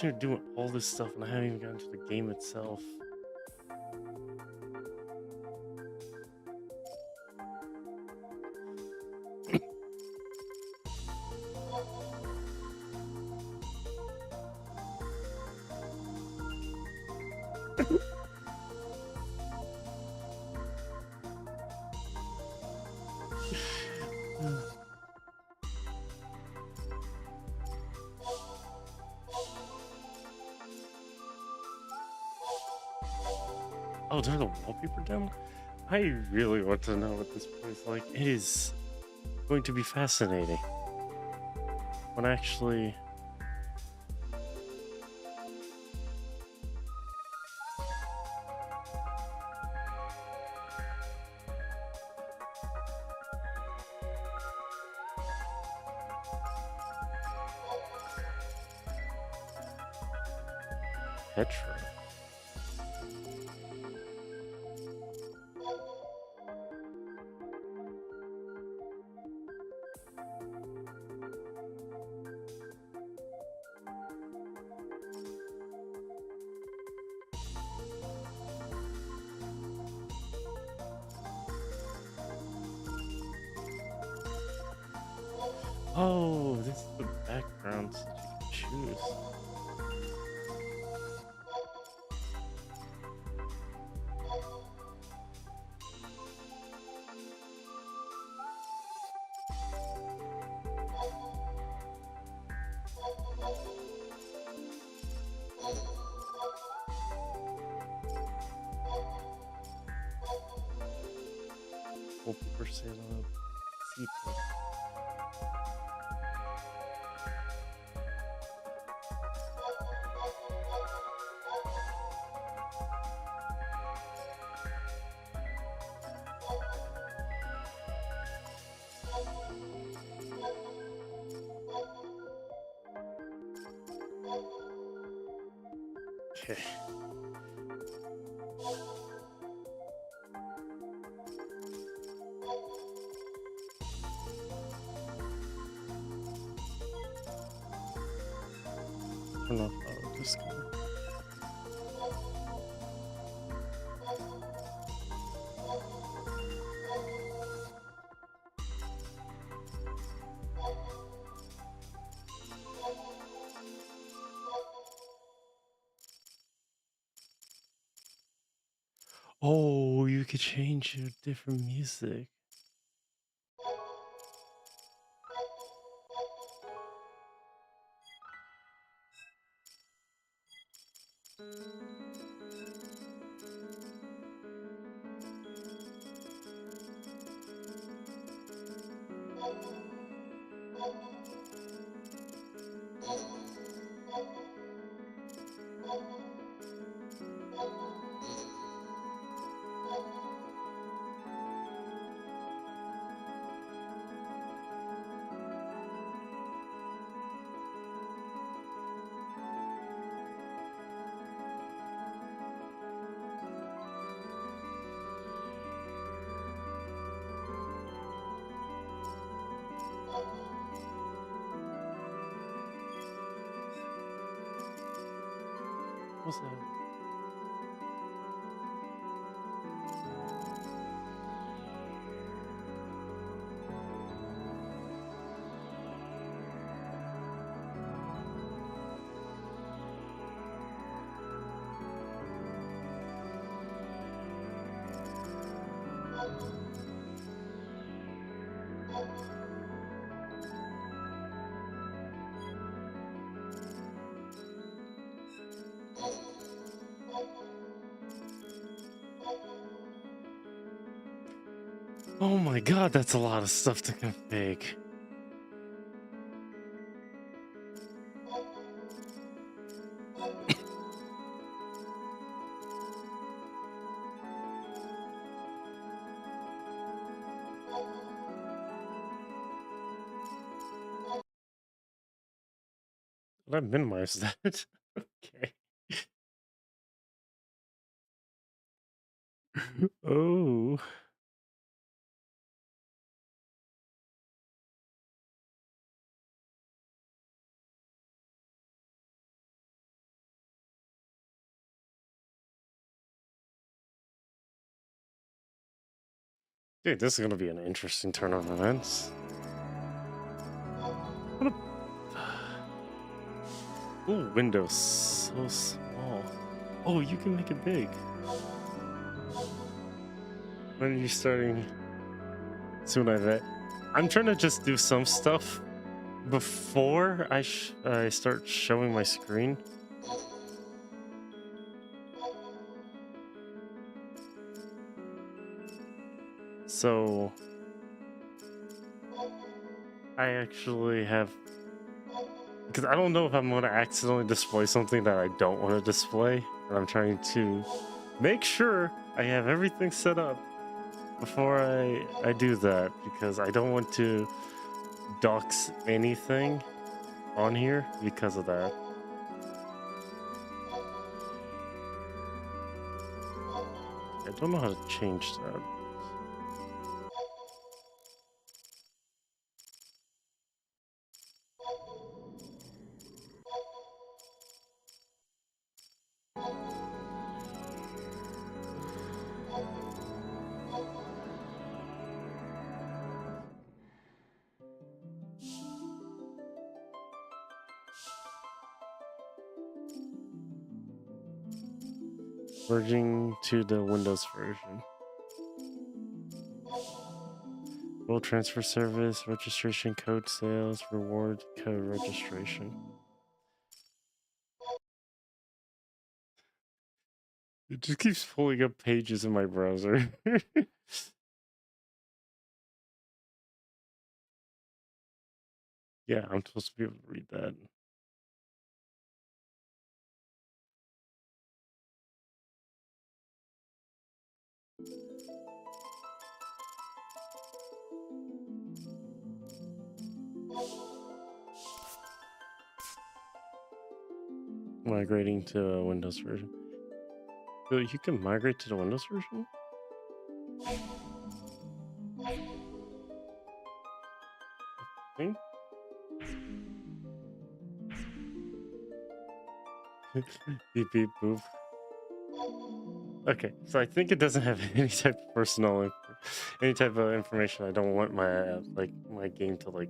You're doing all this stuff and I haven't even gotten to the game itself. Oh, there's a wallpaper demo? I really want to know what this place is like. It is going to be fascinating. When actually... Petra. Oh, this is the background that you can choose. Wallpaper setup. Seat. Okay. Turn off auto discount. Oh, you could change your different music. What's that? Oh my god, that's a lot of stuff to config. Did I minimize that? Okay. Oh. Dude, this is gonna be an interesting turn of events. What a... Ooh, windows so small. Oh, you can make it big. When are you starting? Soon, I bet. I'm trying to just do some stuff before I start showing my screen. So I actually have, because I don't know if I'm going to accidentally display something that I don't want to display, and I'm trying to make sure I have everything set up before I do that, because I don't want to dox anything on here because of that. I don't know how to change that. Merging to the Windows version. Full transfer service, registration code, sales, reward code registration. It just keeps pulling up pages in my browser. Yeah, I'm supposed to be able to read that. Migrating to a Windows version. So you can migrate to the Windows version? Okay. Beep beep boop. Okay, so I think it doesn't have any type of personal, any type of information. I don't want my my game to like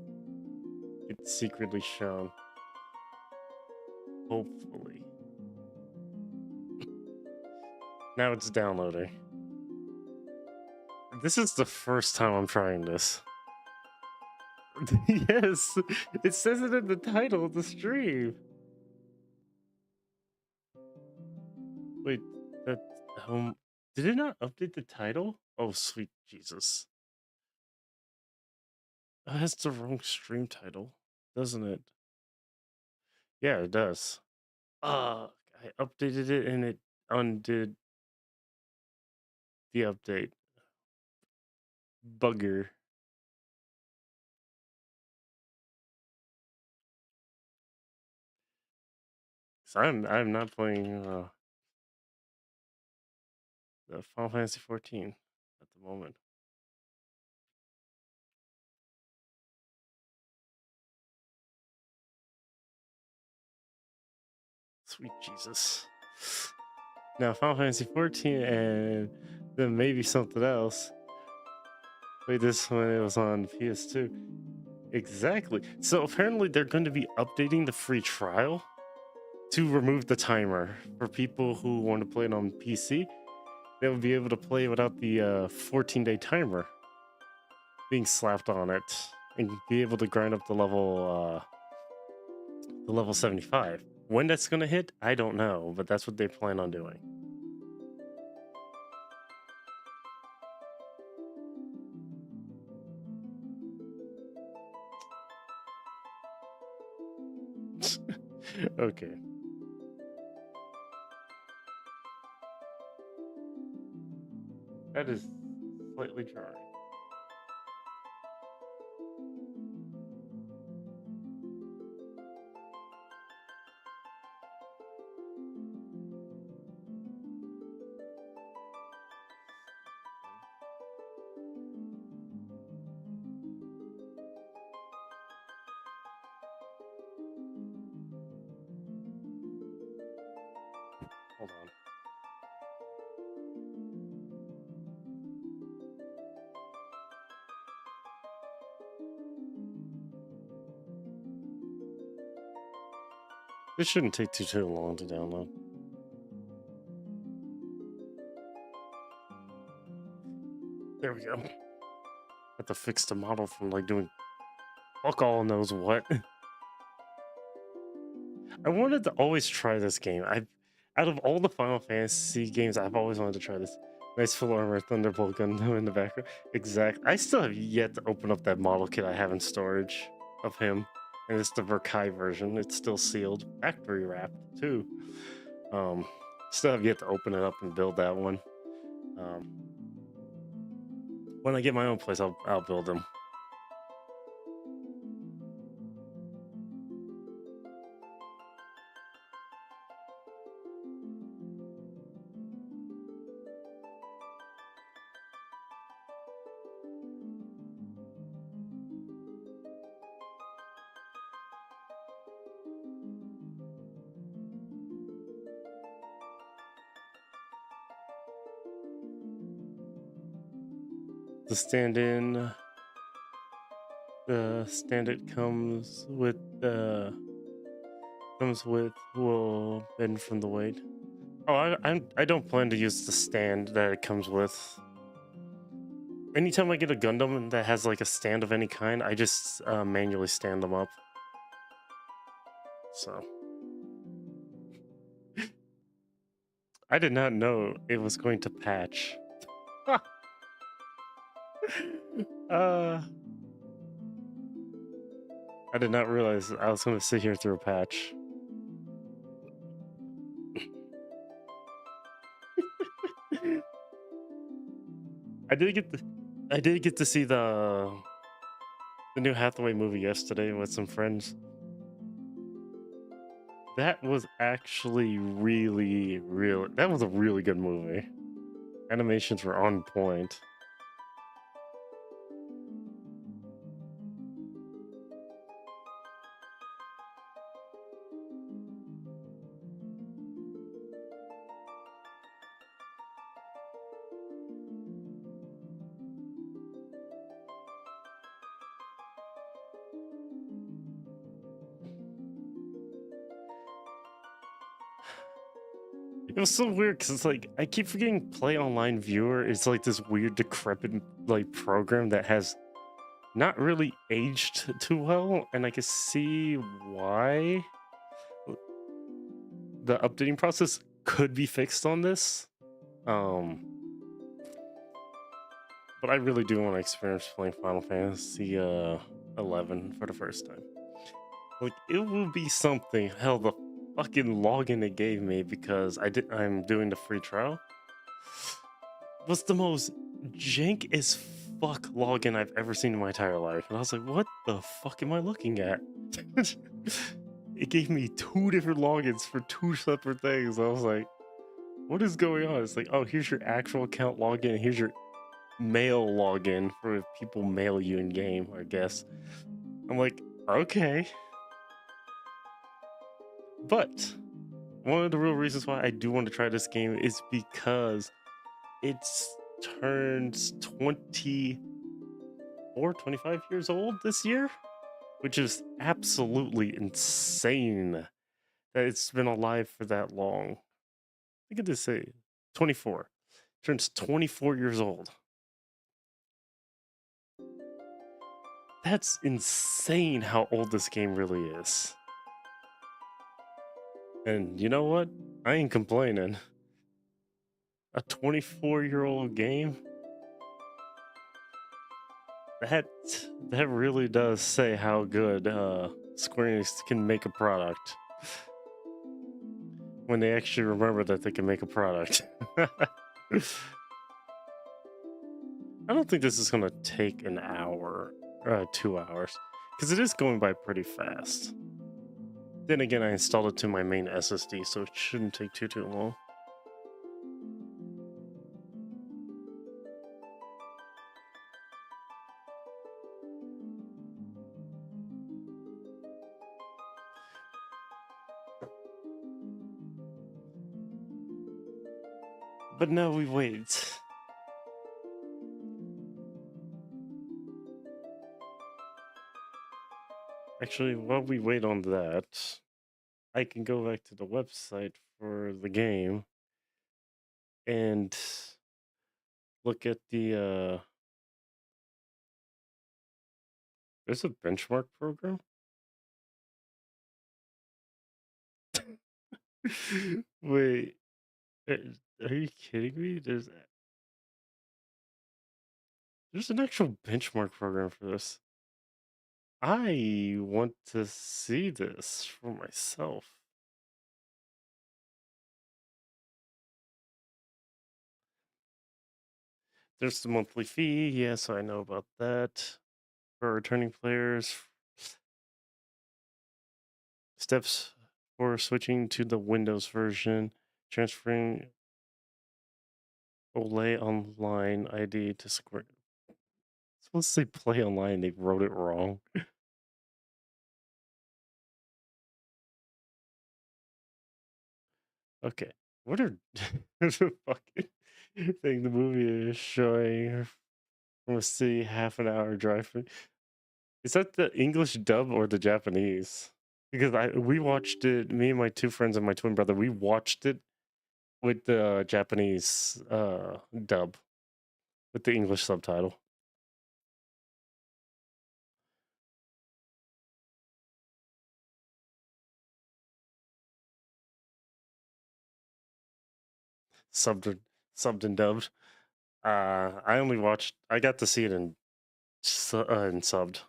get secretly shown. Hopefully. Now it's downloading. This is the first time I'm trying this. Yes, it says it in the title of the stream. Wait, that did it not update the title? Oh, sweet Jesus. That has the wrong stream title, doesn't it? Yeah, it does. I updated it and it undid the update. Bugger. So I'm not playing the Final Fantasy 14 at the moment. Sweet Jesus. Now Final Fantasy 14 and then maybe something else. Played this when it was on PS2. Exactly. So apparently they're going to be updating the free trial to remove the timer for people who want to play it on PC. They'll be able to play without the 14-day timer being slapped on it and be able to grind up the level 75. When that's going to hit, I don't know, but that's what they plan on doing. Okay. That is slightly jarring. Hold on. This shouldn't take too long to download. There we go. Have to fix the model from like doing fuck all knows what. I wanted to always try this game. Out of all the Final Fantasy games, I've always wanted to try this. Nice full armor Thunderbolt Gundam in the background. Exact. I still have yet to open up that model kit I have in storage of him. And it's the Verkai version. It's still sealed. Factory wrapped, too. Still have yet to open it up and build that one. When I get my own place, I'll build them. The stand-in, the stand-it comes with will bend from the weight. Oh, I don't plan to use the stand that it comes with. Anytime I get a Gundam that has like a stand of any kind, I just manually stand them up. So I did not know it was going to patch. I did not realize I was going to sit here through a patch. I did get to see the new Hathaway movie yesterday with some friends. That was actually that was a really good movie. Animations were on point. It was so weird because it's like I keep forgetting Play Online Viewer is like this weird decrepit like program that has not really aged too well, and I can see why the updating process could be fixed on this. But I really do want to experience playing Final Fantasy 11 for the first time. Like it will be something. Hell, the fucking login it gave me because I'm doing the free trial was the most jank as fuck login I've ever seen in my entire life. And I was like, what the fuck am I looking at? It gave me 2 different logins for 2 separate things. I was like, what is going on? It's like, oh, here's your actual account login. Here's your mail login for if people mail you in game, I guess. I'm like, okay. But one of the real reasons why I do want to try this game is because it's turns 24, 25 years old this year, which is absolutely insane that it's been alive for that long. I get to say 24. Turns 24 years old. That's insane how old this game really is. And you know what? I ain't complaining. A 24-year-old game? That really does say how good Square Enix can make a product. When they actually remember that they can make a product. I don't think this is going to take an hour, 2 hours, because it is going by pretty fast. Then again, I installed it to my main SSD, so it shouldn't take too long. But now we wait. Actually, while we wait on that, I can go back to the website for the game and look at the there's a benchmark program. Wait, are are you kidding me? There's an actual benchmark program for this. I want to see this for myself. There's the monthly fee. Yes, I know about that. For returning players, steps for switching to the Windows version, transferring Olay Online ID to Square. It's supposed to say play online. They wrote it wrong. Okay, what are the fucking thing? The movie is showing from a city half an hour drive. Is that the English dub or the Japanese? Because we watched it. Me and my two friends and my twin brother. We watched it with the Japanese dub with the English subtitle. Subbed and dubbed. I only watched. I got to see it in subbed.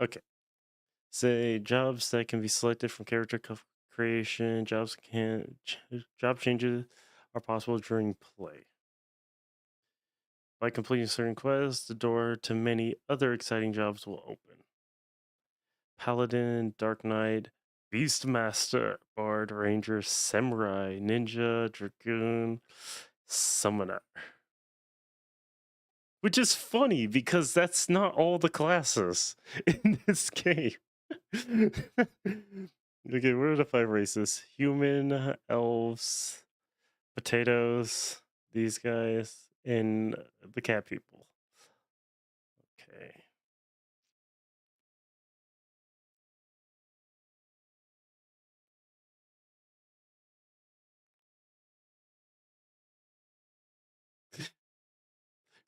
Okay. Say jobs that can be selected from character creation. Job changes are possible during play. By completing certain quests, the door to many other exciting jobs will open. Paladin, Dark Knight, Beastmaster, Bard, Ranger, Samurai, Ninja, Dragoon, Summoner. Which is funny because that's not all the classes in this game. Okay, what are the 5 races? Human, elves, potatoes, these guys, and the cat people. Okay.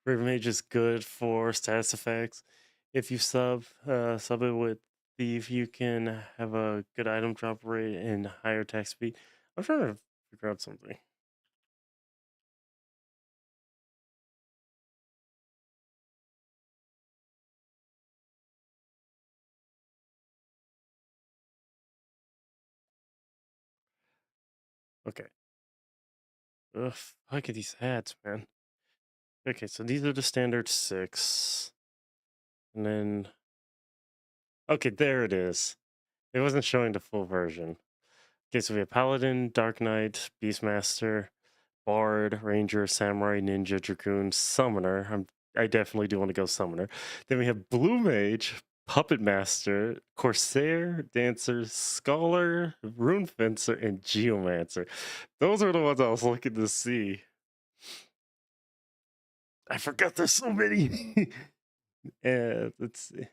River Mage is good for status effects. If you sub it with Thief, you can have a good item drop rate and higher attack speed. I'm trying to figure out something. Okay. Ugh, look at these ads, man. Okay, so these are the standard 6. And then... Okay, there it is. It wasn't showing the full version. Okay, so we have Paladin, Dark Knight, Beastmaster, Bard, Ranger, Samurai, Ninja, Dragoon, Summoner. I definitely do want to go Summoner. Then we have Blue Mage, Puppet Master, Corsair, Dancer, Scholar, Rune Fencer, and Geomancer. Those are the ones I was looking to see. I forgot there's so many. And let's see.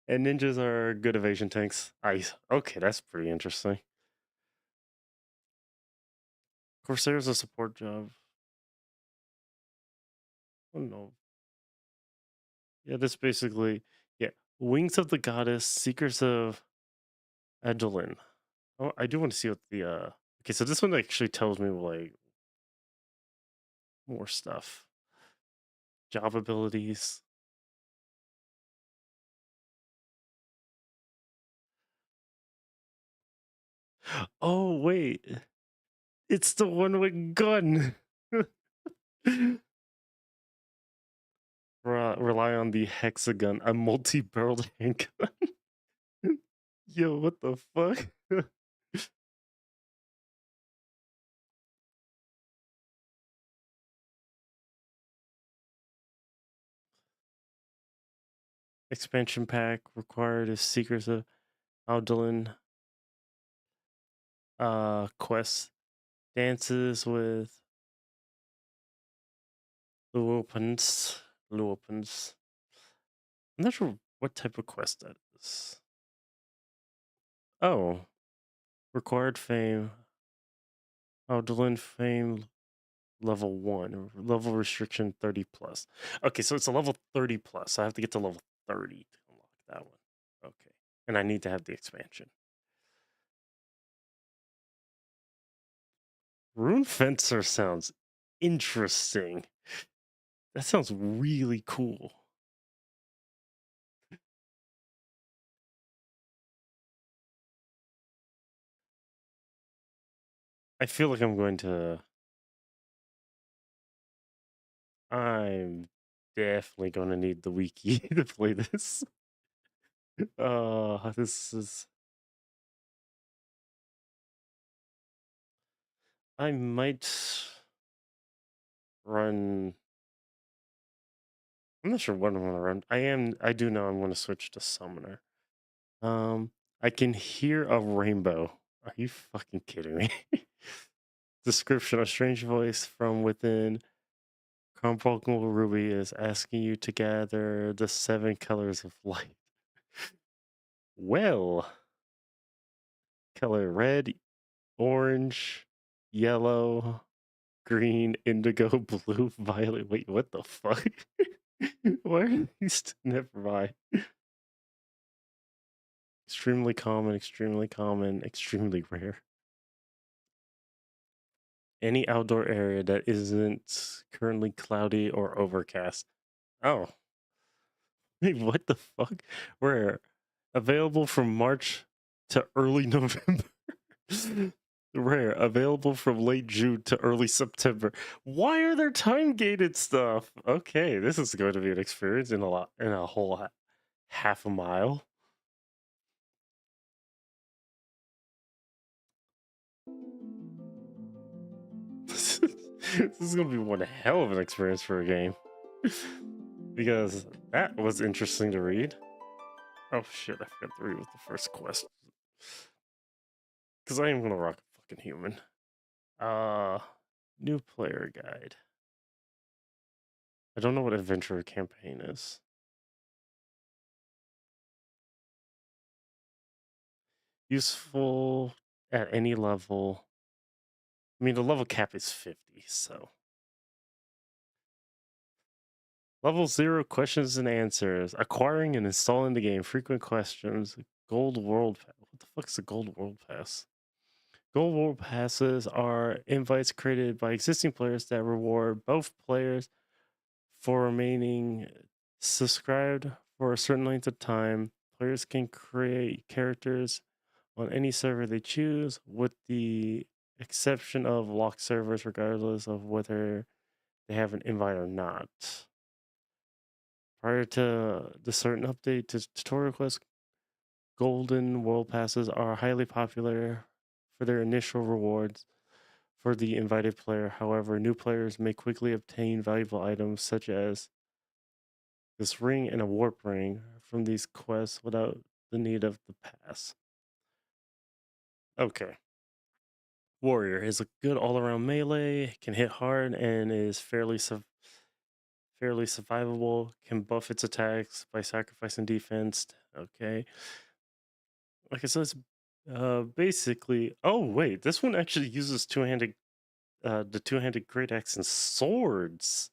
And ninjas are good evasion tanks. Okay, that's pretty interesting. Corsair's a support job. Oh no. Yeah, this basically, yeah. Wings of the Goddess, Seekers of Adeline. Oh, I do want to see what the okay, so this one actually tells me like more stuff. Job abilities. Oh, wait. It's the one with gun. Rely on the hexagon, a multi-barreled handgun. Yo, what the fuck? Expansion pack required is Secrets of Aldelin. Quest dances with Luopens. Luopens. I'm not sure what type of quest that is. Oh, required fame. Aldelin fame level 1. Level restriction 30 plus. Okay, so it's a level 30 plus. So I have to get to level 30 to unlock that one. Okay. And I need to have the expansion. Rune Fencer sounds interesting. That sounds really cool. I feel like I'm definitely going to need the wiki to play this. This is. I might run. I'm not sure what I'm going to run. I do know I'm going to switch to Summoner. I can hear a rainbow. Are you fucking kidding me? Description: a strange voice from within Compulsible Ruby is asking you to gather the 7 colors of light. Well, color red, orange, yellow, green, indigo, blue, violet. Wait, what the fuck? Why are these? Never mind. Extremely common, extremely rare. Any outdoor area that isn't currently cloudy or overcast. Oh. Wait, what the fuck? Rare. Available from March to early November. Rare. Available from late June to early September. Why are there time gated stuff? Okay, this is going to be an experience in a whole half a mile. This is going to be one hell of an experience for a game. Because that was interesting to read. Oh shit, I forgot to read with the first quest. Because I am going to rock a fucking human. New player guide. I don't know what adventure campaign is. Useful at any level. I mean, the level cap is 50, so. Level 0 questions and answers. Acquiring and installing the game. Frequent questions. Gold World Pass. What the fuck is a Gold World Pass? Gold World Passes are invites created by existing players that reward both players for remaining subscribed for a certain length of time. Players can create characters on any server they choose, with the exception of locked servers, regardless of whether they have an invite or not. Prior to the certain update to tutorial quests, Golden World Passes are highly popular for their initial rewards for the invited player. However, new players may quickly obtain valuable items such as this ring and a warp ring from these quests without the need of the pass. Okay. Warrior is a good all-around melee, can hit hard, and is fairly survivable. Can buff its attacks by sacrificing defense. Okay. Like I said, it's basically. Oh wait, this one actually uses the two-handed great axe and swords.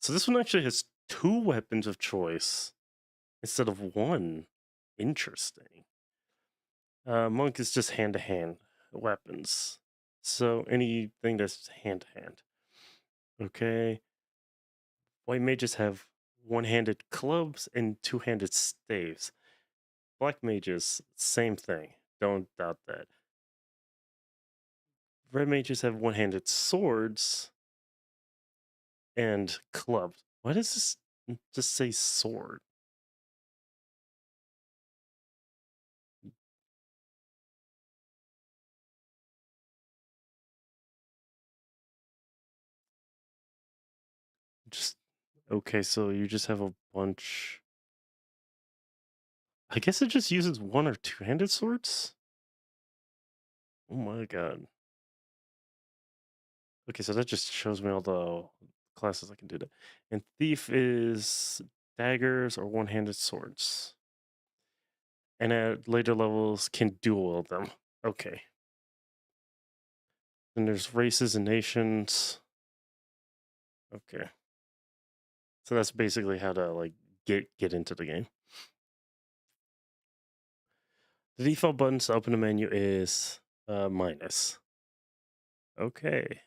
So this one actually has 2 weapons of choice instead of 1. Interesting. Monk is just hand-to-hand weapons. So anything that's hand-to-hand. Okay. White mages have one-handed clubs and two-handed staves. Black mages, same thing. Don't doubt that. red mages have one-handed swords and clubs. Why does this just say sword? Just okay, so you just have a bunch. I guess it just uses one or two-handed swords? Oh my god. Okay, so that just shows me all the classes I can do that. And thief is daggers or one-handed swords. And at later levels can dual wield them. Okay. Then there's races and nations. Okay. So that's basically how to like get into the game. The default buttons to open the menu is minus. Okay.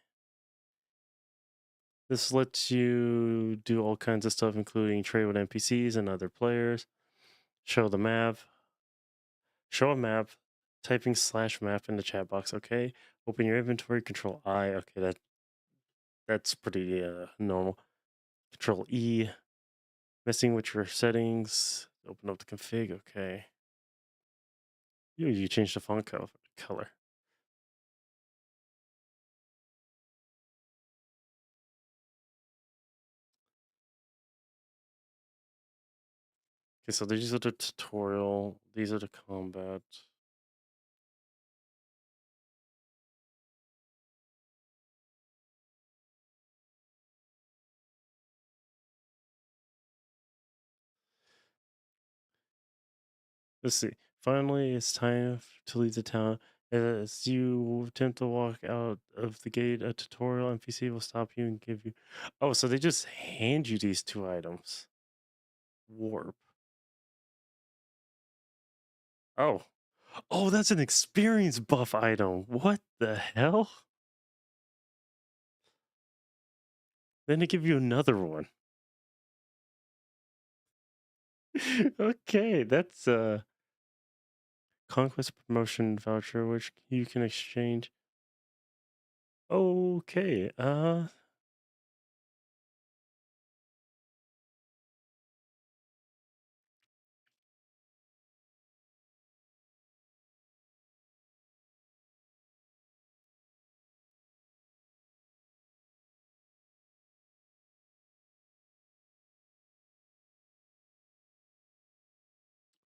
This lets you do all kinds of stuff, including trade with NPCs and other players, show the map, show a map, typing /map in the chat box. Okay. Open your inventory, control I. Okay, that's pretty normal. Control E. Messing with your settings. Open up the config. Okay. You changed the font color. Okay, so these are the tutorial. These are the combat. Let's see. Finally, it's time to leave the town. As you attempt to walk out of the gate, a tutorial NPC will stop you and give you... Oh, so they just hand you these two items. Warp. Oh. Oh, that's an experience buff item. What the hell? Then they give you another one. Okay, that's a conquest promotion voucher, which you can exchange. Okay,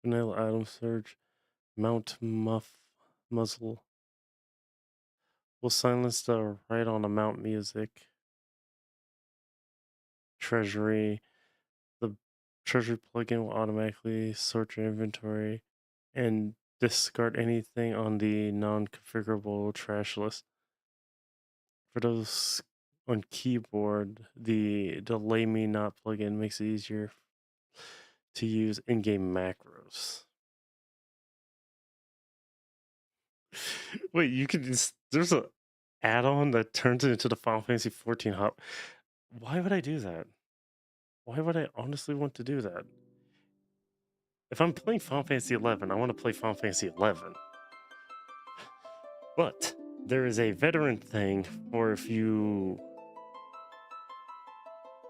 vanilla item search, mount muzzle. Will silence the right on the mount music. Treasury. The treasury plugin will automatically sort your inventory and discard anything on the non-configurable trash list. For those on keyboard, the delay me not plugin makes it easier to use in-game macros. Wait, you can just... There's a add-on that turns it into the Final Fantasy 14 hub. Why would I do that? Why would I honestly want to do that? If I'm playing Final Fantasy 11, I want to play Final Fantasy 11. But there is a veteran thing for if you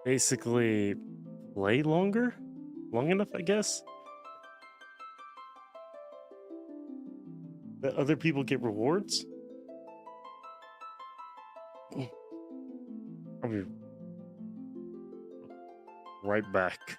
basically play long enough, I guess, that other people get rewards. I'll be right back.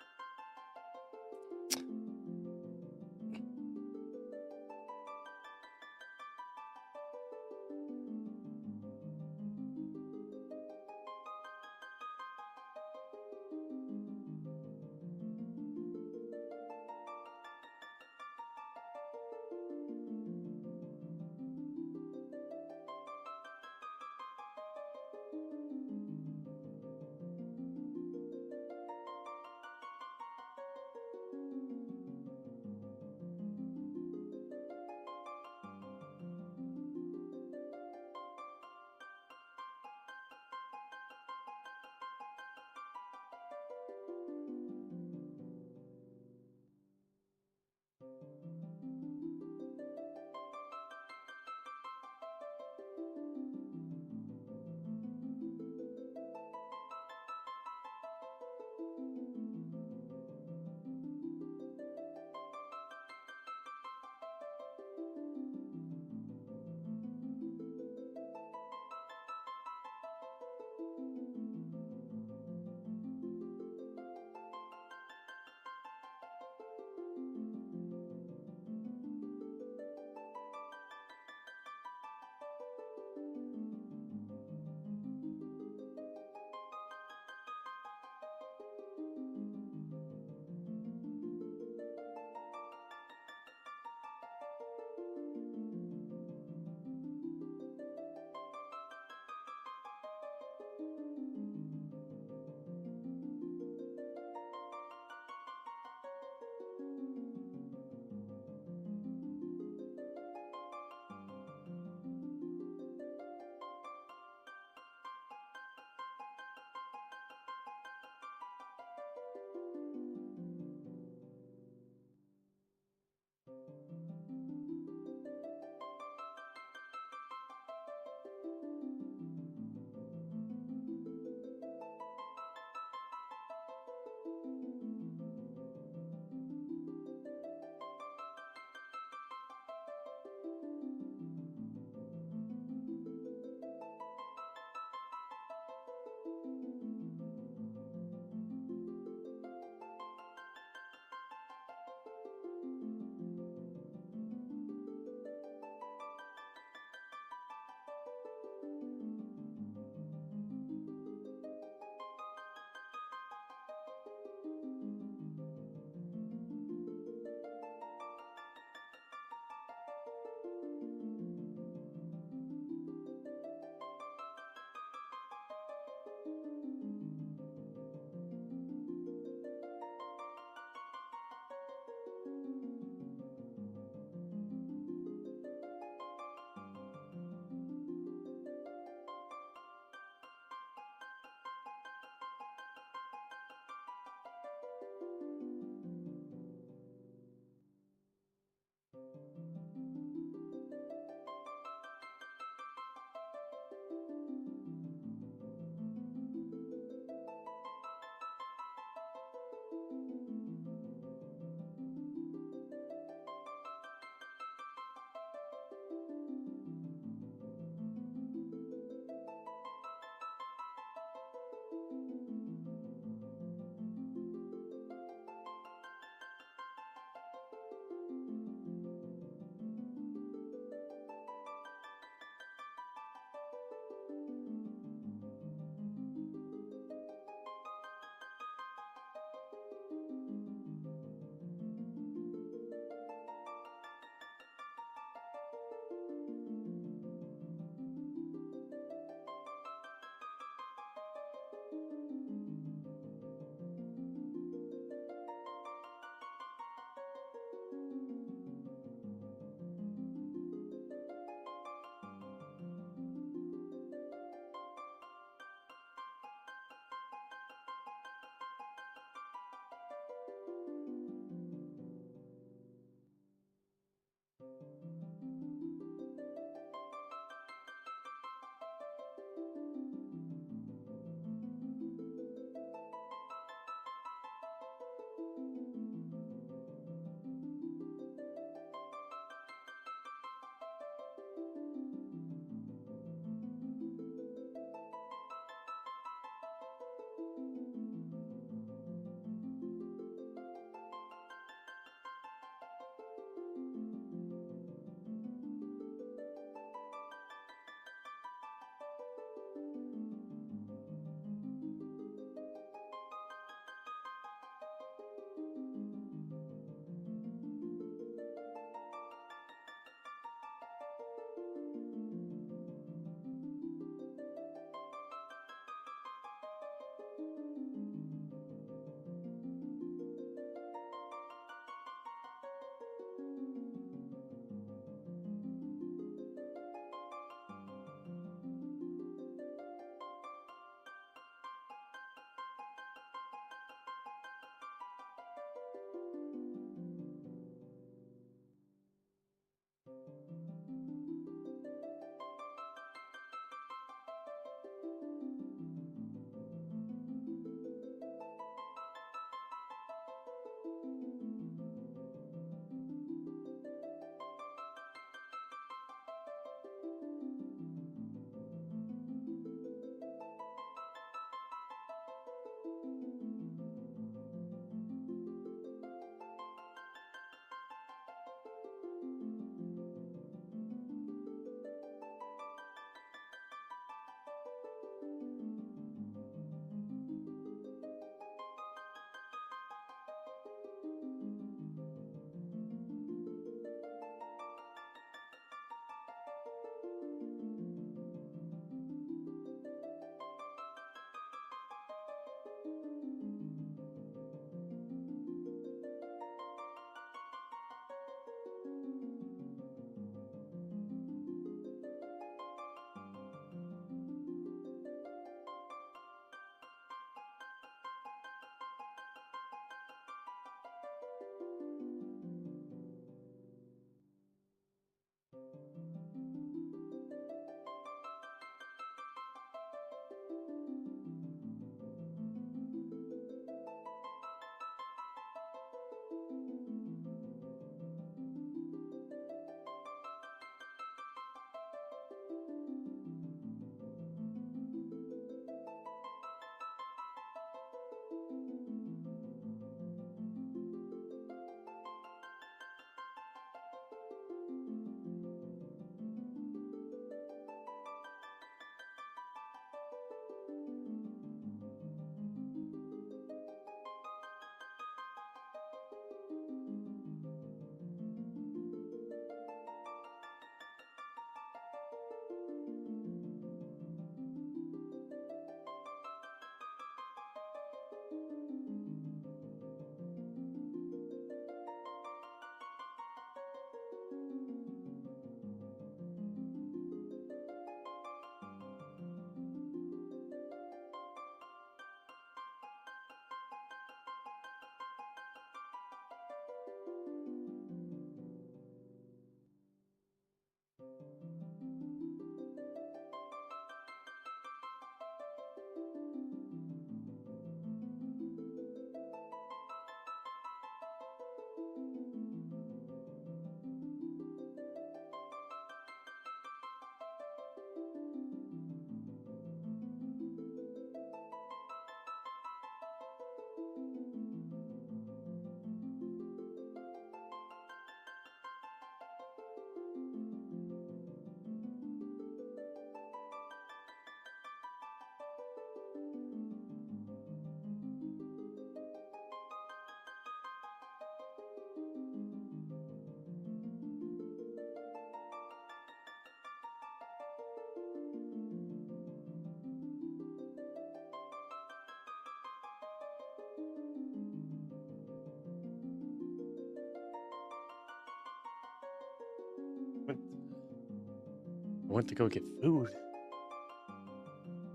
I went to go get food.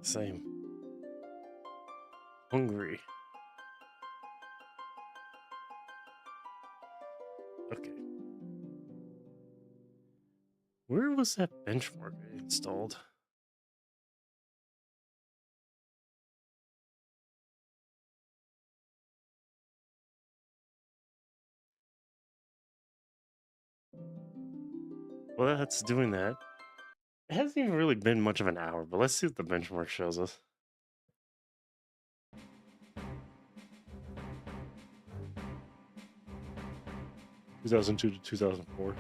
Same. Hungry. Okay. Where was that benchmark I installed? Well, that's doing that. It hasn't even really been much of an hour, but let's see what the benchmark shows us. (2002 to 2004).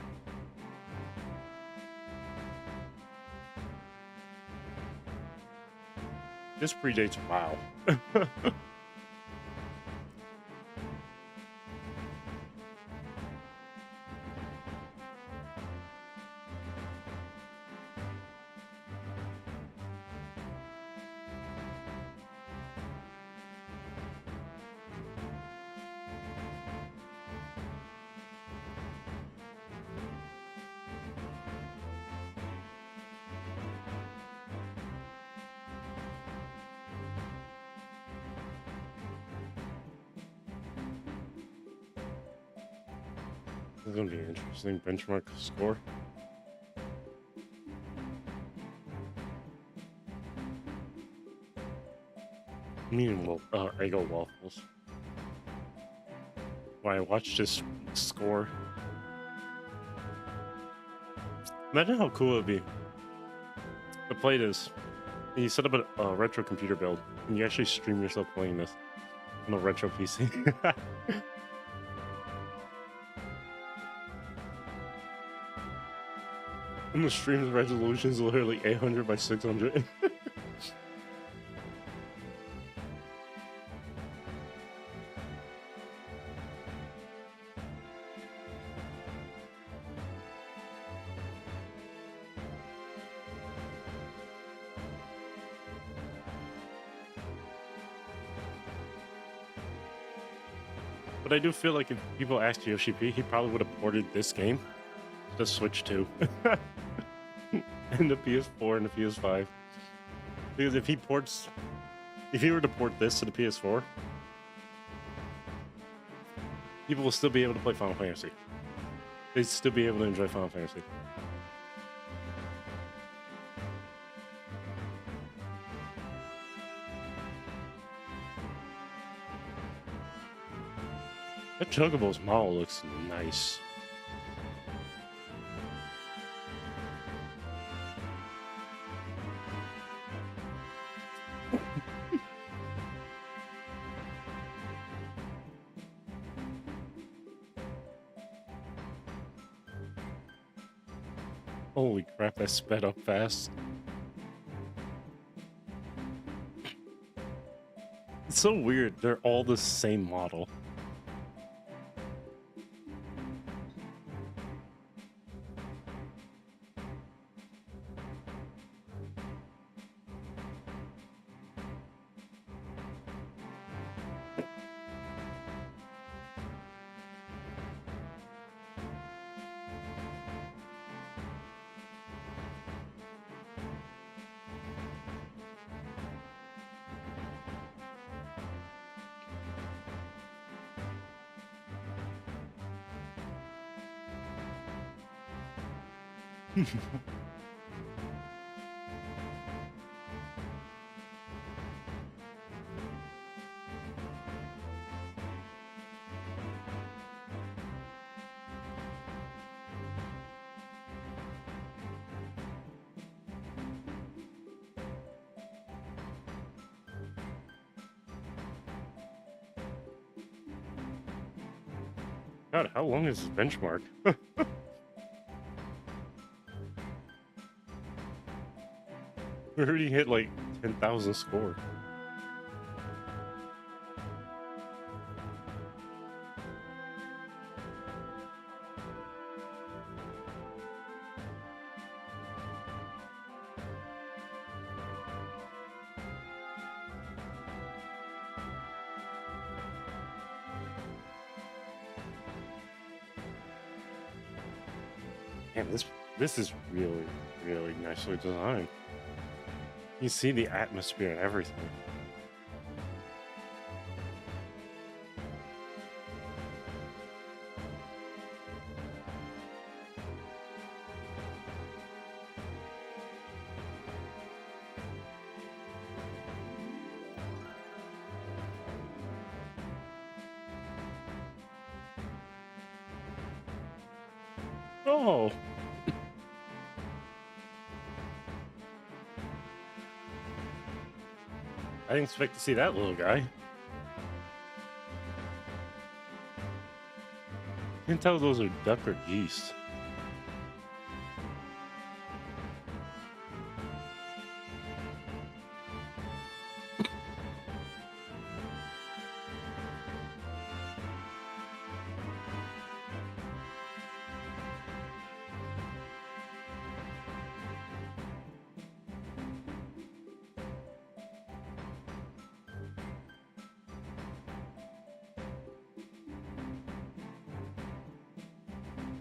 This predates WoW. This is going to be an interesting benchmark score. Meaning, Eggo waffles. When I watched this score, imagine how cool it would be to play this. And you set up a retro computer build, and you actually stream yourself playing this on a retro PC. And the stream's resolution is literally 800 by 600. But I do feel like if people asked Yoshi P, he probably would have ported this game to Switch 2. And the PS4 and the PS5. Because if he were to port this to the PS4, people will still be able to play Final Fantasy. They'd still be able to enjoy Final Fantasy. That Chocobo's model looks nice. Holy crap, that sped up fast. It's so weird, they're all the same model. God, how long is this benchmark? We already hit like 10,000 score. Damn, this This is really, really nicely designed. You see the atmosphere and everything. Oh, I didn't expect to see that little guy. Can't tell if those are duck or geese.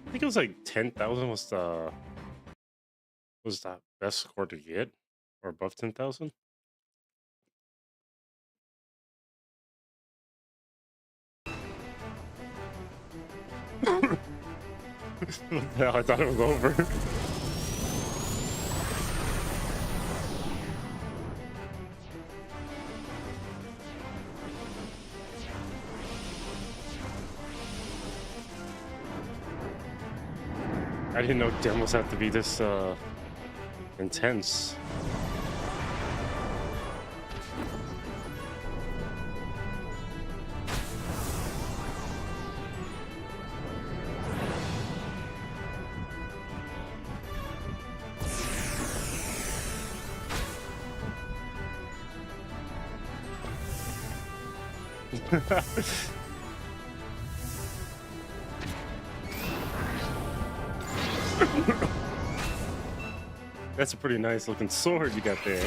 I think it was like 10,000 was the best score to get, or above 10,000. I thought it was over. I didn't know demos have to be this intense. That's a pretty nice looking sword you got there.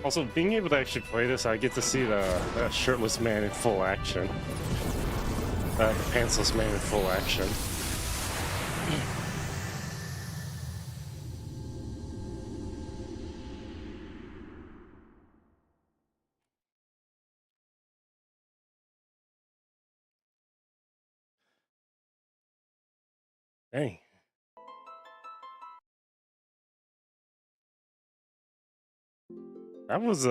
Also, being able to actually play this, I get to see the shirtless man in full action. The pantsless man in full action. Dang. That was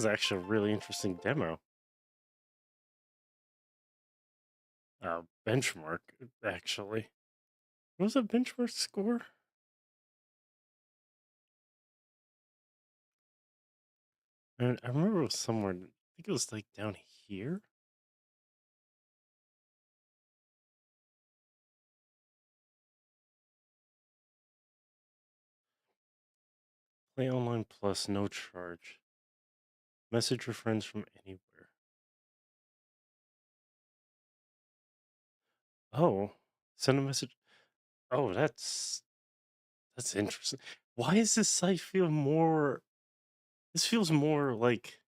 actually a really interesting demo. Benchmark, actually. What was a benchmark score? I remember it was somewhere, I think it was like down here. Play online plus, no charge. Message your friends from anywhere. Oh, send a message. Oh, that's interesting. Why does this site feel more? This feels more like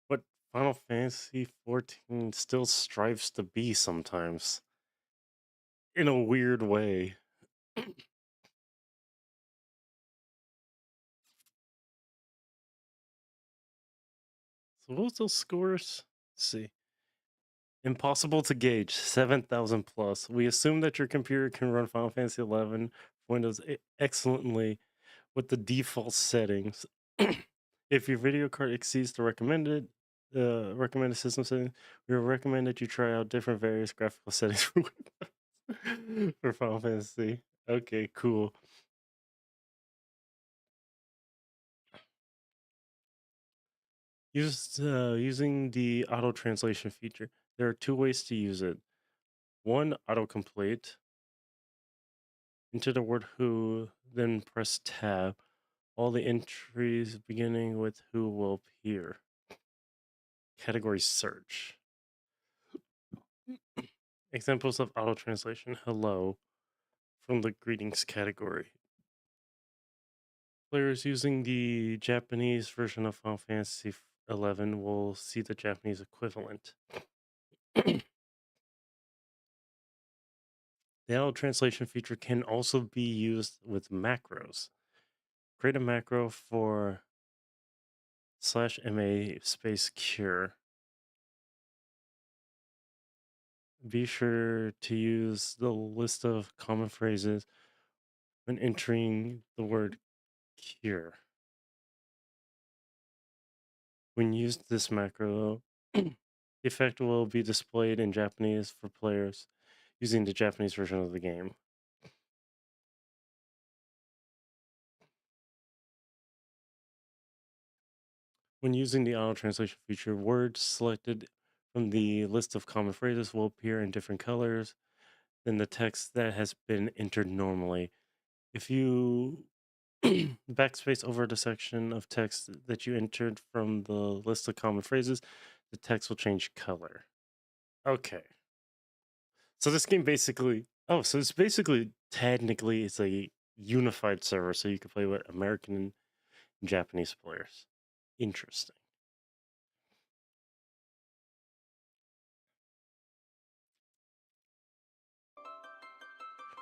what Final Fantasy 14 still strives to be sometimes, in a weird way. So what was those scores? Let's see. Impossible to gauge, 7,000 plus. We assume that your computer can run Final Fantasy 11 Windows excellently with the default settings. If your video card exceeds the recommended system settings, we recommend that you try out different various graphical settings for for Final Fantasy. Okay, cool. Using the auto translation feature. There are two ways to use it. One, autocomplete. Enter the word who, then press tab. All the entries beginning with who will appear. Category search. Examples of auto translation. Hello from the greetings category. Players using the Japanese version of Final Fantasy XI will see the Japanese equivalent. The auto translation feature can also be used with macros. Create a macro for /MA space cure. Be sure to use the list of common phrases when entering the word cure. When used this macro, the effect will be displayed in Japanese for players using the Japanese version of the game. When using the auto translation feature, words selected from the list of common phrases will appear in different colors than the text that has been entered normally. If you backspace over the section of text that you entered from the list of common phrases, the text will change color. Okay. So this game basically, so it's basically, technically, it's a unified server, so you can play with American and Japanese players. Interesting.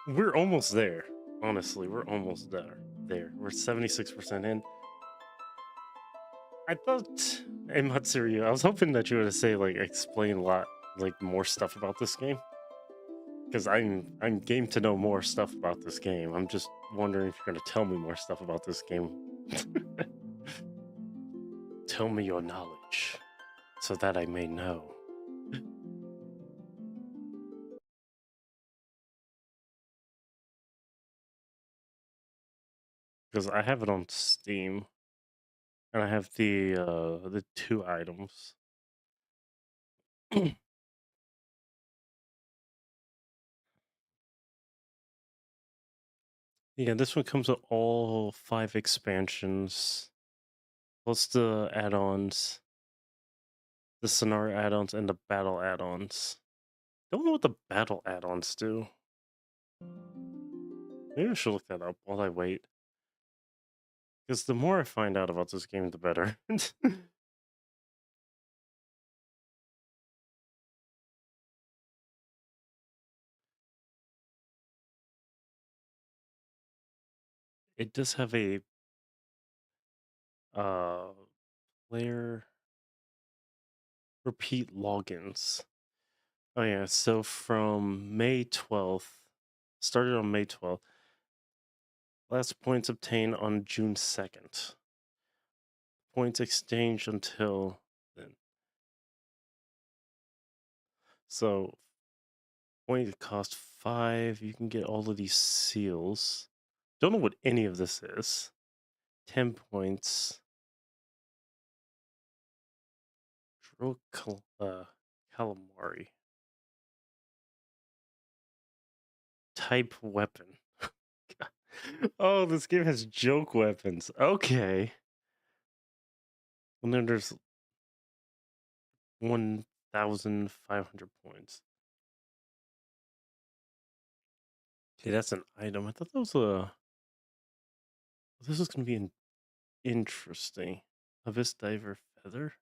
We're almost there. Honestly, we're almost there. We're 76% in. I thought in Matsuru, I was hoping that you were to say explain a lot more stuff about this game. Because I'm game to know more stuff about this game. I'm just wondering if you're gonna tell me more stuff about this game. Tell me your knowledge, so that I may know. Because I have it on Steam, and I have the 2 items. Yeah, this one comes with all 5 expansions, plus the add-ons, the scenario add-ons, and the battle add-ons. Don't know what the battle add-ons do. Maybe I should look that up while I wait. Because the more I find out about this game, the better. It does have a player repeat logins. Oh yeah, so from May 12th, started on May 12th. Last points obtained on June 2nd. Points exchanged until then. So point cost 5. You can get all of these seals. Don't know what any of this is. 10 points. Drill calamari. Type weapon. Oh, this game has joke weapons. Okay. And then there's 1,500 points. Okay, that's an item. I thought that was a... This is going to be interesting. Abyss Diver Feather?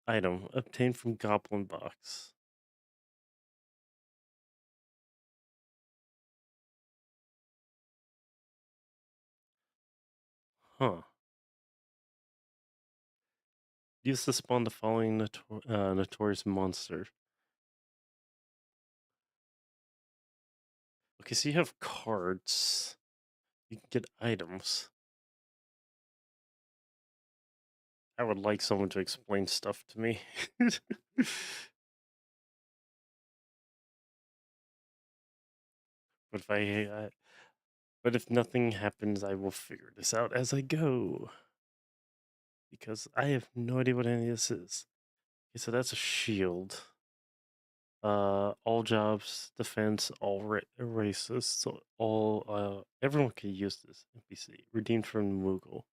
Item. Obtained from Goblin Box. Huh. Use to spawn the following notorious monster. Okay, so you have cards. You can get items. I would like someone to explain stuff to me. But but if nothing happens, I will figure this out as I go. Because I have no idea what any of this is. Okay, so that's a shield. All jobs, defense, all races, so all everyone can use this NPC. Redeemed from Moogle.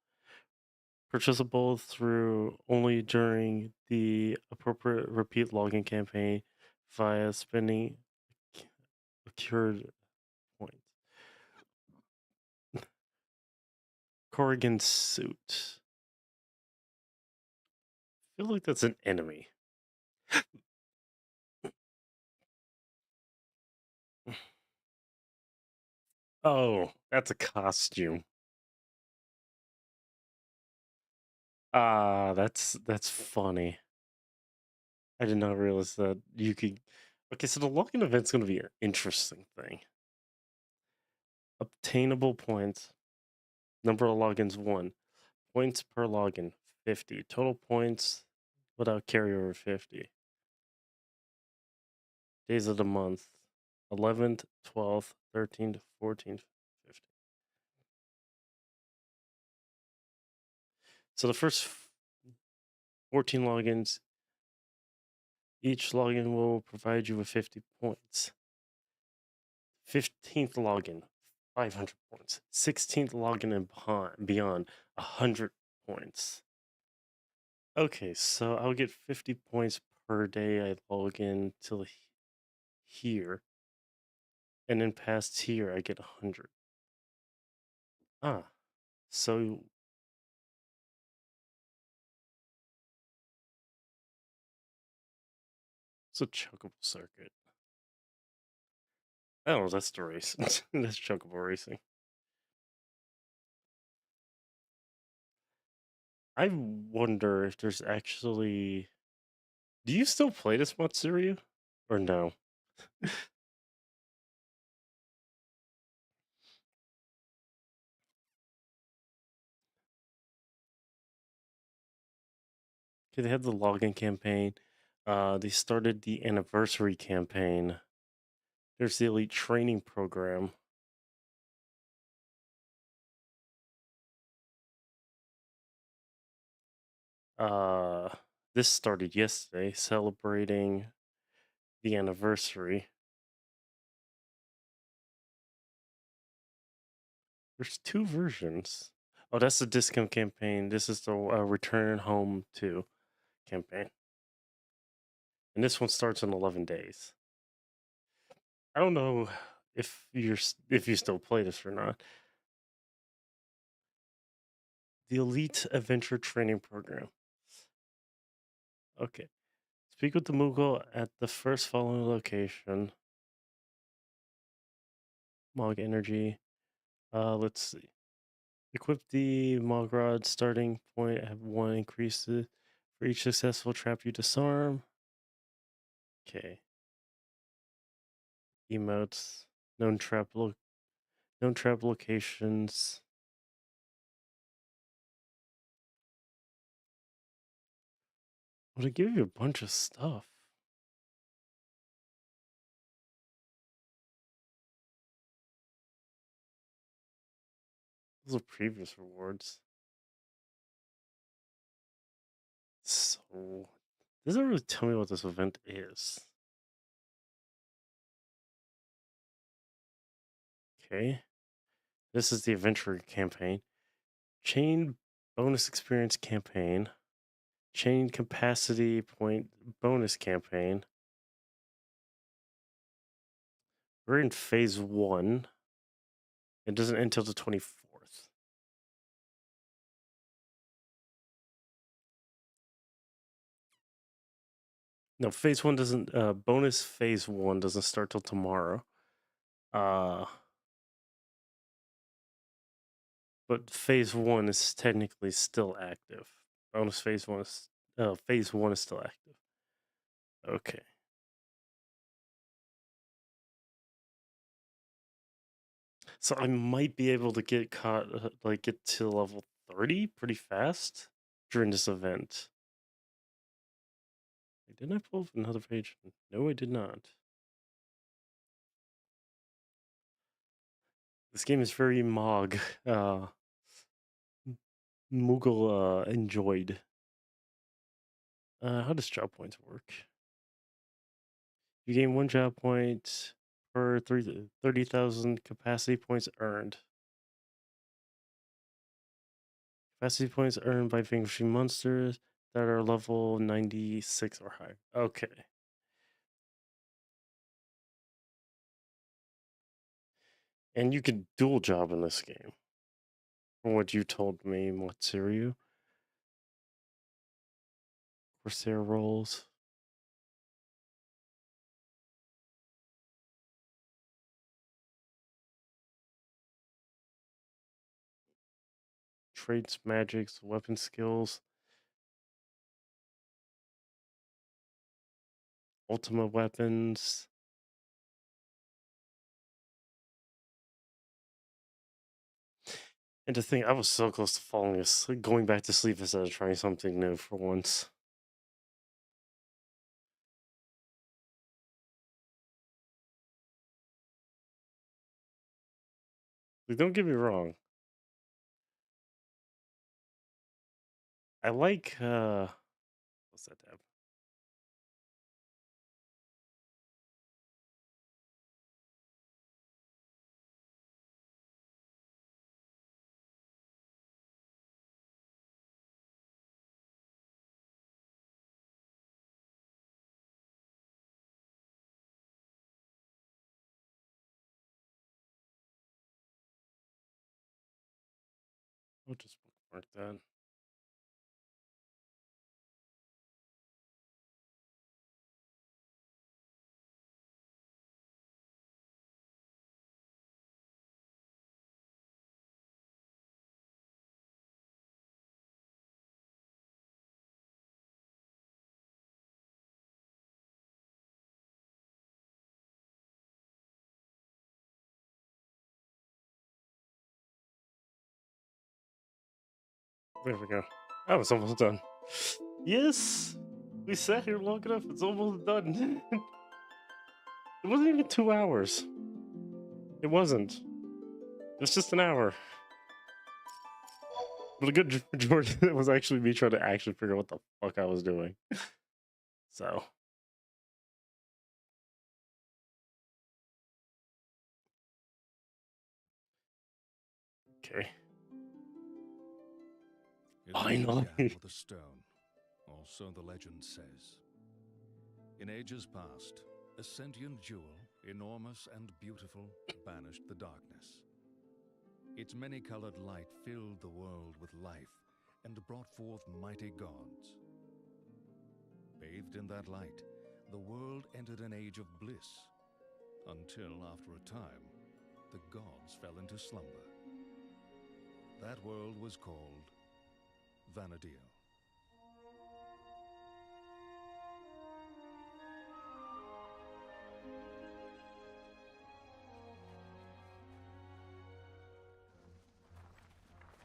Purchasable through only during the appropriate repeat login campaign via spending accrued points. Corrigan suit. I feel like that's an enemy. Oh, that's a costume. Ah, that's funny. I did not realize that you could. Okay, so the login event's going to be an interesting thing. Obtainable points. Number of logins 1. Points per login 50. Total points without carryover 50. Days of the month 11th, 12th, 13th, 14th, 15th. So the first 14 logins, each login will provide you with 50 points. 15th login, 500 points. 16th login and beyond, 100 points. Okay, so I'll get 50 points per day I log in till here. And then past here, I get 100. Ah, so it's a chuckable circuit. Oh, that's the race. That's chuckable racing. I wonder if there's actually. Do you still play this Matsuria? Or no? Okay, they had the login campaign. They started the anniversary campaign. There's the elite training program. Uh, this started yesterday, celebrating the anniversary. There's 2 versions. Oh, that's the discount campaign. This is the Return Home 2 campaign. And this one starts in 11 days. I don't know if you still play this or not. The Elite Adventure Training Program. Okay. Speak with the Moogle at the first following location. Mog Energy. Let's see. Equip the Mogrod starting point at 1 increases for each successful trap you disarm. Okay. Emotes. Known trap locations. Well, they give you a bunch of stuff. Those are previous rewards. So, doesn't really tell me what this event is. Okay. This is the adventure campaign. Chain bonus experience campaign. Chain capacity point bonus campaign. We're in phase 1. It doesn't end until the 24th. No, phase 1 doesn't, bonus phase 1 doesn't start till tomorrow. But phase 1 is technically still active. Bonus phase 1 is, phase 1 is still active. Okay. So I might be able to get get to level 30 pretty fast during this event. Didn't I pull up another page? No, I did not. This game is very Mog, Moogle enjoyed. How does job points work? You gain 1 job point per 30,000 capacity points earned. Capacity points earned by vanquishing monsters that are level 96 or higher. Okay. And you can dual job in this game. From what you told me, Matsurio. Corsair roles. Traits, magics, weapon skills. Ultimate weapons. And to think, I was so close to falling asleep, going back to sleep instead of trying something new for once. Like, don't get me wrong. I like, what's that tab? I'll just bookmark that. There we go. I was almost done. Yes! We sat here long enough, it's almost done. It wasn't even 2 hours. It wasn't. It was just an hour. But a good majority of it was actually me trying to actually figure out what the fuck I was doing. So. Okay. Finally. With a stone, or so the legend says. In ages past, a sentient jewel, enormous and beautiful, banished the darkness. Its many-colored light filled the world with life and brought forth mighty gods. Bathed in that light, the world entered an age of bliss, until after a time, the gods fell into slumber. That world was called Vana'diel.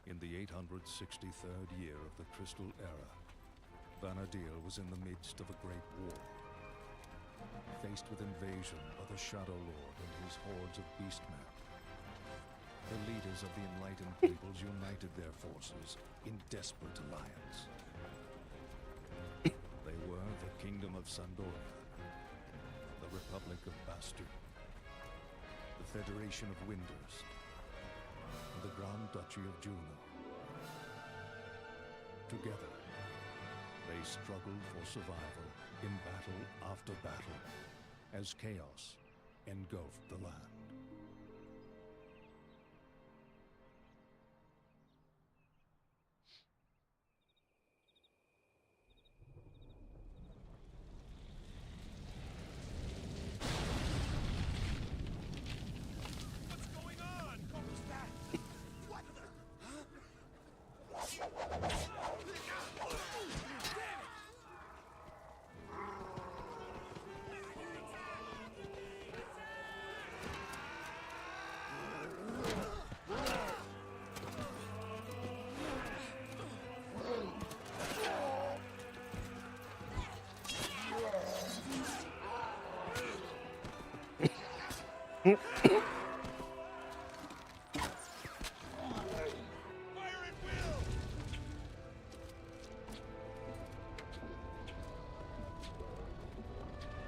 In the 863rd year of the Crystal Era, Vana'diel was in the midst of a great war. Faced with invasion by the Shadow Lord and his hordes of beastmen, the leaders of the enlightened peoples united their forces in desperate alliance. They were the Kingdom of Sandoria, the Republic of Bastur, the Federation of Windurst, and the Grand Duchy of Juno. Together, they struggled for survival in battle after battle as chaos engulfed the land.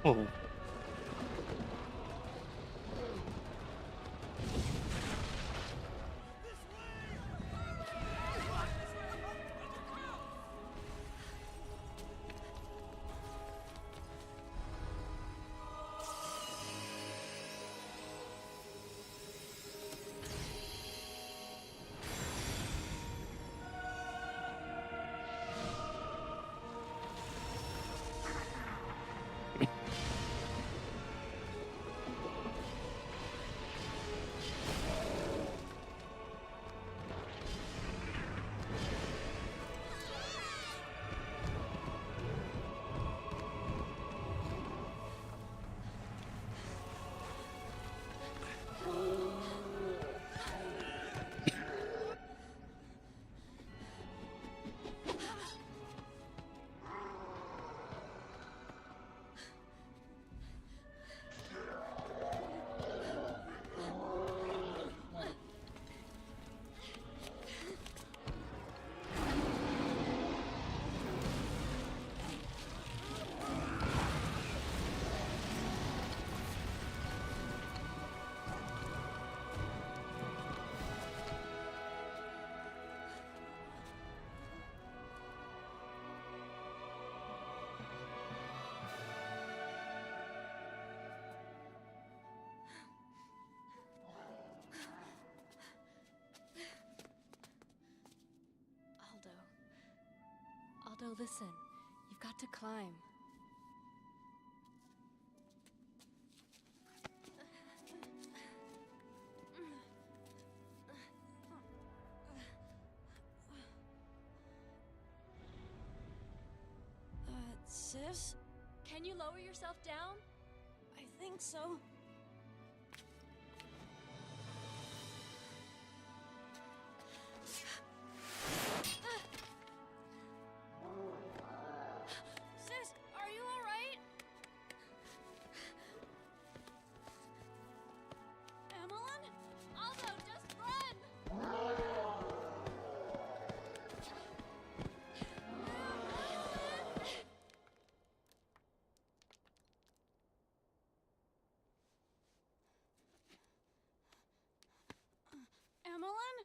Oh. Listen, you've got to climb. Sis? Can you lower yourself down? I think so. Sis, are you alright? Emmeline? Aldo, just run! Emmeline?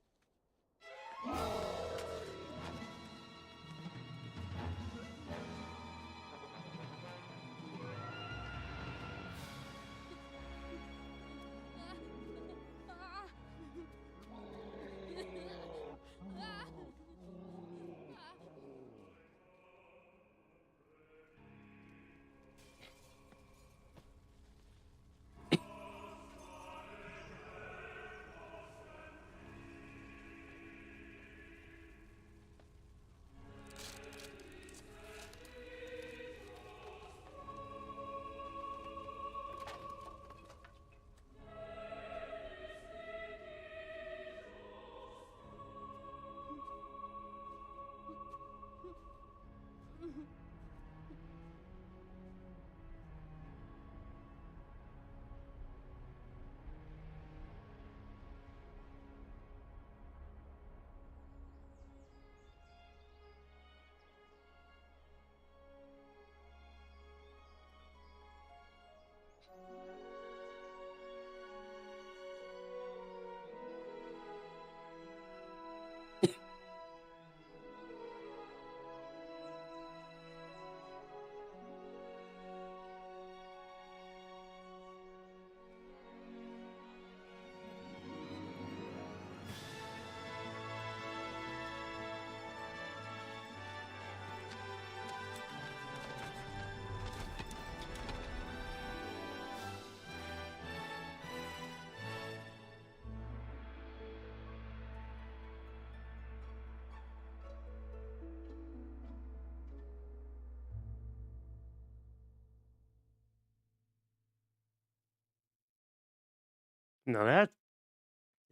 Now that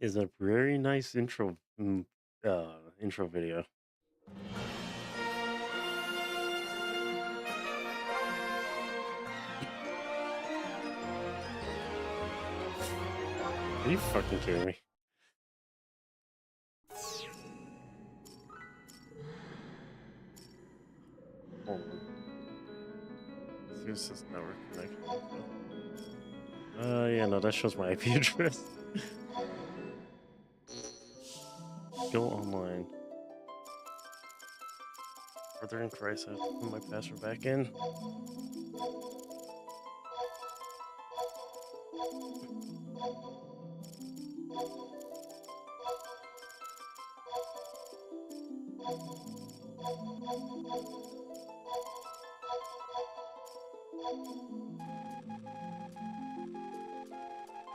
is a very nice intro video. Are you fucking kidding me? Hold on. See if this network connection. Yeah, no, that shows my IP address. Go online. Brother in Christ, I have to put my password back in.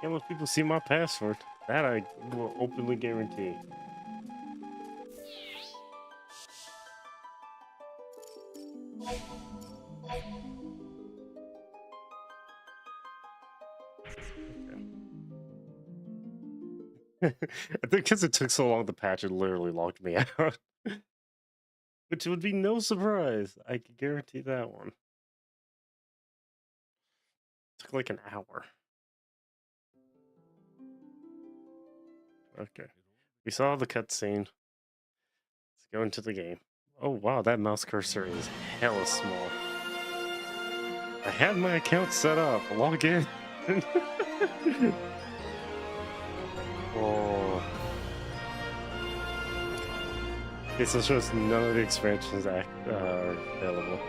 Can't let people see my password. That I will openly guarantee. I think because it took so long to patch, it literally locked me out. Which would be no surprise. I can guarantee that one. Took like an hour. Okay. We saw the cutscene. Let's go into the game. Oh wow, that mouse cursor is hella small. I had my account set up. Log in. Oh. Okay, so it shows none of the expansions are available.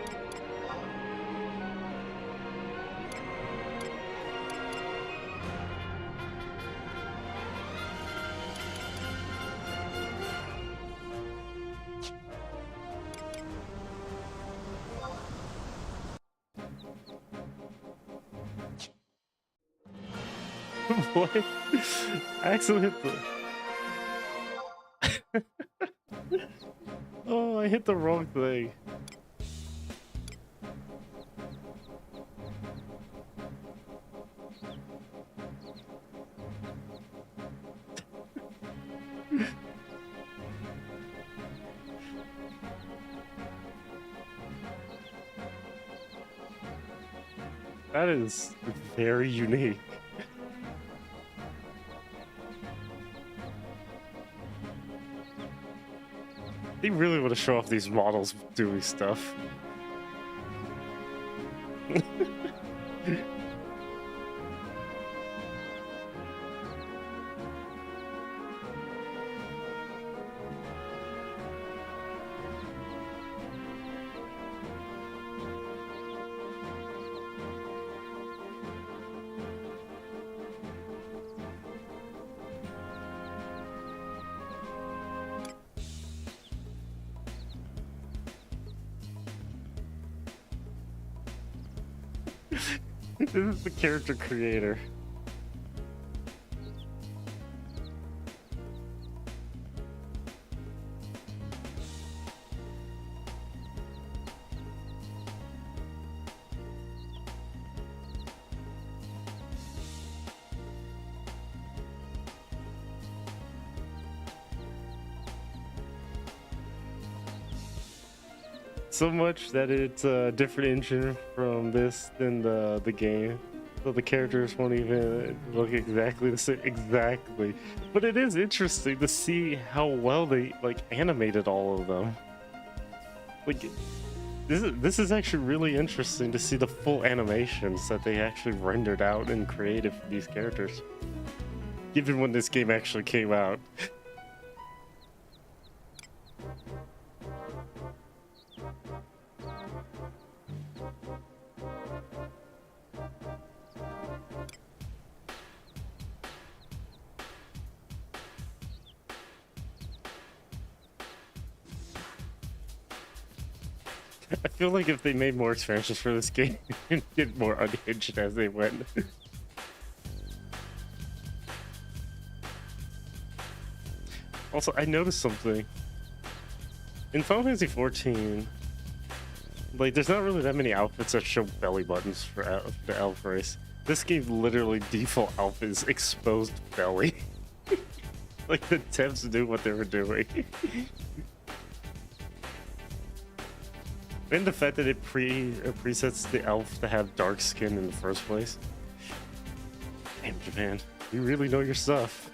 What? I accidentally hit the... Oh, I hit the wrong thing. That is very unique. They really want to show off these models doing stuff. This is the character creator. So much that it's a different engine from this than the game, so the characters won't even look exactly the same. Exactly, but it is interesting to see how well they like animated all of them. Like this is actually really interesting to see the full animations that they actually rendered out and created for these characters, given when this game actually came out. I feel like if they made more expansions for this game, it'd get more unhinged as they went. Also, I noticed something. In Final Fantasy XIV, like, there's not really that many outfits that show belly buttons for the elf race. This game literally default outfit is exposed belly. Like, the devs knew what they were doing. And the fact that it presets the elf to have dark skin in the first place. Damn, Japan, you really know your stuff.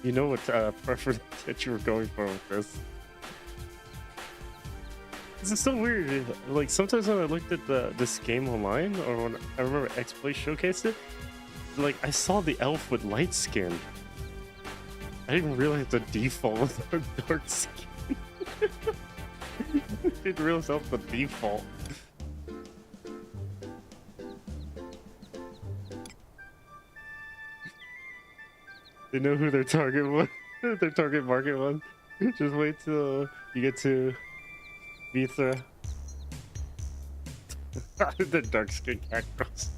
You know what preference that you were going for with this. This is so weird. Like, sometimes when I looked at this game online, or when I remember X-Play showcased it, like, I saw the elf with light skin. I didn't realize the default was dark skin. Didn't realize that was the default. They know who their target was. Their target market was. Just wait till you get to Vithra. The dark skin cat girls.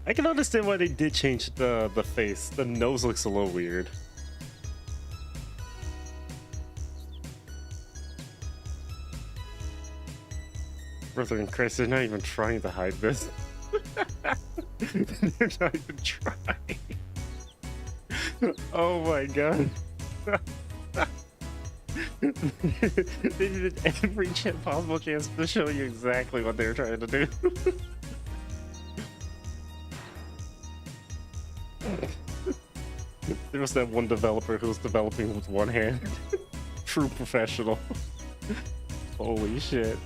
I can understand why they did change the face. The nose looks a little weird. Brother in Christ, they're not even trying to hide this. They're not even trying. Oh my god. They did every possible chance to show you exactly what they were trying to do. There was that one developer who was developing with one hand. True professional. Holy shit.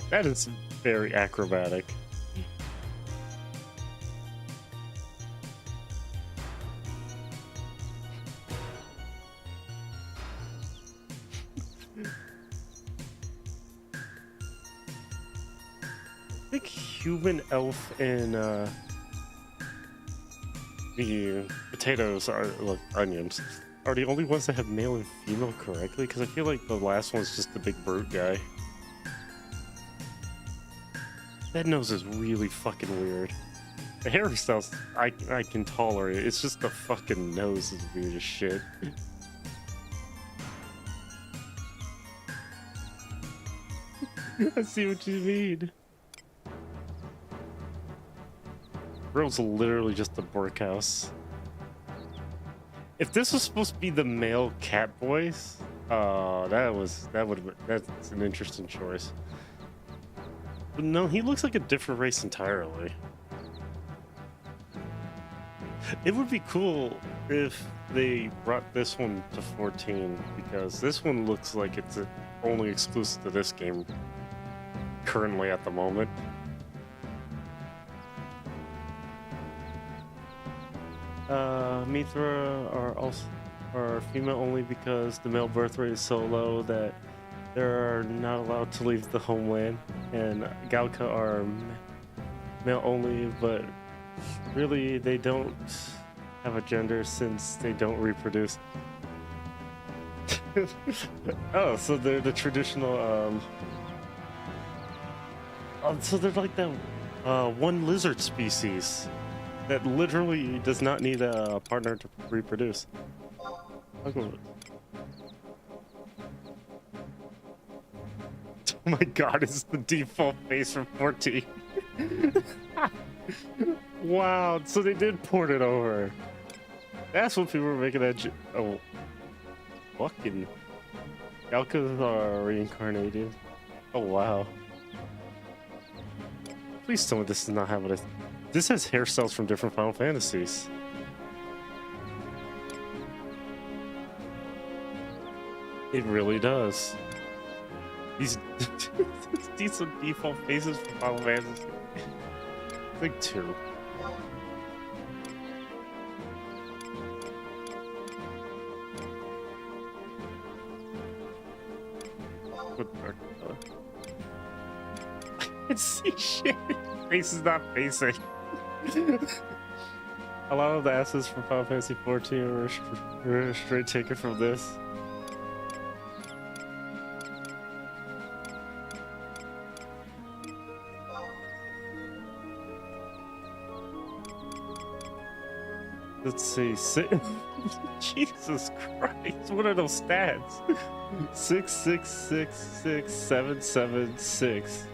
That is very acrobatic. I think human elf and the potatoes are like onions. are the only ones that have male and female correctly? Because I feel like the last one's just the big brute guy. That nose is really fucking weird. The hairstyles, I can tolerate it. It's just the fucking nose is weird as shit. I see what you mean. World's literally just a workhouse. If this was supposed to be the male cat voice, that's an interesting choice. But no, he looks like a different race entirely. It would be cool if they brought this one to 14, because this one looks like it's only exclusive to this game currently at the moment. Mithra are female only because the male birth rate is so low that they're not allowed to leave the homeland, and Galka are male only, but really they don't have a gender since they don't reproduce. Oh, so they're the traditional so they're like that one lizard species that literally does not need a partner to reproduce. I'll go with it. Oh my god, it's the default face from 14. Wow, so they did port it over. That's what people were making that oh. Fucking Galkas are reincarnated. Oh wow. Please tell me this does not have what this has hairstyles from different Final Fantasies. It really does. These are default faces for Final Fantasy. I think 2. What dark color? I can't see shit. Face is not facing. A lot of the assets from Final Fantasy 14 were straight taken from this. Let's see. Jesus Christ! What are those stats? 6, 6, 6, 6, 7, 7, 6.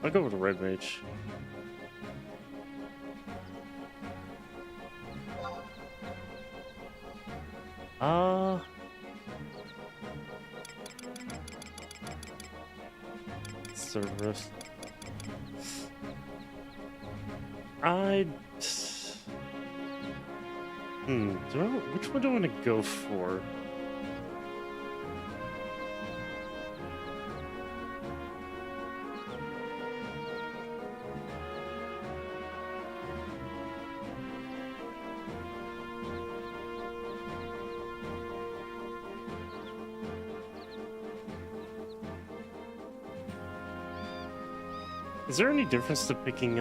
I'll go with the red mage. Cerberus. Which one do I want to go for? Is there any difference to picking,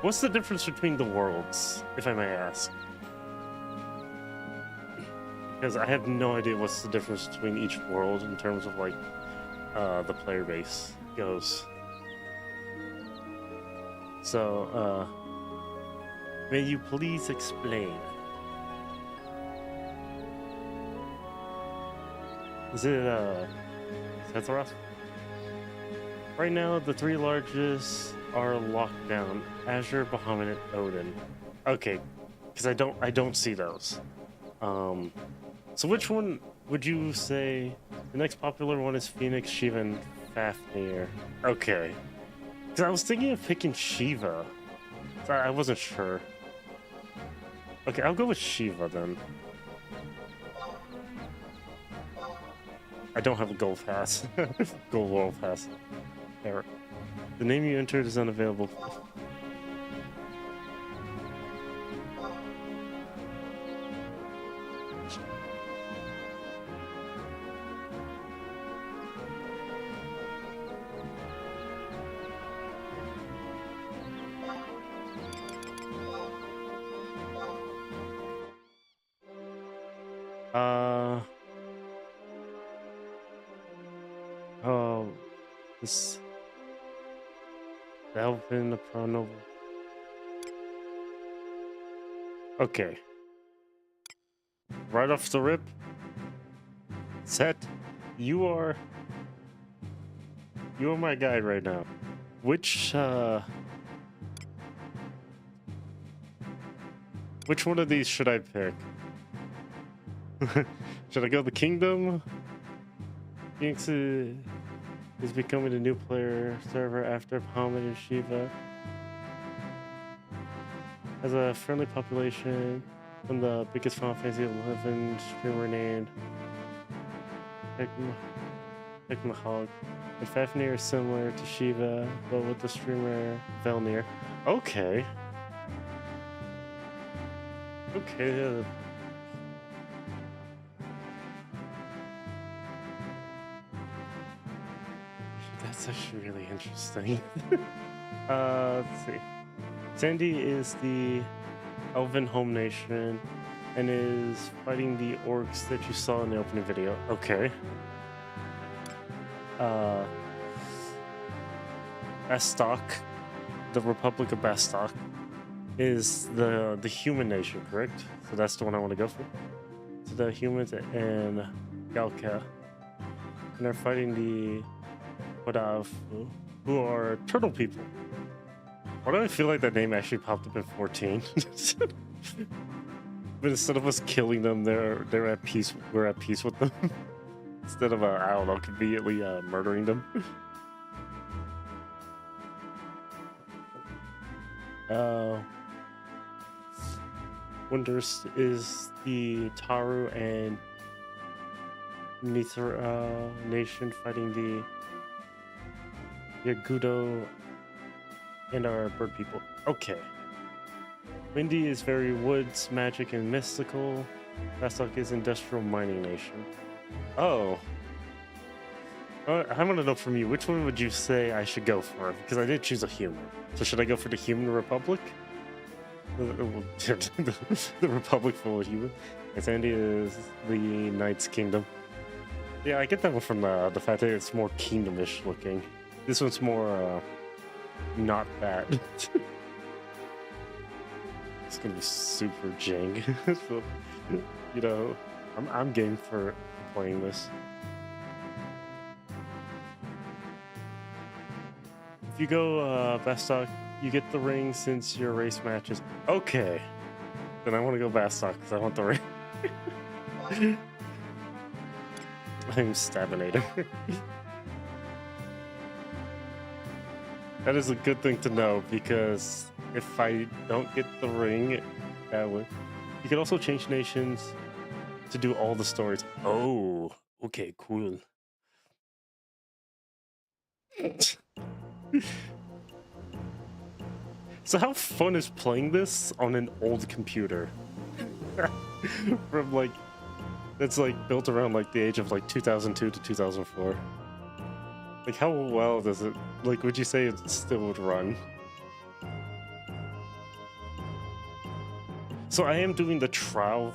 what's the difference between the worlds, if I may ask? Because I have no idea what's the difference between each world in terms of, like, the player base goes. So, may you please explain? Is it, Sephiroth? Right now, the 3 largest are locked down: Azure, Bahamut, and Odin. Okay, because I don't see those. So which one would you say the next popular one is? Phoenix, Shiva, and Fafnir. Okay, because I was thinking of picking Shiva. So I wasn't sure. Okay, I'll go with Shiva then. I don't have a gold pass. Gold world pass. Error. The name you entered is unavailable. This Alvin Pronovo. Okay. Right off the rip. Set, you are my guide right now. Which one of these should I pick? Should I go the Kingdom? Phoenix is becoming a new player server after Muhammad and Shiva. Has a friendly population from the biggest Final Fantasy XI streamer named Hog. And Fafnir is similar to Shiva, but with the streamer Velnir. Okay. Okay. That's actually really interesting. Let's see. Sandy is the Elven home nation and is fighting the orcs that you saw in the opening video. Okay. Bastok, the Republic of Bastok, is the human nation, correct? So that's the one I want to go for. So the humans and Galka, and they're fighting the Wadav, who are turtle people. Why do I feel like that name actually popped up in 14? But instead of us killing them, they're at peace. We're at peace with them. Instead of I don't know, conveniently murdering them. Wonders is the Taru and Mithra nation fighting the Yagudo and our bird people. Okay. Windy is very woods, magic, and mystical. Bastok is industrial mining nation. Oh. I want to know from you, which one would you say I should go for? Because I did choose a human. So should I go for the Human Republic? The Republic full of human. And Sandy is the Knight's Kingdom. Yeah, I get that one from the fact that it's more kingdomish looking. This one's more, not that. It's gonna be super jank. So, you know, I'm game for playing this. If you go Bastok, you get the ring since your race matches. Okay, then I want to go Bastok because I want the ring. I'm Stabinator. That is a good thing to know because if I don't get the ring, that would. You can also change nations to do all the stories. Oh, okay, cool. So how fun is playing this on an old computer? From like, it's like built around like the age of like 2002 to 2004. Like how well does it, like would you say it still would run? So I am doing the trial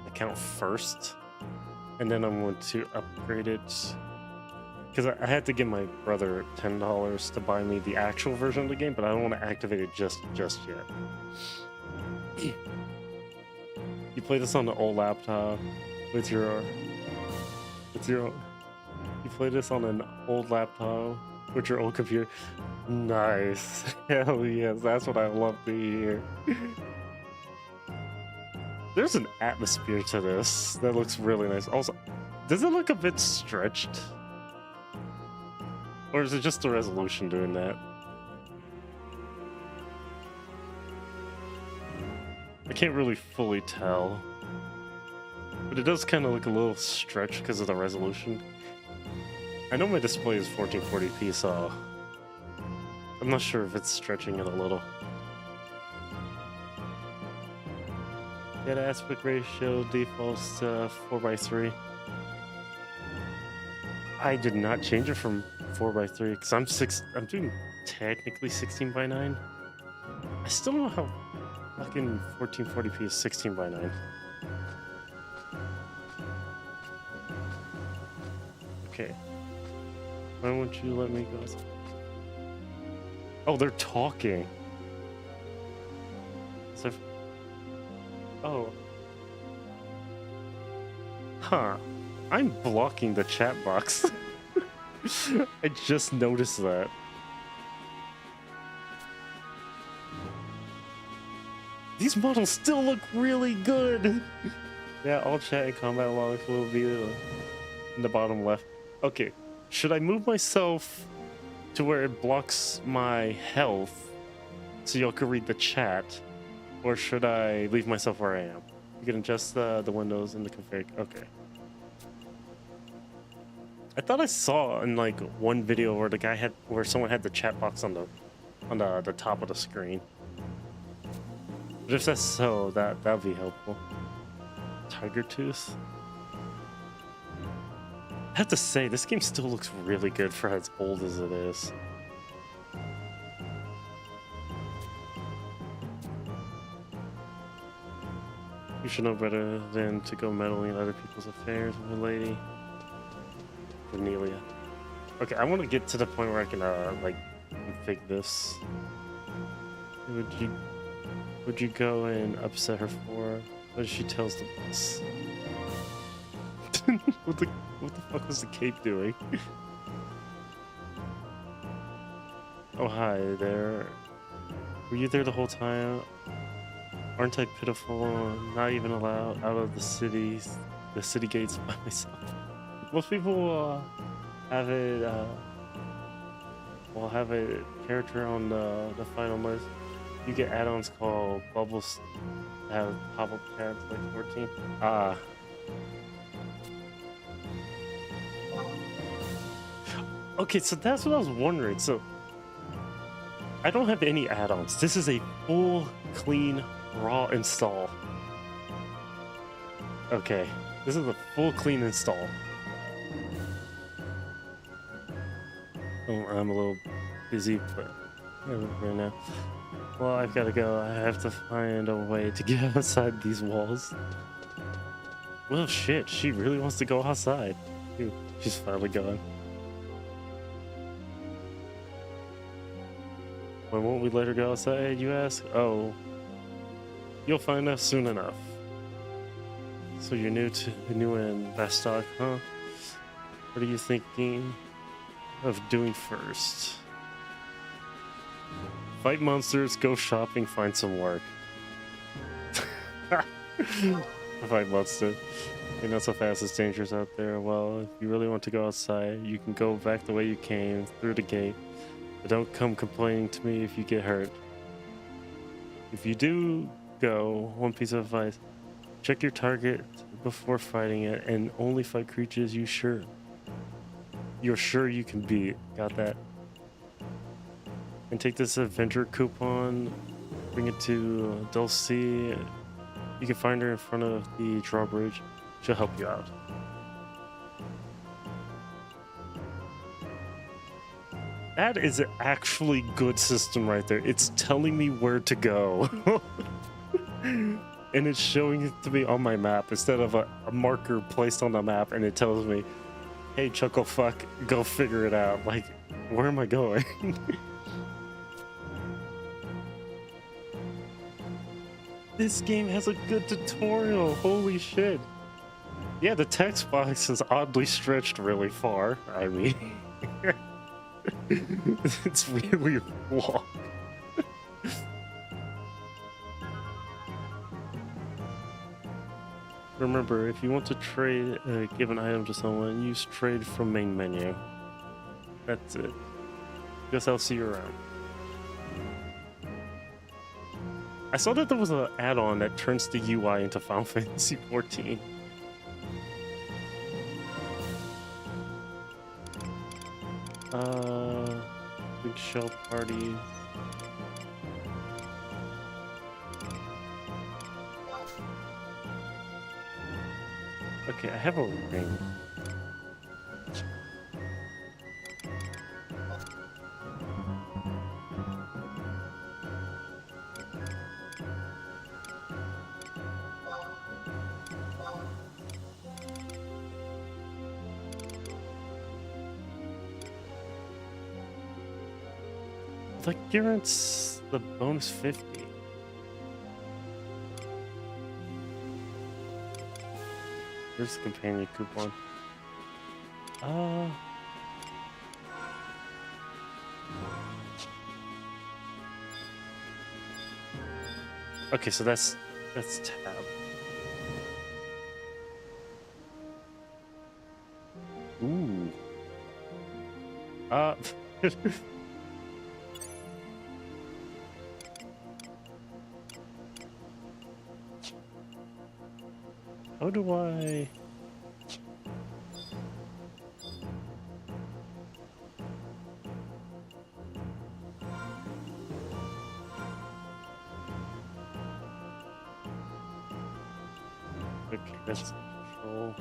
account first, and then I'm going to upgrade it. Because I had to give my brother $10 to buy me the actual version of the game, but I don't want to activate it just yet. You play this on the old laptop with your. You play this on an old laptop with your old computer. Nice. Hell yes, that's what I love to hear. There's an atmosphere to this that looks really nice. Also, does it look a bit stretched? Or is it just the resolution doing that? I can't really fully tell. But it does kind of look a little stretched because of the resolution. I know my display is 1440p, so I'm not sure if it's stretching it a little. Yeah, the aspect ratio defaults to 4:3. I did not change it from 4:3 because I'm doing technically 16:9. I still don't know how fucking 1440p is 16:9. Okay. Why won't you let me go? Oh, they're talking. So, oh. Huh. I'm blocking the chat box. I just noticed that. These models still look really good. Yeah, all chat and combat logs will be in the bottom left. Okay, should I move myself to where it blocks my health so y'all can read the chat? Or should I leave myself where I am? You can adjust the windows in the config. Okay. I thought I saw in like one video where someone had the chat box on the top of the screen. But if that's so, that'd be helpful. Tiger Tooth. I have to say, this game still looks really good for as old as it is. You should know better than to go meddling in other people's affairs, my lady. Vana'diel. Okay, I want to get to the point where I can like config this. Would you go and upset her for? What if she tells the boss? what the fuck was the cape doing? Oh hi there. Were you there the whole time? Aren't I pitiful? Not even allowed out of the city gates by myself. Most people have it. Will have a character on the final list. You get add-ons called bubbles that have pop-up tabs like 14. Okay, so that's what I was wondering. So I don't have any add-ons. This is a full, clean, raw install. Okay, this is a full, clean install. Oh, I'm a little busy, but right now. Well, I've got to go. I have to find a way to get outside these walls. Well, shit, she really wants to go outside. Dude, she's finally gone. Why won't we let her go outside, you ask? Oh, you'll find out soon enough. So you're new in Vostok, huh? What are you thinking of doing first? Fight monsters, go shopping, find some work. Fight monster. You're not so fast, it's dangerous out there. Well, if you really want to go outside, you can go back the way you came, through the gate. But don't come complaining to me if you get hurt. If you do go, one piece of advice. Check your target before fighting it, and only fight creatures you're sure you can beat. Got that? And take this adventure coupon, bring it to Dulcie. You can find her in front of the drawbridge. She'll help you out. That is an actually good system right there. It's telling me where to go. And it's showing it to me on my map instead of a marker placed on the map, and it tells me, hey, Chucklefuck, go figure it out. Like, where am I going? This game has a good tutorial. Holy shit. Yeah, the text box is oddly stretched really far. I mean, it's really long. Remember, if you want to trade, give an item to someone, use trade from main menu. That's it. Guess I'll see you around. I saw that there was an add-on that turns the UI into Final Fantasy XIV. Big shell party. Okay, I have a ring. the clearance, the bonus 50. Here's the companion coupon. Okay, so that's tab. Ooh. How do I? Okay, that's control.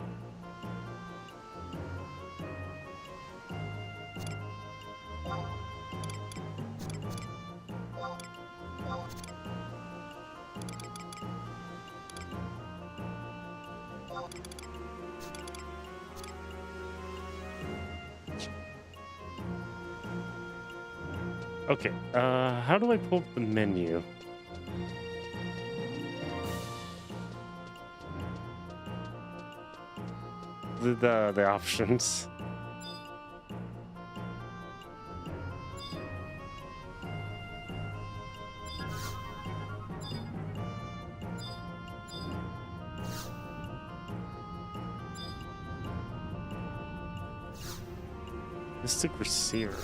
Okay, how do I pull up the menu? The options. Mystic Receiver.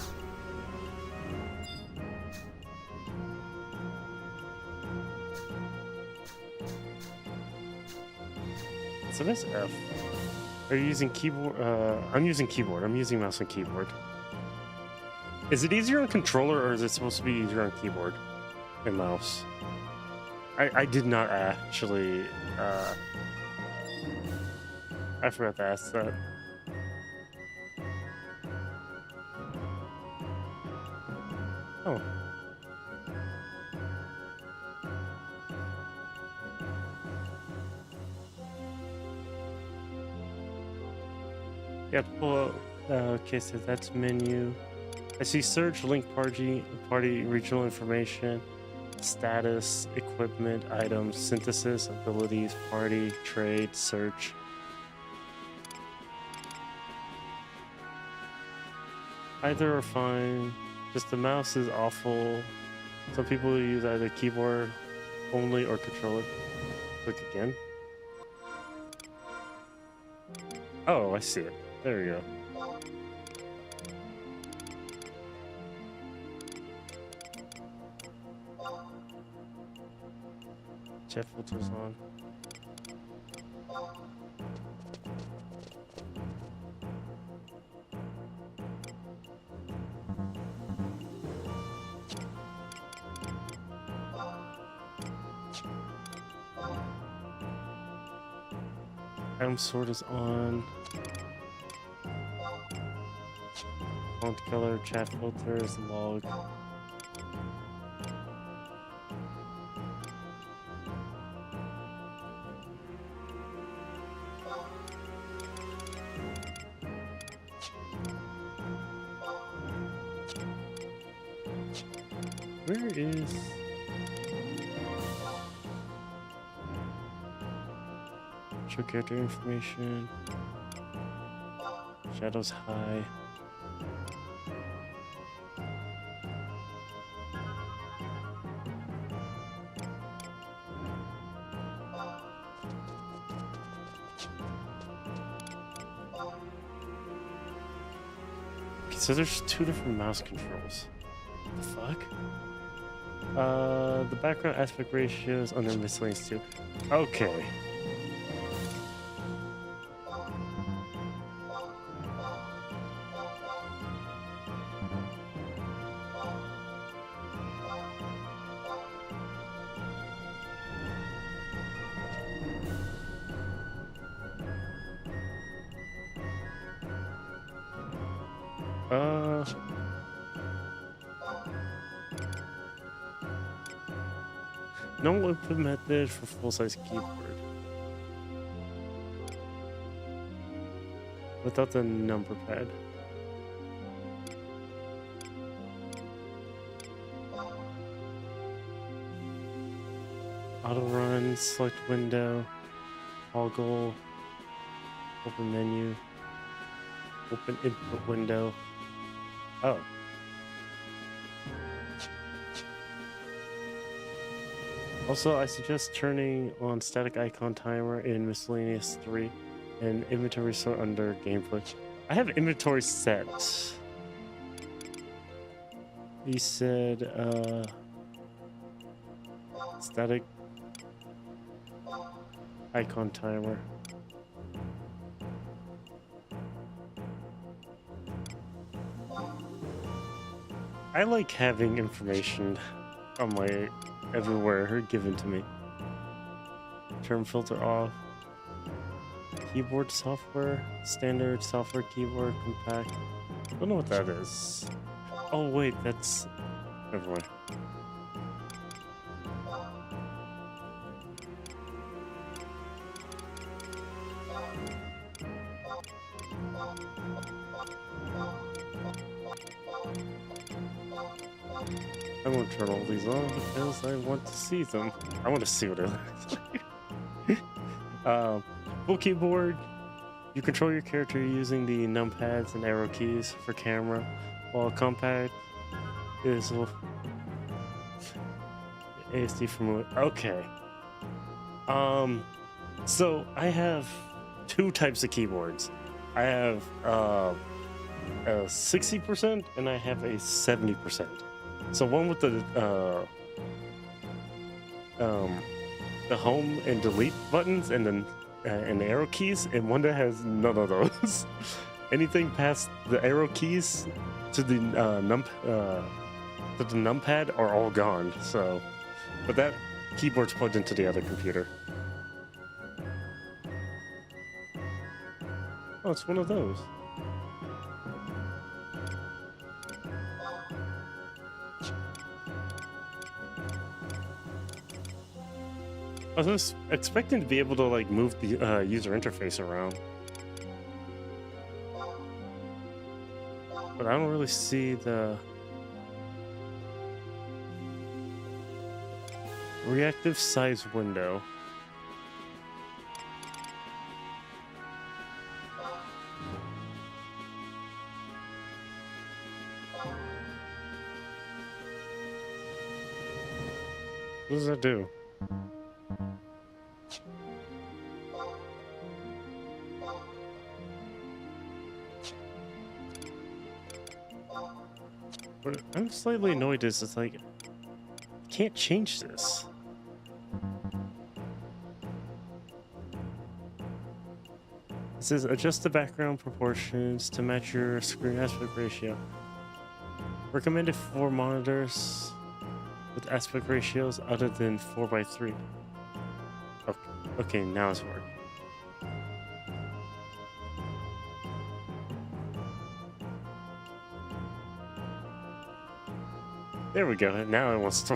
So that's F. Are you using keyboard? I'm using keyboard. I'm using mouse and keyboard. Is it easier on controller or is it supposed to be easier on keyboard and mouse? I did not actually. I forgot to ask that. Oh. Yeah, pull up. Okay, so that's menu. I see search, link party, regional information, status, equipment, items, synthesis, abilities, party, trade, search. Either are fine. Just the mouse is awful. Some people use either keyboard only or controller. Click again. Oh, I see it. There we go. Chat filters on. Item sort is on. Font color, chat filters, log. Where is... Show character information. Shadows high. Okay, so there's two different mouse controls. What the fuck? The background aspect ratio is under miscellaneous too. Okay. No input method for full-size keyboard. Without the number pad. Auto run, select window, toggle, open menu, open input window. Oh. Also, I suggest turning on static icon timer in miscellaneous 3 and inventory sort under gameplay. I have inventory set. He said, static icon timer. I like having information on my everywhere given to me. Turn filter off. Keyboard software, standard software keyboard, compact. Don't know what that is. Oh wait, that's never mind. I won't turn all these on because I want to see them. I want to see what it looks like. Full keyboard. You control your character using the numpads and arrow keys for camera, while compact is ASD for okay. So I have two types of keyboards. I have a 60% and I have a 70%. So one with the home and delete buttons and then and the arrow keys, and one that has none of those. Anything past the arrow keys to the numpad are all gone. So, but that keyboard's plugged into the other computer. Oh, it's one of those. I was expecting to be able to like move the user interface around, but I don't really see the reactive size window. What does that do? What I'm slightly annoyed is it's like, I can't change this. It says adjust the background proportions to match your screen aspect ratio. Recommended for monitors with aspect ratios other than 4:3. Okay, now it's working. There we go. Now it wants to.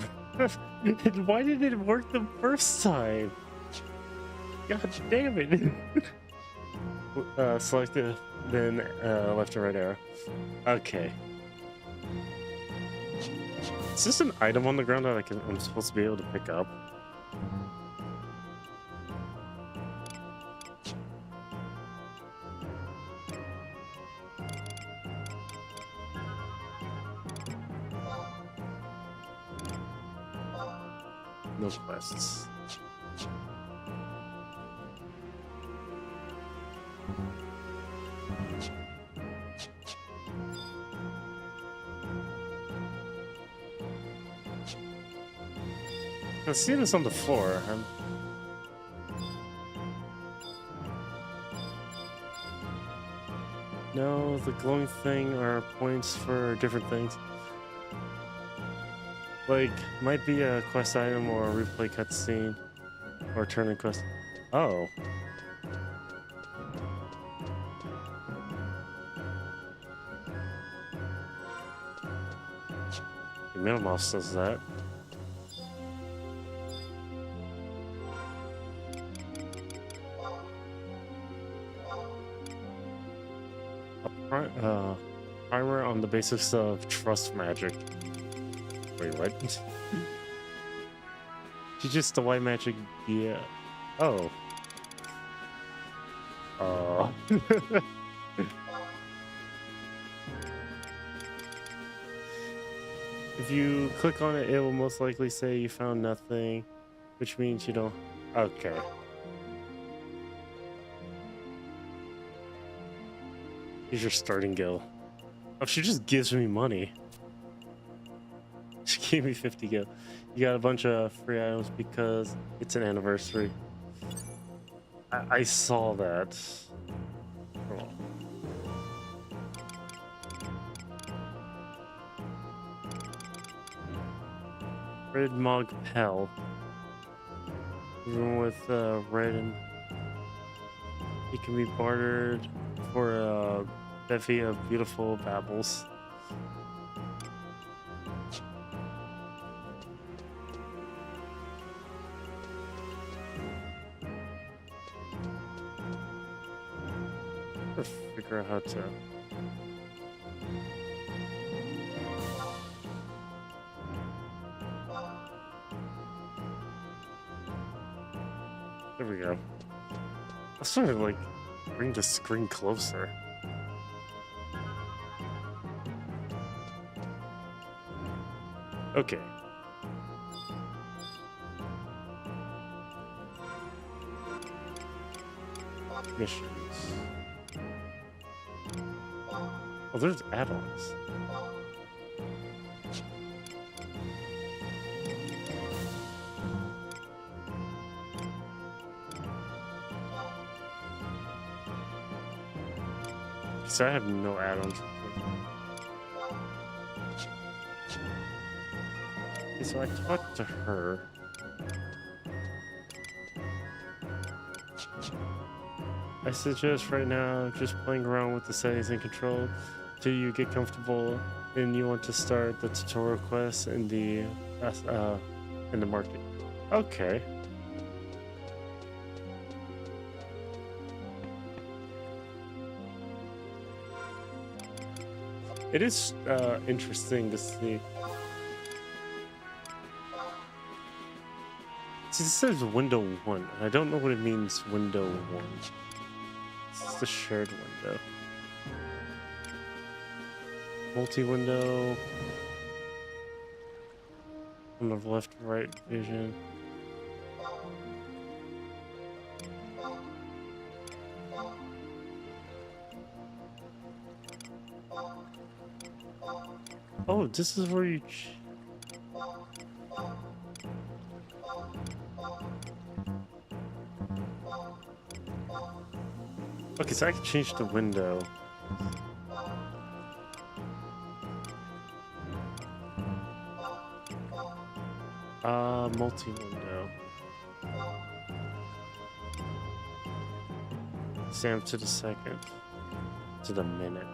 Why did it work the first time? God damn it! Select the then left and right arrow. Okay. Is this an item on the ground that I'm supposed to be able to pick up? No quests. I see this on the floor. No, the glowing thing are points for different things. Like, might be a quest item or a replay cutscene or turn-in quest. Oh. The middle mouse does that. Primer on the basics of trust magic. Wait, what? She's just the white magic. Yeah. Oh. Oh. If you click on it, it will most likely say you found nothing, which means you don't. Okay. Here's your starting gil. Oh, she just gives me money. She gave me 50 gil. You got a bunch of free items because it's an anniversary. I saw that. Hold on. Red Mog Pell. Even with red, and it can be bartered for a bevy of beautiful babbles. Figure out how to. There we go. I started like bring the screen closer. Okay. Missions. Oh, there's add-ons. So I have no add-ons. Okay, so I talked to her. I suggest right now just playing around with the settings and control till you get comfortable and you want to start the tutorial quest in the market. Okay. It is interesting to see. See, this says window 1. I don't know what it means, window 1. This is the shared window. Multi-window. On the left-right vision. Oh, this is where you... Okay, so I can change the window. Multi-window. Stamp to the second. To the minute.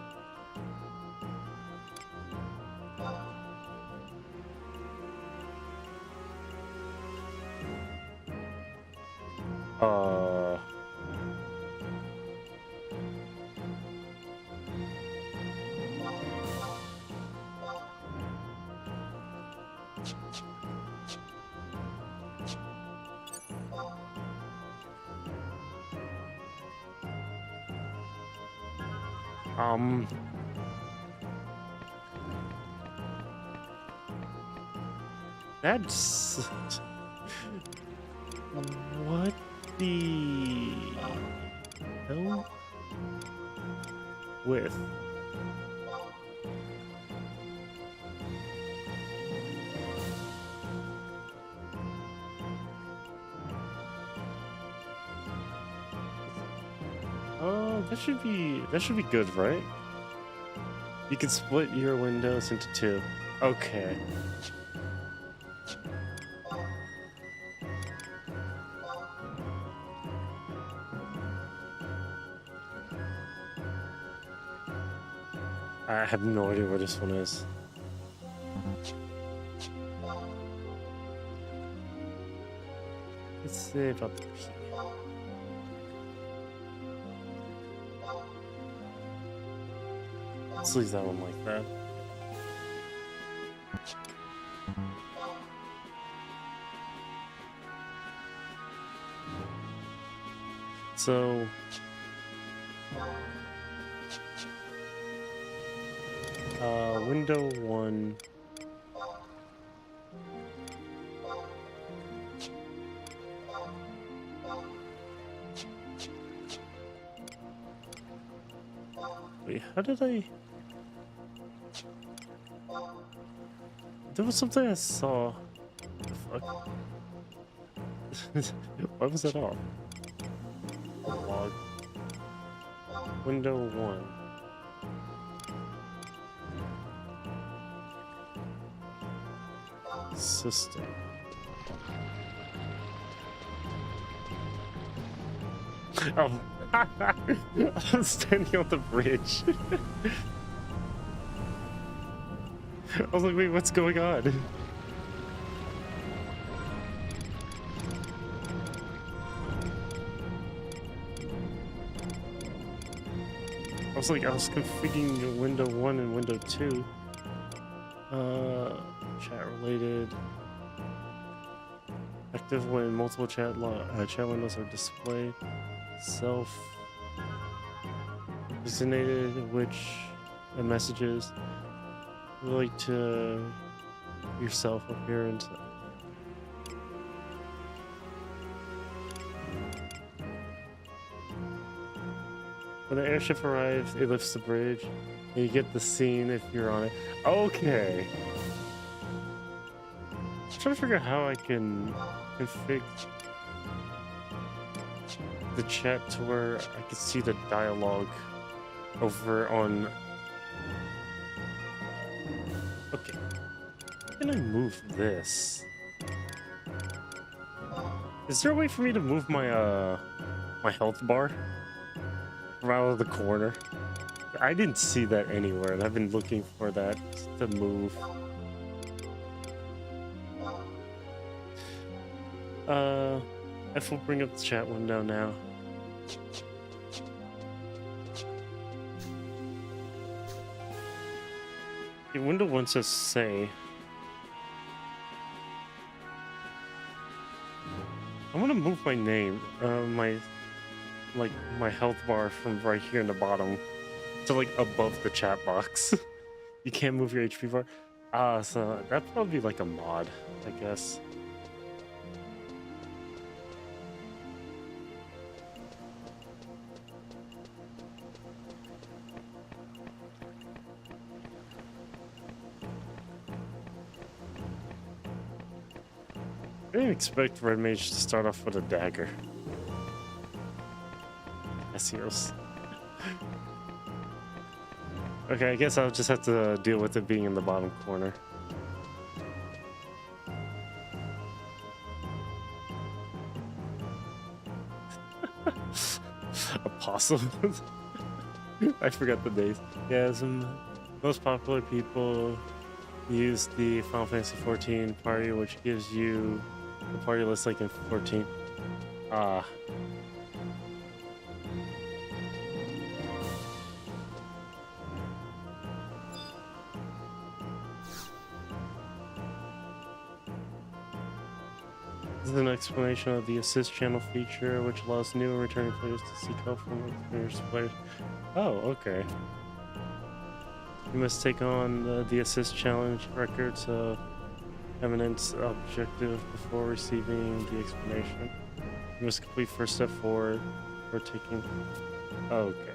That's... What the hell? With... Oh, that should be good, right? You can split your windows into 2. Okay. I have no idea where this one is. Let's see about the key. Let's leave that one like that. So window 1. Wait, how did I? There was something I saw. The fuck? Why was that off? Log. Window 1. System. Oh, I'm standing on the bridge. I was like, wait, what's going on? I was configuring window 1 and window 2. Chat related. Active when multiple chat windows are displayed. Self designated which messages relate to yourself appearance. When the airship arrives, it lifts the bridge, and you get the scene if you're on it. Okay. I'm trying to figure out how I can config the chat to where I can see the dialogue over on. Okay. How can I move this? Is there a way for me to move my my health bar from out of the corner? I didn't see that anywhere, and I've been looking for that to move. F will bring up the chat window now. The window 1 says say. I want to move my name, my health bar from right here in the bottom to like above the chat box. You can't move your HP bar. So that'd probably be like a mod, I guess. I didn't expect Red Mage to start off with a dagger. SEOs. Okay, I guess I'll just have to deal with it being in the bottom corner. Apostle. I forgot the days. Yeah, some most popular people use the Final Fantasy XIV party, which gives you the party list like in 14. This is an explanation of the assist channel feature, which allows new and returning players to seek help from experienced players. Oh, okay. You must take on the assist challenge records of eminence objective before receiving the explanation. You must complete first step forward for taking. Okay.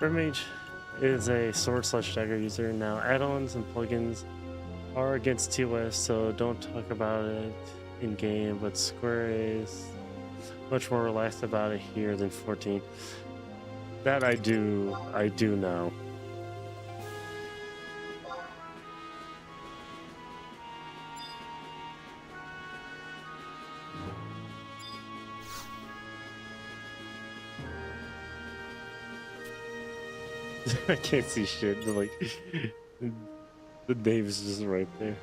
Red Mage is a sword/dagger user now. Add-ons and plugins are against TOS, so don't talk about it in game. But Square is much more relaxed about it here than 14. That I do know. I can't see shit. Like the name is just right there.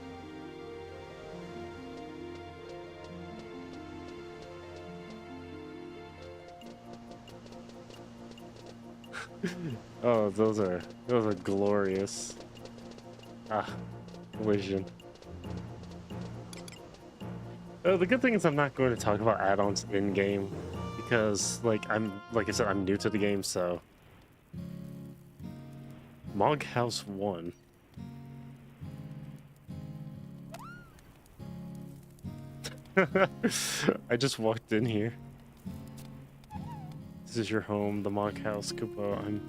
Oh, those are glorious. Ah, collision. The good thing is I'm not going to talk about add-ons in game because, like I said, I'm new to the game. So, Mog House 1. I just walked in here. This is your home, the Mog House, Kupo.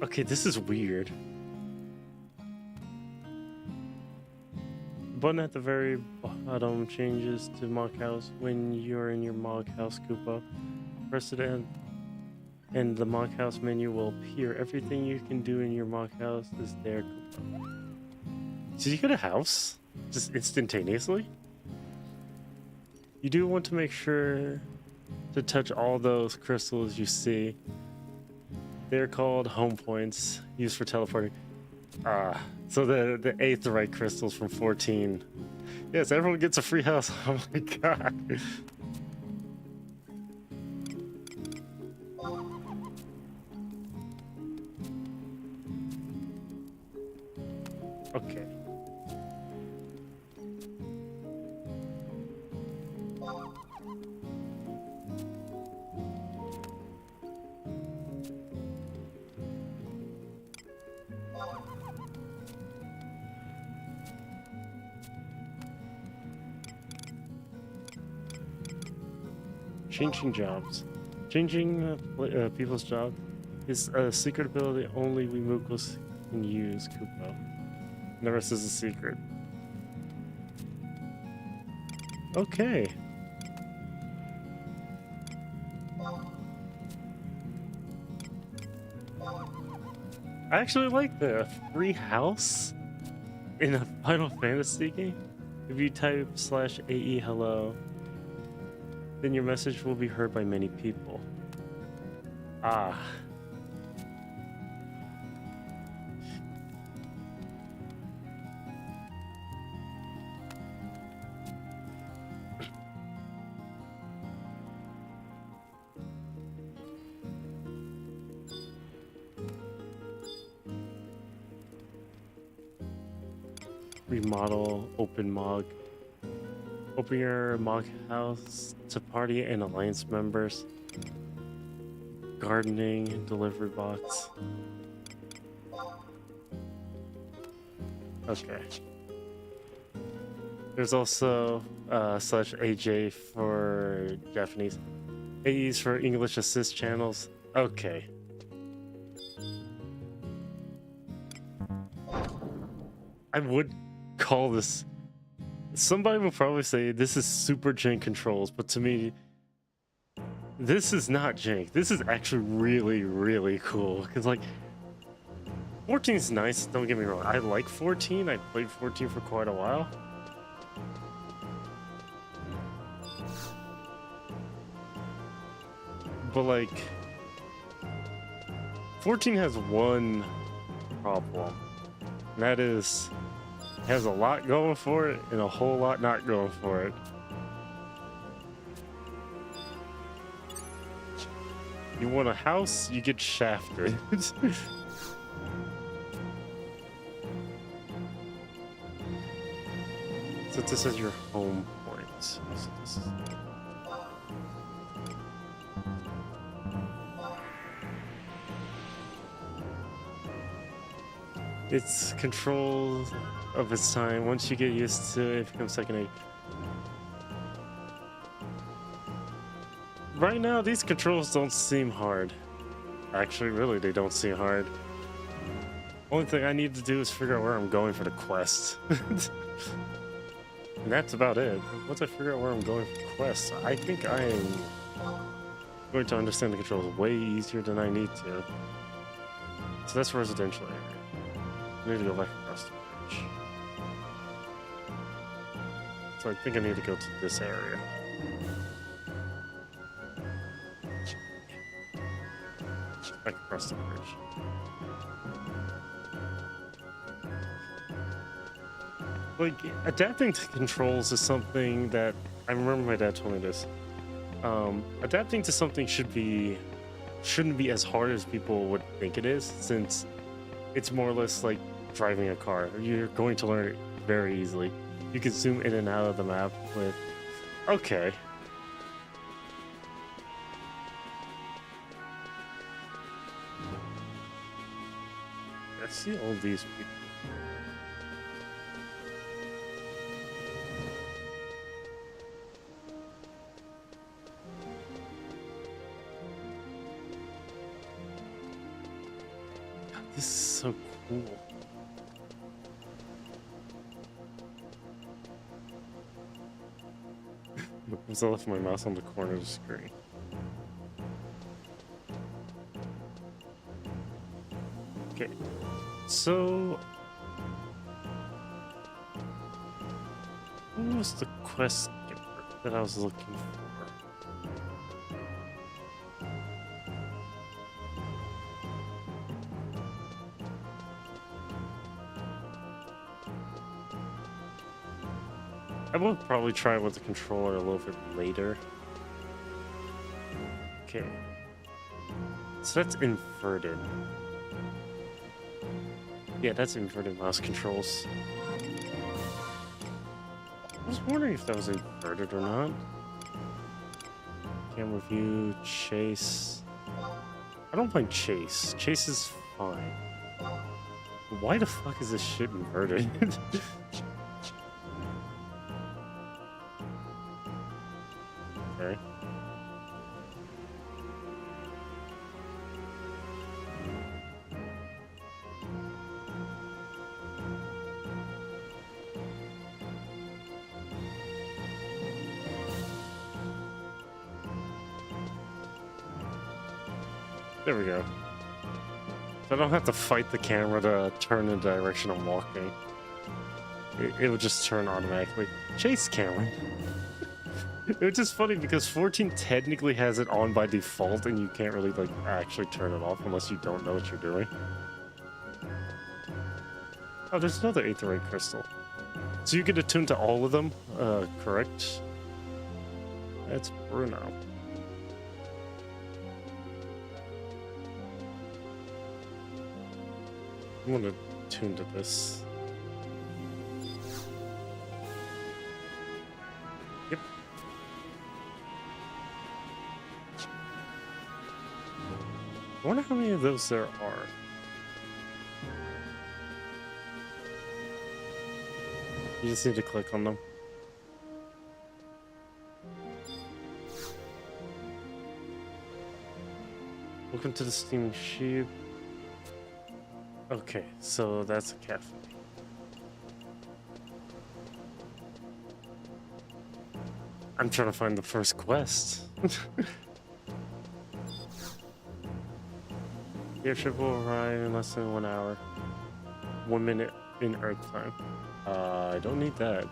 Okay, this is weird. Button at the very bottom changes to Mog House when you're in your Mog House, Kupo. Press it and the Mog House menu will appear. Everything you can do in your Mog House is there, Kupo. Did you get a house? Just instantaneously? You do want to make sure to touch all those crystals you see. They're called home points, used for teleporting. So the 8th right crystals from 14. Yes, everyone gets a free house. Oh my god. Okay. Changing jobs. Changing people's jobs is a secret ability only we Mookos can use, Kupo. And the rest is a secret. Okay. I actually like the free house in a Final Fantasy game. If you type /AE hello, then your message will be heard by many people. Ah. Remodel, open Mog. Open your Mog House to party and alliance members. Gardening, delivery box. Okay. There's also /AJ for Japanese. AEs for English assist channels. Okay. I would call this... Somebody will probably say this is super jank controls, but to me, this is not jank. This is actually really, really cool. Because, like, 14 is nice, don't get me wrong. I like 14. I played 14 for quite a while. But, like, 14 has one problem. And that is... It has a lot going for it and a whole lot not going for it. You want a house, you get shafted. So this is your home point. So this is... It's control of its time. Once you get used to it, it becomes second nature. Right now, these controls don't seem hard. Actually, really, they don't seem hard. Only thing I need to do is figure out where I'm going for the quest. And that's about it. Once I figure out where I'm going for the quest, I think I am going to understand the controls way easier than I need to. So that's residential area. I need to go back across the bridge. So I think I need to go to this area. Like across the bridge. Like, adapting to controls is something that I remember my dad told me this. Adapting to something shouldn't be as hard as people would think it is, since it's more or less like driving a car. You're going to learn it very easily. You can zoom in and out of the map with, okay. I see all these people. God, this is so cool. Because I left my mouse on the corner of the screen. Okay, so what was the quest giver that I was looking for? I will probably try it with the controller a little bit later. Okay. So that's inverted. Yeah, that's inverted mouse controls. I was wondering if that was inverted or not. Camera view, chase. I don't mind chase. Chase is fine. Why the fuck is this shit inverted? Okay. There we go. So I don't have to fight the camera to turn in the direction I'm walking. It would just turn automatically. Chase camera. It's just funny because 14 technically has it on by default, and you can't really like actually turn it off unless you don't know what you're doing. Oh, there's another aetheryte crystal. So you get attuned to all of them, correct? That's Bruno. I'm gonna tune to this. Yep. I wonder how many of those there are. You just need to click on them. Welcome to the steaming sheep. Okay, so that's a cafe. I'm trying to find the first quest. The airship will arrive in less than 1 hour. 1 minute in Earth time. I don't need that.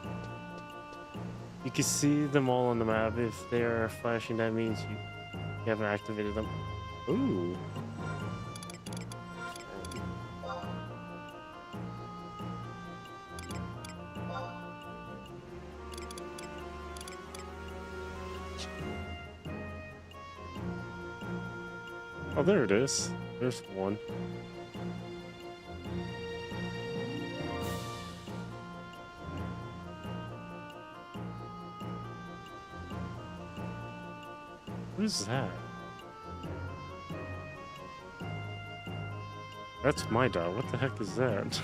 You can see them all on the map. If they are flashing, that means you haven't activated them. Ooh. Oh, there it is. There's one. Who's that? That's my dog. What the heck is that?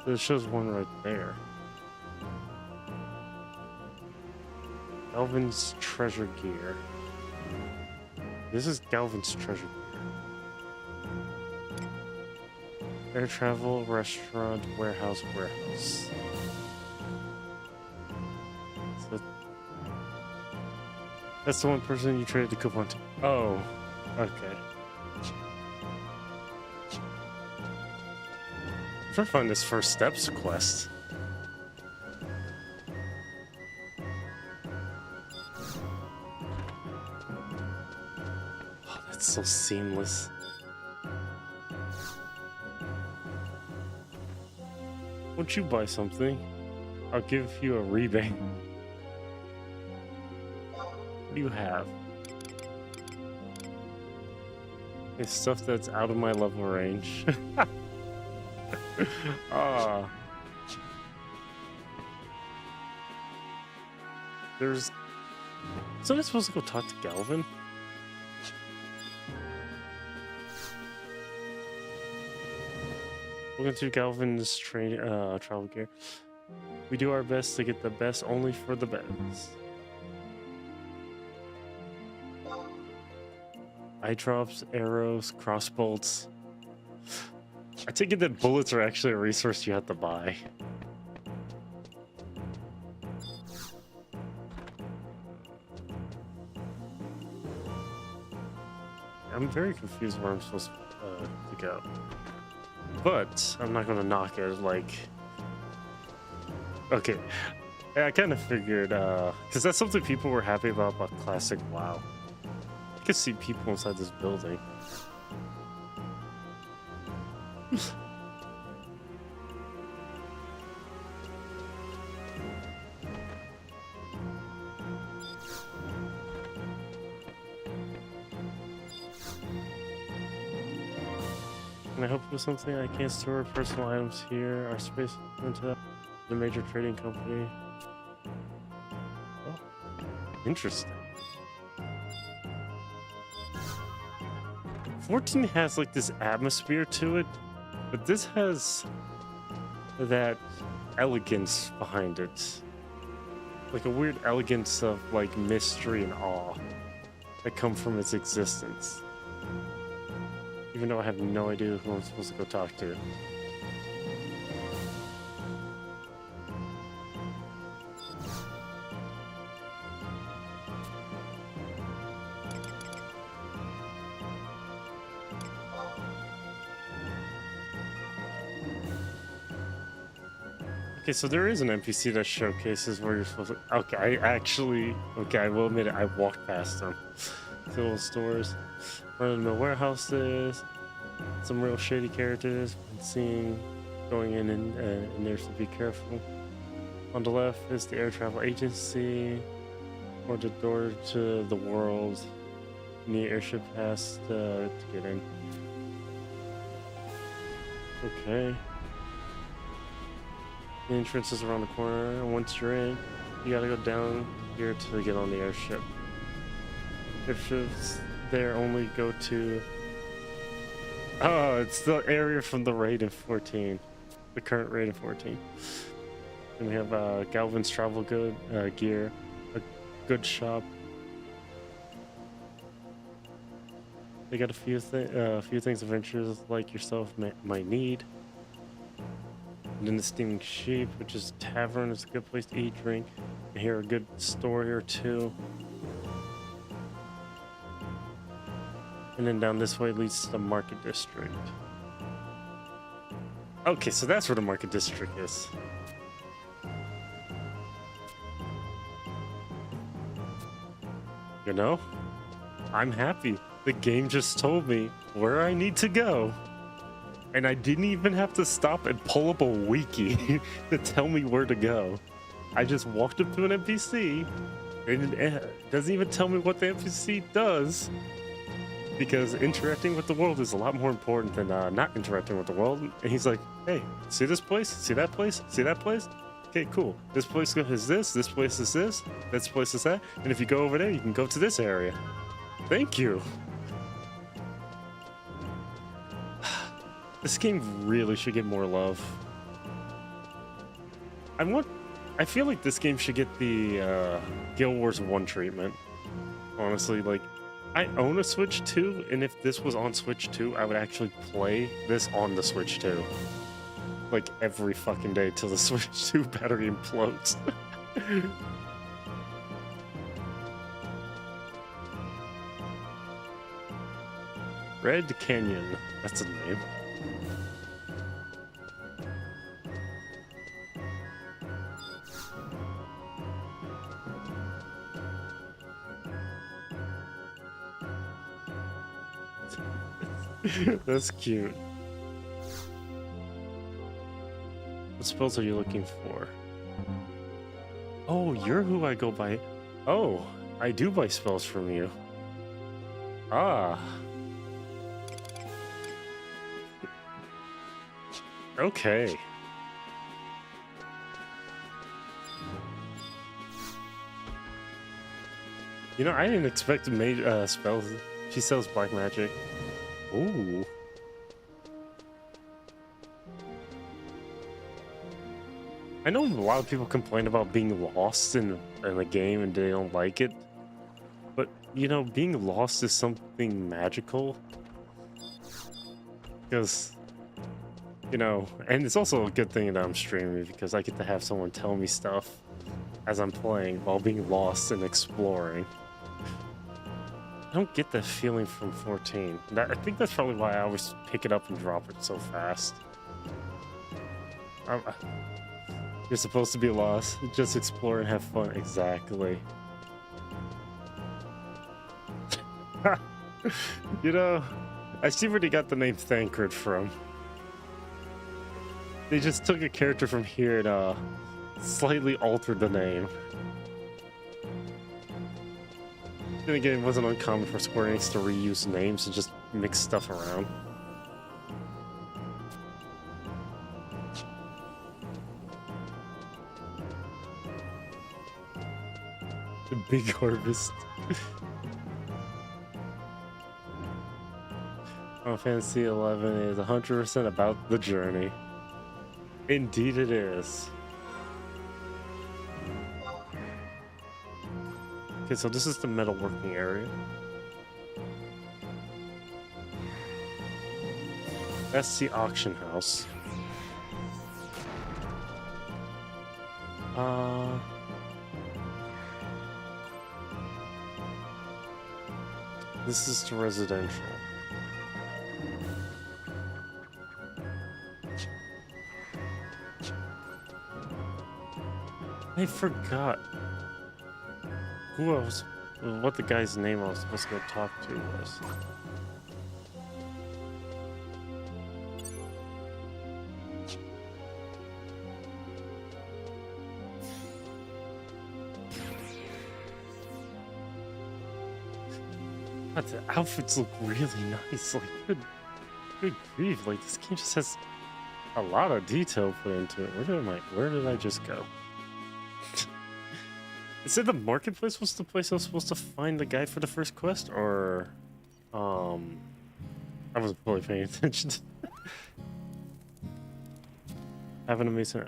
So it shows one right there. Galvin's treasure gear. This is Galvin's treasure gear. Air travel, restaurant, warehouse. So that's the one person you traded the coupon to. Oh, okay. I'm trying to find this first steps quest. so seamless. Won't you buy something? I'll give you a rebate. What do you have? It's stuff that's out of my level range. Ah. There's... Wasn't I supposed to go talk to Galvin? Welcome to Galvin's travel gear. We do our best to get the best only for the best. Eye drops, arrows, crossbolts. I take it that bullets are actually a resource you have to buy. I'm very confused where I'm supposed to go. But I'm not gonna knock it, like... Okay, I kind of figured, because that's something people were happy about Classic WoW. I could see people inside this building. Can I help you with something? I can't store personal items here. Our space is into the major trading company. Oh, interesting. 14 has like this atmosphere to it, but this has that elegance behind it. Like a weird elegance of like mystery and awe that come from its existence. Even though I have no idea who I'm supposed to go talk to. Okay, so there is an NPC that showcases where you're supposed to... Okay, I will admit it, I walked past them. The little stores. Run-of-the-mill warehouses. Some real shady characters. Been seen going in there, so be careful. On the left is the air travel agency. Or the door to the world. You need airship pass to get in. Okay. The entrance is around the corner, and once you're in, you gotta go down here to get on the airship. Airships there only go to... Oh, it's the area from the raid in 14. The current raid in 14. And we have Galvin's travel gear, a good shop. They got a few things adventurers like yourself might need. And then the Steaming Sheep, which is a tavern. It's a good place to eat, drink. And here a good store here too. And then down this way leads to the Market District. Okay, so that's where the Market District is. You know, I'm happy. The game just told me where I need to go. And I didn't even have to stop and pull up a wiki to tell me where to go. I just walked up to an NPC, and it doesn't even tell me what the NPC does. Because interacting with the world is a lot more important than not interacting with the world. And he's like, hey, see this place? See that place? See that place? Okay, cool. This place is this place is this place is that. And if you go over there, you can go to this area. Thank you. This game really should get more love. I feel like this game should get the Guild Wars 1 treatment. Honestly, like, I own a Switch 2, and if this was on Switch 2, I would actually play this on the Switch 2. Like, every fucking day till the Switch 2 battery implodes. Red Canyon, that's a name. That's cute. What spells are you looking for? Oh, you're who I go by. Oh, I do buy spells from you. Ah. Okay. You know, I didn't expect spells. She sells black magic. Ooh. I know a lot of people complain about being lost in a game and they don't like it. But, you know, being lost is something magical. Because, you know, and it's also a good thing that I'm streaming because I get to have someone tell me stuff as I'm playing while being lost and exploring. I don't get that feeling from 14. I think that's probably why I always pick it up and drop it so fast. You're supposed to be lost. Just explore and have fun. Exactly. You know, I see where they got the name Thancred from. They just took a character from here and slightly altered the name. Then again, it wasn't uncommon for Square Enix to reuse names and just mix stuff around. The Big Harvest. Final Fantasy XI is 100% about the journey. Indeed it is. Okay, so this is the metalworking area. That's the auction house. This is the residential. I forgot who I was, what the guy's name I was supposed to go talk to was. God, the outfits look really nice. Like, good grief! Like, this game just has a lot of detail put into it. Where did I just go? It said the marketplace was the place I was supposed to find the guy for the first quest, or I wasn't fully paying attention. Have an amazing.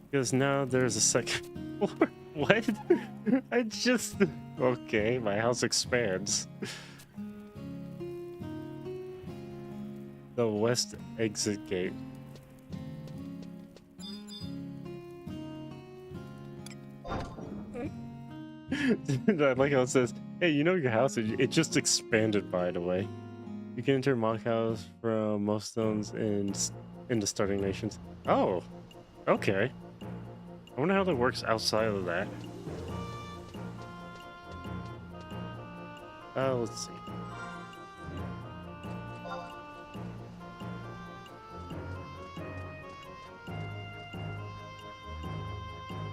Because now there's a second floor. What? I just okay. My house expands. The west exit gate. I like how it says, hey, you know your house, it just expanded, by the way. You can enter Mock House from most zones in the starting nations. Oh, okay. I wonder how that works outside of that. Let's see.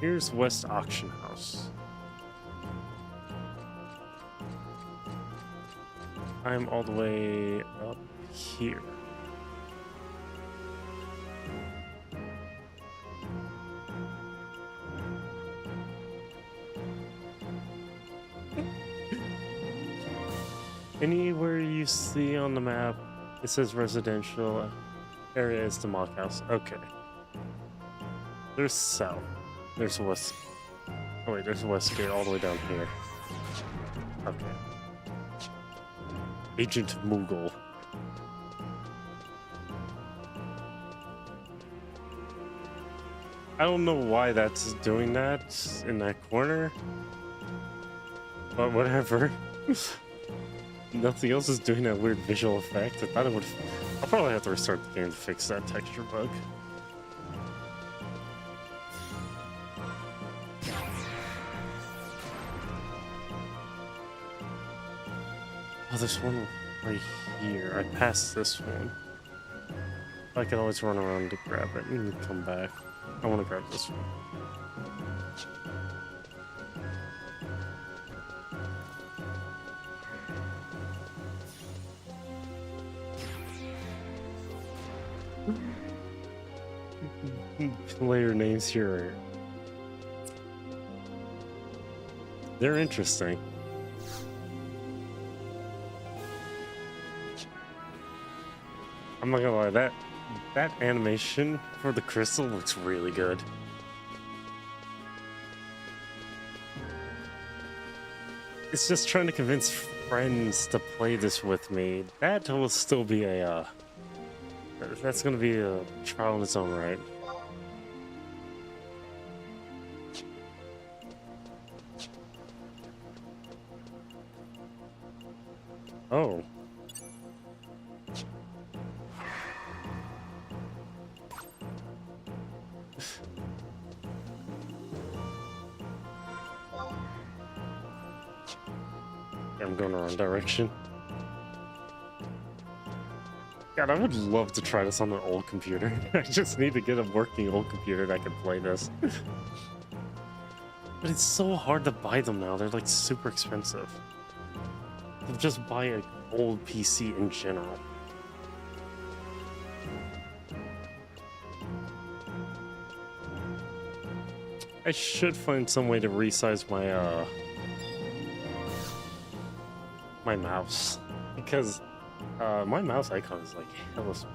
Here's West Auction House. I'm all the way up here. Anywhere you see on the map, it says residential area is the Mock House. Okay. There's south. There's west. Oh wait, there's west gate all the way down here. Okay. Agent Moogle. I don't know why that's doing that in that corner, but whatever. Nothing else is doing that weird visual effect. I thought it would. I'll probably have to restart the game to fix that texture bug. Oh, there's one right here. I passed this one. I can always run around to grab it and come back. I want to grab this one. Player names here. They're interesting. I'm not gonna lie, that animation for the crystal looks really good. It's just trying to convince friends to play this with me. That will still be a that's gonna be a trial in its own right. Oh. I'm going the wrong direction. God, I would love to try this on an old computer. I just need to get a working old computer that can play this. But it's so hard to buy them now. They're like super expensive. So just buy an old PC in general. I should find some way to resize my my mouse, because my mouse icon is like hella small.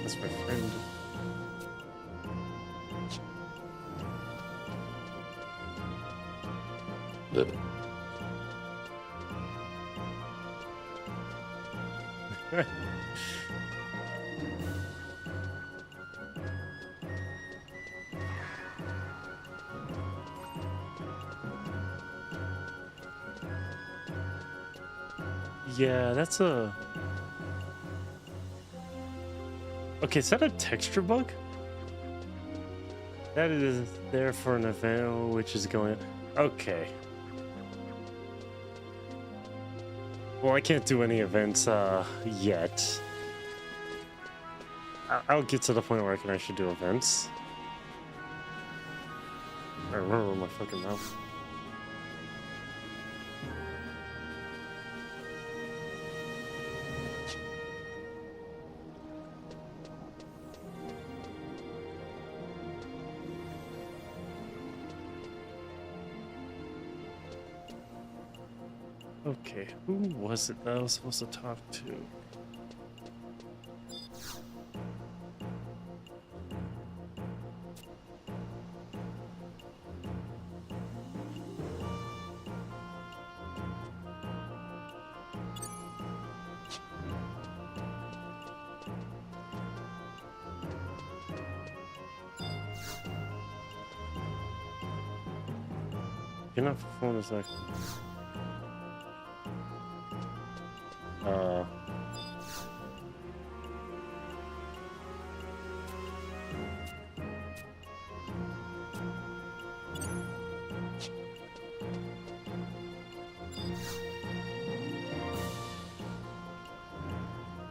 That's my friend. Yeah, that's a... Okay, is that a texture bug? That is there for an event which is going... Okay. Well, I can't do any events yet. I'll get to the point where I can actually do events. I remember my fucking mouth. Okay, who was it that I was supposed to talk to? You're not phone is like...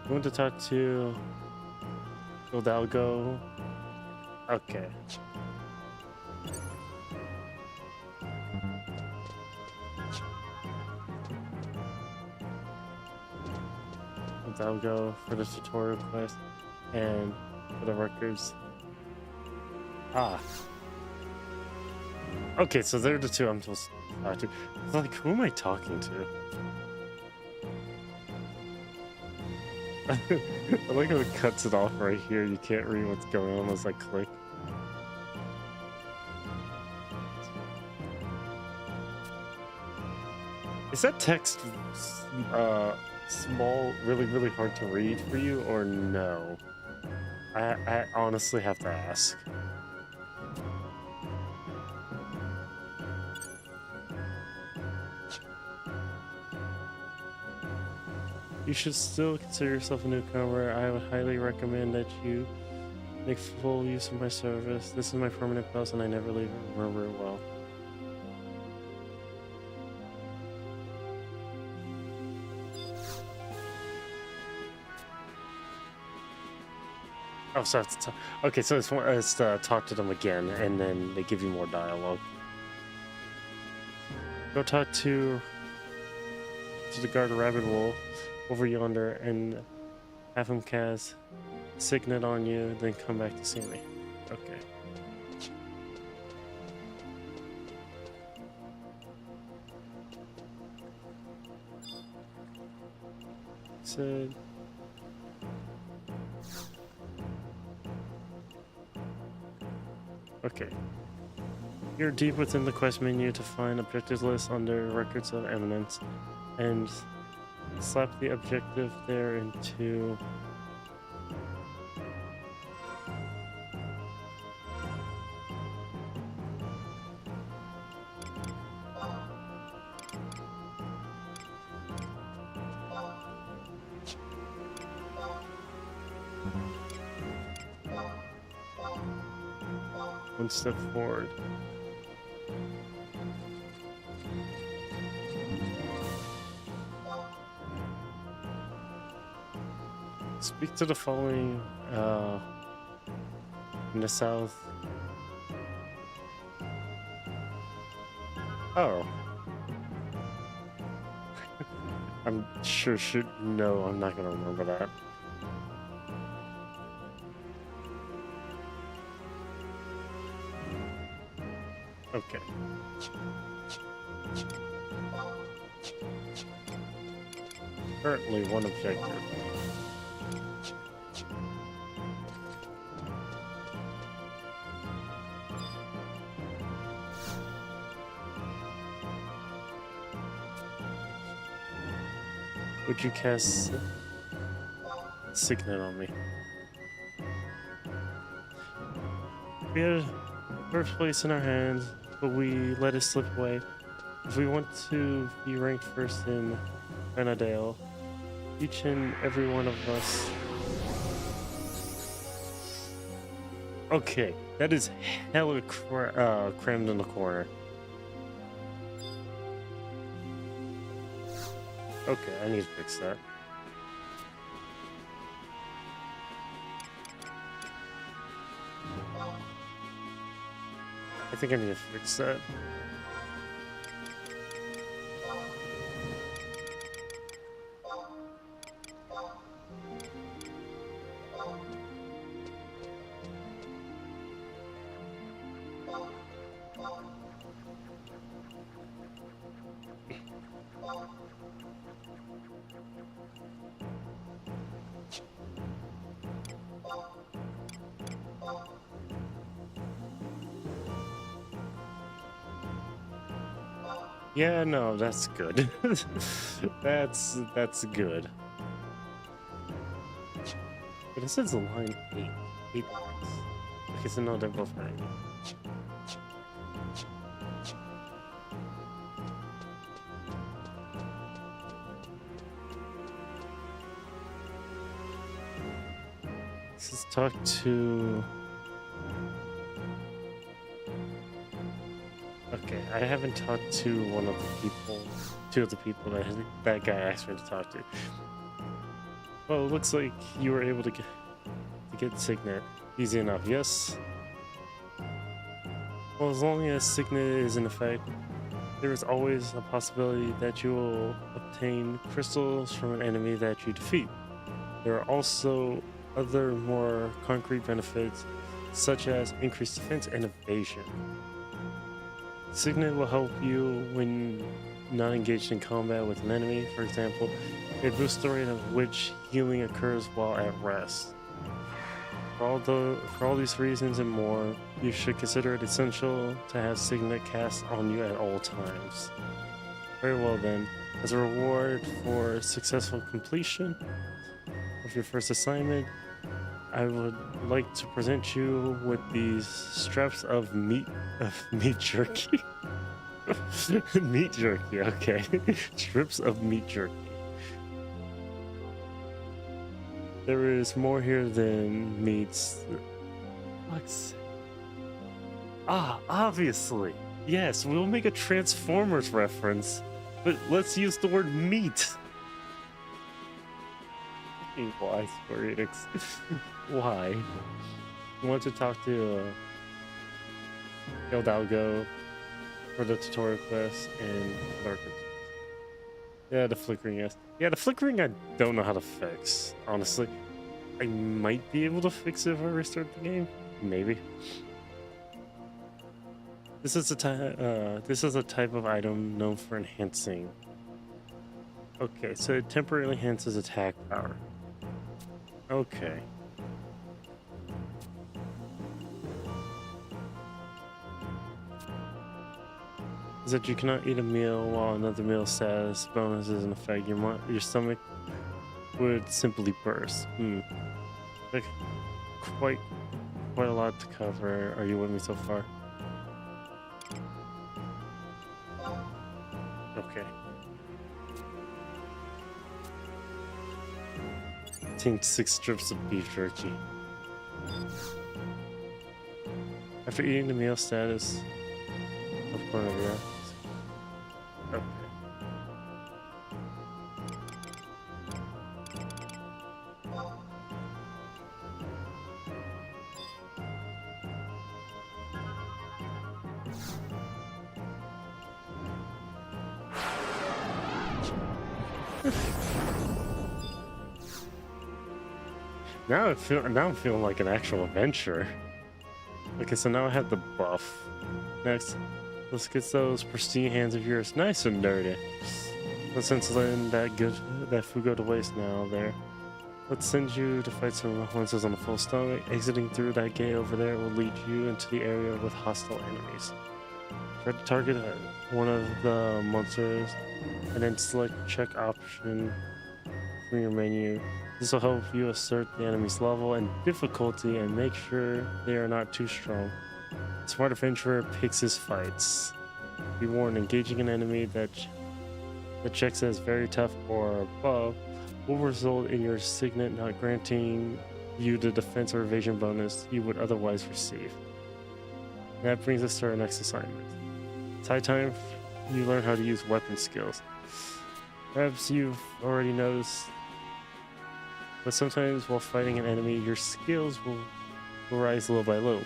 I want to talk to Hidalgo. Okay. Hidalgo for the tutorial quest and for the records. Ah. Okay, so they're the two I'm supposed to talk to. It's like, who am I talking to? I like how it cuts it off right here. You can't read what's going on unless I click. Is that text small, really, really hard to read for you, or no? I honestly have to ask. You should still consider yourself a newcomer. I would highly recommend that you make full use of my service. This is my permanent post and I never leave it. Remember it well. Oh, so it's okay, so it's talk to them again, and then they give you more dialogue. Go talk to the guard Rabbit Wool over yonder and have him cast Signet on you, then come back to see me. Okay. Said. Okay. You're deep within the quest menu to find objectives list under records of eminence, and slap the objective there into one step forward. Speak to the following in the south. Oh. I'm sure should no, I'm not gonna remember that. Okay. Currently one objective. Would you cast Signet on me? We had first place in our hands, but we let it slip away. If we want to be ranked first in Vana'diel, each and every one of us. Okay, that is hella crammed in the corner. Okay, I need to fix that. I think I need to fix that. Yeah, no, that's good. that's good. But it says line 8. 8 points. Okay, so no, they're both 9. Let's talk to... Okay, I haven't talked to two of the people that guy asked me to talk to. Well, it looks like you were able to get Signet. Easy enough, yes? Well, as long as Signet is in effect, there is always a possibility that you will obtain crystals from an enemy that you defeat. There are also other more concrete benefits, such as increased defense and evasion. Signet will help you when not engaged in combat with an enemy. For example, it boosts the rate of which healing occurs while at rest. For all these reasons and more, you should consider it essential to have Signet cast on you at all times. Very well then, As a reward for successful completion of your first assignment, I would like to present you with these straps of meat jerky. Meat jerky, okay. Strips of meat jerky. There is more here than meats. What's... Ah, obviously. Yes, we'll make a Transformers reference, but let's use the word meat. Why, Square Enix? Why? You want to talk to Hidalgo for the tutorial quest and Darker. Yeah, the flickering, yes. Yeah, the flickering I don't know how to fix, honestly. I might be able to fix it if I restart the game. Maybe. This is a type of item known for enhancing. Okay, so it temporarily enhances attack power. Okay. Is that you cannot eat a meal while another meal status bonus is in effect. Your stomach would simply burst. Like, quite a lot to cover. Are you with me so far? Okay. Take 6 strips of beef jerky. After eating the meal status of one of your... Okay. Now I'm feeling like an actual adventure. Okay, so now I have the buff. Next, let's get those pristine hands of yours nice and dirty. But since letting that food go to waste now, let's send you to fight some monsters on a full stomach. Exiting through that gate over there will lead you into the area with hostile enemies. Try to target one of the monsters, and then select check option from your menu. This will help you assert the enemy's level and difficulty and make sure they are not too strong. Smart adventurer picks his fights. Be warned, engaging an enemy that checks as very tough or above will result in your signet not granting you the defense or evasion bonus you would otherwise receive. That brings us to our next assignment. It's high time you learn how to use weapon skills. Perhaps you've already noticed, but sometimes while fighting an enemy, your skills will rise little by little.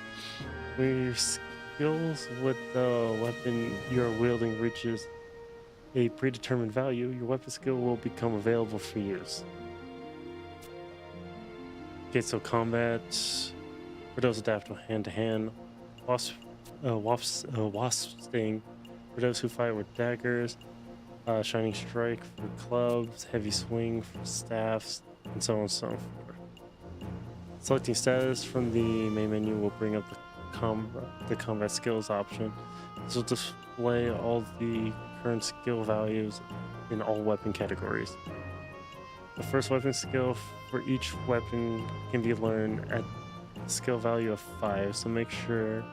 When your skills with the weapon you're wielding reaches a predetermined value, your weapon skill will become available for use. Okay, so combat for those adaptable hand-to-hand, wasp sting for those who fight with daggers, shining strike for clubs, heavy swing for staffs, and so on and so forth. Selecting status from the main menu will bring up the combat skills option. This will display all the current skill values in all weapon categories. The first weapon skill for each weapon can be learned at a skill value of 5, so make sure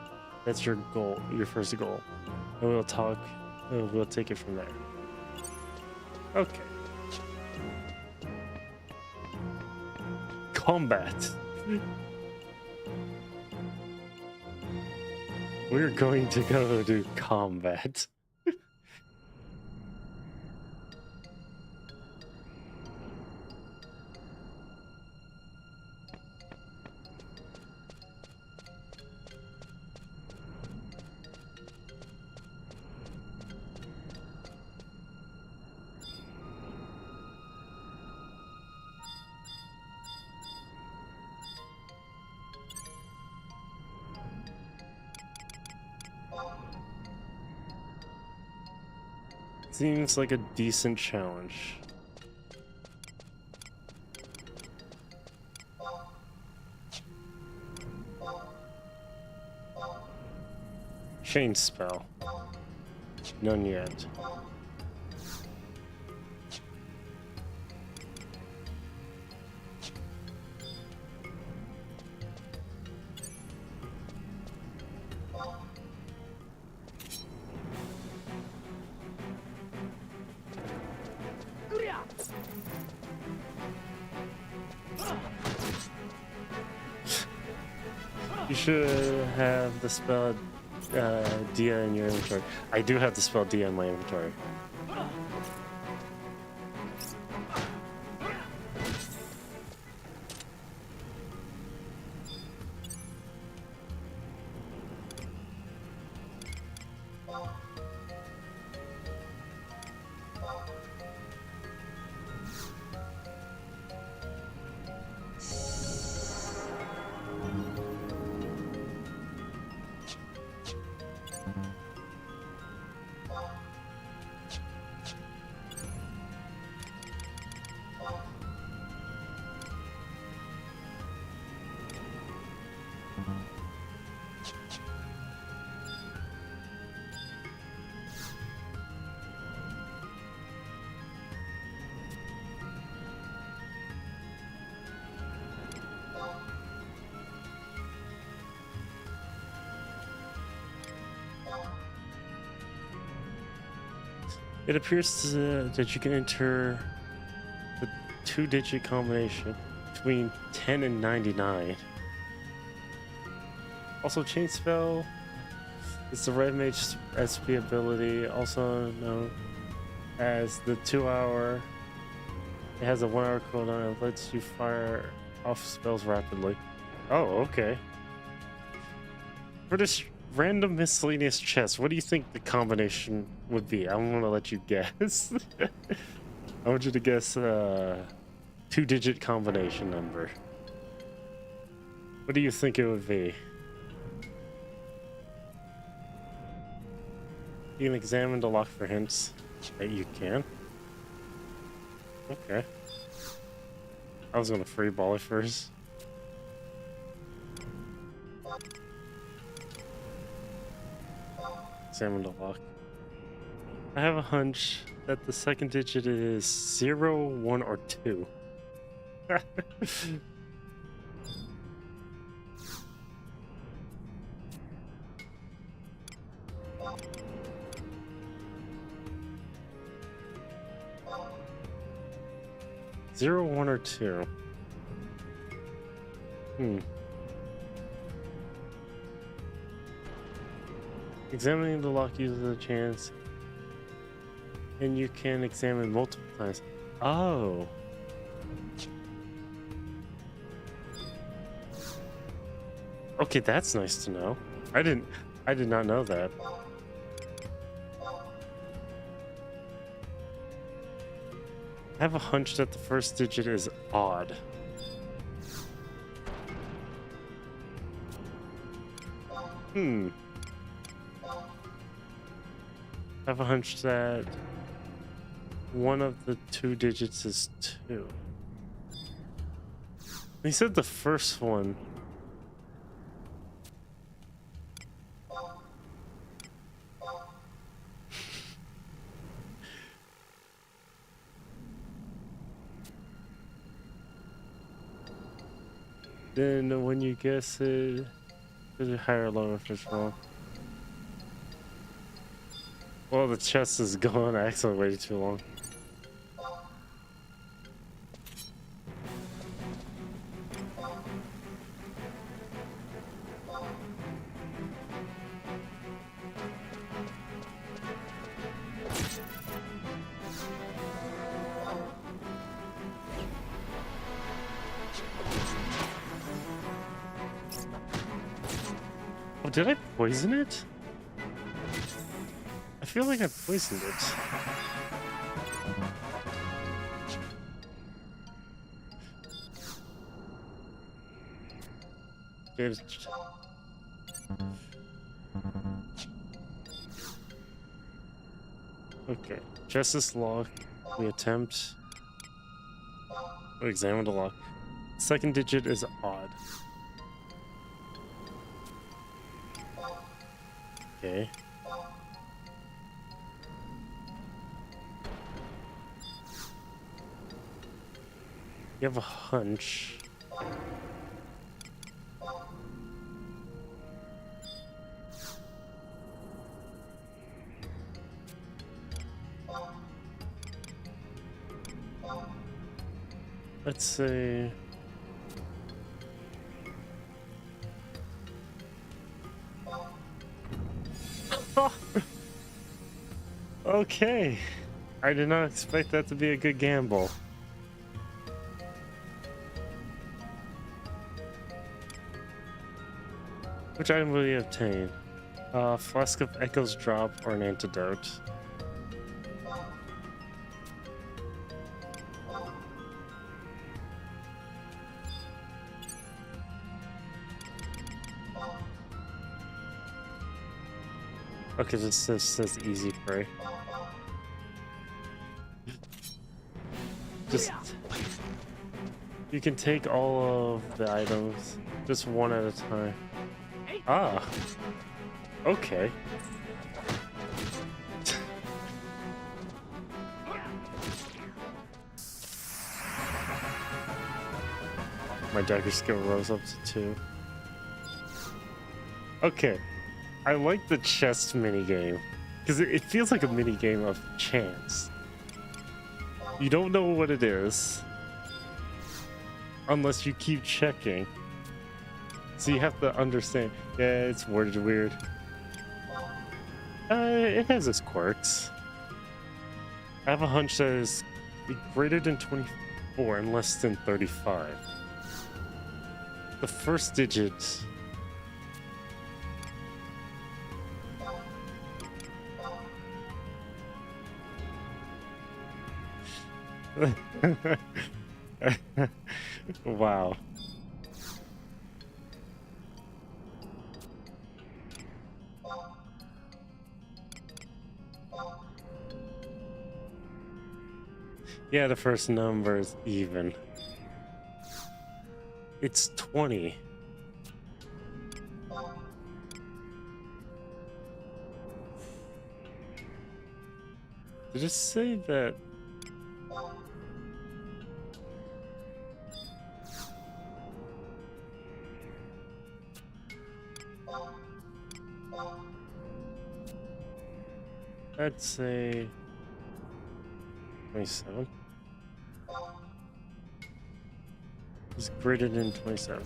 that's your goal, your first goal. And we'll take it from there. Okay. Combat. We're going to go to combat. Seems like a decent challenge. Chain spell. None yet. You should have the spell Dia in your inventory. I do have the spell Dia in my inventory. It appears that you can enter the 2-digit combination between 10 and 99. Also, Chain Spell is the Red Mage SP ability, also known as the 2-hour. It has a 1-hour cooldown and lets you fire off spells rapidly. Oh, okay. For this random miscellaneous chest, what do you think the combination would be? I want to let you guess. I want you to guess a 2-digit combination number. What do you think it would be? You can examine the lock for hints. You can. Okay. I was gonna free ball it first. Examine the lock. I have a hunch that the second digit is 0, 1, or 2. 0, 1, or 2. Examining the lock uses a chance, and you can examine multiple times. Oh. Okay, that's nice to know. I did not know that. I have a hunch that the first digit is odd. I have a hunch that one of the 2 digits is 2. He said the first one. Then when you guess it, is it higher or lower if it's wrong? Well, the chest is gone. I accidentally waited too long. Oh, did I poison it? I feel like I poisoned it. Okay, Justice Lock. We attempt. We examine the lock. Second digit is odd. Okay. You have a hunch. Let's say Okay. I did not expect that to be a good gamble. Which item will you obtain? Flask of Echo's Drop or an antidote? Okay, this says easy prey. Just you can take all of the items just one at a time. Ah, okay. My dagger skill rose up to 2. Okay. I like the chest minigame, because it feels like a minigame of chance. You don't know what it is, unless you keep checking. So you have to understand. Yeah, it's worded weird. It has its quirks. I have a hunch that is greater than 24 and less than 35. The first digit... Wow. Yeah, the first number is even. It's 20. Did it say that? I'd say 27. It's greater than 27.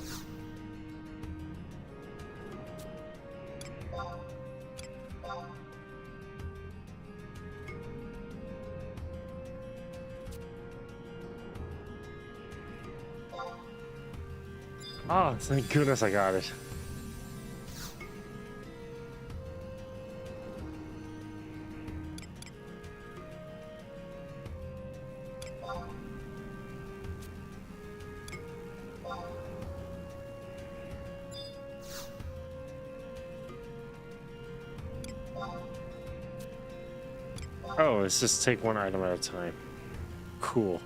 Ah, thank goodness I got it. Oh, it's just take one item at a time. Cool.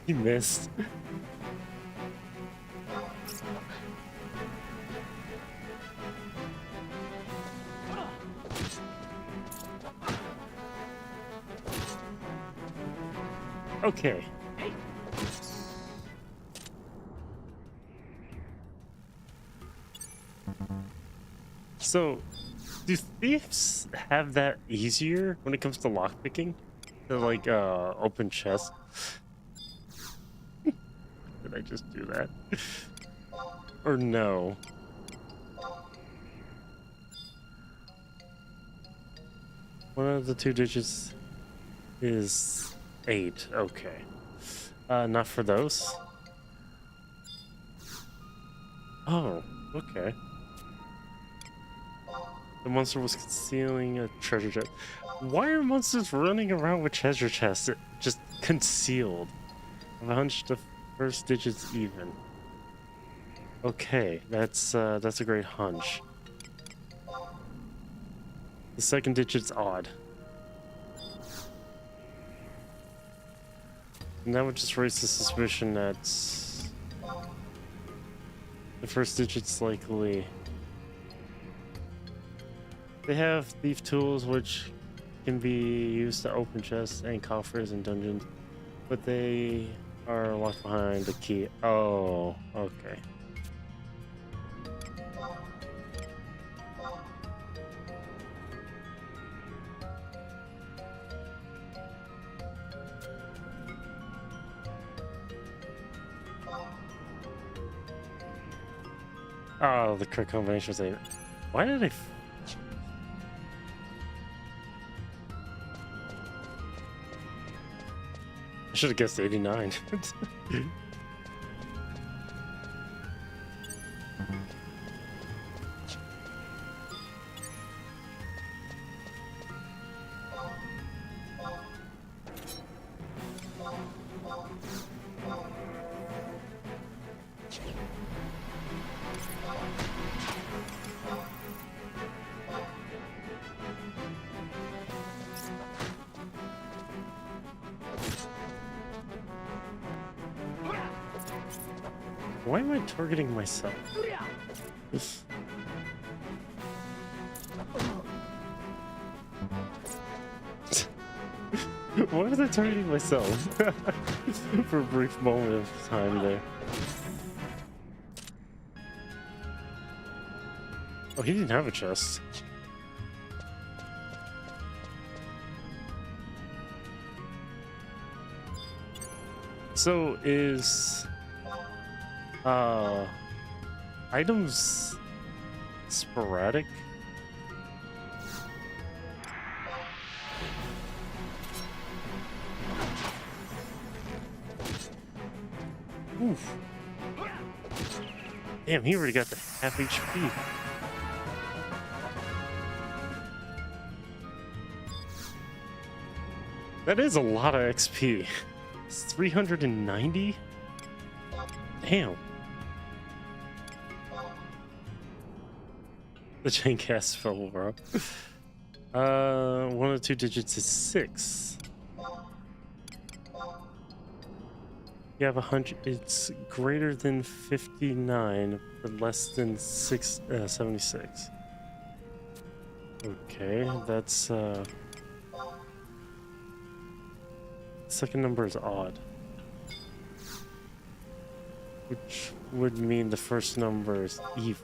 He missed. Okay. So, do thieves have that easier when it comes to lockpicking? To like open chests? Did I just do that? Or no? One of the two digits is 8. Okay. Not for those? Oh, okay. The monster was concealing a treasure chest. Why are monsters running around with treasure chests just concealed? I've a hunch the first digit's even. Okay, that's a great hunch. The second digit's odd. And that would just raise the suspicion that the first digit's likely... They have thief tools which can be used to open chests and coffers in dungeons, but they are locked behind the key. Oh, okay. Oh, the correct combination was 8. Why did I... I should have guessed 89. Why am I targeting myself? This... Why was I targeting myself? For a brief moment of time there. Oh, he didn't have a chest. So is items sporadic? Oof. Damn, he already got the half HP. That is a lot of XP. It's 390? Damn. The chain cast fell over. One of the 2 digits is 6. You have 100. It's greater than 59, but less than 76. Okay, that's second number is odd, which would mean the first number is even.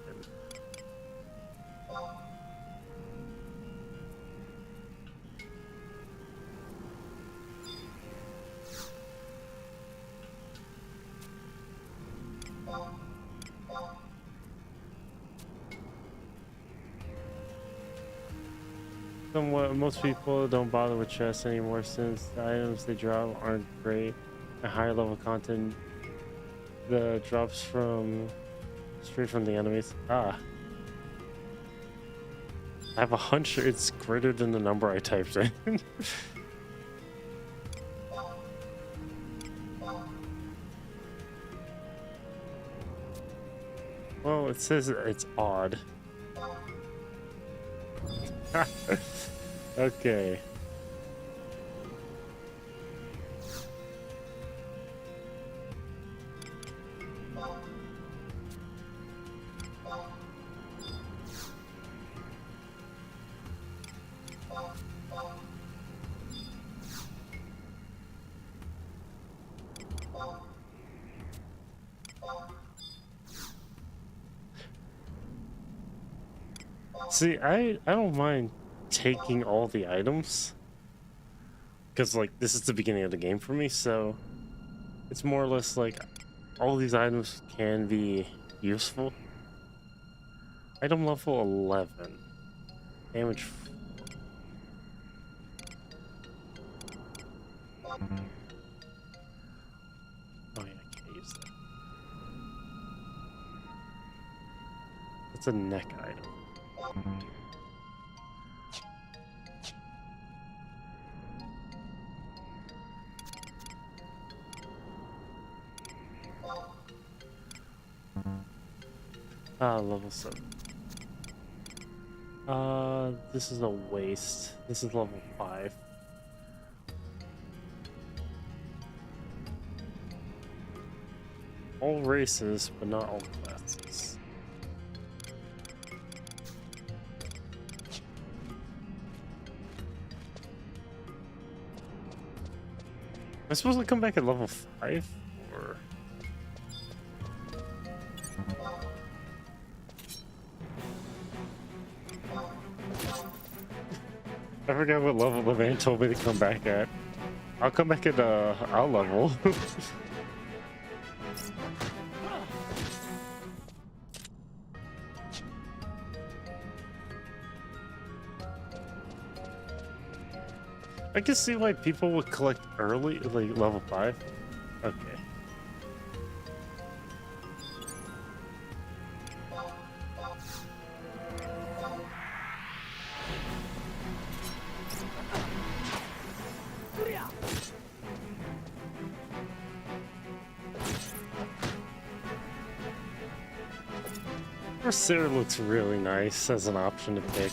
Somewhat, most people don't bother with chests anymore since the items they drop aren't great. A higher level content the drops from straight from the enemies. I have a hunch it's greater than the number I typed in. Well, it says it's odd. Okay. See, I don't mind taking all the items, because like this is the beginning of the game for me, so it's more or less like all these items can be useful. Item level 11, damage 4. Oh yeah, I can't use that. It's a neck item. Level 7. This is a waste. This is level 5. All races, but not all classes. Am I supposed to come back at level 5? Or... I forgot what level the man told me to come back at. I'll come back at our level. I can see why people would collect early, like level 5. Okay. Sarah looks really nice as an option to pick.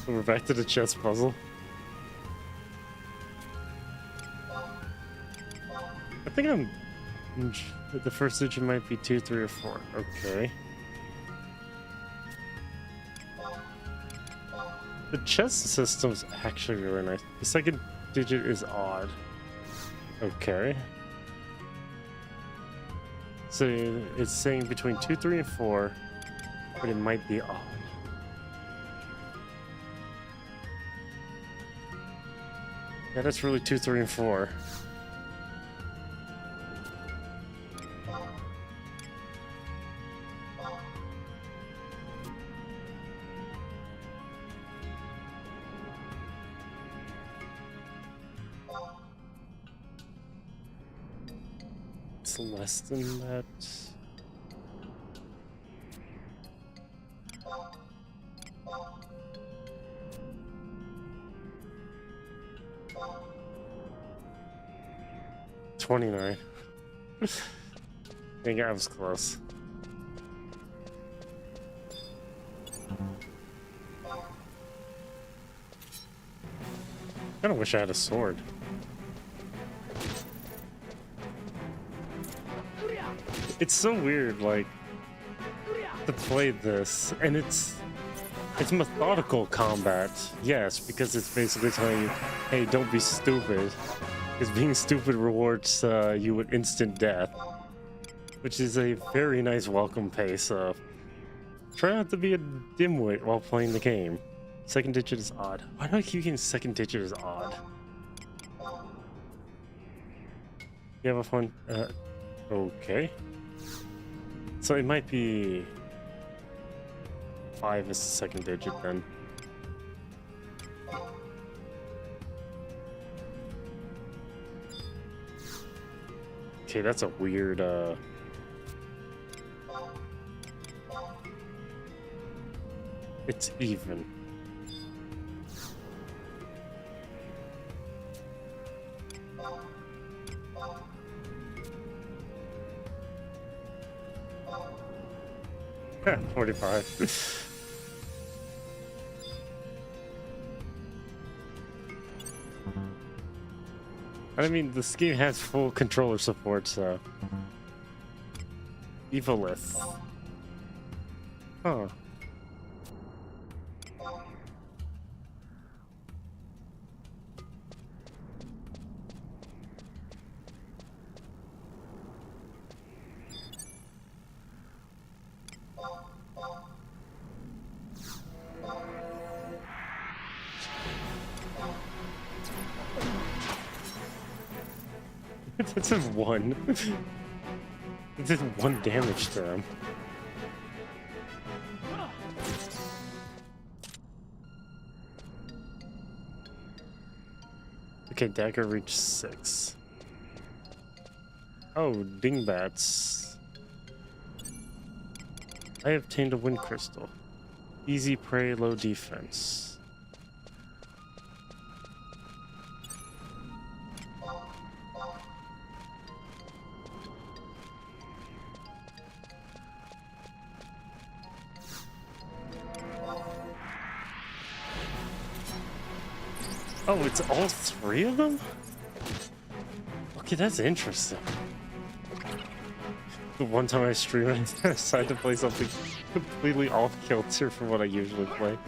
We're back to the chess puzzle. I think the first digit might be 2, 3, or 4. Okay. The chess system's actually really nice. The second digit is odd. Okay. So it's saying between 2, 3, and 4, but it might be odd. Yeah, that's really 2, 3, and 4. It's less than that. $29. Dang, I was close. I kinda wish I had a sword. It's so weird, like, to play this, and it's methodical combat, yes, because it's basically telling you, hey, don't be stupid, because being stupid rewards you with instant death, which is a very nice welcome pace of try not to be a dimwit while playing the game. Second digit is odd. Why do I keep getting second digit is odd? You have a fun, okay. So it might be 5 is the second digit then. Okay, that's a weird, it's even. Yeah, 45. I mean, this game has full controller support, so. Evilith. Huh. That's just 1. It did 1 damage to him. Okay, dagger reached 6. Oh, dingbats. I obtained a wind crystal. Easy prey, low defense. Oh, it's all 3 of them? Okay, that's interesting. The one time I stream, I decided to play something completely off kilter from what I usually play.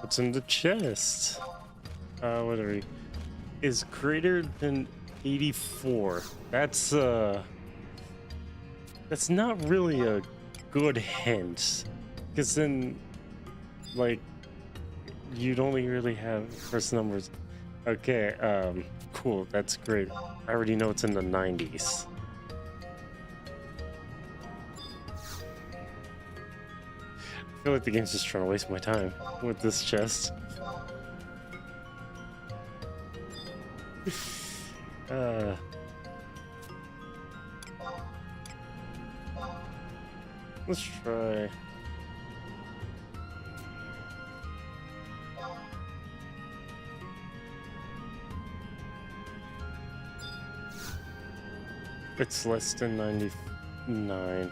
What's in the chest? What are we? Is greater than 84. That's not really a good hint, because then, like, you'd only really have first numbers. Okay, cool. That's great. I already know it's in the 90s. I feel like the game's just trying to waste my time with this chest. Let's try. It's less than 99.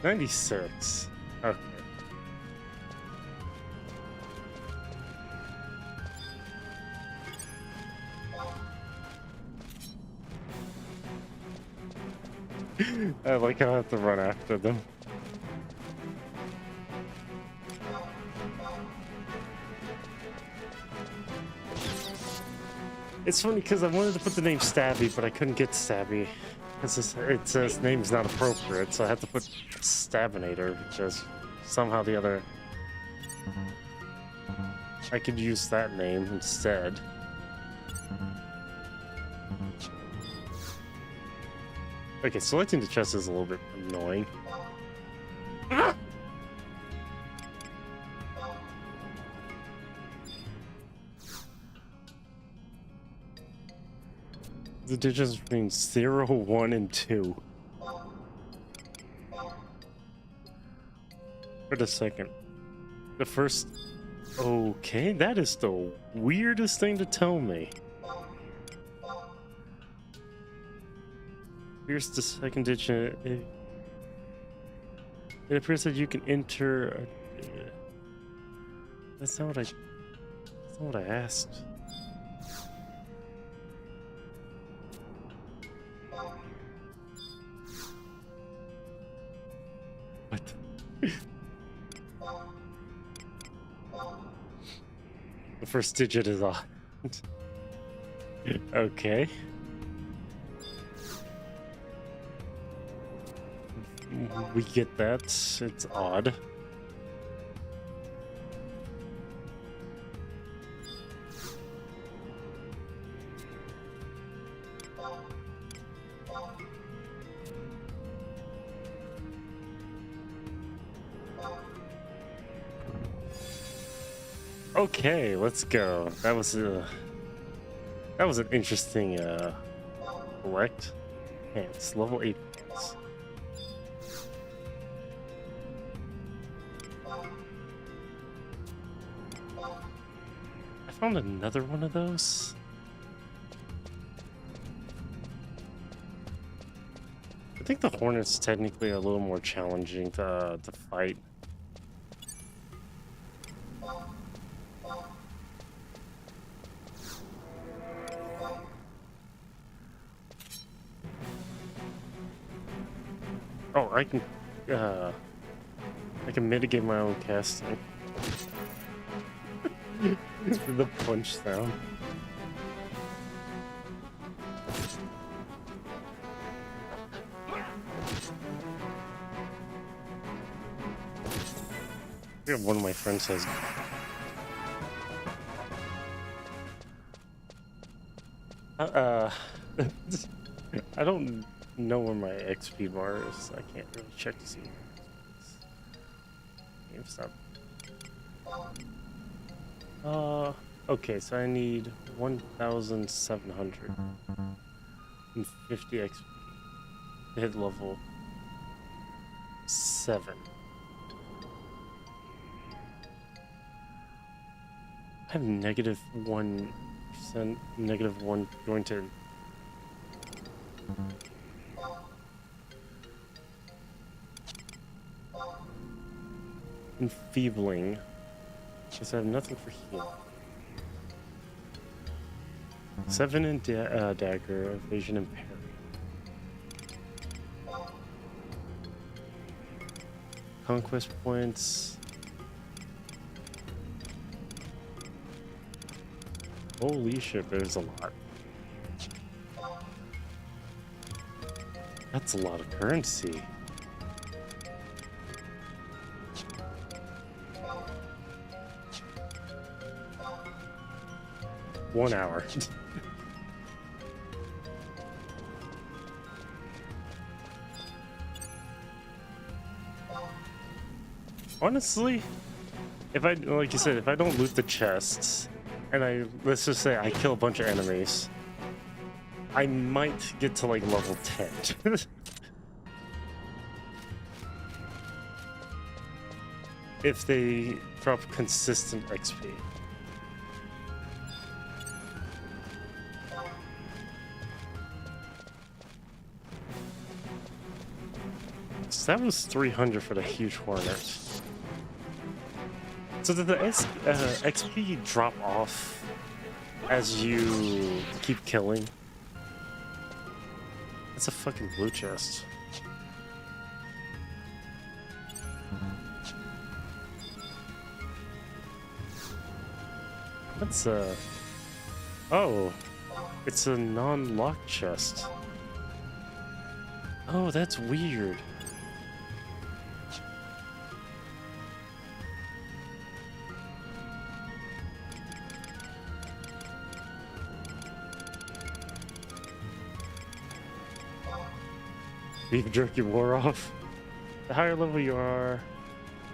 $96. Okay. I like how I have to run after them. It's funny because I wanted to put the name Stabby, but I couldn't get Stabby. It says name's not appropriate, so I had to put Stabinator, because somehow the other... I could use that name instead. Okay, selecting the chest is a little bit annoying. The digits between 0, 1, and 2. Wait a second. The first... Okay, that is the weirdest thing to tell me. Here's the second digit. It appears that you can enter... That's not what I asked. What? The first digit is odd. Okay. We get that. It's odd. Okay, let's go. That was an interesting collect. Pants, level 8 pants. I found another one of those. I think the Hornets technically are a little more challenging to fight. Oh, I can mitigate my own casting. The punch sound. I think one of my friends says. I don't know where my XP bar is. I can't really check to see where it is. Stop. Okay, so I need 1,750 XP to hit level 7. I have -1%, -1 going to. Enfeebling. Because I have nothing for heal. 7 in dagger, evasion, and parry. Conquest points. Holy shit, there's a lot. That's a lot of currency. One hour. Honestly, if I, like you said, if I don't loot the chests, and let's just say I kill a bunch of enemies, I might get to like level 10. If they drop consistent XP. So that was 300 for the huge hornet. So did the XP drop off as you keep killing? That's a fucking blue chest. That's oh, it's a non-locked chest. Oh, that's weird. Beef jerky wore off. The higher level you are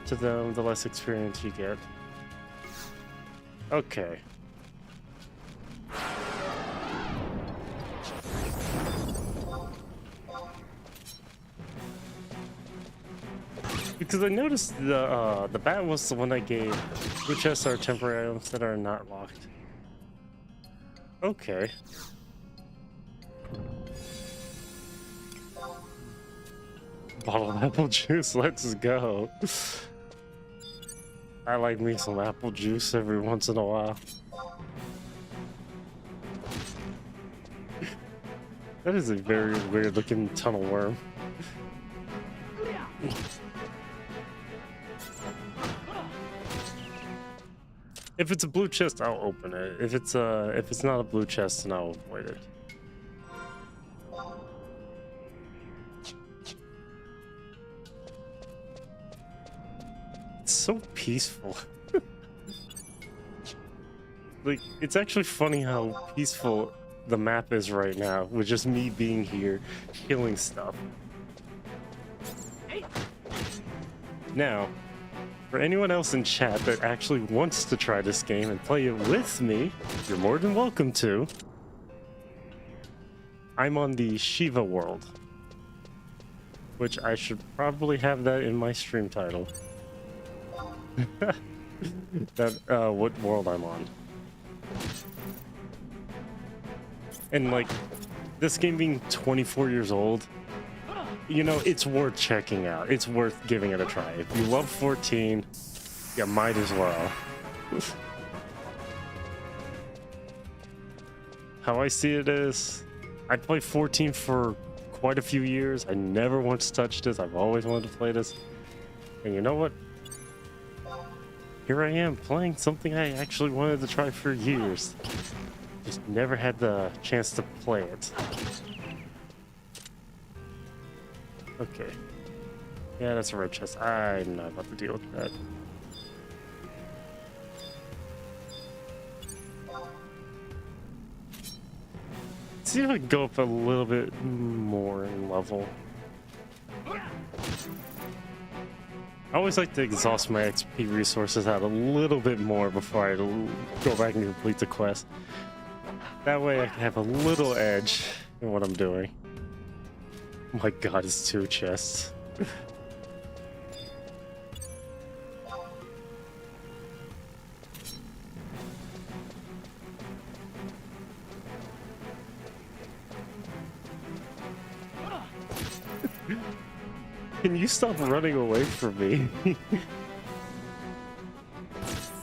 to them, the less experience you get. Okay. Because I noticed the bat was the one I gave. Blue chests are temporary items that are not locked. Okay. Bottle of apple juice, let's go. I like me some apple juice every once in a while. That is a very weird looking tunnel worm. If it's a blue chest, I'll open it. If it's not a blue chest, then I'll avoid it. It's so peaceful. Like, it's actually funny how peaceful the map is right now, with just me being here, killing stuff. Now, for anyone else in chat that actually wants to try this game and play it with me, you're more than welcome to. I'm on the Shiva world, which I should probably have that in my stream title. That, what world I'm on. And like, this game being 24 years old, you know, it's worth checking out. It's worth giving it a try. If you love 14, you might as well. How I see it is, I played 14 for quite a few years. I never once touched this. I've always wanted to play this. And you know what? Here I am playing something I actually wanted to try for years. Just never had the chance to play it. Okay. Yeah, that's a red chest. I'm not about to deal with that. Let's see if I can go up a little bit more in level. I always like to exhaust my XP resources out a little bit more before I go back and complete the quest. That way I can have a little edge in what I'm doing. Oh my god, it's 2 chests. Can you stop running away from me?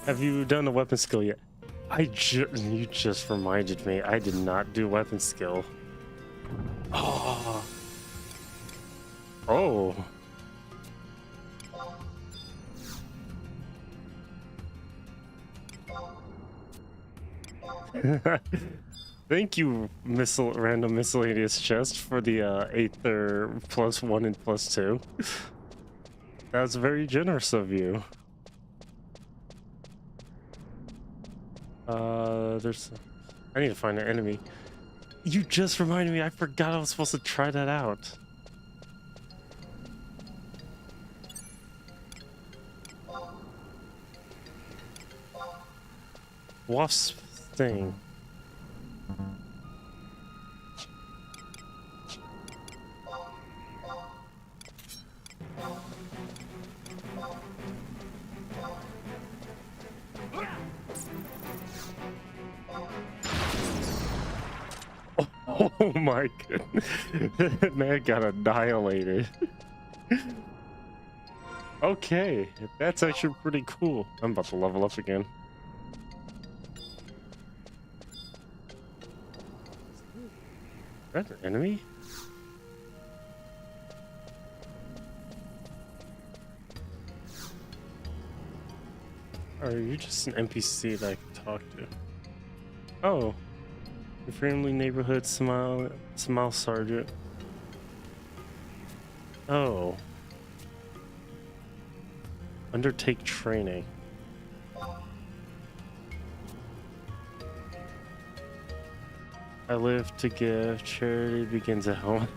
Have you done a weapon skill yet? You just reminded me, I did not do weapon skill. Oh. Oh. Thank you, random miscellaneous chest, for the Aether +1 and +2. That was very generous of you. There's... I need to find an enemy. You just reminded me, I forgot I was supposed to try that out. Wasp thing. Oh my goodness. Man got annihilated. Okay, that's actually pretty cool. I'm about to level up again. Is that an enemy? Or are you just an NPC that I can talk to? Oh. Your friendly neighborhood smile sergeant. Oh. Undertake training. I live to give. Charity begins at home.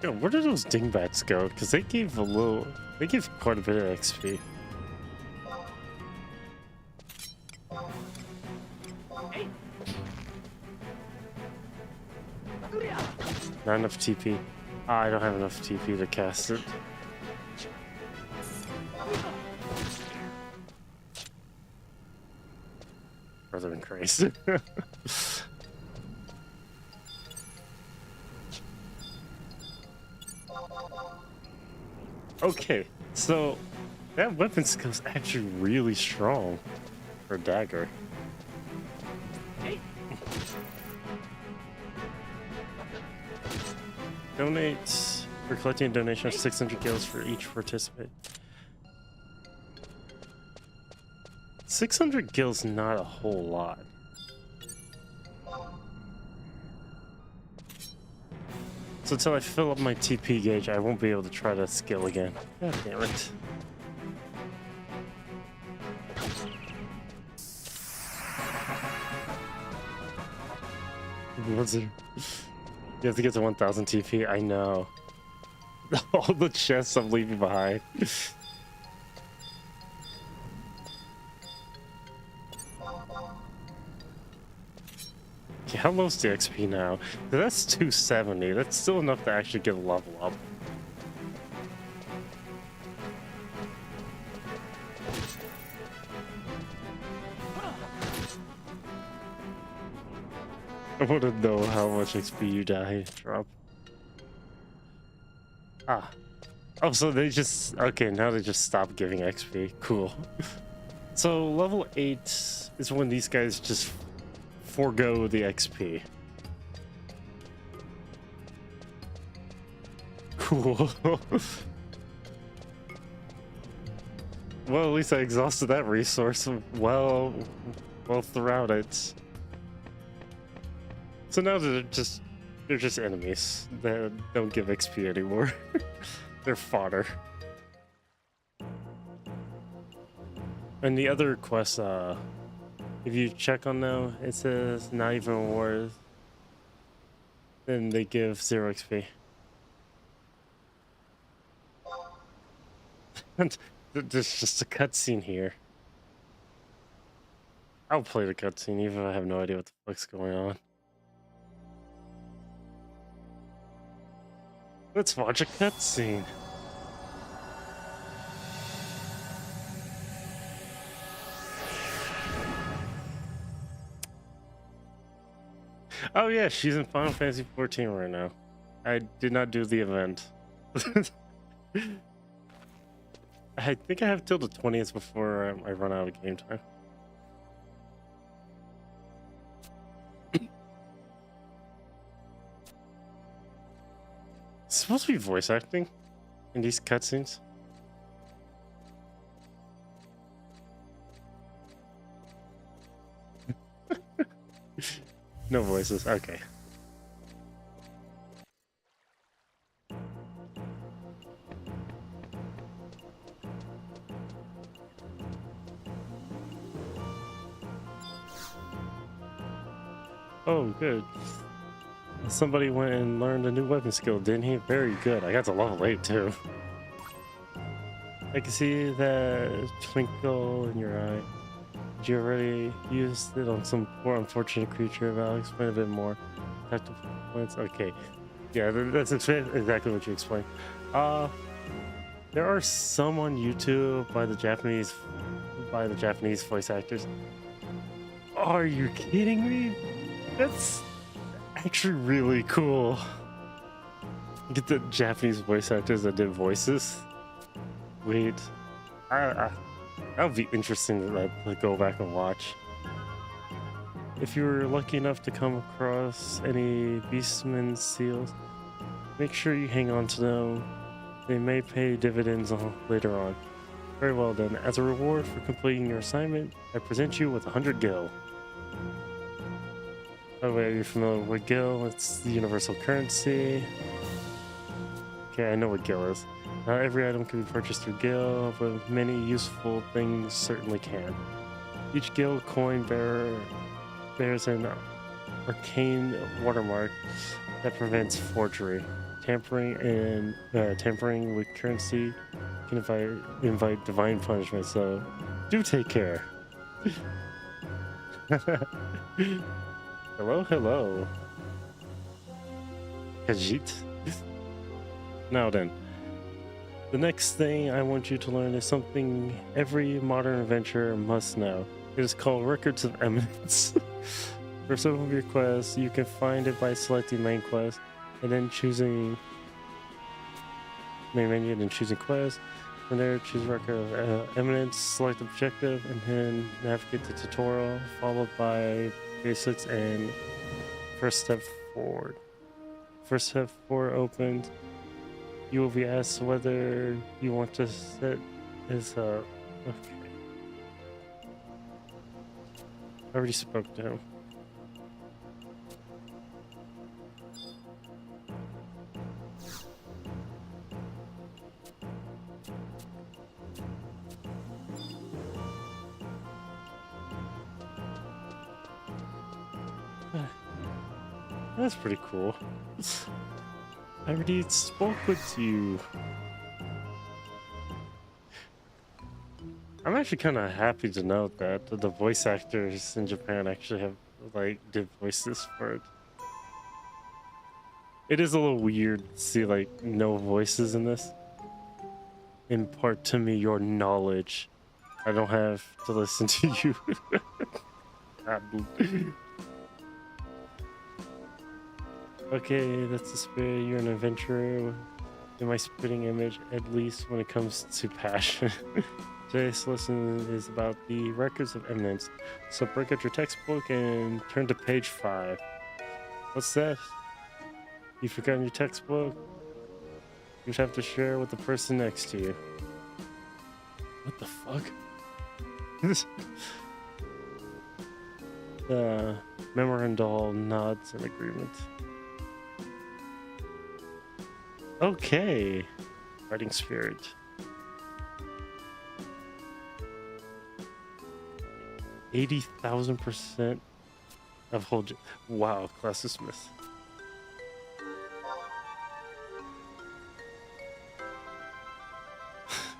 Yo, where did those dingbats go? Because they gave quite a bit of XP. Not enough TP. I don't have enough TP to cast it. Brother in Christ. Okay, so that weapon skill is actually really strong for a dagger. Donate. We're collecting a donation of 600 gills for each participant. 600 gills, not a whole lot. So until I fill up my TP gauge, I won't be able to try that skill again. God damn it. What's it? You have to get to 1000 TP. I know. All the chests I'm leaving behind. Okay, how low's the XP now? That's 270. That's still enough to actually get a level up. I want to know how much XP you drop. Ah. Oh, so they just... Okay, now they just stop giving XP. Cool. So level 8 is when these guys just forego the XP. Cool. Well, at least I exhausted that resource well throughout it. So now they're just enemies that don't give XP anymore. They're fodder. And the other quest, if you check on now, it says not even worth. Then they give 0 XP. And there's just a cutscene here. I'll play the cutscene even if I have no idea what the fuck's going on. Let's watch a cutscene. Oh yeah, she's in Final Fantasy XIV right now. I did not do the event. I think I have till the 20th before I run out of game time. supposed to be voice acting in these cutscenes? No voices. Okay. Oh, good. Somebody went and learned a new weapon skill, didn't he? Very good. I got to level 8 too. I can see that twinkle in your eye. Did you already use it on some poor unfortunate creature? I'll explain a bit more. Tactical points. Okay. Yeah, that's exactly what you explained. There are some on YouTube by the Japanese voice actors. Are you kidding me? That's actually really cool. Get the Japanese voice actors that did voices. Wait, that would be interesting to go back and watch. If you were lucky enough to come across any beastmen seals, make sure you hang on to them. They may pay dividends later on. Very well then. As a reward for completing your assignment, I present you with 100 gil. By the way, are you familiar with gil? It's the universal currency. Okay, I know what gil is. Not every item can be purchased through gil, but many useful things certainly can. Each gil coin bears an arcane watermark that prevents forgery. Tampering with currency can invite divine punishment, so do take care. Hello. Khajiit. Now then, the next thing I want you to learn is something every modern adventurer must know. It is called Records of Eminence. For some of your quests, you can find it by selecting main quest and then choosing main menu and then choosing quest. From there, choose Record of Eminence, select objective, and then navigate the tutorial, followed by basics and first step forward. First step forward opens. You will be asked whether you want to set his okay. I already spoke to him. That's pretty cool. I already spoke with you. I'm actually kind of happy to know that the voice actors in Japan actually have did voices for it. It is a little weird to see no voices in this. Impart to me your knowledge. I don't have to listen to you. Okay, that's the spirit. You're an adventurer in my spitting image, at least when it comes to passion. Today's lesson is about the Records of Eminence. So break out your textbook and turn to page 5. What's that? You forgotten your textbook? You'd have to share with the person next to you. What the fuck? Vana'diel nods in agreement. Okay. Fighting spirit. 80,000% of whole. Wow, class dismissed.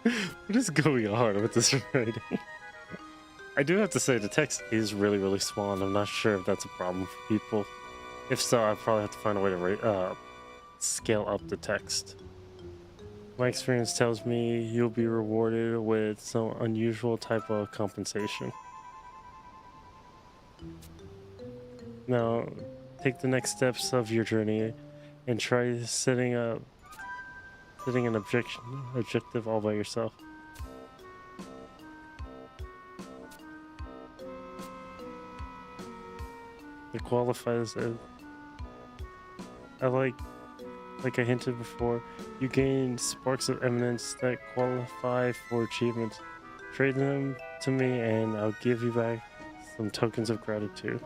What is going on with this writing? I do have to say the text is really small, and I'm not sure if that's a problem for people. If so, I probably have to find a way to scale up the text. My experience tells me you'll be rewarded with some unusual type of compensation. Now, take the next steps of your journey and try setting an objective all by yourself. It qualifies as like I hinted before, you gain sparks of eminence that qualify for achievements. Trade them to me and I'll give you back some tokens of gratitude.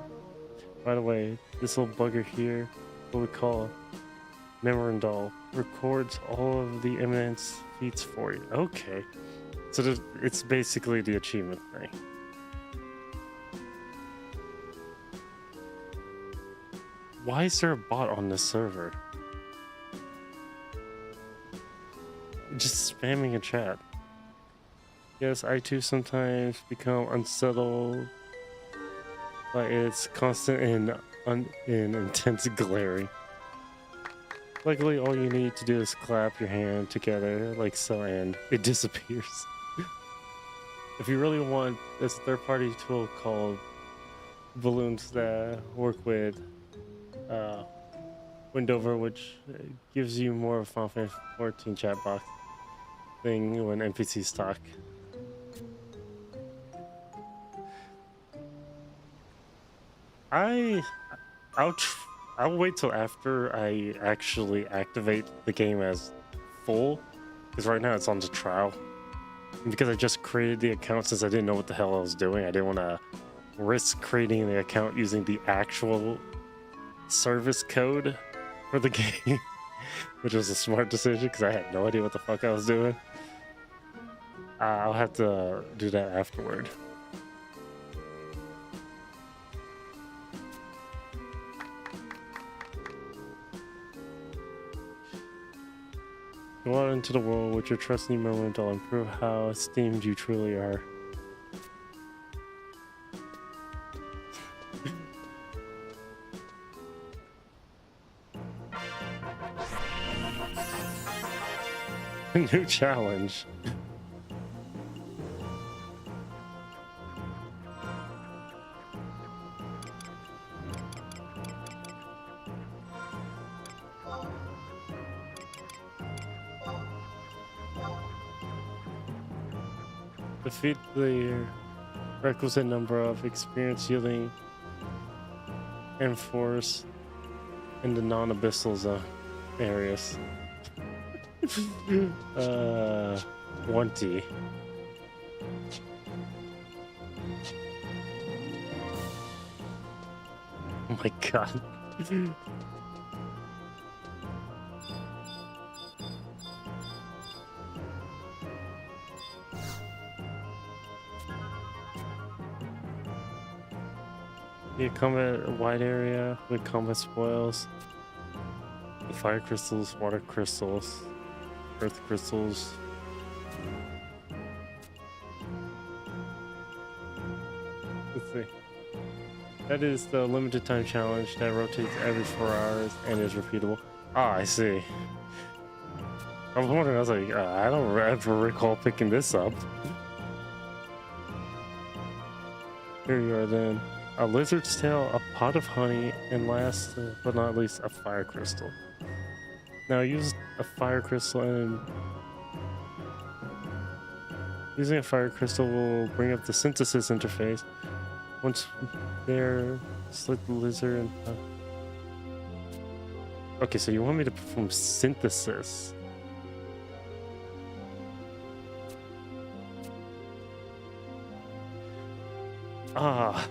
By the way, this little bugger here, what we call Vana'diel, records all of the eminence feats for you. Okay, so it's basically the achievement thing. Why is there a bot on this server? Just spamming a chat. Yes, I too sometimes become unsettled by its constant and intense glaring. Luckily, all you need to do is clap your hand together like so and it disappears. If you really want, there's a third-party tool called Balloons that work with Windover, which gives you more of a Final Fantasy 14 chat box thing when NPCs talk. I'll wait till after I actually activate the game as full, because right now it's on the trial. And because I just created the account, since I didn't know what the hell I was doing, I didn't want to risk creating the account using the actual service code for the game, which was a smart decision because I had no idea what the fuck I was doing. I'll have to do that afterward. Go out into the world with your trusty Vana'diel and prove how esteemed you truly are. New challenge. Defeat the requisite number of experience yielding and force in the non-abyssal zone areas. 20. Oh my god. You combat a wide area with combat spoils, fire crystals, water crystals, earth crystals. Let's see. That is the limited time challenge that rotates every 4 hours and is repeatable. Ah, I see. I was wondering, I was like, I don't ever recall picking this up. Here you are then. A lizard's tail, a pot of honey, and last but not least, a fire crystal. Now use a fire crystal and using a fire crystal will bring up the synthesis interface. Once there, select the lizard and okay, so you want me to perform synthesis. Ah.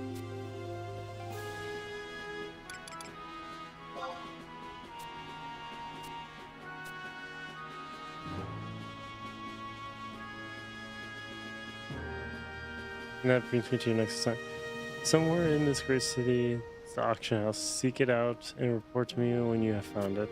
And that brings me to your next time. Somewhere in this great city is the auction house. Seek it out and report to me when you have found it.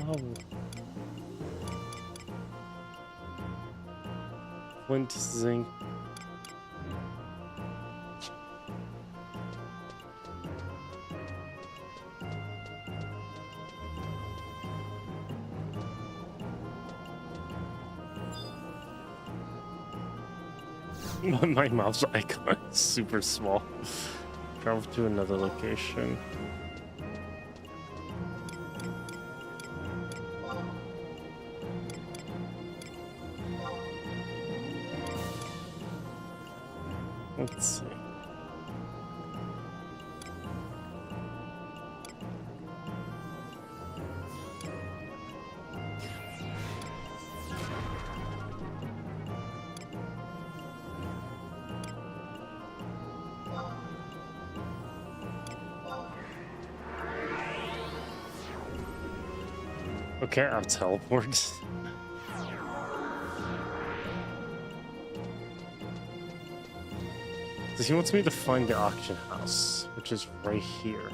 Oh. Flint, zinc. My mouse icon is super small. Travel to another location. Let's see. Okay, I'll teleport. So he wants me to find the auction house, which is right here.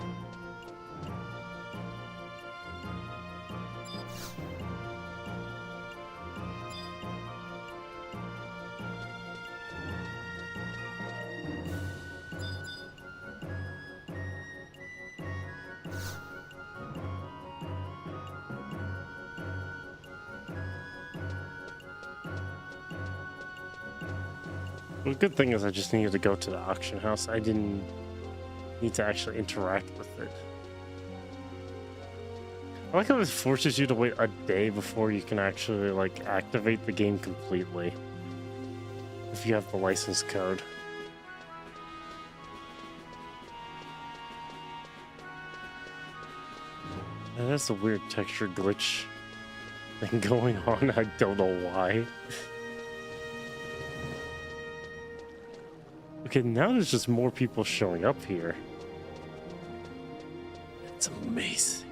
The good thing is I just needed to go to the auction house. I didn't need to actually interact with it. I like how it forces you to wait a day before you can actually like activate the game completely. If you have the license code. And that's a weird texture glitch thing going on. I don't know why. Okay, now there's just more people showing up here. It's amazing.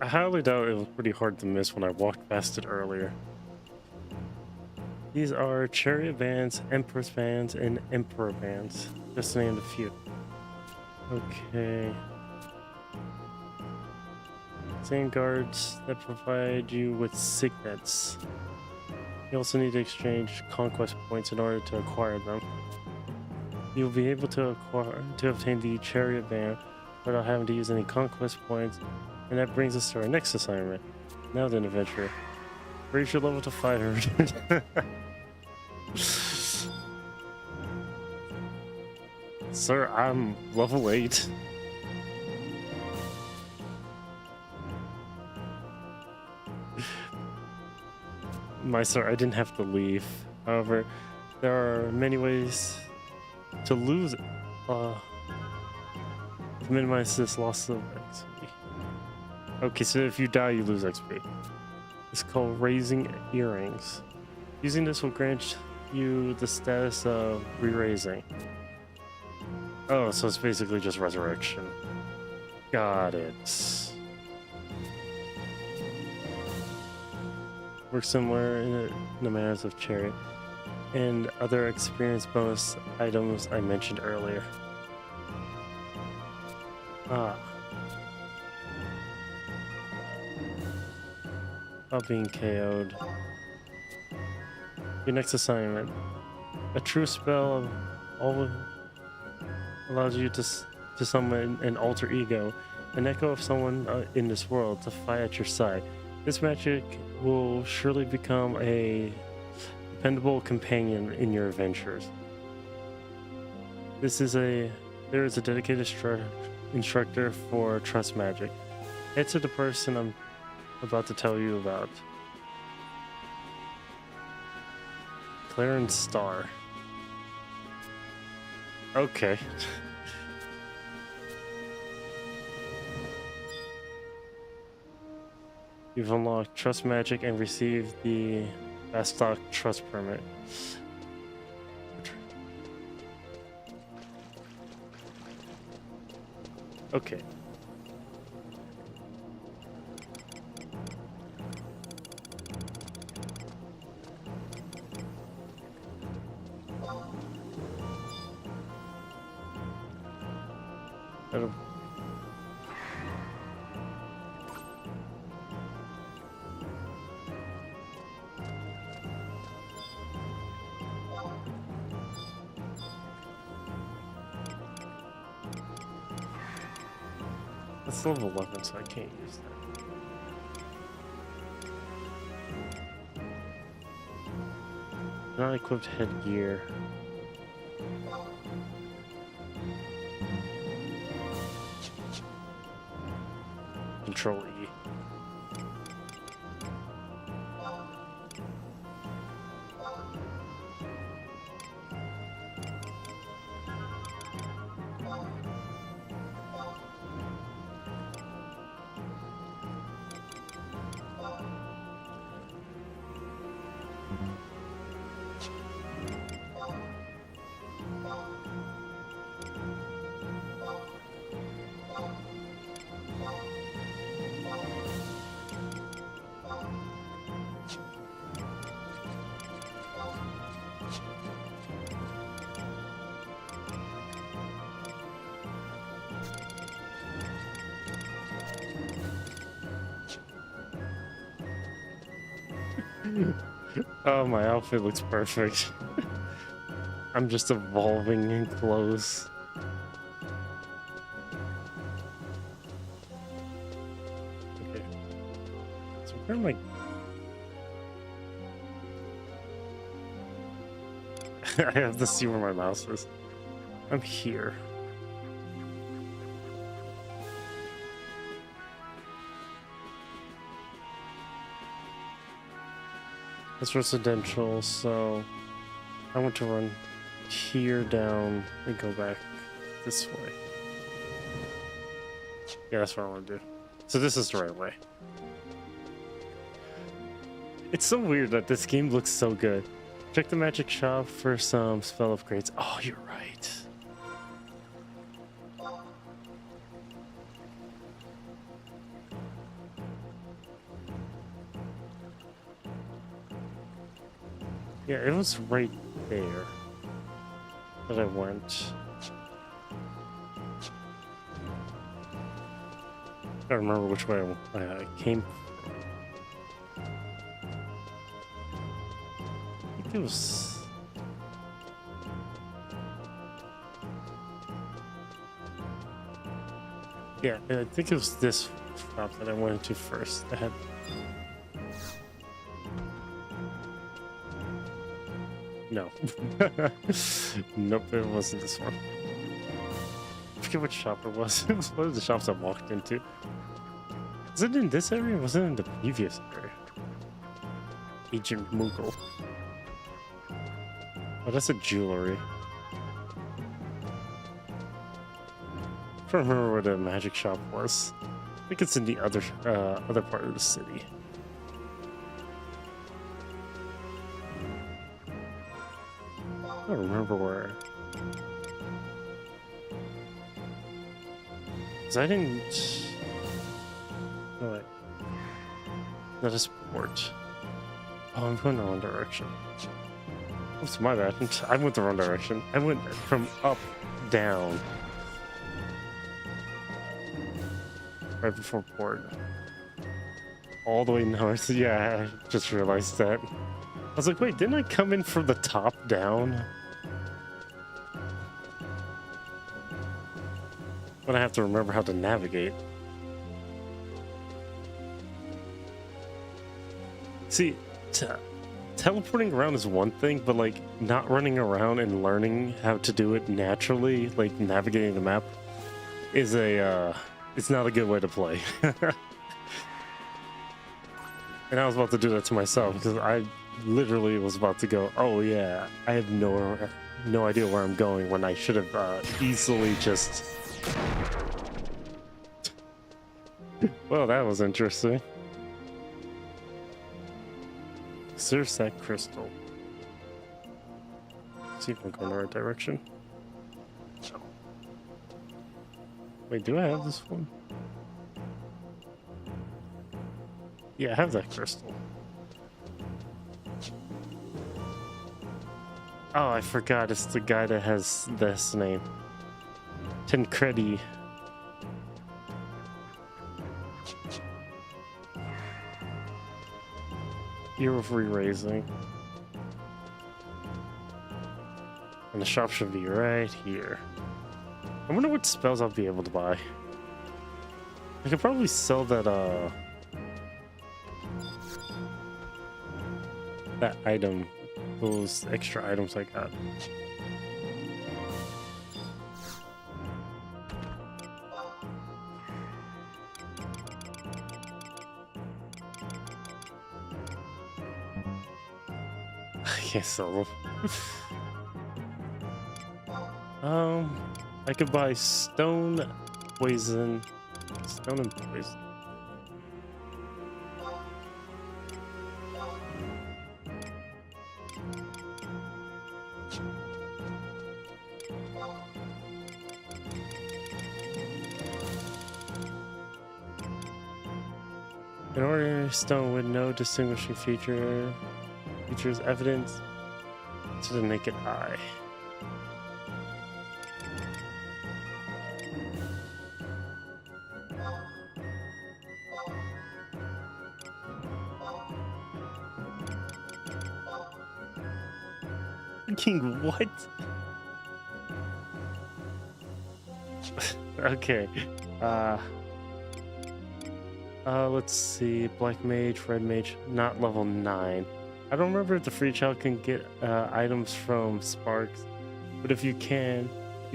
I highly doubt it was pretty hard to miss when I walked past it earlier. These are chariot bands, empress bands, and emperor bands. Just to name a few. Okay. Same guards that provide you with signets. You also need to exchange conquest points in order to acquire them. You'll be able to obtain the chariot band without having to use any conquest points, and that brings us to our next assignment. Now then, adventurer, raise your level to 500. Sir, I'm level 8. My sir, I didn't have to leave. However, there are many ways to minimize this loss of XP. Okay, so if you die, you lose XP. It's called raising earrings. Using this will grant you the status of re-raising. Oh, so it's basically just resurrection. Got it. Works similar in the manners of chariot and other experience bonus items I mentioned earlier. About being KO'd. Your next assignment. A true spell allows you to summon an alter ego, an echo of someone in this world, to fight at your side. This magic will surely become a dependable companion in your adventures. There is a dedicated instructor for trust magic. Head to the person I'm about to tell you about. Clarence Star. Okay. You've unlocked trust magic and received the Bastock trust permit. Okay. That's level 11, so I can't use that. Not equipped headgear. Control E. Oh, my outfit looks perfect. I'm just evolving in clothes. Okay. So where am I? I have to see where my mouse is. I'm here. It's residential, so I want to run here down and go back this way. Yeah, that's what I want to do. So this is the right way. It's so weird that this game looks so good. Check the magic shop for some spell upgrades. Oh, you're right. Yeah, it was right there that I went. I don't remember which way I came from. I think it was... Yeah, I think it was this shop that I went into first. I had... No. Nope, it wasn't this one. I forget which shop it was. It was one of the shops I walked into. Was it in this area or was it in the previous area? Agent Moogle. Oh, that's a jewelry. I don't remember where the magic shop was. I think it's in the other part of the city. I don't remember where. Cause I didn't. Oh wait. Not a sport. Oh, I'm going the wrong direction. Oops, my bad. I went the wrong direction. I went from up down. Right before port. All the way north. Yeah, I just realized that. I was like, wait, didn't I come in from the top down? But I have to remember how to navigate. See, teleporting around is one thing, but like not running around and learning how to do it naturally, like navigating the map, is it's not a good way to play. And I was about to do that to myself because I literally was about to go, oh yeah, I have no idea where I'm going when I should have easily just... Well, that was interesting. There's that crystal. Let's see if I'm going the right direction. Wait, do I have this one? Yeah, I have that crystal. Oh, I forgot. It's the guy that has this name. Tancredi. Year of Re-Raising. And the shop should be right here. I wonder what spells I'll be able to buy. I could probably sell that item, those extra items I got. I can't sell them. I could buy stone, poison, stone and poison. An ordinary stone with no distinguishing features evident to the naked eye. Freaking what? Okay. Let's see. Black mage, red mage, not level 9. I don't remember if the free child can get items from sparks, but if you can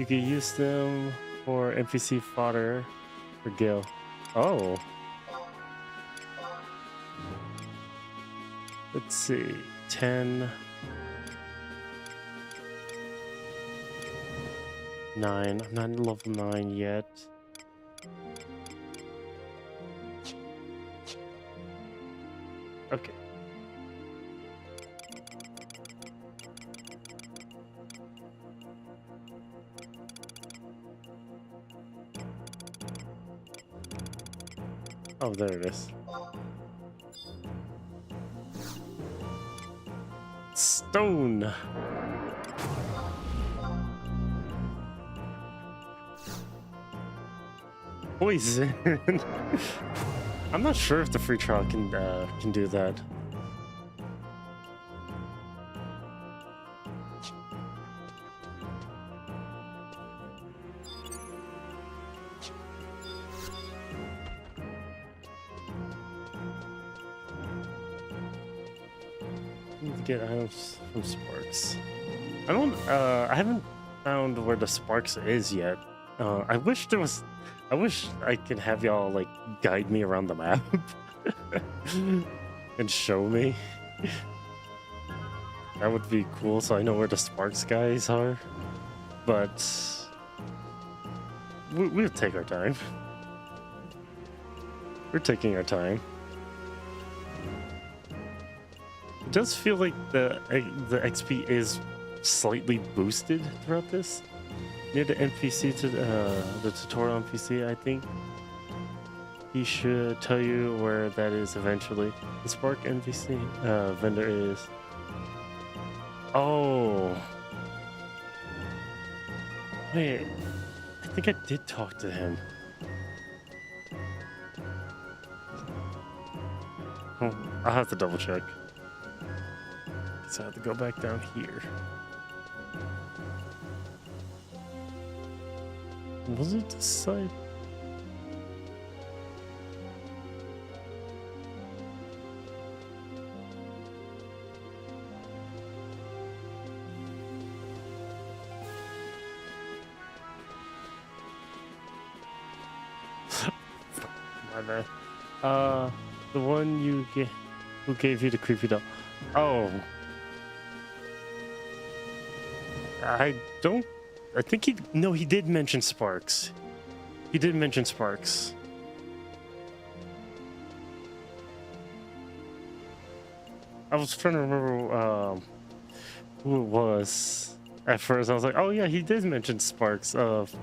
use them for NPC fodder for Gil. Oh. Let's see. 10. 9. I'm not level 9 yet. Okay. Oh, there it is. Stone. Poison. I'm not sure if the free trial can do that. Need to get items from sparks. I haven't found where the sparks is yet. I wish I could have y'all like guide me around the map and show me. That would be cool, so I know where the sparks guys are. But we'll take our time. We're taking our time. It does feel like the XP is slightly boosted throughout this. Near the NPC to the tutorial NPC, I think he should tell you where that is eventually. The Spark NPC vendor is. Oh, wait, I think I did talk to him. Oh, I'll have to double check. So I have to go back down here. Was it this side? My bad. The one who gave you the creepy doll. Oh. I think he did mention sparks. He did mention sparks. I was trying to remember who it was. At first I was like, oh yeah, he did mention sparks of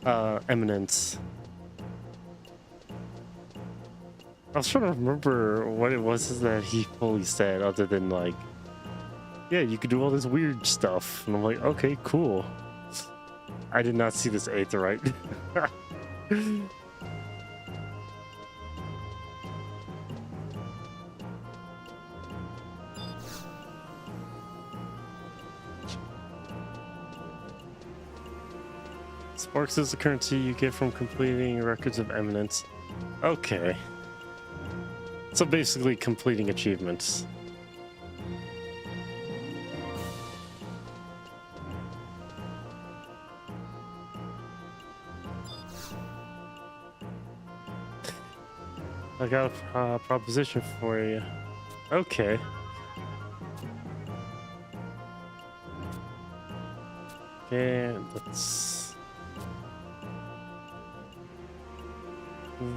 eminence. I was trying to remember what it was that he fully said, other than like, yeah, you could do all this weird stuff. And I'm like, okay, cool. I did not see this aetherite. Sparks is the currency you get from completing records of eminence. Okay. So basically completing achievements. I got a proposition for you. Okay. Okay,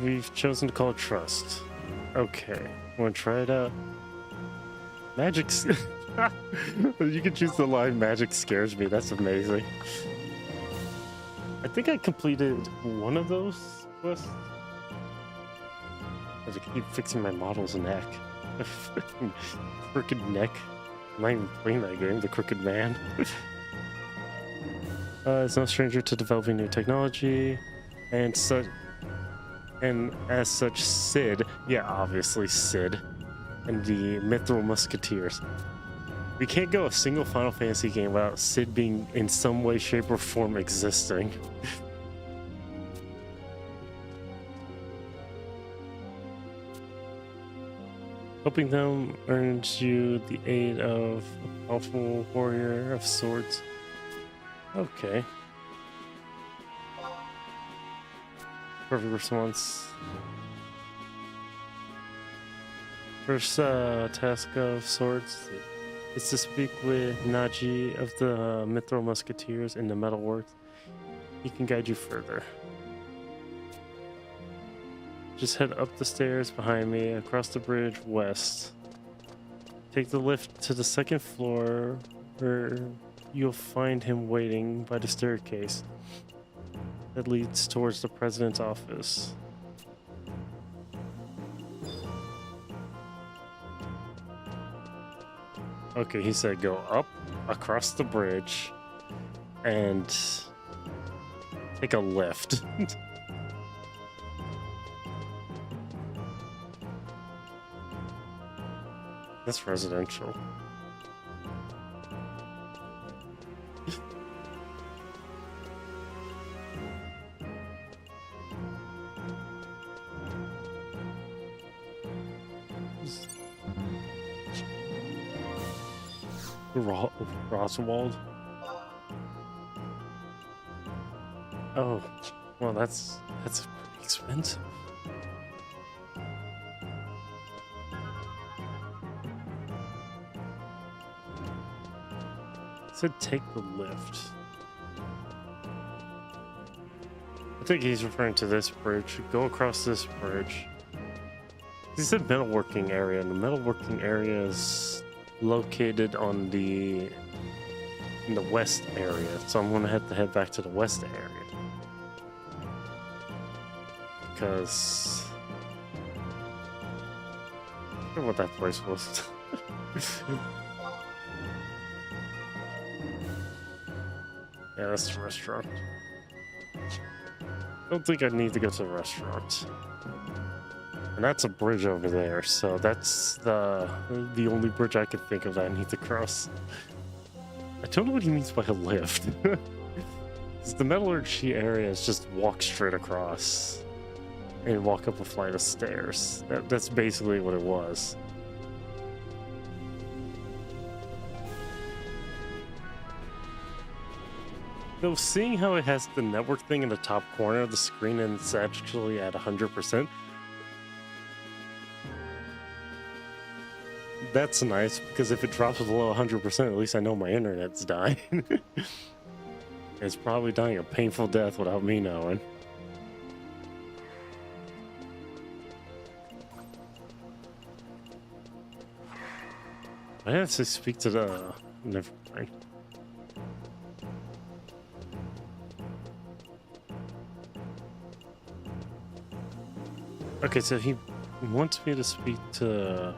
we've chosen to call it trust. Okay, wanna try it out? Magic. You can choose the line magic scares me. That's amazing. I think I completed one of those quests. I have to keep fixing my model's neck. Crooked neck. I'm not even playing that game, the Crooked Man. It's no stranger to developing new technology, and as such, Sid, yeah, obviously Sid, and the Mithril Musketeers We can't go a single Final Fantasy game without Sid being in some way, shape, or form existing. Helping them earns you the aid of a powerful warrior of swords. Okay. Perfect response. First task of swords is to speak with Naji of the Mithril Musketeers in the Metalworks. He can guide you further. Just head up the stairs behind me, across the bridge west. Take the lift to the second floor, where you'll find him waiting by the staircase that leads towards the president's office. Okay, he said go up across the bridge and take a lift. That's residential. Roswald. Oh, well, that's pretty expensive. Said take the lift. I think he's referring to this bridge. Go across this bridge. He said metalworking area, and the metalworking area is located on in the west area, so I'm gonna have to head back to the west area because I forget what that place was. Yeah, that's the restaurant. I don't think I need to go to the restaurant. And that's a bridge over there, so that's the only bridge I can think of that I need to cross. I don't know what he means by a lift. The metallurgy area is just walk straight across and walk up a flight of stairs. That's basically what it was. Though seeing how it has the network thing in the top corner of the screen and it's actually at 100%, that's nice, because if it drops below 100%, at least I know my internet's dying. It's probably dying a painful death without me knowing. I have to speak to the... Never mind. Okay, so he wants me to speak to...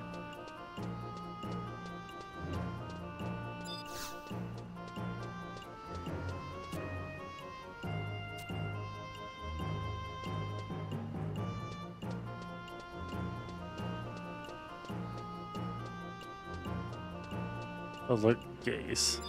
Alert gaze.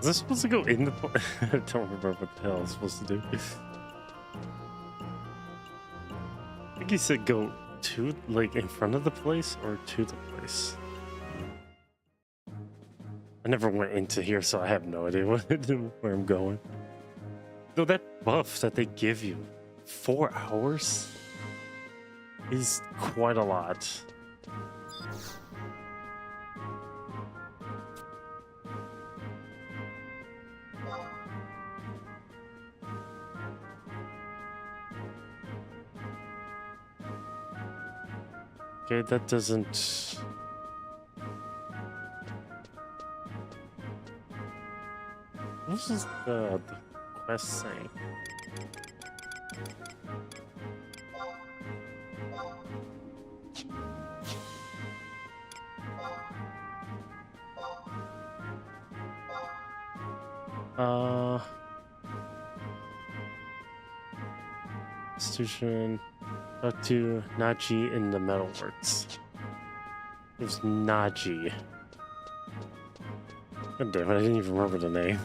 Is this supposed to go in the... I don't remember what the hell I was supposed to do. I think he said go to, like, in front of the place or to the place. I never went into here, so I have no idea where I'm going. Though that buff that they give you, 4 hours, is quite a lot. Okay, that doesn't... What was the quest saying? Institution. Talk to Naji in the Metalworks. It's Naji. God damn it, I didn't even remember the name.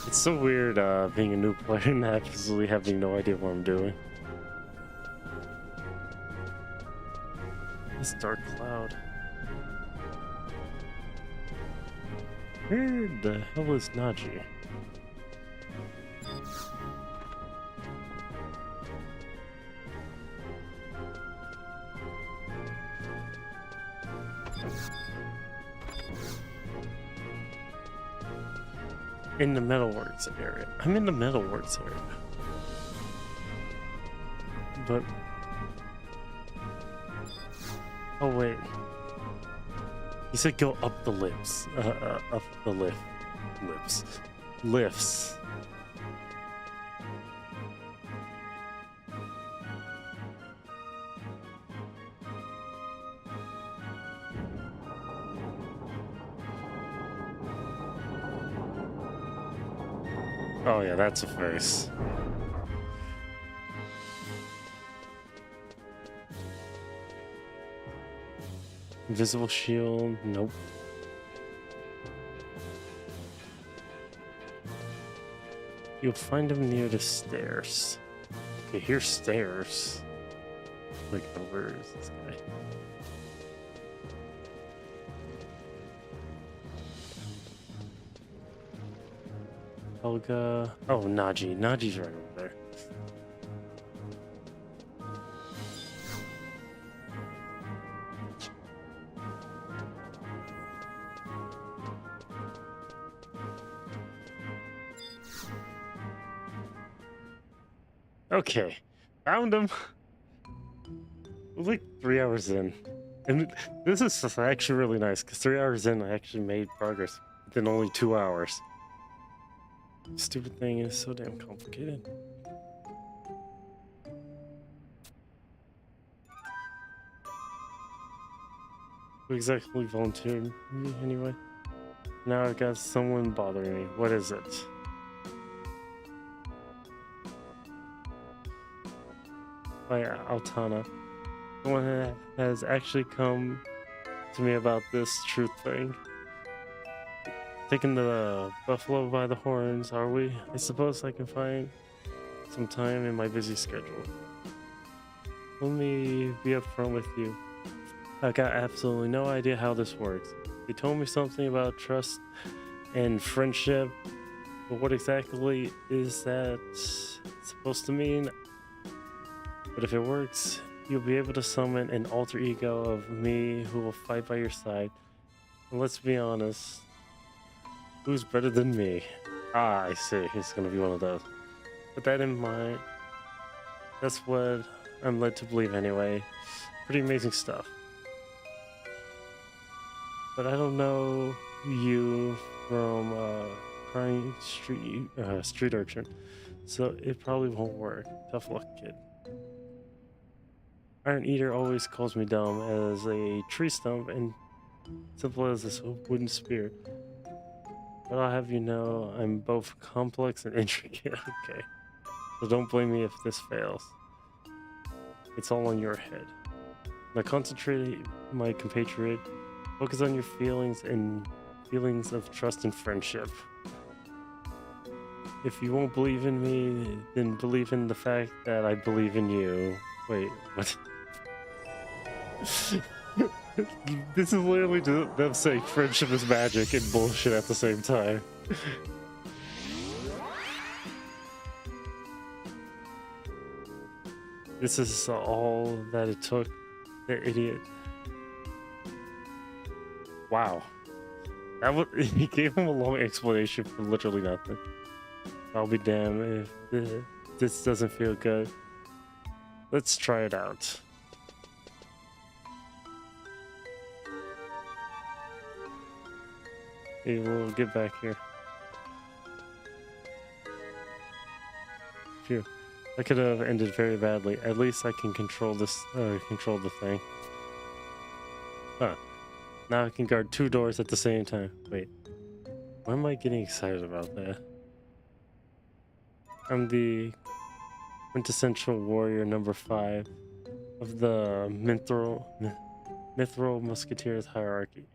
It's so weird being a new player and absolutely having no idea what I'm doing. This dark cloud. Where the hell is Naji? In the Metalworks area. I'm in the Metalworks area. But... oh wait. He said go up the lifts. Up the lifts. Lifts. Oh yeah, that's a face. Invisible shield, nope. You'll find him near the stairs. Okay, here's stairs. Like, where is this guy? Helga. Oh, Naji. Naji's right over there. Okay, found him. It was like 3 hours in. And this is actually really nice, because 3 hours in, I actually made progress within only 2 hours. Stupid thing is so damn complicated. Who exactly volunteered me anyway? Now I've got someone bothering me. What is it? By Altana. Someone has actually come to me about this truth thing. Taking the buffalo by the horns, are we? I suppose I can find some time in my busy schedule. Let me be upfront with you. I got absolutely no idea how this works. They told me something about trust and friendship, but what exactly is that supposed to mean? But if it works, you'll be able to summon an alter ego of me who will fight by your side. And let's be honest, who's better than me? Ah, I see. It's gonna be one of those. With that in mind, that's what I'm led to believe anyway. Pretty amazing stuff. But I don't know you from crying street urchin, so it probably won't work. Tough luck, kid. Iron Eater always calls me dumb as a tree stump and simple as this wooden spear. But I'll have you know I'm both complex and intricate, okay? So don't blame me if this fails. It's all on your head. Now concentrate, my compatriot. Focus on your feelings and feelings of trust and friendship. If you won't believe in me, then believe in the fact that I believe in you. Wait, what? This is literally them saying friendship is magic and bullshit at the same time. This is all that it took, the idiot. Wow. He gave him a long explanation for literally nothing. I'll be damned if this doesn't feel good. Let's try it out. Hey, we'll get back here. Phew. That could have ended very badly. At least I can control this, control the thing. Huh. Now I can guard 2 doors at the same time. Wait. Why am I getting excited about that? I'm the quintessential warrior number 5 of the Mithril Musketeers hierarchy.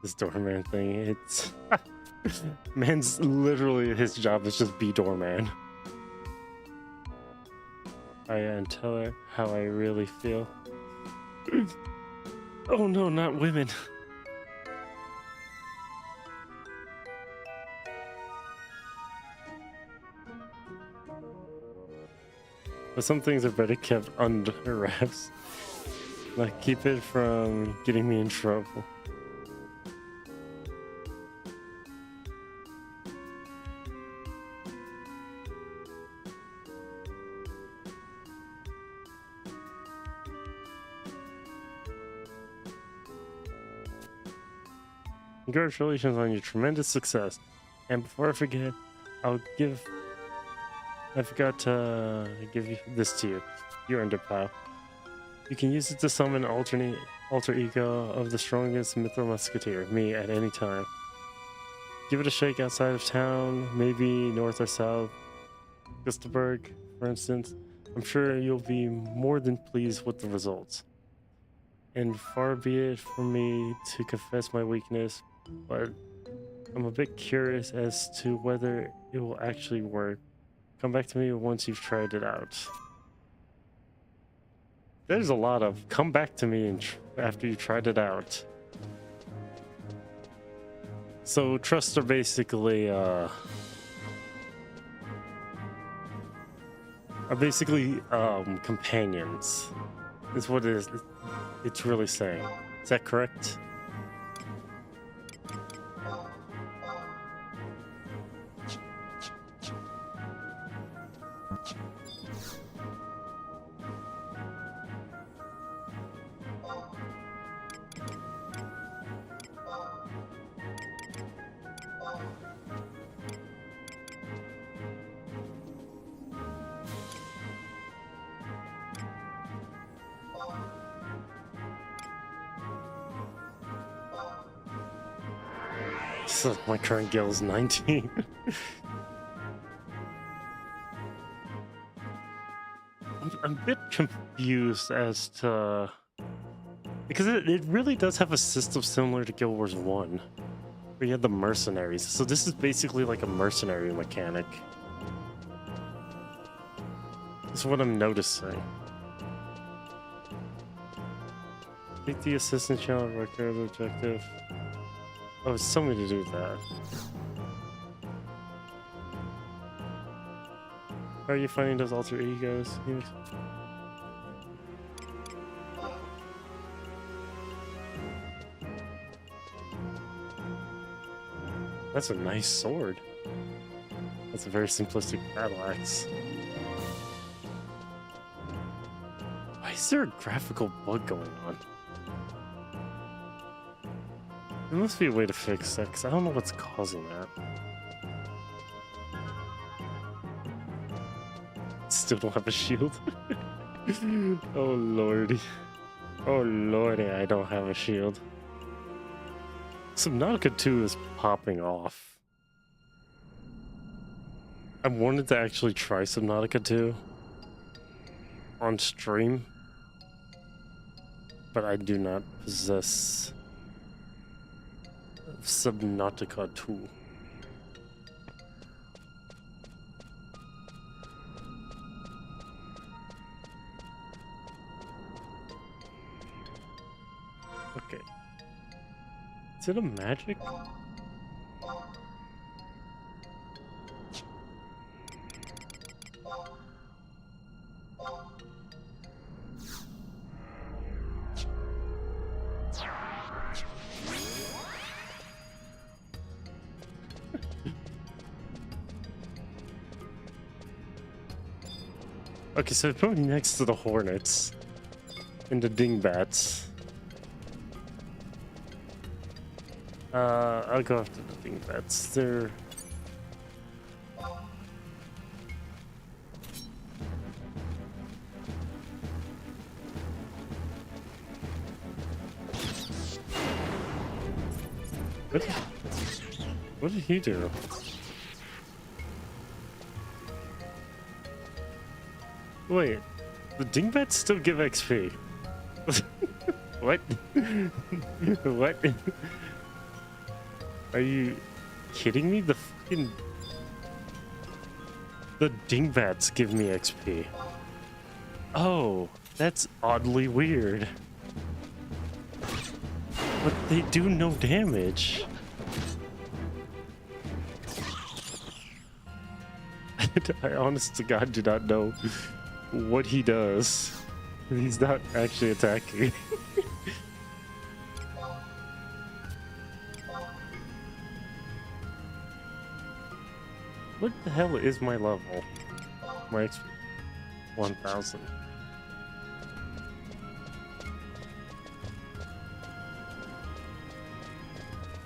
This doorman thing, it's... Man's literally, his job is just be doorman. And tell her how I really feel. Oh no, not women. But some things are better kept under wraps. Like, keep it from getting me in trouble. Congratulations on your tremendous success. And before I forget, I forgot to give you this to you. You're under pal. You can use it to summon an alter ego of the strongest Mithril Musketeer, me, at any time. Give it a shake outside of town, maybe north or south, Gustavberg, for instance. I'm sure you'll be more than pleased with the results. And far be it from me to confess my weakness, but I'm a bit curious as to whether it will actually work. Come back to me once you've tried it out. There's a lot of come back to me after you tried it out. So trusts are basically companions. Is what it's really saying. Is that correct? So my current guild is 19. I'm a bit confused as to... Because it really does have a system similar to Guild Wars 1. Where you had the mercenaries. So this is basically like a mercenary mechanic. That's what I'm noticing. Take the assistant channel record objective. Oh, it's something to do with that. How are you finding those alter egos? That's a nice sword. That's a very simplistic battle axe. Why is there a graphical bug going on? There must be a way to fix that, because I don't know what's causing that. Still don't have a shield. Oh lordy. Oh lordy, I don't have a shield. Subnautica 2 is popping off. I wanted to actually try Subnautica 2 on stream, but I do not possess Subnautica 2. Okay. Is it a magic? Okay, so it's probably next to the Hornets and the Dingbats. I'll go after the dingbats. They're... What did he do? Wait, the dingbats still give XP. What? What? Are you kidding me? The dingbats give me XP. Oh, that's oddly weird. But they do no damage. I honest to God do not know what he does. He's not actually attacking. What the hell is my level? My XP 1000.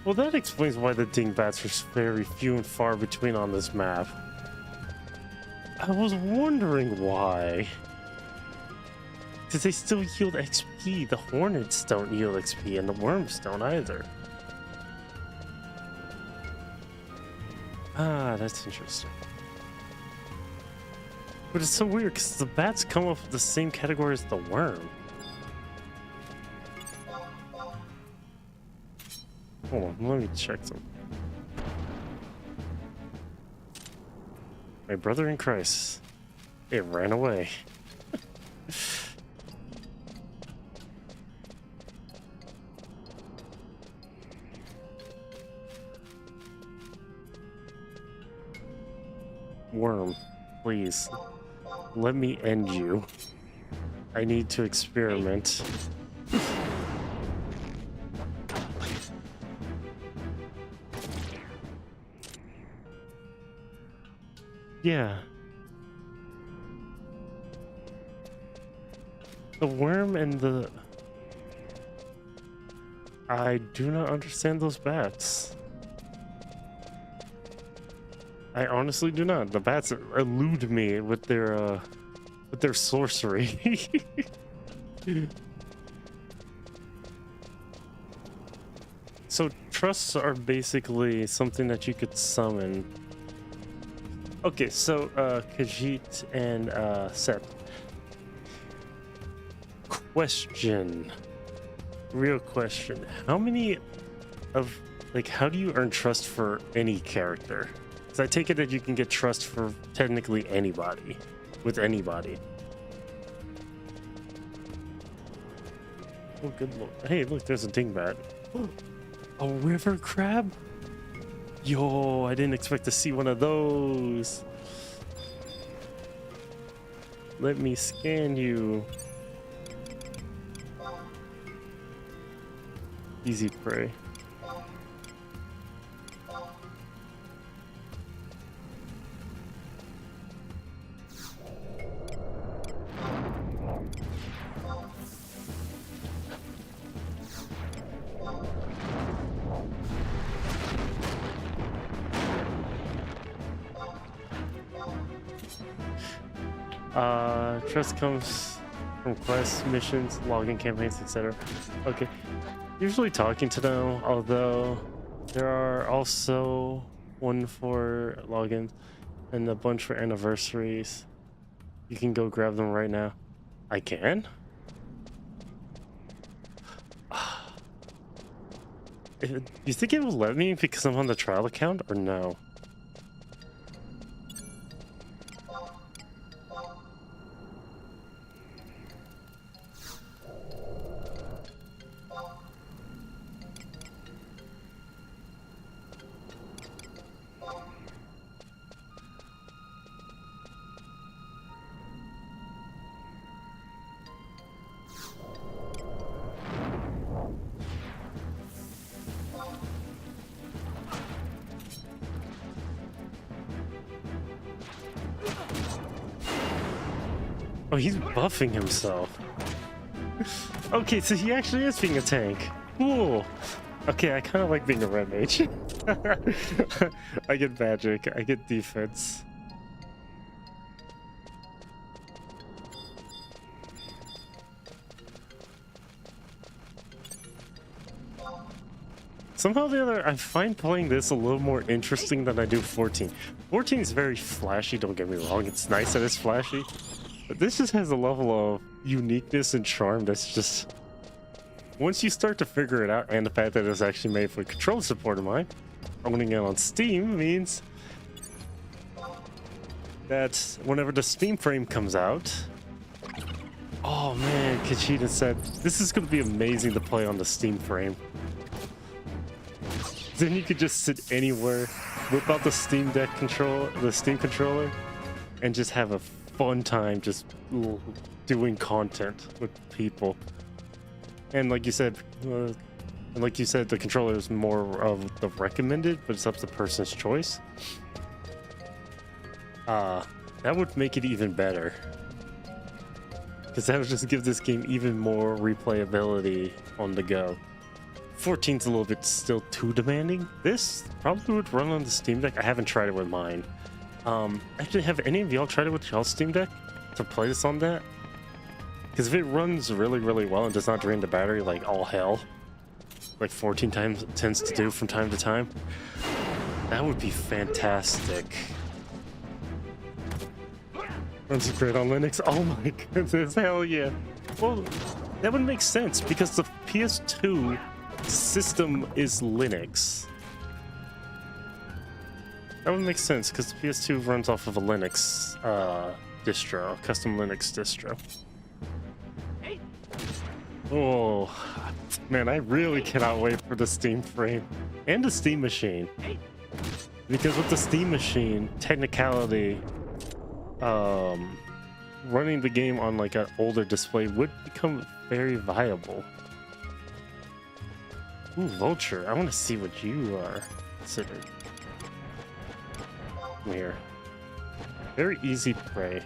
Well, that explains why the dingbats are very few and far between on this map. I was wondering why. Because they still yield XP. The hornets don't yield XP, and the worms don't either. Ah, that's interesting. But it's so weird, because the bats come up with the same category as the worm. Hold on, let me check them. My brother in Christ. It ran away. Worm, please. Let me end you. I need to experiment. Yeah. The worm and the... I do not understand those bats. I honestly do not. The bats elude me with their sorcery. So trusts are basically something that you could summon. Okay, so Khajiit and Seth. Question. Real question. How many of, like, how do you earn trust for any character? Because I take it that you can get trust for technically anybody, with anybody. Oh, good lord. Hey, look, there's a dingbat. A river crab? Yo, I didn't expect to see one of those. Let me scan you. Easy prey. Trust comes from quests, missions, login campaigns, etc. Okay. Usually talking to them, although there are also one for logins and a bunch for anniversaries. You can go grab them right now. I can? You think it will let me because I'm on the trial account or no? Oh, he's buffing himself. Okay, so he actually is being a tank. Cool. Okay, I kind of like being a red mage. I get magic, I get defense. Somehow or the other, I find playing this a little more interesting than I do 14. 14 is very flashy, don't get me wrong. It's nice that it's flashy. But this just has a level of uniqueness and charm that's just... Once you start to figure it out, and the fact that it's actually made for controller support of mine, owning it on Steam means that whenever the Steam frame comes out... Oh man, Kachita said, this is going to be amazing to play on the Steam frame. Then you could just sit anywhere, whip out the Steam Deck control, the Steam controller, and just have a fun time just doing content with people. And like you said, the controller is more of the recommended, but it's up to the person's choice. That would make it even better, because that would just give this game even more replayability on the go. 14's a little bit still too demanding. This probably would run on the Steam Deck. I haven't tried it with mine. Actually, have any of y'all tried it with y'all's Steam Deck to play this on that? Because if it runs really, really well and does not drain the battery like all hell, like 14 times it tends to do from time to time, that would be fantastic. Runs great on Linux. Oh my goodness, hell yeah. Well, that would make sense because the PS2 system is Linux. That would make sense because the PS2 runs off of a Linux distro, custom Linux distro. Oh man, I really cannot wait for the Steam frame and the Steam machine, because with the Steam machine, technicality, running the game on like an older display would become very viable. Ooh, Vulture, I want to see what you are considered. Come here. Very easy prey.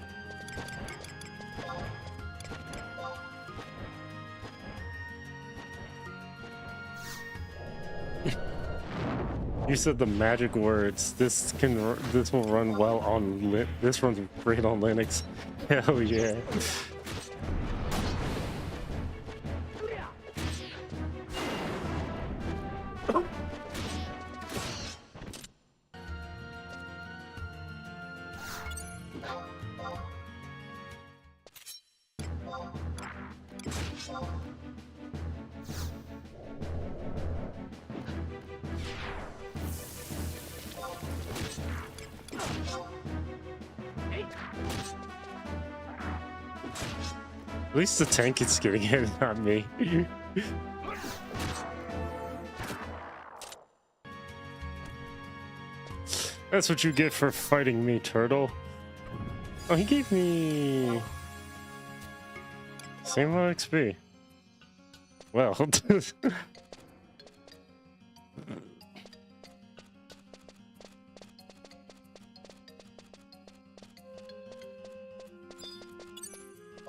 You said the magic words. This will run well on this runs great on Linux. Hell yeah. At least the tank is getting it, not me. That's what you get for fighting me, turtle. Oh, he gave me... same amount of XP. Well...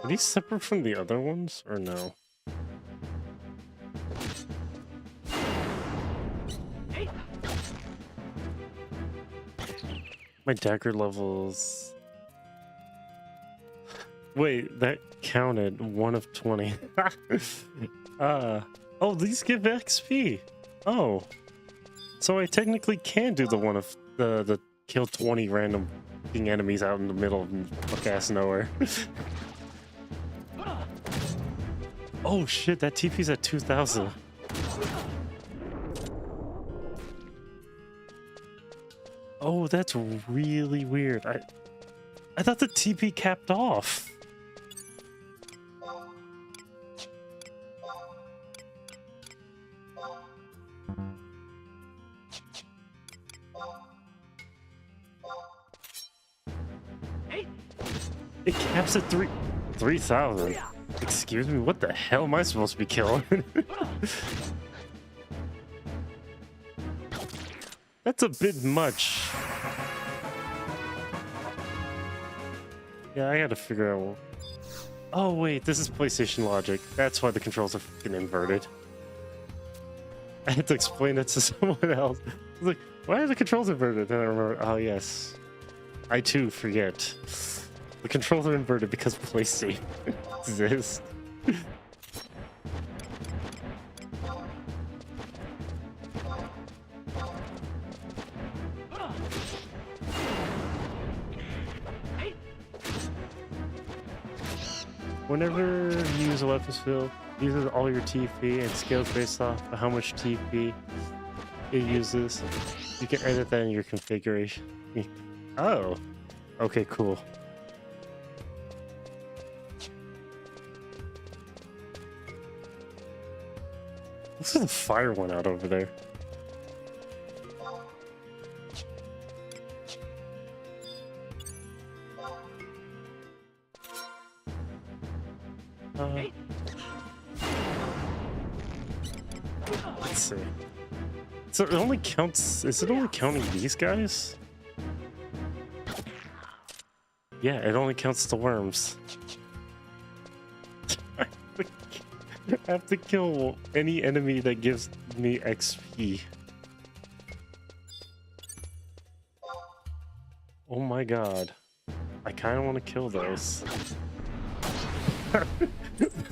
Are these separate from the other ones, or no? My dagger levels... Wait, that counted 1 of 20. Oh, these give XP. Oh. So I technically can do the one of the kill 20 random enemies out in the middle of fuck-ass nowhere. Oh shit, that TP's at 2,000. Oh, that's really weird. I thought the TP capped off. It caps at 3,000. Excuse me, what the hell am I supposed to be killing? That's a bit much. Yeah, I gotta figure out. Oh wait, this is PlayStation logic. That's why the controls are fucking inverted. I had to explain it to someone else. I was like, why are the controls inverted? And I remember, oh yes. I too forget. The controls are inverted because PlayStation exists. Whenever you use a weapon skill, it uses all your TP and scales based off of how much TP it uses. You can edit that in your configuration. Oh, okay, cool. Looks like the fire went out over there. Let's see. So it only counts. Is it only counting these guys? Yeah, it only counts the worms. I have to kill any enemy that gives me XP. Oh my god. I kind of want to kill those.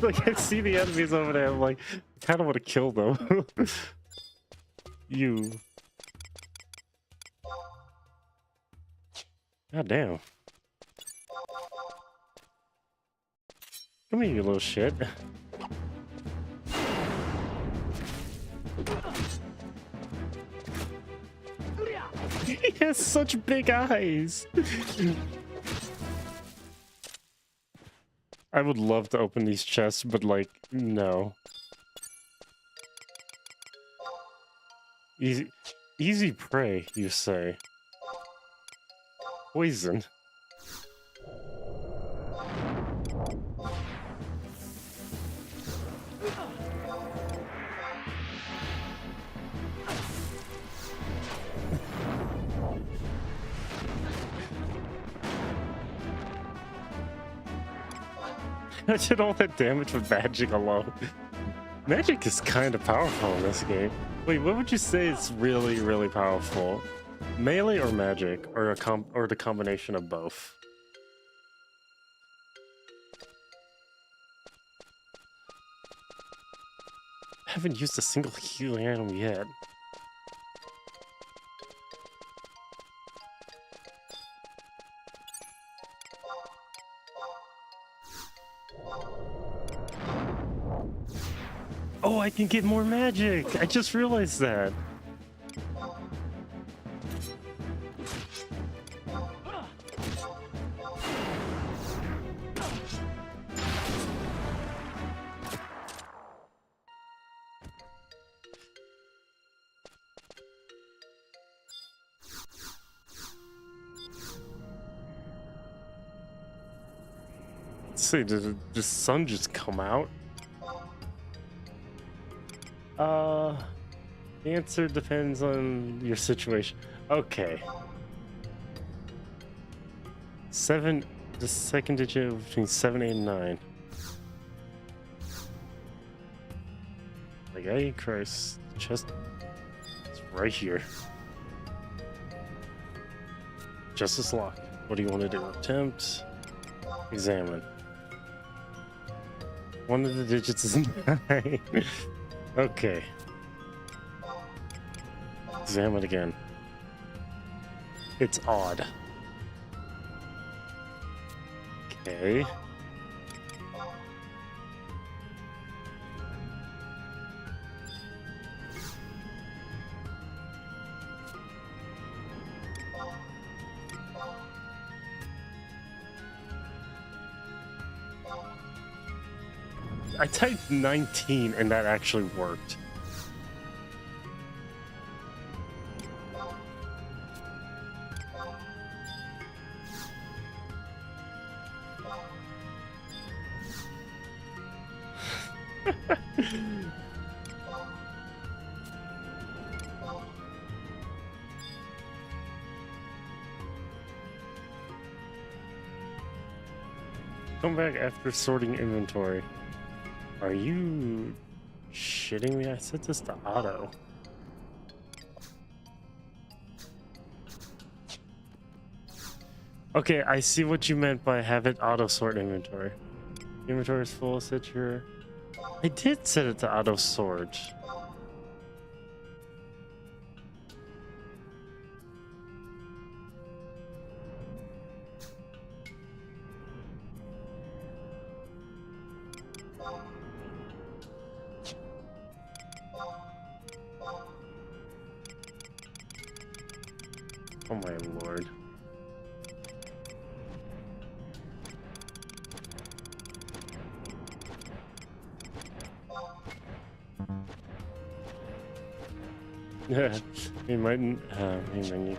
Like, I see the enemies over there, I'm like, I kind of want to kill them. You. God damn. Come here, you little shit. He has such big eyes. I would love to open these chests, but like, no. Easy prey, you say. Poison. I did all that damage with magic alone. Magic is kind of powerful in this game. Wait, what would you say is really, really powerful? Melee or magic, or the combination of both? I haven't used a single healing item yet. Oh, I can get more magic! I just realized that. Let's see, did the sun just come out? The answer depends on your situation. Okay. 7, the second digit between 7, 8, and 9. Like, hey, Christ, chest is right here. Justice lock. What do you want to do? Attempt. Examine. One of the digits is 9. Okay. Examine again. It's odd. Okay. I typed 19 and that actually worked. Come back after sorting inventory. Are you Shitting me? I set this to auto. Okay, I see what you meant by have it auto sort inventory. Inventory is full, set your... I did set it to auto sort. Oh my lord. Yeah, he mightn't. Hey,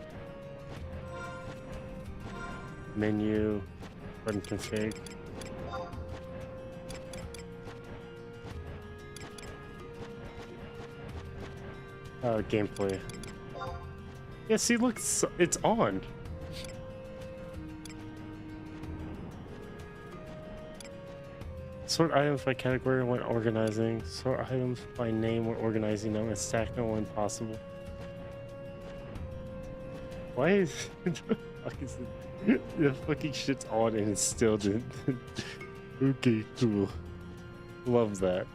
menu, button config. Gameplay. Yeah, see, look, it's on. Sort items by category when organizing. Sort items by name when organizing them and stack them when possible. Why is the fucking shit's on and it's still didn't? Okay, cool. Love that.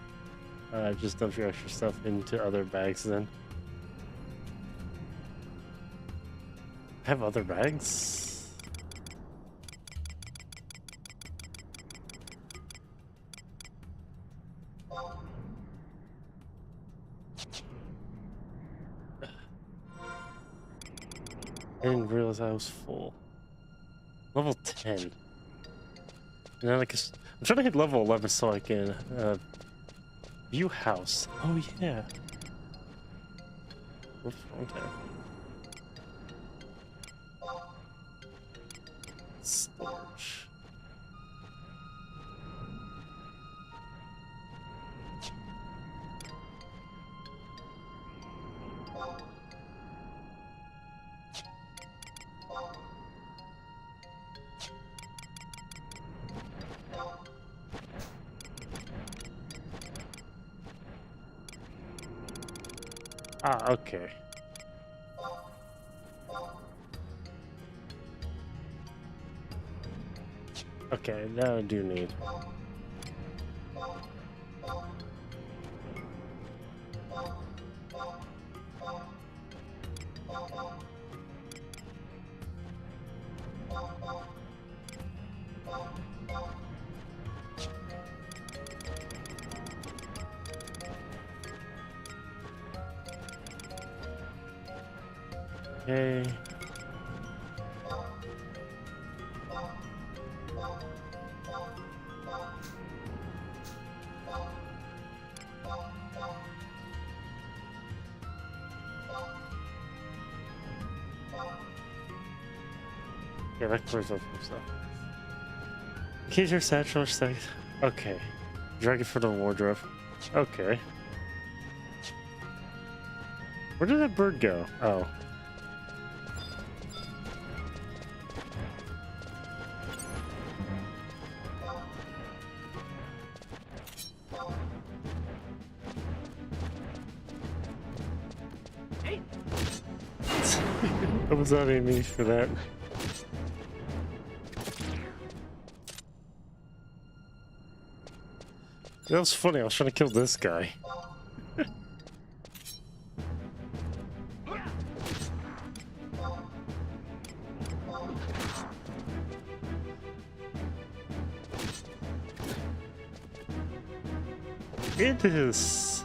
Just dump your extra stuff into other bags then. Have other bags? I didn't realize I was full. Level 10. And then I'm trying to hit level 11 so I can view house. Oh yeah. Whoops, wrong tab. Storage. Ah, okay. Okay, that I do need. Okay. Yeah, that clears up some stuff. Keys your satchel or stack. Okay. Drag it for the wardrobe. Okay. Where did that bird go? Oh. I was not aiming for that. That was funny. I was trying to kill this guy. It is.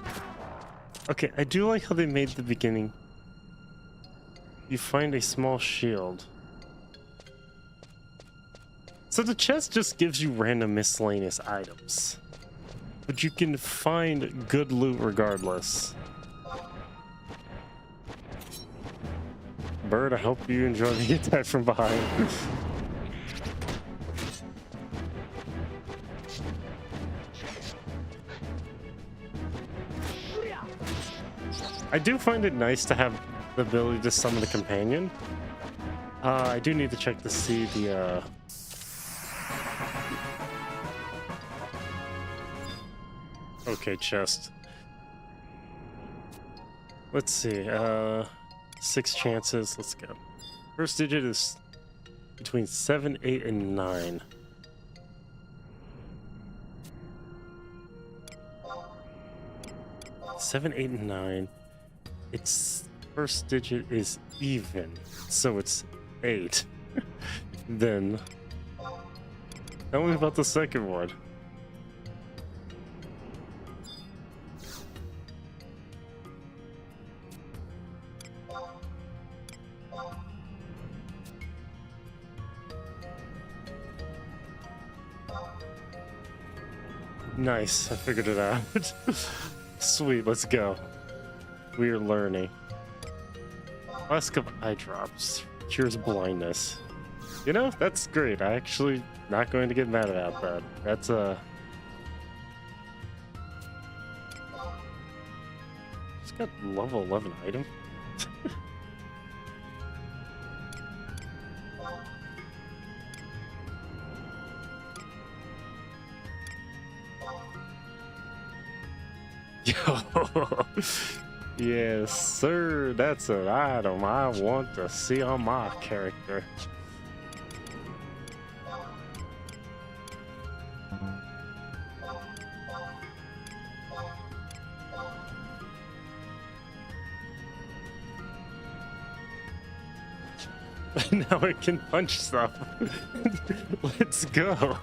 Okay, I do like how they made the beginning. You find a small shield. So the chest just gives you random miscellaneous items. But you can find good loot regardless. Bird, I hope you enjoy the attack from behind. I do find it nice to have the ability to summon the companion. I do need to check to see the okay, chest. Let's see. 6 chances. Let's go. First digit is between 7, 8, and 9. Seven, 8, and 9. Its first digit is even, so it's 8. Then, tell me about the second one. Nice, I figured it out. Sweet, let's go. We are learning. Flask of eye drops. Cures blindness. You know, that's great. I actually not going to get mad about that. That's just got level 11 item. Yo, yes, sir. That's an item I want to see on my character. Now I can punch stuff. Let's go.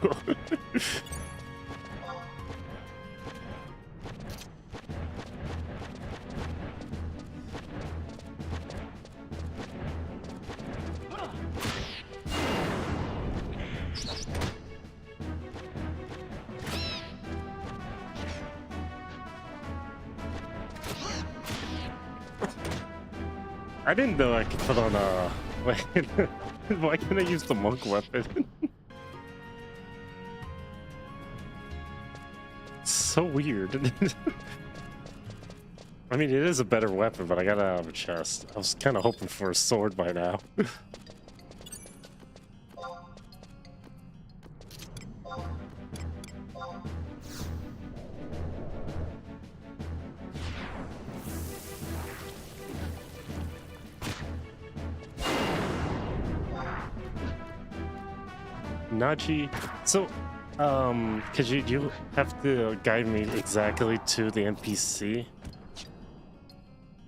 I didn't know I could put on a... Why can't I use the monk weapon? It's so weird. I mean, it is a better weapon, but I got it out of a chest. I was kind of hoping for a sword by now. Naji, so, could you have to guide me exactly to the NPC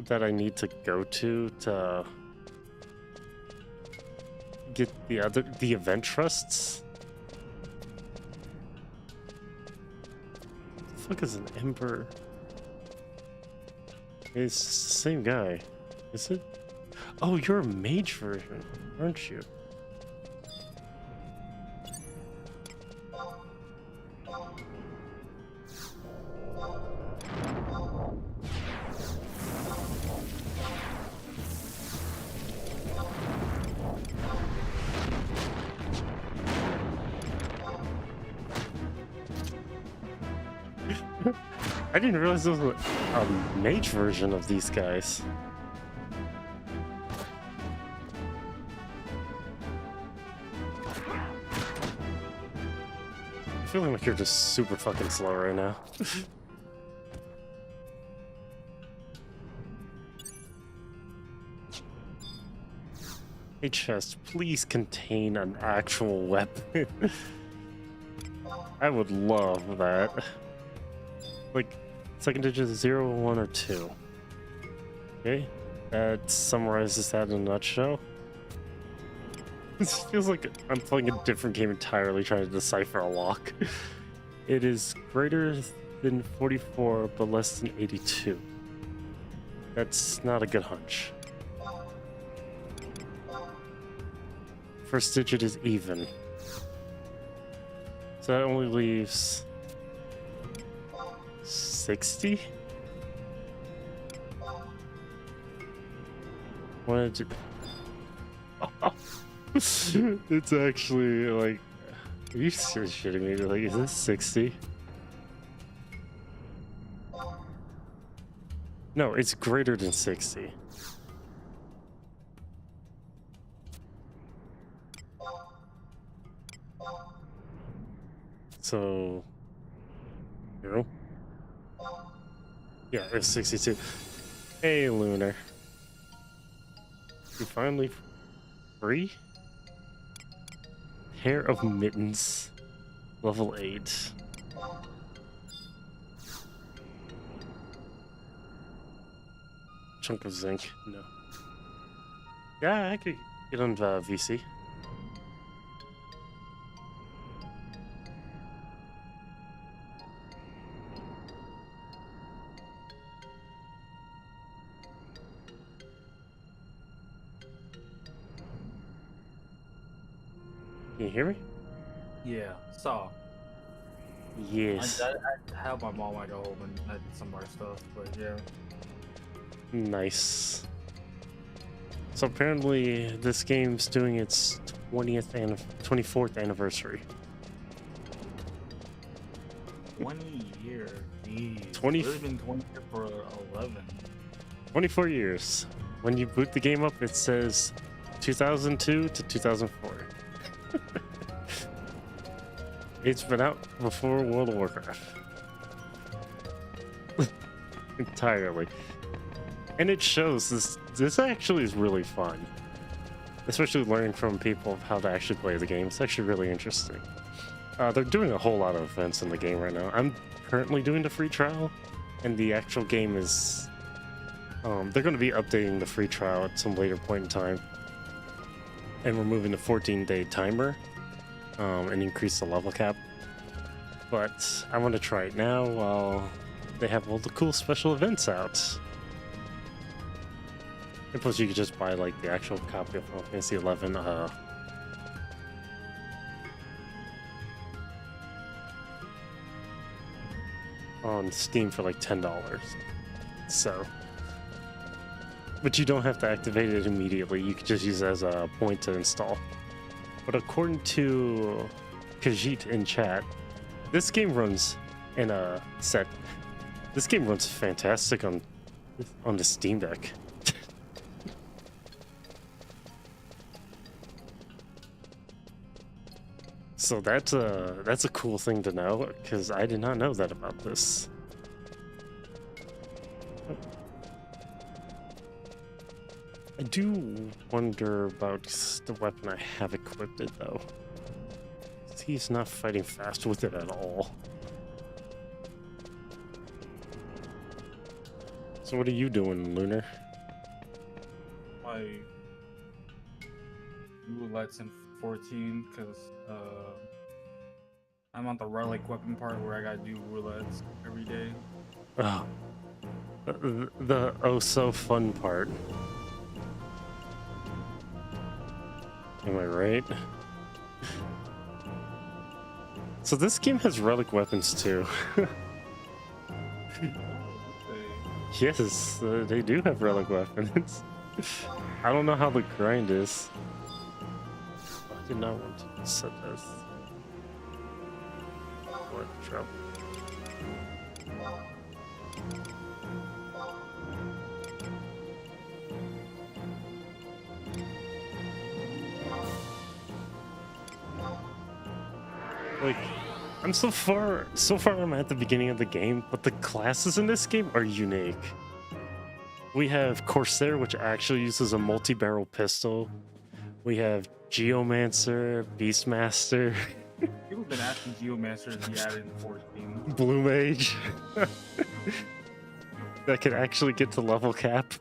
that I need to go to get the event trusts? What the fuck is an Ember? It's the same guy, is it? Oh, you're a mage version, aren't you? I didn't realize there was a mage version of these guys. I'm feeling like you're just super fucking slow right now. A chest, please contain an actual weapon. I would love that. Like, second digit is 0, 1, or 2. Okay, that summarizes that in a nutshell. This feels like I'm playing a different game entirely, trying to decipher a lock. It is greater than 44, but less than 82. That's not a good hunch. First digit is even. So that only leaves 60? Wanted to... It's actually like... Are you seriously shitting me? Like, is this 60? No, it's greater than 60. So... 0? Yeah, it's 62. Hey, Lunar. You finally free? Pair of mittens. Level 8. Chunk of zinc. No. Yeah, I could get on VC. Can you hear me? Yeah, saw. Yes. I helped my mom go home and I did some more stuff, but yeah. Nice. So apparently this game's doing its 24th anniversary. 20 years. Jeez. 20 It's been 20 years for 11. 24 years. When you boot the game up, it says 2002 to 2004. It's been out before World of Warcraft. Entirely. And it shows this actually is really fun. Especially learning from people how to actually play the game. It's actually really interesting. They're doing a whole lot of events in the game right now. I'm currently doing the free trial, and the actual game is... they're going to be updating the free trial at some later point in time. And removing the 14-day timer, and increase the level cap. But I want to try it now while they have all the cool special events out. And plus you could just buy like the actual copy of Final Fantasy XI on Steam for like $10. So, but you don't have to activate it immediately. You can just use it as a point to install. But according to Khajiit in chat, this game runs in a set. This game runs fantastic on the Steam Deck. So that's a cool thing to know, because I did not know that about this. I do wonder about the weapon I have equipped it though. He's not fighting fast with it at all. So what are you doing, Lunar? My roulette's in 14 because I'm on the relic weapon part where I gotta do roulettes every day. Oh, the oh so fun part. Am I right? So this game has relic weapons too. Yes, they do have relic weapons. I don't know how the grind is. I did not want to set this. What trouble? Like, I'm so far I'm at the beginning of the game, but the classes in this game are unique. We have Corsair, which actually uses a multi-barrel pistol. We have Geomancer, Beastmaster. People have been asking Geomancer to be added in 14. Blue Mage. That could actually get to level cap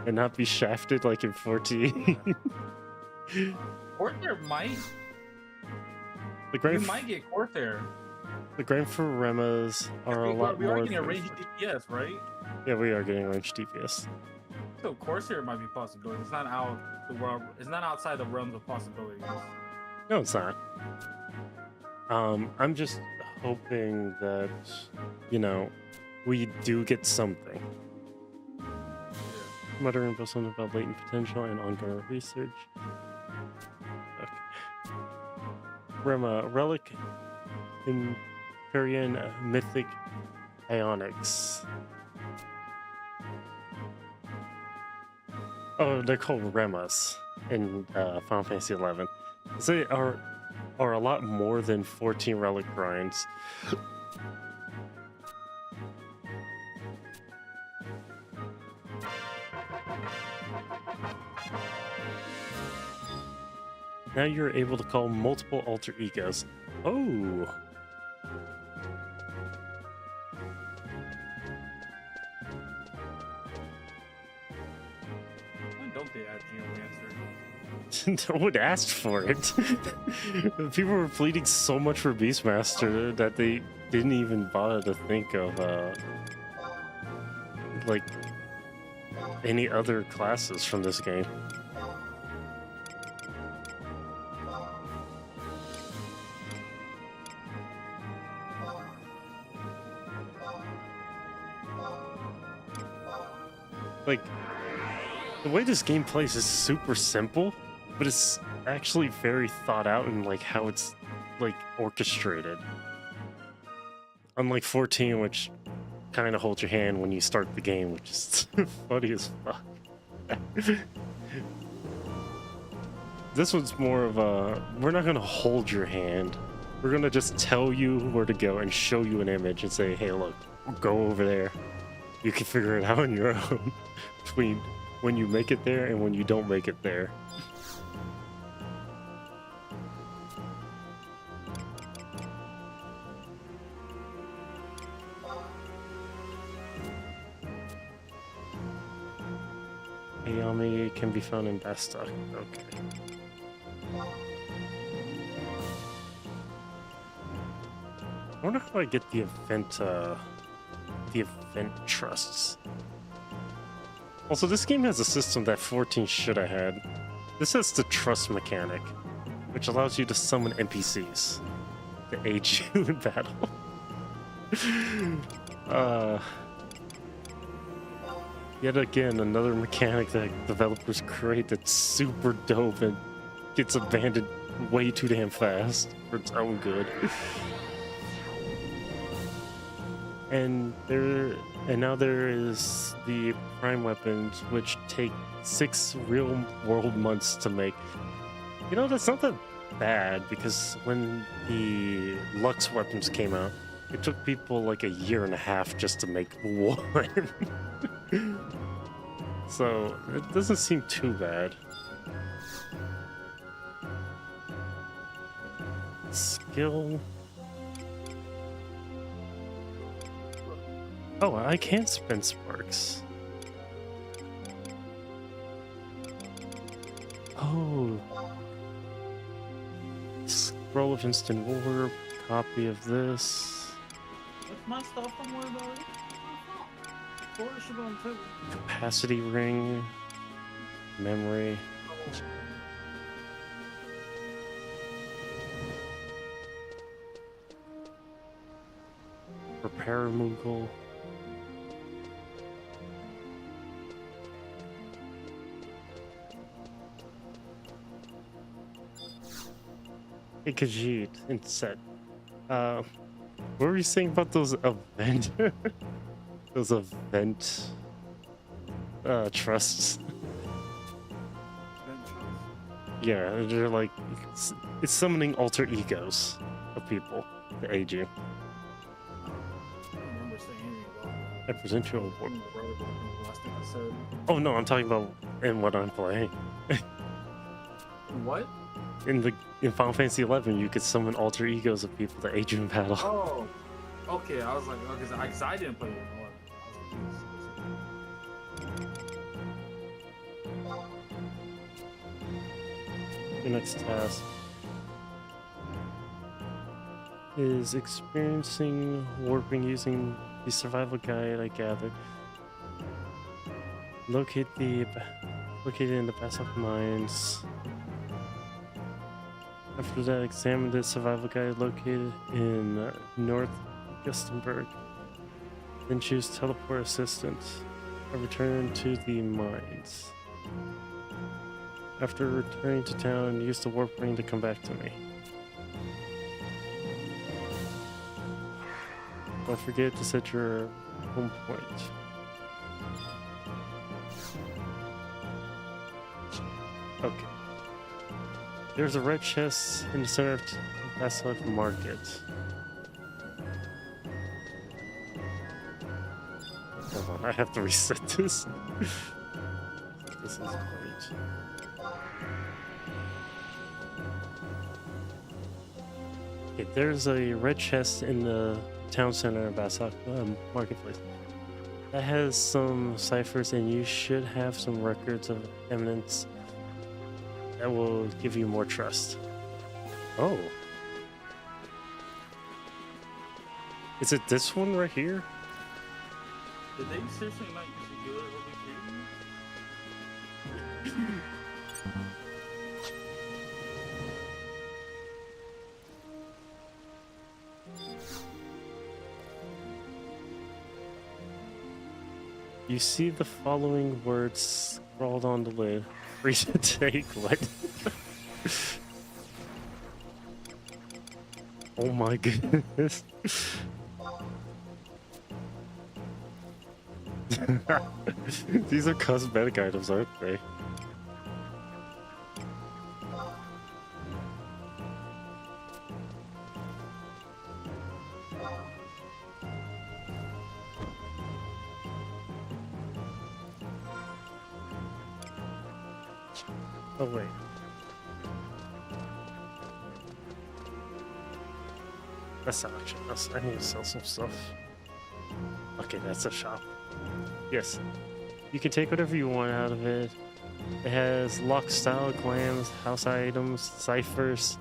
and not be shafted like in 14. Corsair might. The grind, You might get Corsair. the grind for Remas are a lot We more. are getting a than- ranged DPS, right? Yeah, we are getting ranged DPS. So Corsair might be a possibility. It's not out the world. It's not outside the realms of possibilities. No, it's not. I'm just hoping that, you know, we do get something. Muttering about something about latent potential and ongoing research. Okay. Rema, Relic, Empyrean, Mythic, Ionics. Oh, they're called Remas in Final Fantasy XI. They are a lot more than 14 relic grinds. Now you're able to call multiple alter egos. Oh. Why don't they add Geomancer? No one asked for it. People were pleading so much for Beastmaster that they didn't even bother to think of like any other classes from this game. Like, the way this game plays is super simple, but it's actually very thought out in like how it's like orchestrated. Unlike 14, which kind of holds your hand when you start the game, which is funny as fuck. This one's more of a, we're not gonna hold your hand. We're gonna just tell you where to go and show you an image and say, hey, look, go over there. You can figure it out on your own between when you make it there and when you don't make it there. Ayami can be found in Bastock. Okay. I wonder how I get the event trusts. Also, this game has a system that 14 should have had. This has the trust mechanic, which allows you to summon NPCs to aid you in battle. Yet again, another mechanic that developers create that's super dope and gets abandoned way too damn fast for its own good. And now there is the prime weapons, which take 6 real world months to make. You know, that's not that bad, because when the Lux weapons came out, it took people like a year and a half just to make one. So it doesn't seem too bad. Skill. Oh, I can spend sparks. Oh. Scroll of instant warp, copy of this. What's my stuff? I'm worried about it. Storage should go on too. Capacity ring. Memory. Repair removal. Hey, Khajiit, in set. What were you saying about those event those event trusts? Yeah, they're like it's summoning alter egos of people to aid you. I don't remember saying anything about I present you a award. that. Last thing I said. Oh no, I'm talking about in what I'm playing. What? In Final Fantasy XI, you could summon alter egos of people to aid you in battle. Oh. Okay, I was like, because I didn't play it. Your next task is experiencing warping using the survival guide I gathered. Located in the Basalt Mines. After that, examine the survival guide located in North Gustenberg. Then choose teleport assistant and return to the mines. After returning to town, use the warp ring to come back to me. Don't forget to set your home point. Okay. There's a red chest in the center of Basalt Market. Hold on, I have to reset this. This is great. Okay, there's a red chest in the town center of Basak Marketplace. That has some ciphers, and you should have some records of eminence that will give you more trust. Oh. Is it this one right here? Did they seriously not use the good OBG? You see the following words scrawled on the lid. Free to take. What? Oh my goodness. These are cosmetic items, aren't they? Oh wait. That's not actually us. I need to sell some stuff. Okay, that's a shop. Yes. You can take whatever you want out of it. It has lock style, glams, house items, ciphers.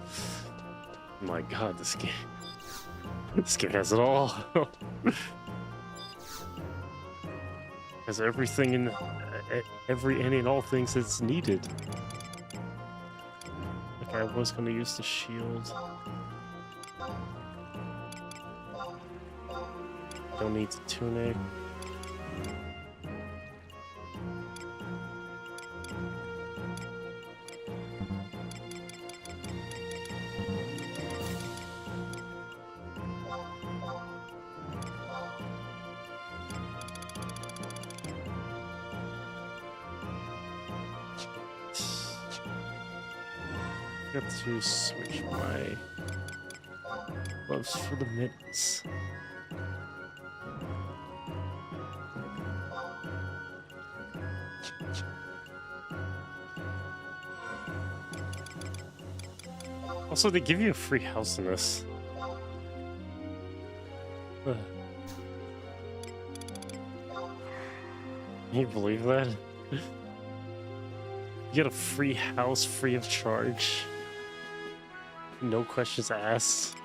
My god, this game. This game has it all. Has everything in any and all things that's needed. Okay, I was gonna use the shield. Don't need the tunic. Got to switch my gloves for the mittens. Also, they give you a free house in this. Ugh. Can you believe that? You get a free house free of charge. No questions asked.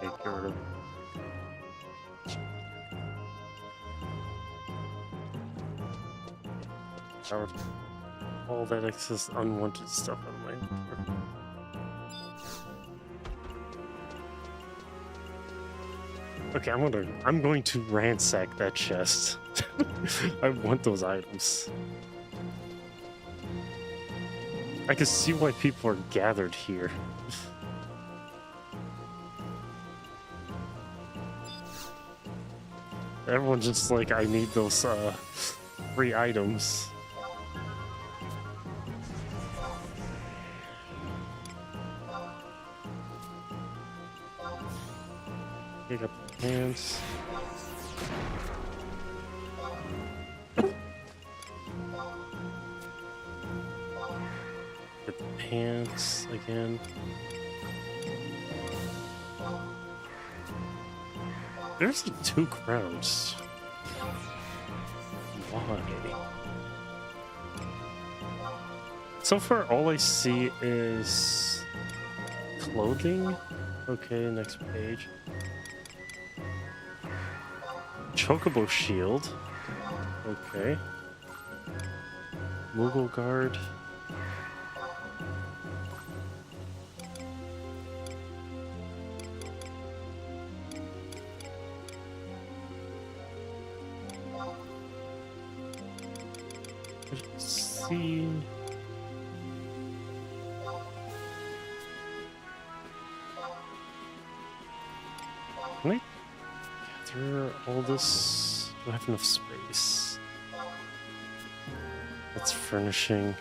Take care of it. All that excess unwanted stuff on my inventory. Okay, I'm going to ransack that chest. I want those items. I can see why people are gathered here. Everyone's just like, I need those free items. Pick up the pants. Get the pants again. There's 2 crowns. Why? So far, all I see is clothing. Okay, next page. Chocobo shield. Okay. Moogle guard. see. Can I gather all this? Do I have enough space? That's furnishing.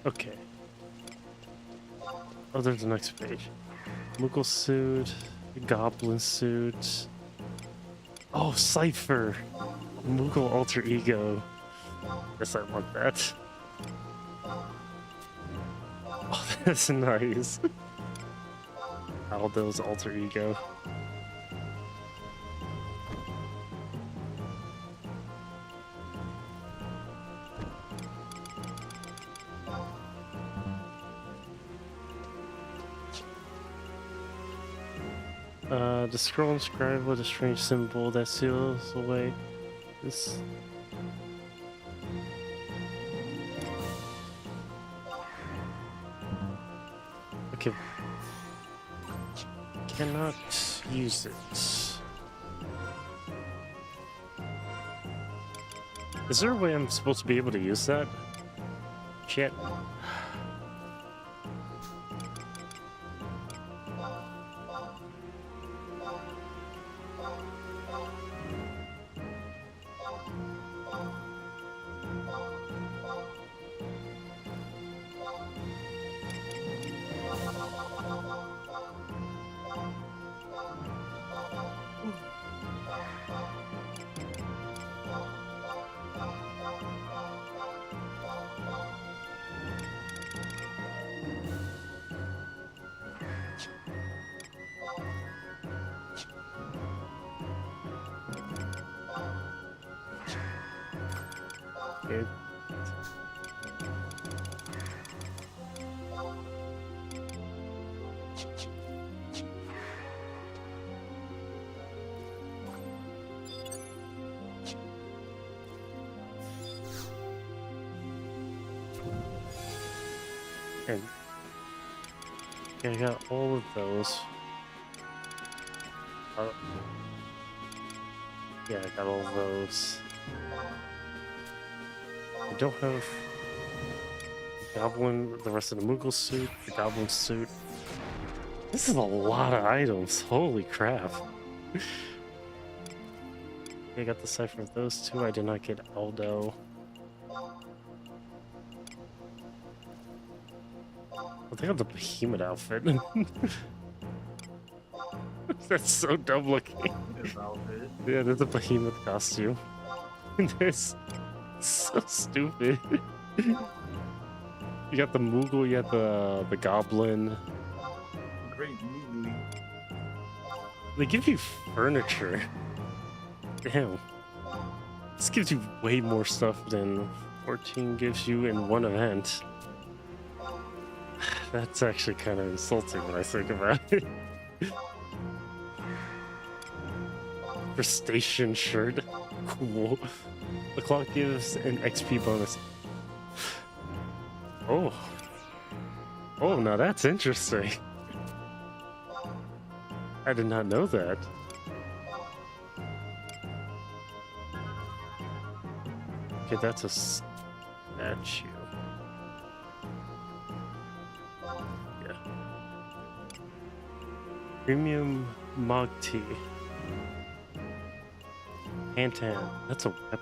Okay. Oh, there's the next page. Moogle suit, goblin suit. Oh, Cypher! Moogle alter ego. Guess I want that. Oh, that's nice. Aldo's alter ego. The scroll inscribed with a strange symbol that seals away this. Okay. Cannot use it. Is there a way I'm supposed to be able to use that? Shit. Okay. And yeah, I got all of those. Yeah, I got all of those. I don't have the goblin, the rest of the Moogle suit, the goblin suit. This is a lot of items. Holy crap. I got the cipher of those two. I did not get Aldo. I think I have the behemoth outfit. That's so dumb looking. His outfit. Yeah, there's a behemoth costume. There's so stupid. You got the Moogle, you got the goblin. Great movie. They give you furniture. Damn. This gives you way more stuff than 14 gives you in one event. That's actually kind of insulting when I think about it. For station shirt. Cool. The clock gives an XP bonus. Oh. Oh, now that's interesting. I did not know that. Okay, that's a statue. Yeah. Premium Mog Tea. Hand-to-hand. That's a weapon.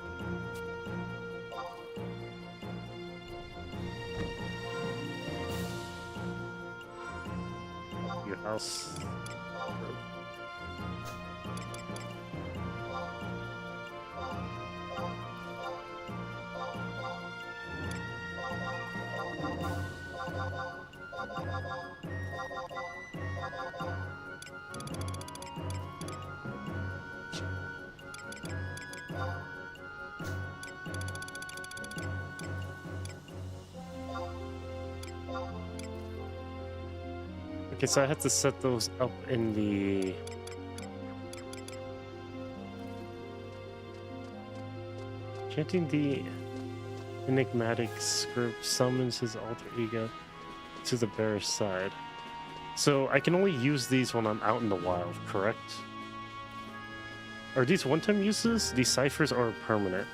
Your house. Okay, so I have to set those up in the... Chanting the enigmatic script summons his alter ego to the bearer's side. So I can only use these when I'm out in the wild, correct? Are these one-time uses? These ciphers are permanent.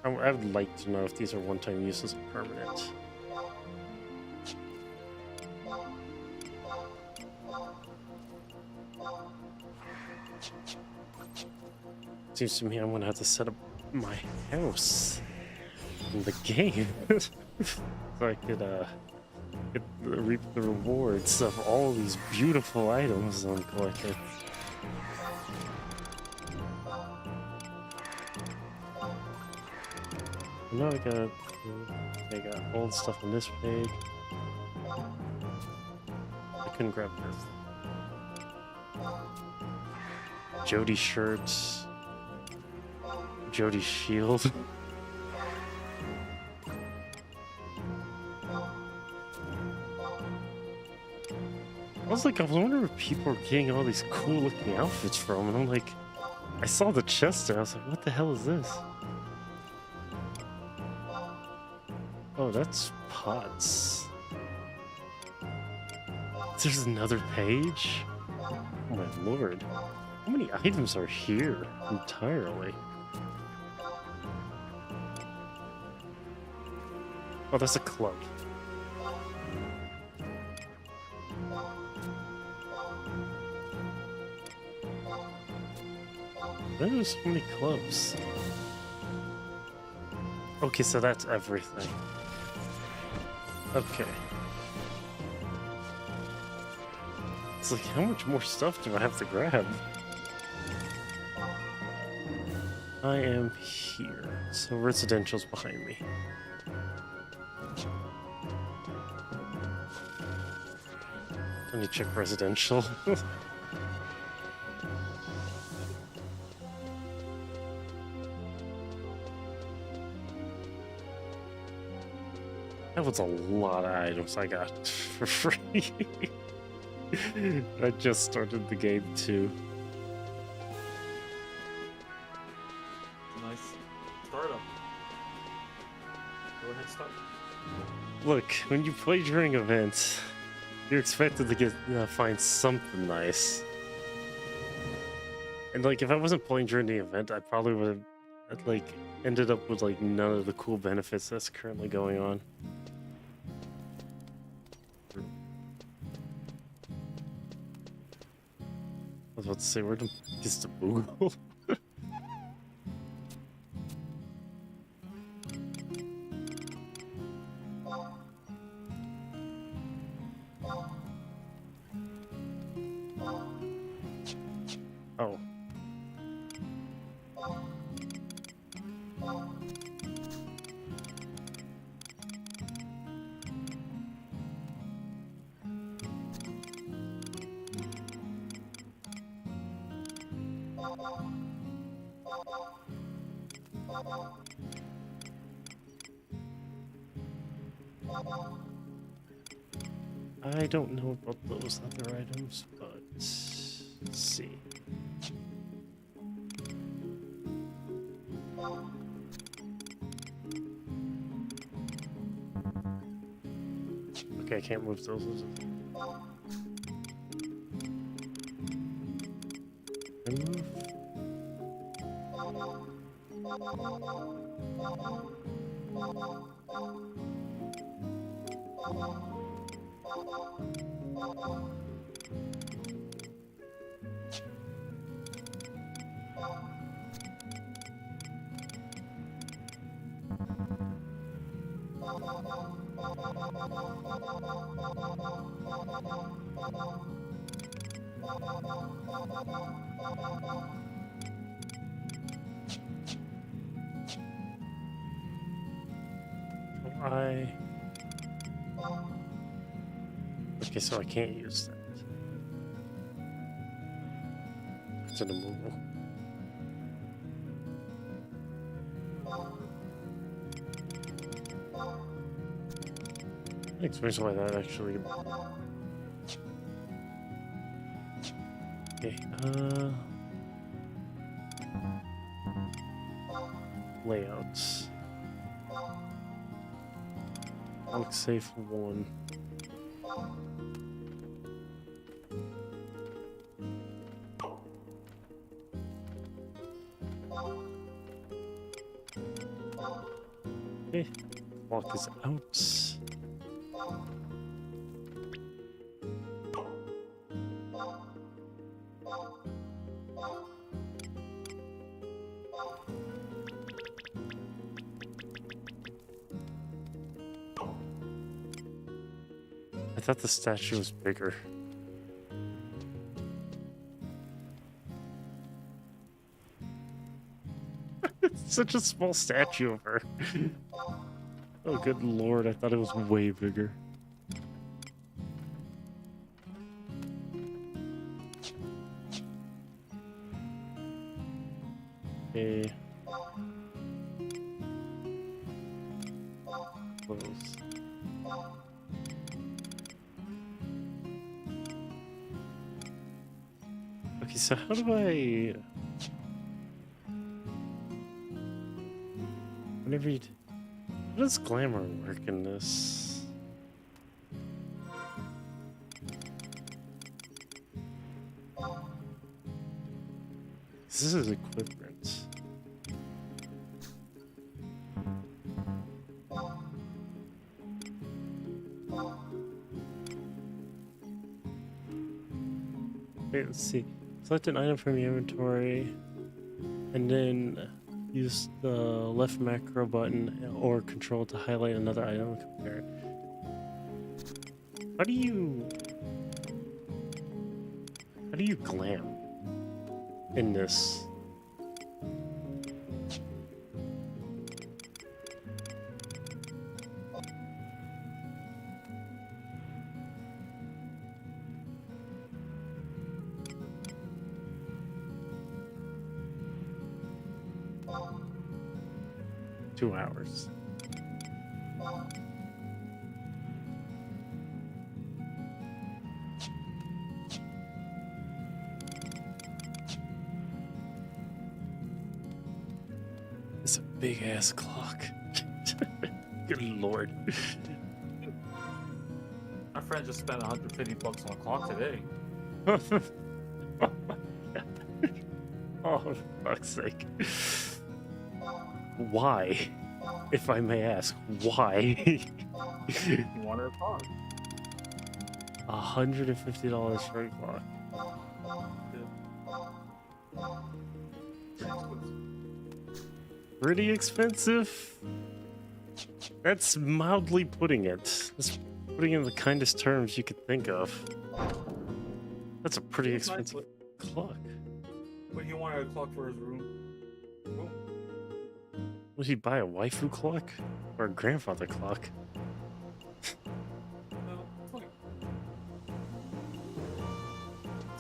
I would like to know if these are one-time uses or permanent. Seems to me I'm gonna have to set up my house in the game so I could reap the rewards of all these beautiful items I'm collecting. Now I got old stuff on this page. I couldn't grab this. Jody shirts. Jody's shield. I was wondering where people are getting all these cool looking outfits from, and I'm like, I saw the chest there, I was like, what the hell is this? Oh, that's pots. There's another page? Oh my lord. How many items are here entirely? Oh, that's a club. There's so many clubs. Okay, so that's everything. Okay. It's like, how much more stuff do I have to grab? I am here. So residential's behind me. Let me check residential. That was a lot of items I got for free. I just started the game too. Nice startup. Go ahead, start. Look, when you play during events, you're expected to get find something nice. And like, if I wasn't playing during the event, I probably would have like ended up with like none of the cool benefits that's currently going on. I was about to say, where the is the Boogle? Oh. I don't know about those other items, but let's see. Okay, I can't move those. Can I move? Okay, so I can't use that. It's an removal. That explains why that actually. Okay, layouts. Look safe 1. Okay, clock is out. I thought the statue was bigger. It's such a small statue of her. Oh, good lord, I thought it was way bigger. Okay. Close. Okay, so how do I... Whenever you... How does glamour work in this? This is equipment. Okay, let's see. Select an item from your inventory, and then use the left macro button or control to highlight another item and compare it. How do you glam in this? Two hours. It's a big ass clock. Good lord. My friend just spent $150 on a clock today. Oh, for fuck's sake. Why? If I may ask, why? You wanted a clock. $150 for a clock. Pretty expensive. That's mildly putting it. That's putting it in the kindest terms you could think of. That's a pretty It's nice, expensive clock. but he wanted a clock for his room. Oh. Would he buy a waifu clock? Or a grandfather clock? No, it's like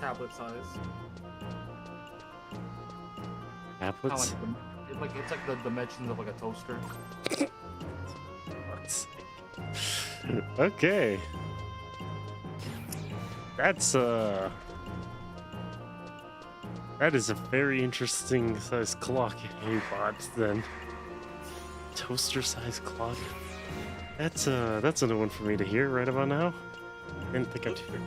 tablet size. Tablets? It's like the dimensions of like a toaster. Okay. That's that is a very interesting sized clock you bought then. Toaster sized clock. That's a new one for me to hear right about now. Didn't think I'd hear.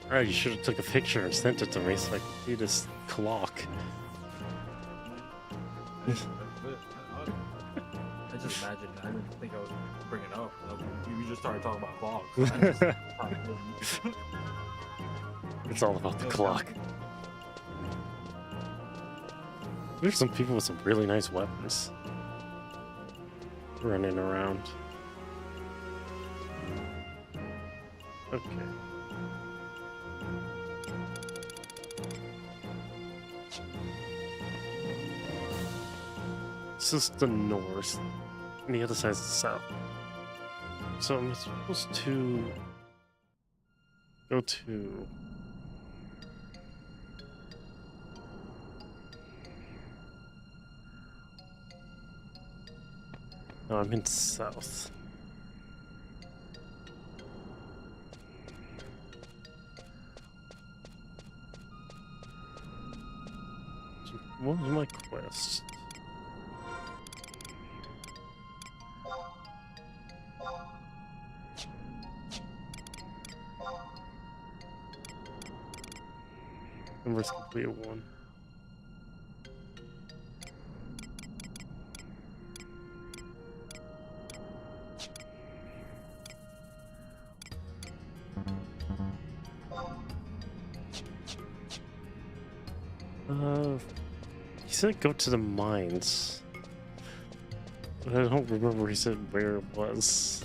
Alright, you should have took a picture and sent it to me so I could see this clock. I just imagined. I didn't think I was bring it up. You just started talking about clocks. It's all about the clock. There's some people with some really nice weapons running around. Okay. This is the north, and the other side is the south. So I'm supposed to go to... No, I'm in south. What was my quest? Numbers complete 1. He said go to the mines. But I don't remember he said where it was.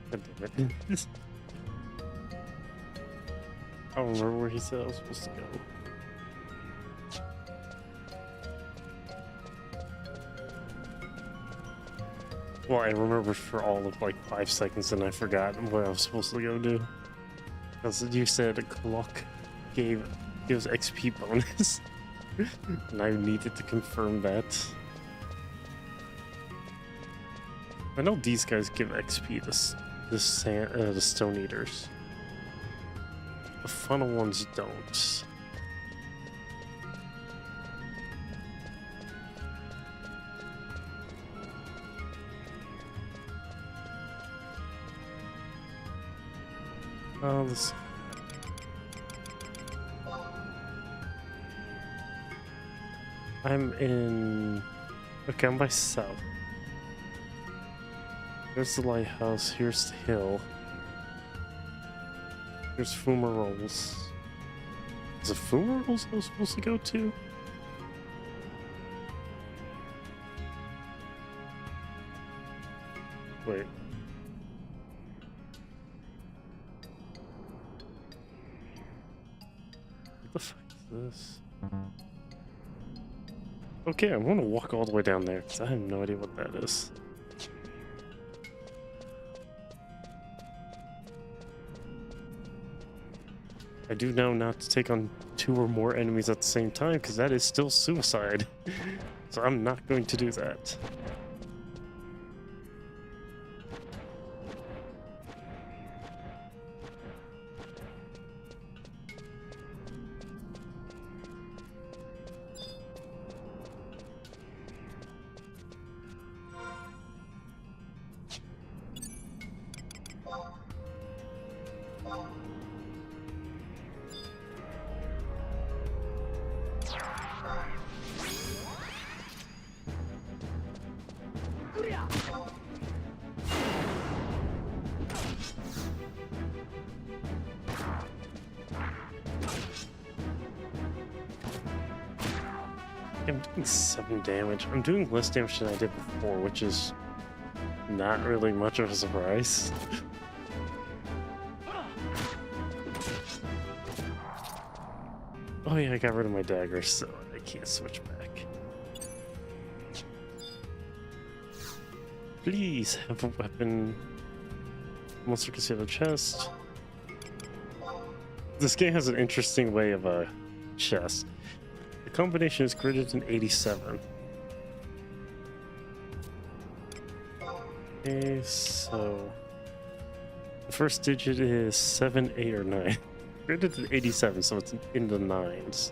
God damn it. I don't remember where he said I was supposed to go. Well, I remembered for all of like 5 seconds and I forgot where I was supposed to go do. Because you said a clock gives XP bonus. And I needed to confirm that. I know these guys give XP to the Stone Eaters. The funnel ones don't. Let's see. I'm in... Okay, I'm by south. There's the lighthouse, here's the hill. Here's Fumaroles. Is it Fumaroles I was supposed to go to? Wait. What the fuck is this? Okay, I'm gonna walk all the way down there, because I have no idea what that is. I do know not to take on 2 or more enemies at the same time, because that is still suicide. So I'm not going to do that. I'm doing 7 damage. I'm doing less damage than I did before, which is not really much of a surprise. Oh yeah, I got rid of my dagger, so I can't switch back. Please have a weapon. Monster can see the chest. This game has an interesting way of a chest. The combination is greater than 87. Okay, so the first digit is 7, 8, or 9. Greater than 87, so it's in the 9s.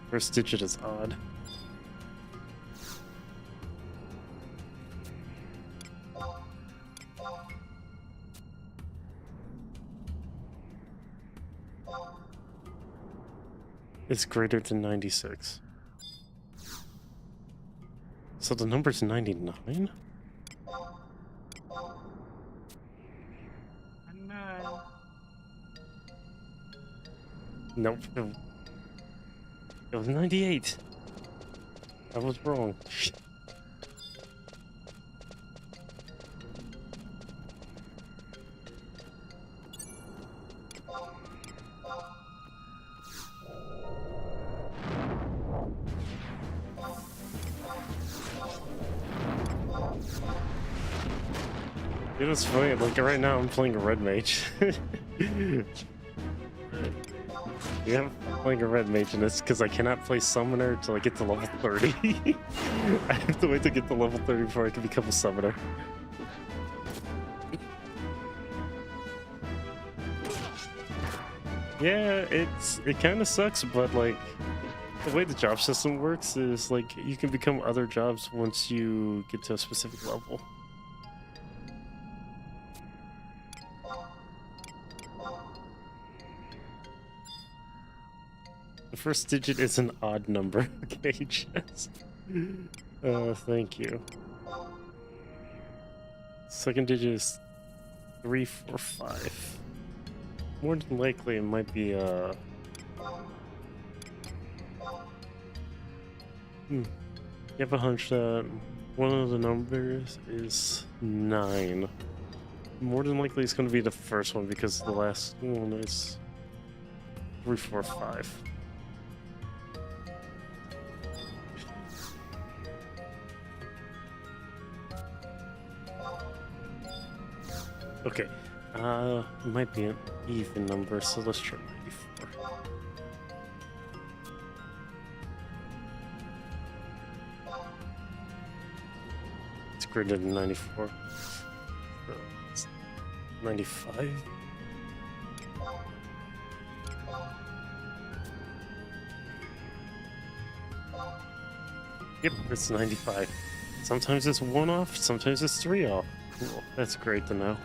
First digit is odd. It's greater than 96. So the number's 99? Nope. It was 98. I was wrong. It was funny, like right now I'm playing a red mage. Yeah, I'm playing a red mage and it's because I cannot play summoner until I get to level 30. I have to wait to get to level 30 before I can become a summoner. Yeah, it kind of sucks, but like the way the job system works is like you can become other jobs once you get to a specific level. The first digit is an odd number. Okay, Jess. Thank you. Second digit is 345. More than likely, it might be You have a hunch that one of the numbers is 9. More than likely, it's going to be the first one because the last one is 345. Okay, it might be an even number, so let's try 94. It's greater than 94. So it's 95. Yep, it's 95. Sometimes it's 1 off, sometimes it's 3 off. Cool, that's great to know.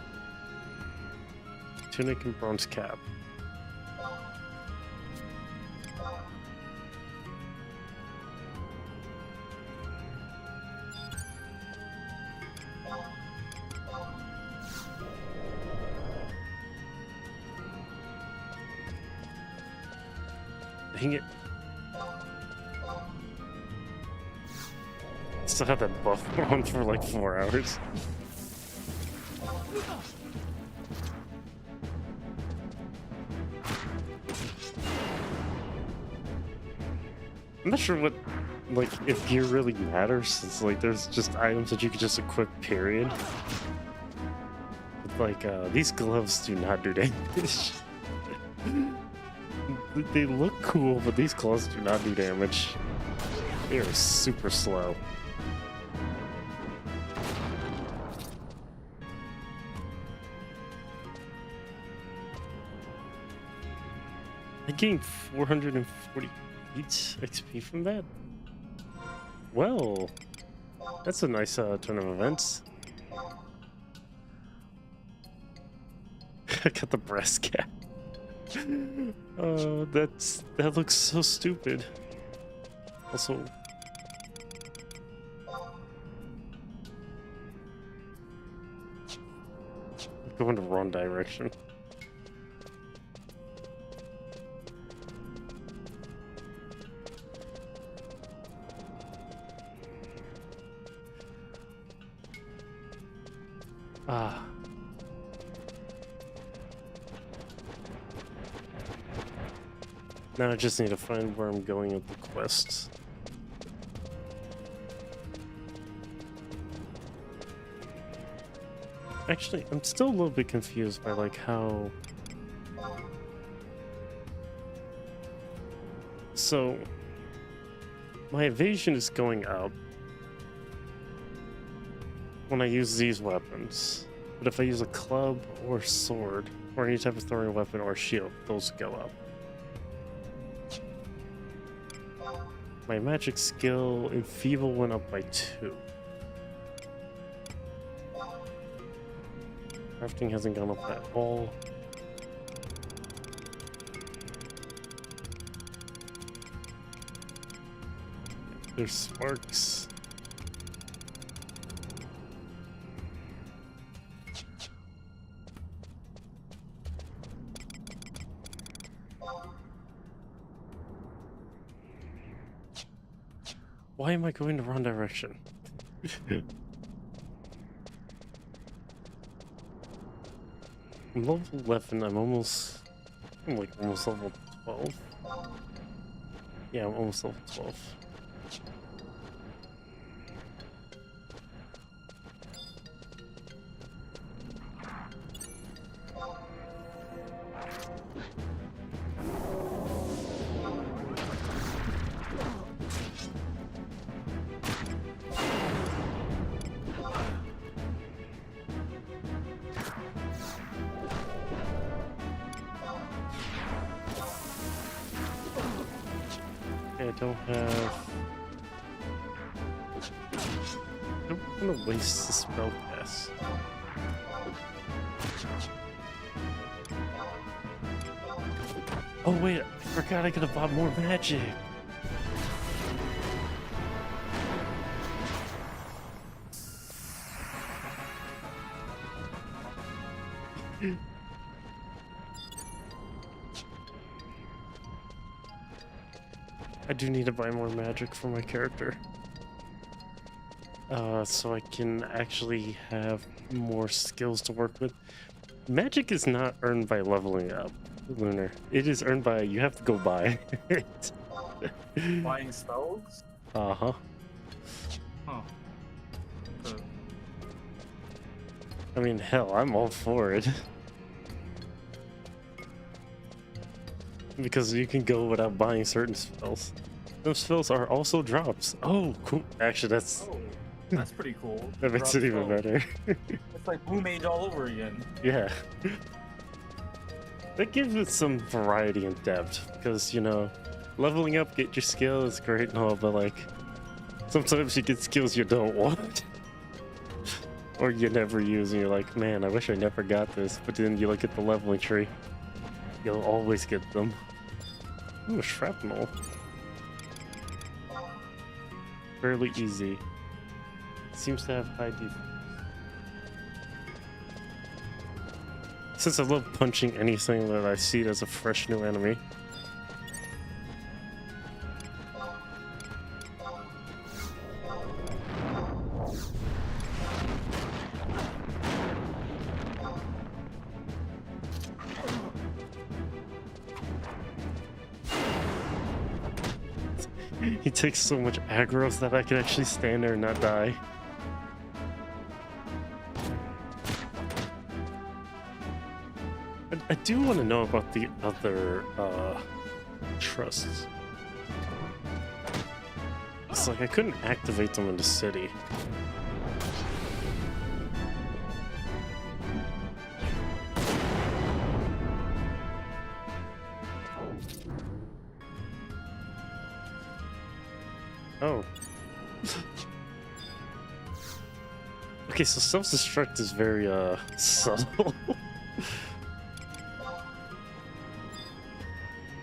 Tunic and bronze cap. Dang it. Still have that buff on for like 4 hours. I'm not sure what, like, if gear really matters, since, like, there's just items that you could just equip, period. But, like, these gloves do not do damage. They look cool, but these gloves do not do damage. They are super slow. I gained 448 XP from that. Well, that's a nice turn of events. I got the breast cap. That looks so stupid. Also, I'm going the wrong direction. Ah. Now I just need to find where I'm going with the quests. Actually, I'm still a little bit confused by like how... So, my evasion is going up when I use these weapons, but if I use a club or sword or any type of throwing weapon or shield, those go up. My magic skill enfeeble went up by 2. Crafting hasn't gone up at all. There's sparks. Why am I going the wrong direction? I'm level 11, I'm like almost level 12. Yeah, I'm almost level 12. I don't have. I don't want to waste the spell pass. Oh wait, I forgot I could have bought more magic. I do need to buy more magic for my character. So I can actually have more skills to work with. Magic is not earned by leveling up, Lunar. It is earned by, you have to go buy it. Buying spells? Uh-huh. Huh. Okay. I mean, hell, I'm all for it. Because you can go without buying certain spells. Those spells are also drops. Oh, cool. Actually, that's... Oh, that's pretty cool. That makes it even better. It's like Blue Mage all over again. Yeah. That gives it some variety and depth. Because, you know, leveling up, get your skill is great and all, but like, sometimes you get skills you don't want. Or you never use and you're like, man, I wish I never got this. But then you look at the leveling tree. You'll always get them. Ooh, shrapnel. Fairly easy. Seems to have high defense. Since I love punching anything that I see as a fresh new enemy. He takes so much aggro that I can actually stand there and not die. I do want to know about the other trusts. It's like I couldn't activate them in the city. Oh. Okay, so self-destruct is very subtle.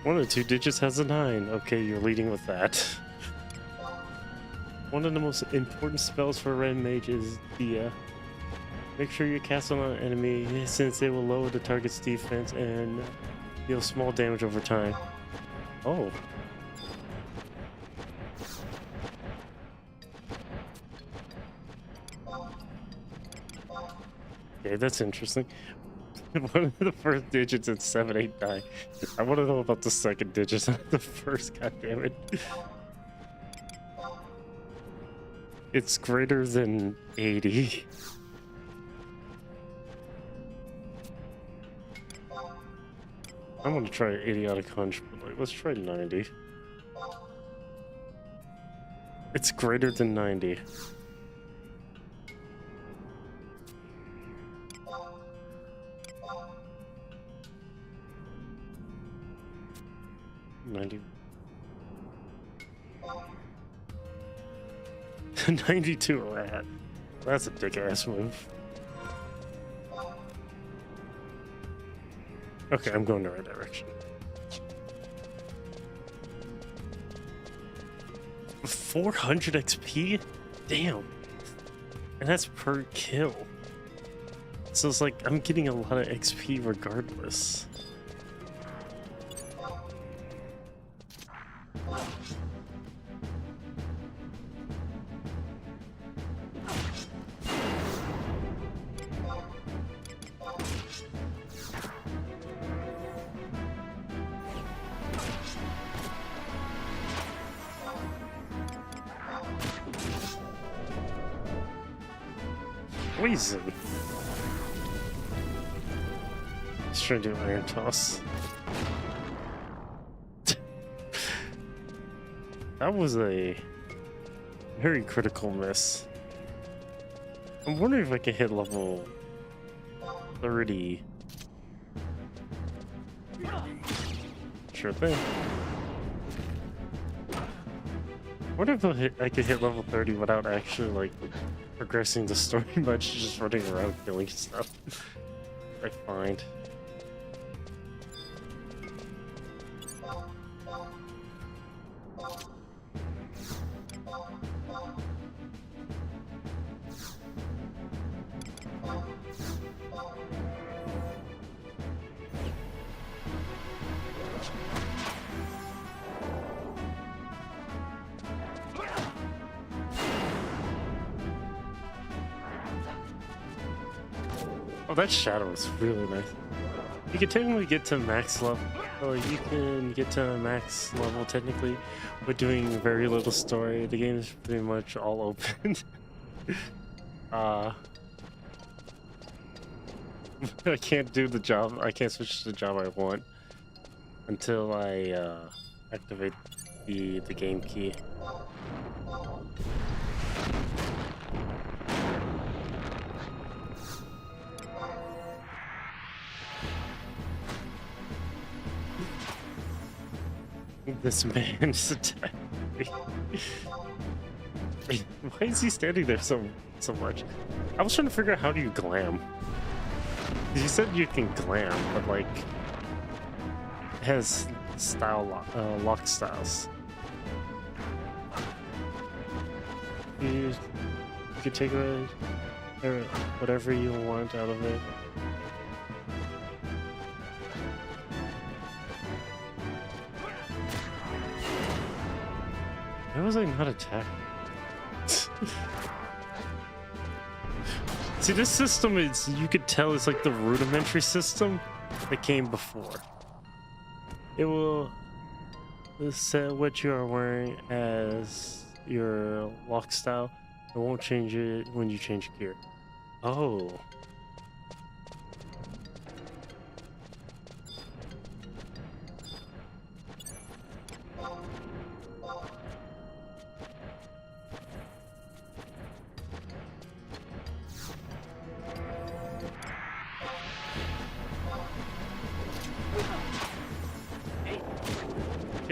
One of the two digits has a 9. Okay, you're leading with that. One of the most important spells for Red Mage is Dia. Make sure you cast on an enemy since it will lower the target's defense and deal small damage over time. Oh. Okay, that's interesting. One of the first digits is 789. I want to know about the second digits, not the first, goddammit. It's greater than 80. I'm gonna try 80 out of hunch, but like, let's try 90. It's greater than 90. $90. 92 rat. That's a dick ass move. Okay, I'm going the right direction. 400 XP? Damn. And that's per kill. So it's like I'm getting a lot of XP regardless. Poison. Let's try to do Iron Toss. That was a very critical miss. I'm wondering if I can hit level 30. Sure thing. What if I could hit level 30 without actually like progressing the story much, just running around killing stuff? I find. Oh, that shadow is really nice. You can technically get to max level. Oh, you can get to max level technically with doing very little story. The game is pretty much all open. I can't do the job. I can't switch to the job I want until I activate the game key. This man is attacking me. Why is he standing there so much? I was trying to figure out how do you glam. You said you can glam, but like it has style lock styles. You can take whatever you want out of it. Why was I not attacked? See, this system is, you could tell it's like the rudimentary system that came before. It will set what you are wearing as your lock style. It won't change it when you change gear. Oh.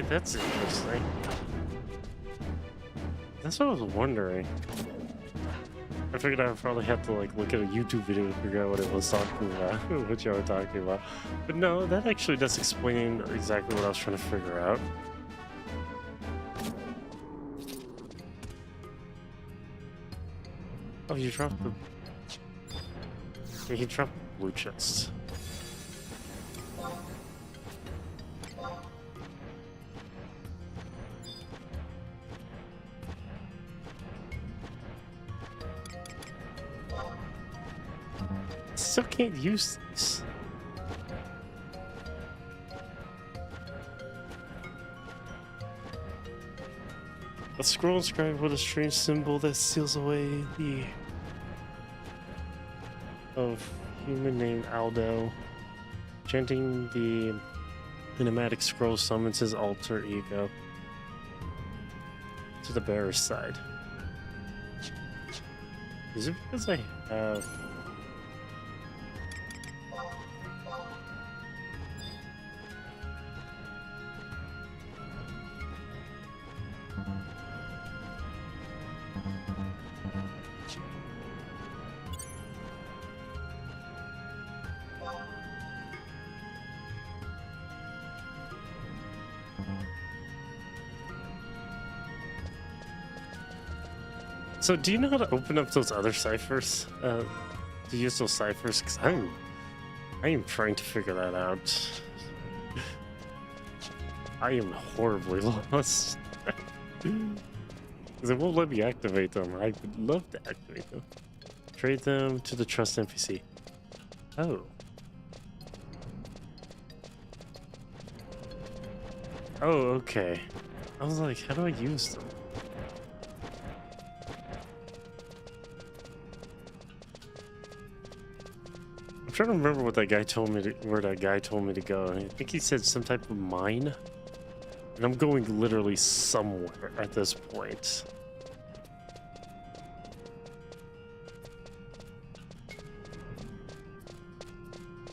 That's interesting. That's what I was wondering. I figured I would probably have to like look at a YouTube video to figure out what it was talking about, what y'all were talking about. But no, that actually does explain exactly what I was trying to figure out. Oh, you dropped the... Yeah, he dropped the blue chest. Still can't use these. A scroll inscribed with a strange symbol that seals away the of human named Aldo. Chanting the pneumatic scroll summons his alter ego to the bearer's side. Is it because I have... So do you know how to open up those other ciphers? To use those ciphers? Because I am trying to figure that out. I am horribly lost. Because it won't let me activate them. I would love to activate them. Trade them to the trust NPC. Oh. Oh, okay. I was like, how do I use them? I'm trying to remember what that guy told me to, where that guy told me to go. I think he said some type of mine. And I'm going literally somewhere at this point.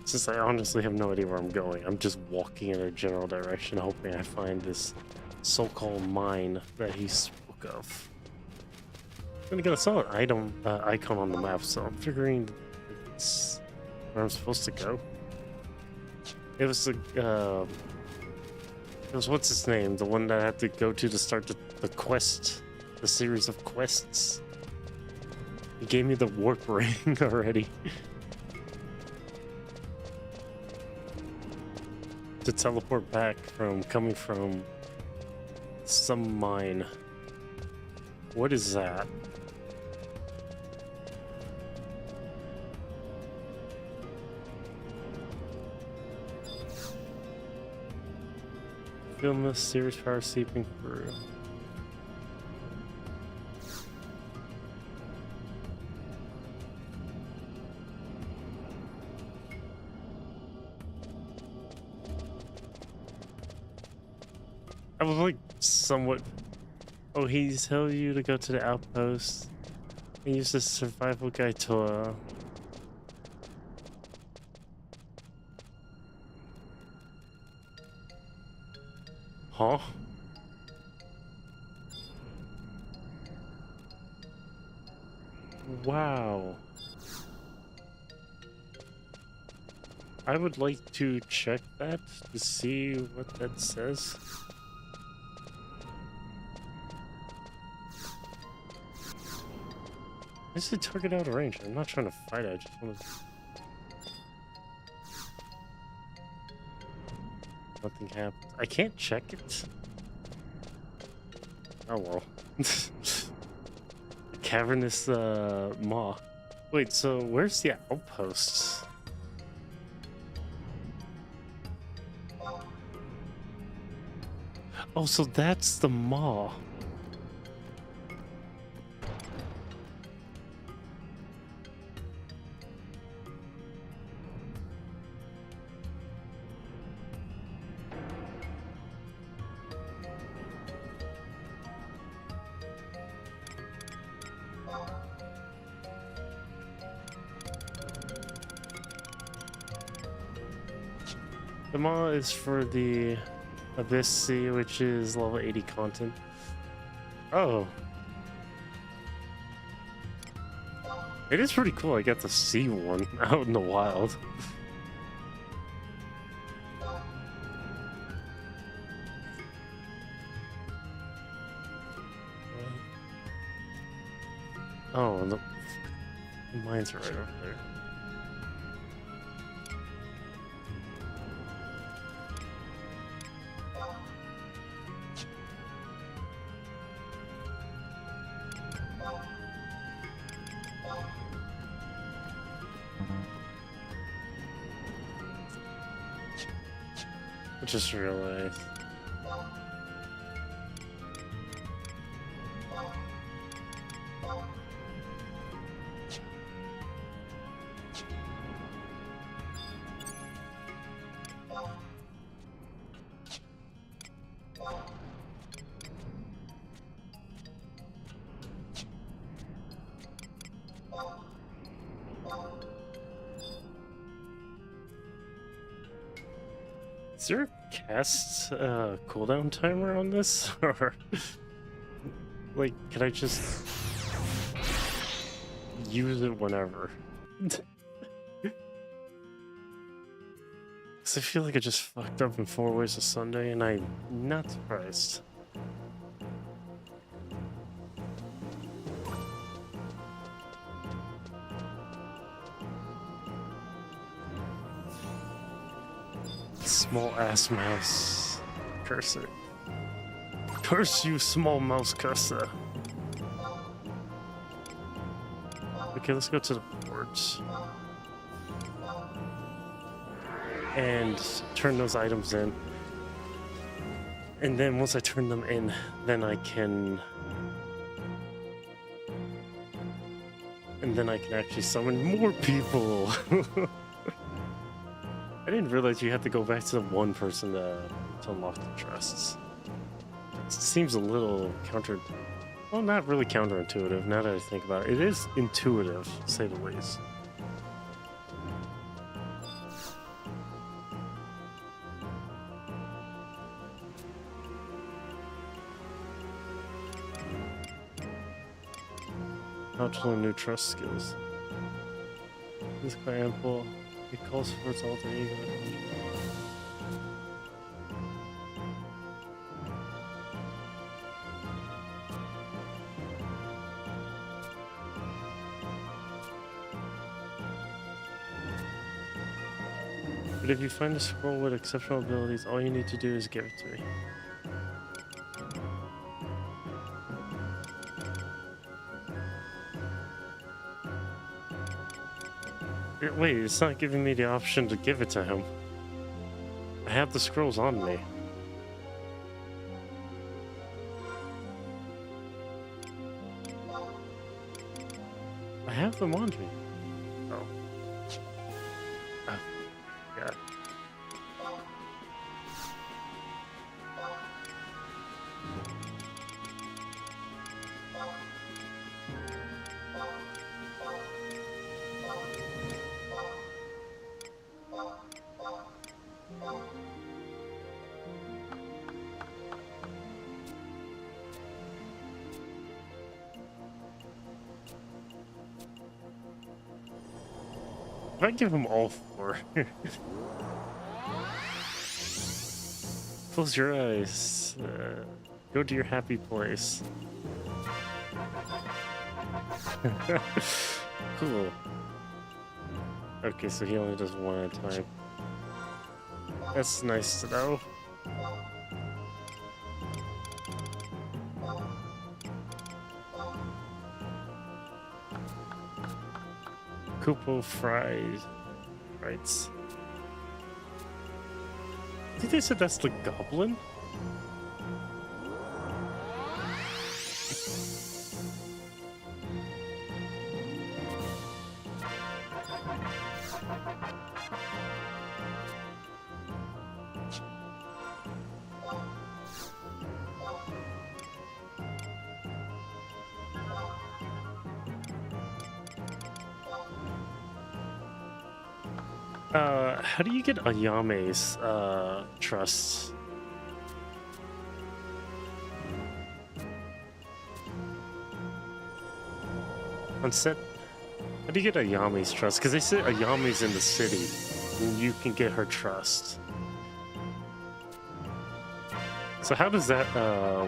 Since I honestly have no idea where I'm going, I'm just walking in a general direction, hoping I find this so-called mine that he spoke of. Then again, I saw an item icon on the map, so I'm figuring it's where I'm supposed to go. It was what's his name? The one that I had to go to start the quest, the series of quests. He gave me the warp ring already. To teleport back from coming from some mine. What is that? Film this series power seeping through. I was like somewhat. Oh, he's telling you to go to the outpost and use the survival guide to. Huh? Wow. I would like to check that to see what that says. This is target out of range. I'm not trying to fight it, I just want to. Nothing happened. I can't check it. Oh well. Cavernous maw. Wait, so where's the outpost? Oh, so that's the maw. The maw is for the Vana'versary, which is level 80 content. Oh. It is pretty cool. I got to see one out in the wild. Oh, the mines are right over there. I just realized. Is there a cast cooldown timer on this? Or like, can I just use it whenever? Because I feel like I just fucked up in 4 ways of Sunday, and I'm not surprised. Small ass mouse cursor. Curse you, small mouse cursor. Okay, let's go to the port and turn those items in. And then once I turn them in, then I can actually summon more people. I didn't realize you had to go back to the one person to unlock the chests. It seems a little well, not really counterintuitive now that I think about it. It is intuitive, to say the least. How to learn new trust skills. This is quite ample. It calls for its alter ego. But if you find a scroll with exceptional abilities, all you need to do is give it to me. Wait, it's not giving me the option to give it to him. I have the scrolls on me. I have them on me. Oh. Oh, God. If I give him all four. Close your eyes. Go to your happy place. Cool. Okay, so he only does one at a time. That's nice to know. Kupo fried. Right. I think they said that's the goblin? How do you get Ayame's trust? On set, how do you get Ayame's trust? Because they said Ayame's in the city, and you can get her trust. So how does that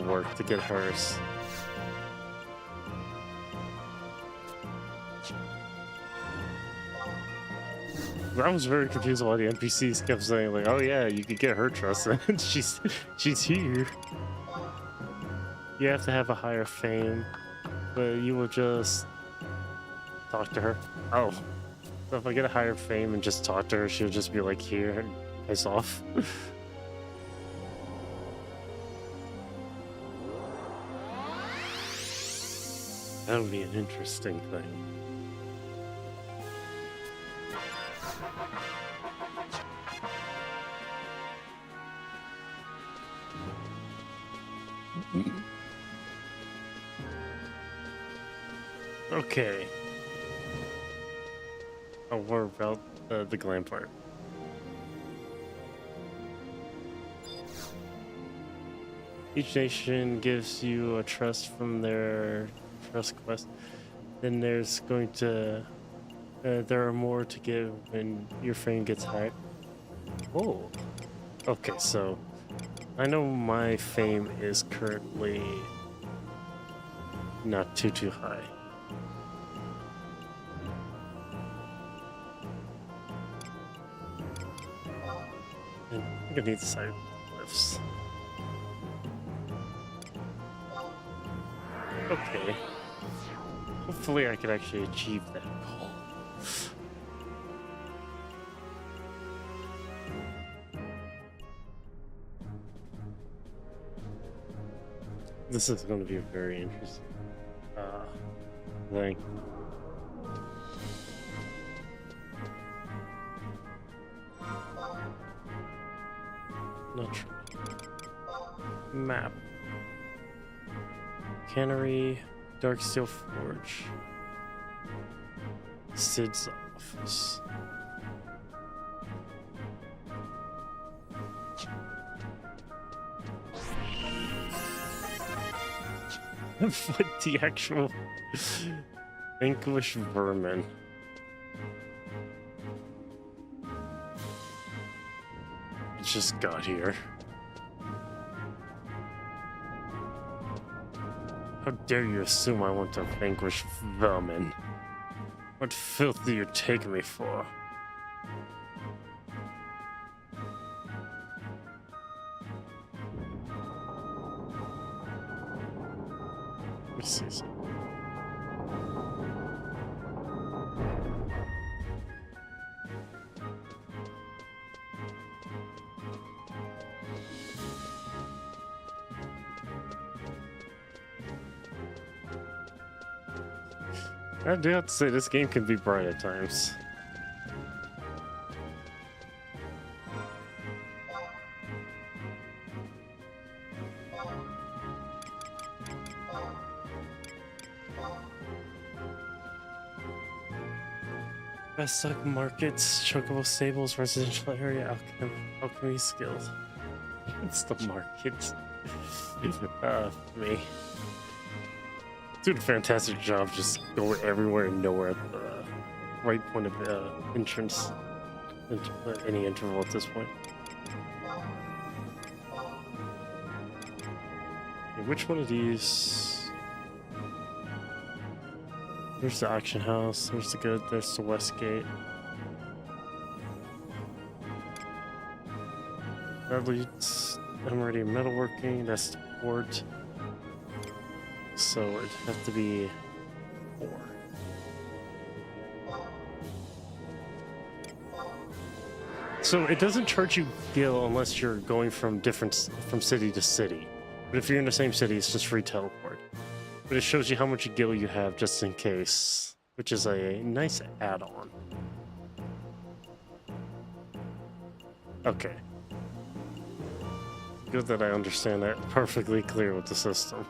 work to get hers? I was very confused why the NPCs kept saying like, "Oh yeah, you could get her trust," and she's here. You have to have a higher fame, but you will just talk to her. Oh, so if I get a higher fame and just talk to her, she'll just be like here and piss off. That would be an interesting thing. Okay. I'll worry about the glam part. Each nation gives you a trust from their trust quest. Then there's going to... there are more to give when your fame gets high. Oh. Okay, so... I know my fame is currently... not too high. And I'm gonna need the side lifts. Okay. Hopefully I can actually achieve that goal. This is going to be a very interesting thing. Not true. Map. Cannery, Darksteel Forge. Sid's office. What the actual... Vanquish vermin. It just got here. How dare you assume I want to vanquish vermin? What filth do you take me for? Let me see something. I do have to say, this game can be bright at times. Best stock markets, chocobo stables, residential area, alchemy skills. It's the market. Me. Doing a fantastic job just going everywhere and nowhere at the right point of entrance into any interval at this point. Okay, which one of these? There's the auction house, there's the good, there's the west gate. That leads Emery metalworking, that's the port. So it'd have to be 4. So it doesn't charge you gil unless you're going from city to city. But if you're in the same city, it's just free teleport. But it shows you how much gil you have just in case, which is a nice add-on. Okay. Good that I understand that perfectly clear with the system.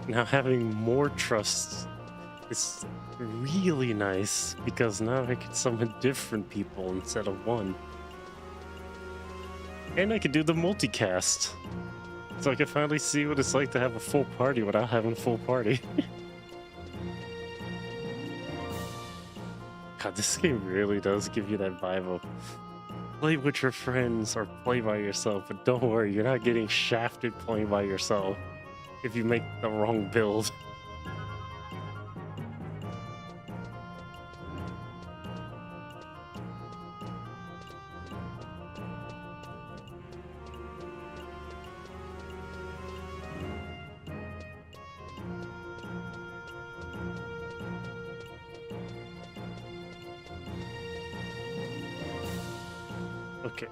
Now having more trust is really nice because now I can summon different people instead of one. And I can do the multicast. So I can finally see what it's like to have a full party without having a full party. God, this game really does give you that vibe of play with your friends or play by yourself, but don't worry, you're not getting shafted playing by yourself if you make the wrong build. Okay,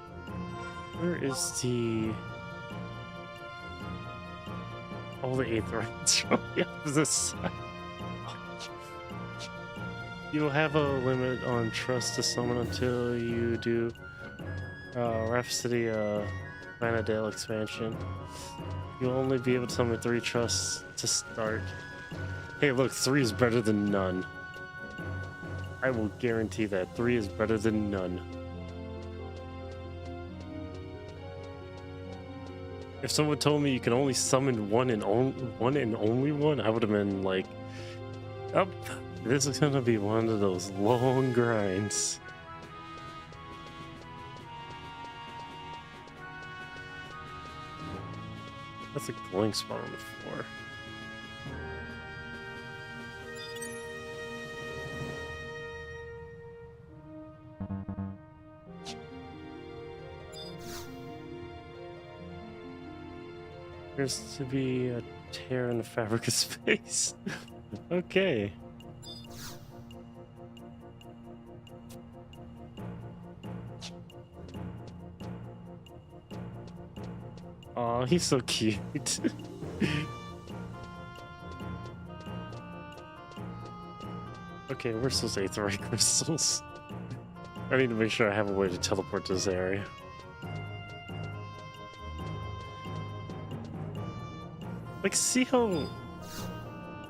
where is the... all the 8th ranks on the opposite side. You'll have a limit on trust to summon until you do Rhapsody Vana'diel expansion. You'll only be able to summon 3 trusts to start. Hey look, 3 is better than none. I will guarantee that 3 is better than none. If someone told me you can only summon one and only one, I would have been like, oh, this is gonna be one of those long grinds. That's a glowing spot on the floor. Appears to be a tear in the fabric of space. Okay. Aw, he's so cute. Okay, where's those aetheryte crystals? I need to make sure I have a way to teleport to this area. Like, see how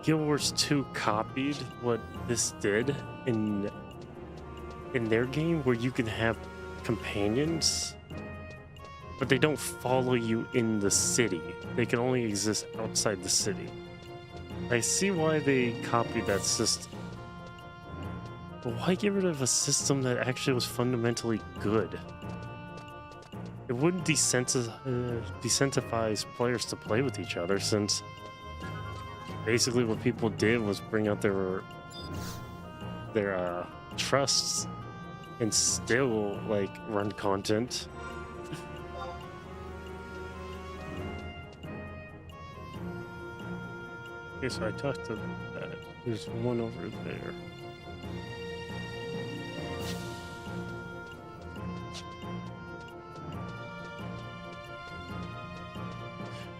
Guild Wars 2 copied what this did in their game, where you can have companions, but they don't follow you in the city. They can only exist outside the city. I see why they copied that system. But why get rid of a system that actually was fundamentally good? It wouldn't desensitize players to play with each other, since basically what people did was bring out their trusts and still like run content. Okay, so I talked to that. There's one over there.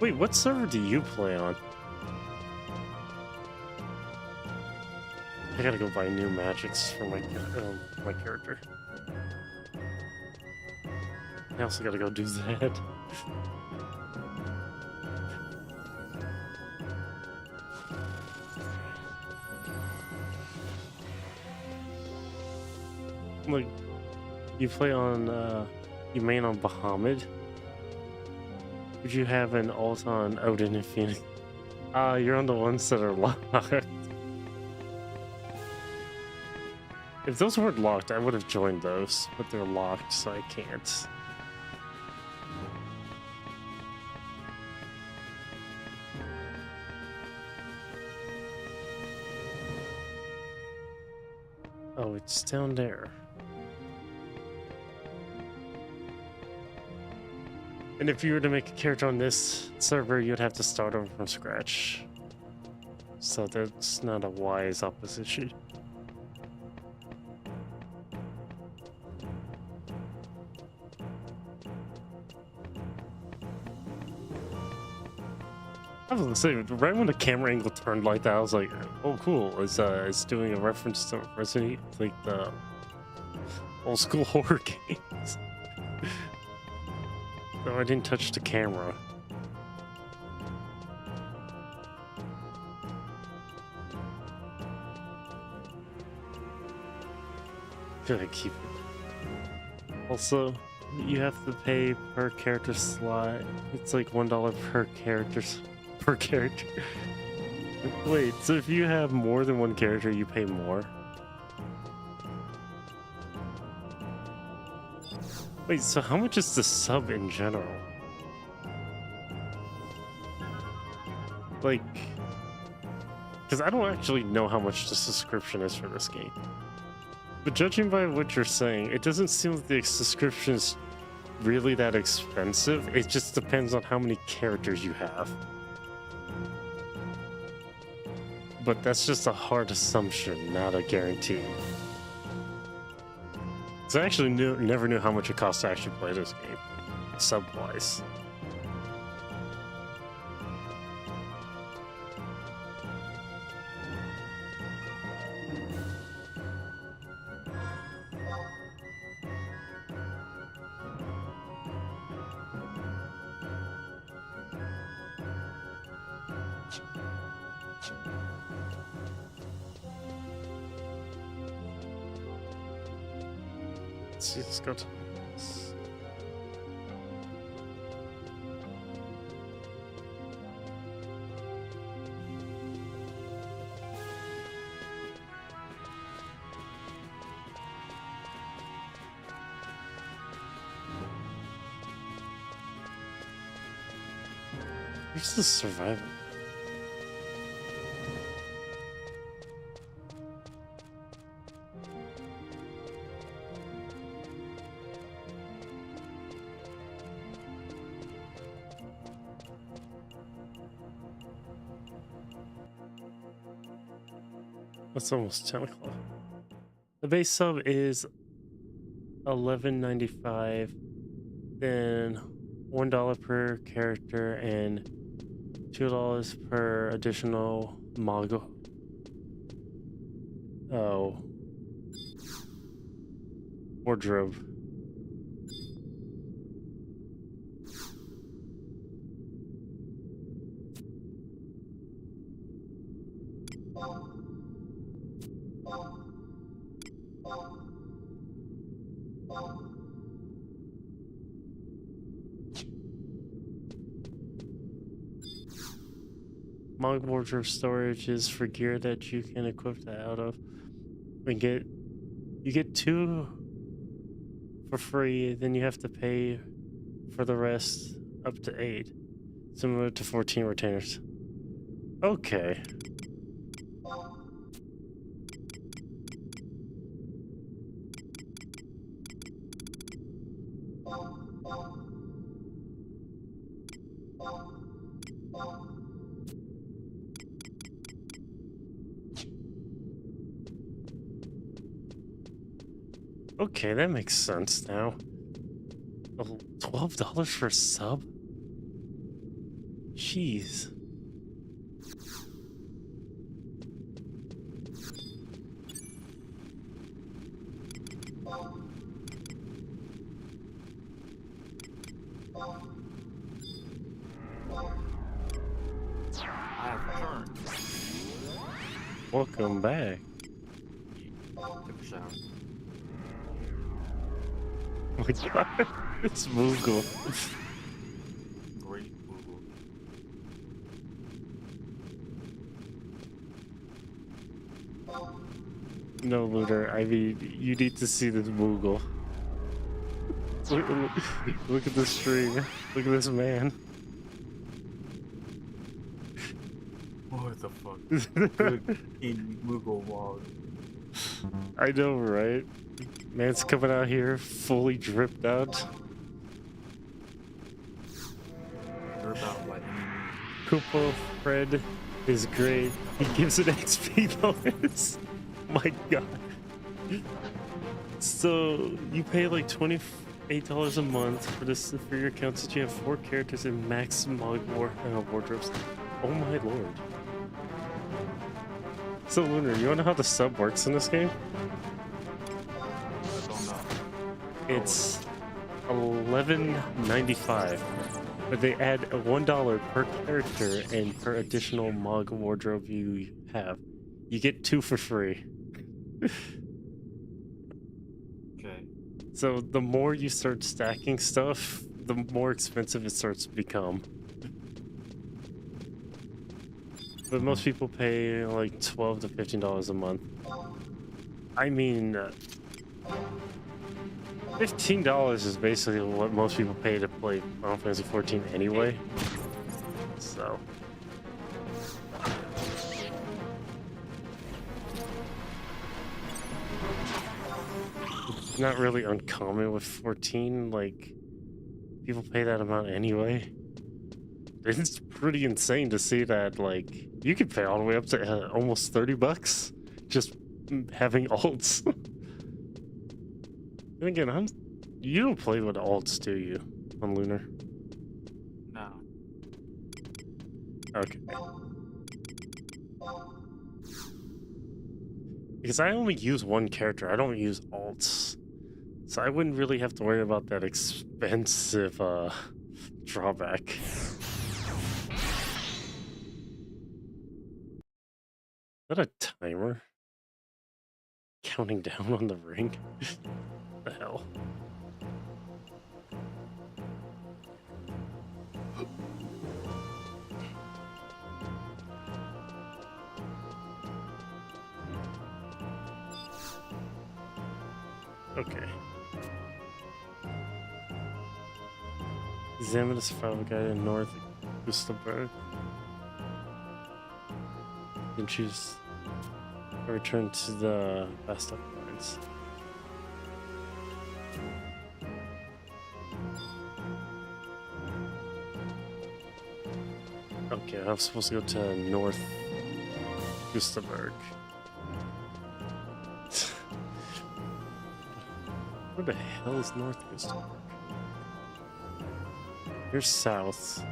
Wait, what server do you play on? I gotta go buy new magics for my character. I also gotta go do that. Like, you play on, you main on Bahamut? Would you have an alt on Odin and Phoenix? You're on the ones that are locked. If those weren't locked, I would have joined those, but they're locked, so I can't. Oh, it's down there. And if you were to make a character on this server, you'd have to start over from scratch. So that's not a wise opposition. I was gonna say, right when the camera angle turned like that, I was like, "Oh, cool! It's doing a reference to Resident Evil, like the old school horror games." No, I didn't touch the camera. Gotta keep it. Also, you have to pay per character slot. It's like $1 per character. Per character. Wait, so if you have more than one character, you pay more? Wait, so how much is the sub in general? Like, because I don't actually know how much the subscription is for this game. But judging by what you're saying, it doesn't seem like the subscription is really that expensive. It just depends on how many characters you have. But that's just a hard assumption, not a guarantee. So I actually never knew how much it cost to actually play this game, sub-wise. See, it's got. Where's the survivor? It's almost 10 o'clock. The base sub is $11.95, then $1 per character and $2 per additional Mago. Oh. Wardrobe. Mog wardrobe storage is for gear that you can equip that out of. You get 2 for free, then you have to pay for the rest up to 8. Similar to 14 retainers. Okay. Okay, that makes sense now. Oh, $12 for a sub? Jeez. I have returned. Welcome back. Took a shower. Oh my god, it's Moogle. Great Google. No, Lunar, I mean, you need to see this Moogle. Look at this stream. Look at this man. What the fuck? Good in Google wall. I know, right? Man's coming out here fully dripped out. They're about like Koopa Fred is great. He gives an XP bonus. My god. So you pay like $28 a month for this for your account since you have 4 characters and max wardrobes. Oh my lord. So Lunar, you wanna know how the sub works in this game? I don't know. It's $11.95, but they add $1 per character and per additional Mog wardrobe you have. You get 2 for free. Okay. So the more you start stacking stuff, the more expensive it starts to become. But most people pay like $12 to $15 a month. I mean, $15 is basically what most people pay to play Final Fantasy XIV anyway. So. It's not really uncommon with 14, like, people pay that amount anyway. It's pretty insane to see that, like, you could pay all the way up to almost $30 just having alts. And again, you don't play with alts, do you, on Lunar? No. Okay. Because I only use one character, I don't use alts. So I wouldn't really have to worry about that expensive drawback. Is that a timer? Counting down on the ring? What the hell? Okay. Examine the survival guide in North Gustavberg. Then choose a return to the best of lines. Okay, I'm supposed to go to North Gustavberg. Where the hell is North Gustavberg? Here's south.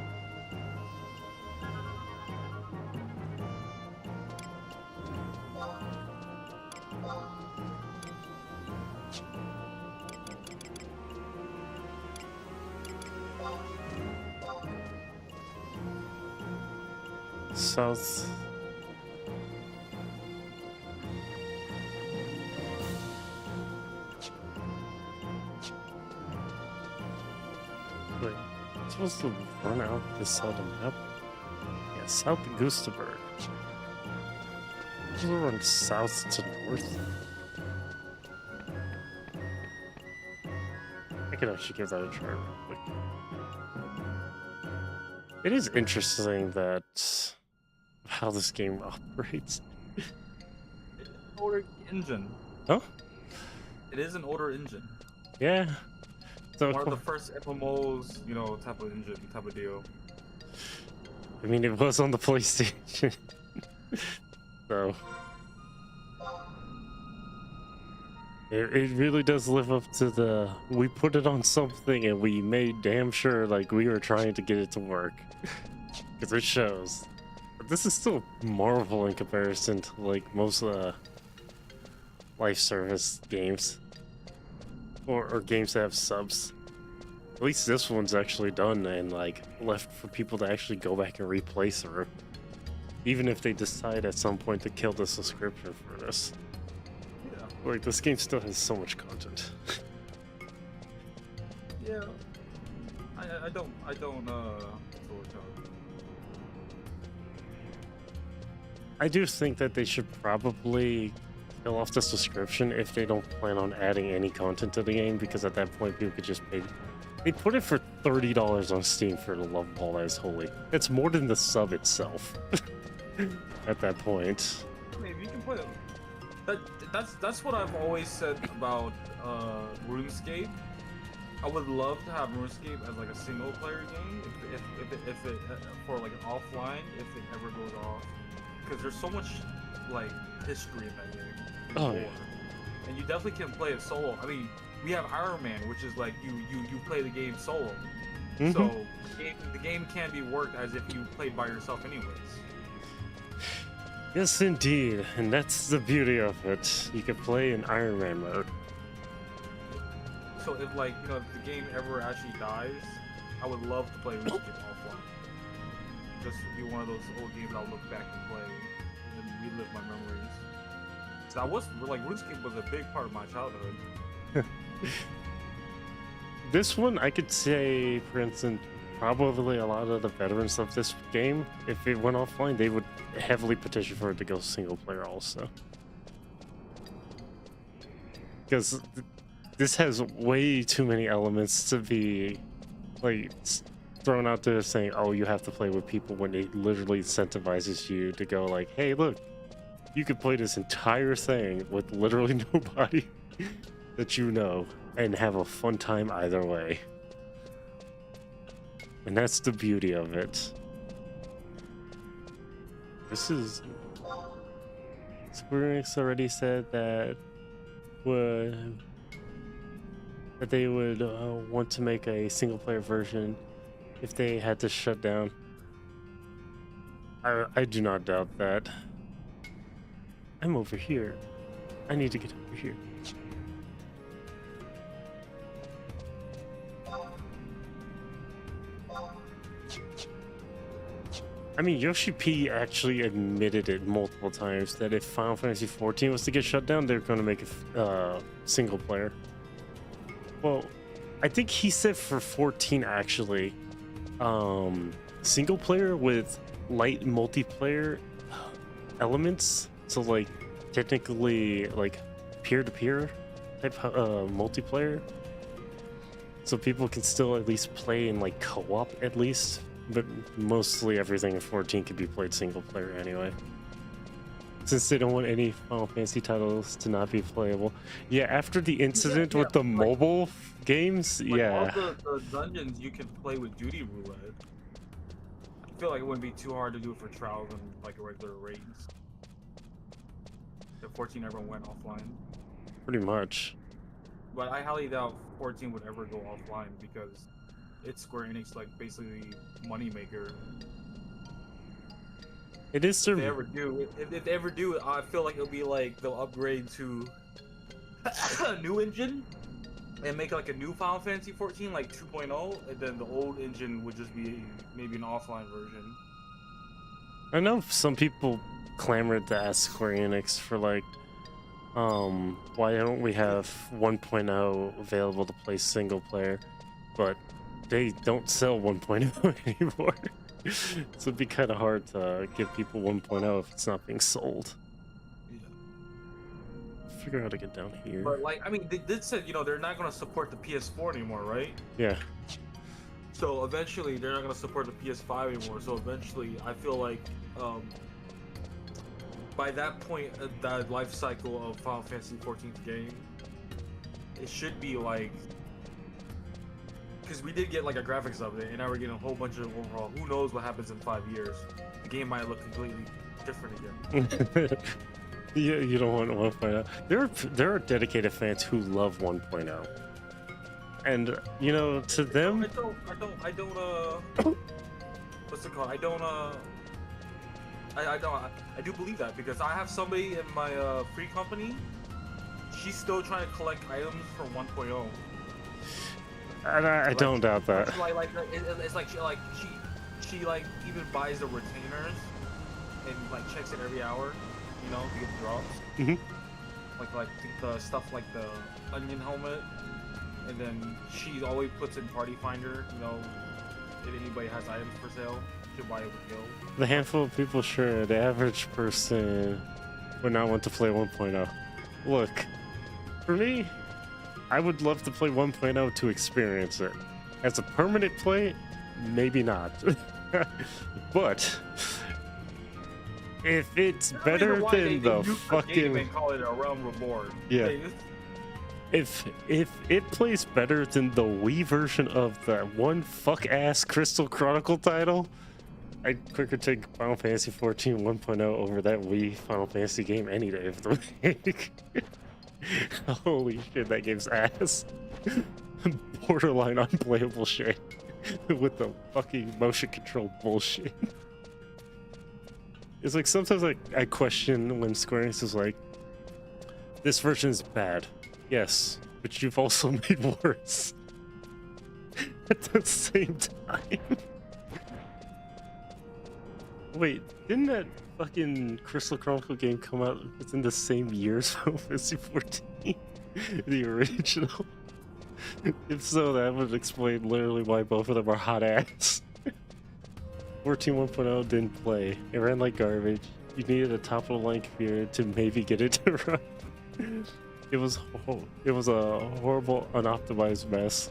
South. Wait, I'm supposed to run out this side of the map? Yes. South Gustavberg. We'll run south to north. I could actually give that a try real quick. It is interesting that how this game operates. Older engine. Huh? It is an older engine. Yeah. So One of the first MMOs, you know, type of engine, type of deal. I mean, it was on the PlayStation. So it really does live up to the we put it on something and we made damn sure like we were trying to get it to work. Because it shows. But this is still a marvel in comparison to like most life service games. Or games that have subs. At least this one's actually done and like left for people to actually go back and replay through. Even if they decide at some point to kill the subscription for this. Yeah. Like this game still has so much content. Yeah. I don't I do think that they should probably kill off the subscription if they don't plan on adding any content to the game, because at that point people could just pay. They put it for $30 on Steam for the love of all that is holy. It's more than the sub itself. At that point. Maybe you can play it. That's what I've always said about RuneScape. I would love to have RuneScape as like a single player game if it for like an offline if it ever goes off, because there's so much like history in that game. Oh yeah. And you definitely can play it solo. I mean, we have Iron Man, which is like you play the game solo. Mm-hmm. So the game can be worked as if you played by yourself anyways. Yes, indeed, and that's the beauty of it. You can play in Iron Man mode. So if like, you know, if the game ever actually dies, I would love to play RuneScape offline. Just be one of those old games I'll look back and play and relive my memories. So I was like, RuneScape was a big part of my childhood. This one, I could say, for instance, probably a lot of the veterans of this game, if it went offline, they would heavily petition for it to go single player also. Because this has way too many elements to be like thrown out there saying, oh, you have to play with people, when it literally incentivizes you to go like, hey, look, you could play this entire thing with literally nobody that you know and have a fun time either way. And that's the beauty of it. This is... Square Enix already said that they would want to make a single player version if they had to shut down. I do not doubt that. I'm over here. I need to get over here. I mean, Yoshi P actually admitted it multiple times that if Final Fantasy XIV was to get shut down, they're going to make a single player. Well, I think he said for 14 actually, single player with light multiplayer elements. So like technically like peer-to-peer type multiplayer. So people can still at least play in like co-op at least. But mostly everything in 14 can be played single player anyway. Since they don't want any Final Fantasy titles to not be playable. Yeah, after the incident with the mobile games, yeah. All the dungeons you can play with duty roulette. I feel like it wouldn't be too hard to do it for trials and like regular raids. If 14 ever went offline. Pretty much. But I highly doubt 14 would ever go offline because it's Square Enix, like basically moneymaker. It is If they ever do, if they ever do, I feel like it'll be like they'll upgrade to a new engine and make like a new Final Fantasy 14, like 2.0, and then the old engine would just be maybe an offline version. I know some people clamored to ask Square Enix for like, why don't we have 1.0 available to play single player? But they don't sell 1.0 anymore. So it'd be kind of hard to give people 1.0 if it's not being sold. Yeah. Figure out how to get down here. But like, I mean, they did say, you know, they're not gonna support the PS4 anymore, right? Yeah. So eventually, they're not gonna support the PS5 anymore. So eventually, I feel like by that point, that life cycle of Final Fantasy 14th game, it should be like, because we did get like a graphics update, and now we're getting a whole bunch of overhaul. Who knows what happens in 5 years? The game might look completely different again. You don't want 1.0. There are dedicated fans who love 1.0. And you know, to them, I don't what's it called? I do believe that, because I have somebody in my free company. She's still trying to collect items for 1.0. and I don't doubt that. It's like she like even buys the retainers and like checks it every hour, you know, to get the drops. Mm-hmm. Like the stuff like the onion helmet. And then she always puts in Party Finder, you know, if anybody has items for sale, she'll buy it with Gil. The handful of people, sure, the average person would not want to play 1.0. Look, for me, I would love to play 1.0 to experience it. As a permanent play, maybe not. But if it's better than the fucking... They call it a Realm Reborn. Yeah. If it plays better than the Wii version of that one fuck-ass Crystal Chronicle title, I'd quicker take Final Fantasy 14 1.0 over that Wii Final Fantasy game any day of the week. Holy shit, that game's ass. Borderline unplayable shit. With the fucking motion control bullshit. It's like sometimes I question when Square Enix is like, this version is bad. Yes, but you've also made worse. At the same time. Wait, didn't that fucking Crystal Chronicle game come out within the same year as Final Fantasy 14? The original? If so, that would explain literally why both of them are hot ass. 14 1.0 didn't play. It ran like garbage. You needed a top of the line computer to maybe get it to run. It was a horrible, unoptimized mess.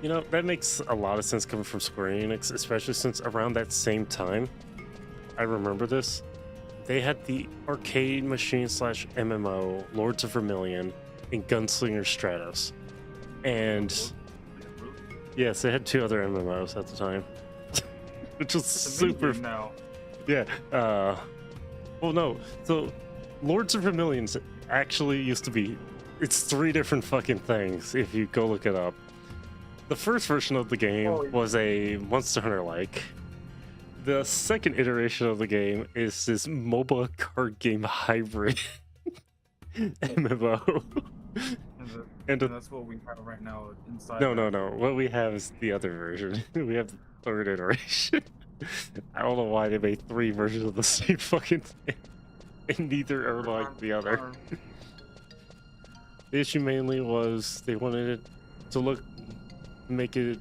You know, that makes a lot of sense coming from Square Enix, especially since around that same time, I remember this, they had the arcade machine / MMO, Lords of Vermilion, and Gunslinger Stratos. And yes, they had 2 other MMOs at the time. Which was super... now. Yeah, well, no. So, Lords of Vermilion actually used to be... It's 3 different fucking things, if you go look it up. The first version of the game was a Monster Hunter-like. The second iteration of the game is this MOBA card game hybrid MMO. And that's what we have right now inside. No. What we have is the other version. We have the 3rd iteration. I don't know why they made 3 versions of the same fucking thing. And neither are like the other. The issue mainly was they wanted it to make it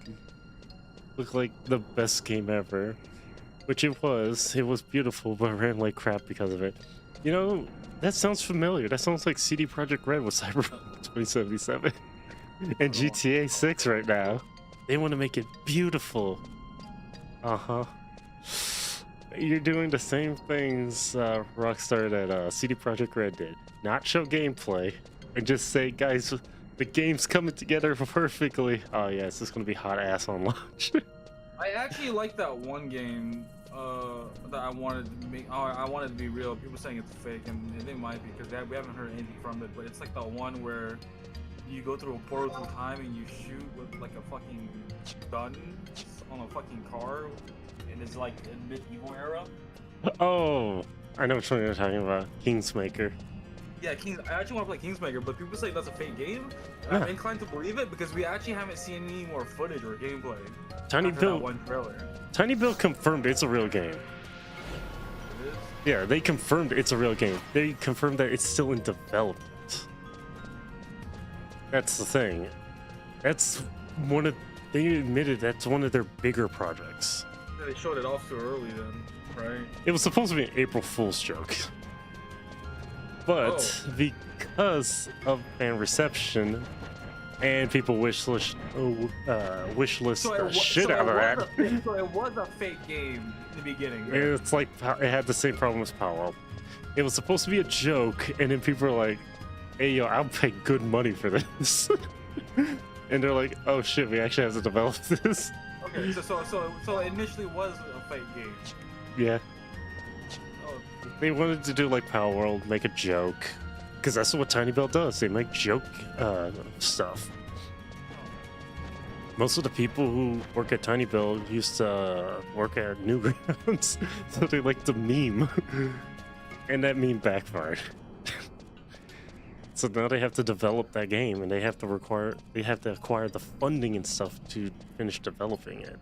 look like the best game ever. Which it was. It was beautiful, but ran like crap because of it. You know, that sounds familiar. That sounds like CD Projekt Red with Cyberpunk 2077. And GTA 6 right now. They want to make it beautiful. Uh-huh. You're doing the same things Rockstar that CD Projekt Red did. Not show gameplay, and just say, guys, the game's coming together perfectly. Oh yeah, it's just gonna be hot ass on launch. I actually like that one game that I wanted to make. Oh, I wanted to be real. People saying it's fake, and they might be because we haven't heard anything from it. But it's like the one where you go through a portal through time and you shoot with like a fucking gun on a fucking car, and it's like in medieval era. Oh, I know which one you're talking about. Kingsmaker. Yeah, I actually want to play Kingsmaker, but people say that's a fake game. And I'm inclined to believe it because we actually haven't seen any more footage or gameplay. Tiny Bill. One trailer. Tiny Bill confirmed it's a real game. It is? Yeah, they confirmed it's a real game. They confirmed that it's still in development. That's the thing. That's one of they admitted that's one of their bigger projects. They showed it off too early then, right? It was supposed to be an April Fool's joke. But because of fan reception and people wishlist the shit out of that. So it was a fake game in the beginning. Right? It's like it had the same problem as Power Up. It was supposed to be a joke, and then people were like, "Hey, yo, I'll pay good money for this." And they're like, "Oh shit, we actually have to develop this." Okay, so it initially was a fake game. Yeah, Oh, they wanted to do like Power World, make a joke, because that's what Tiny Bell does. They make joke stuff. Most of the people who work at Tiny Bell used to work at Newgrounds, so they like to meme, and that meme backfired. So now they have to develop that game, and they have to acquire the funding and stuff to finish developing it.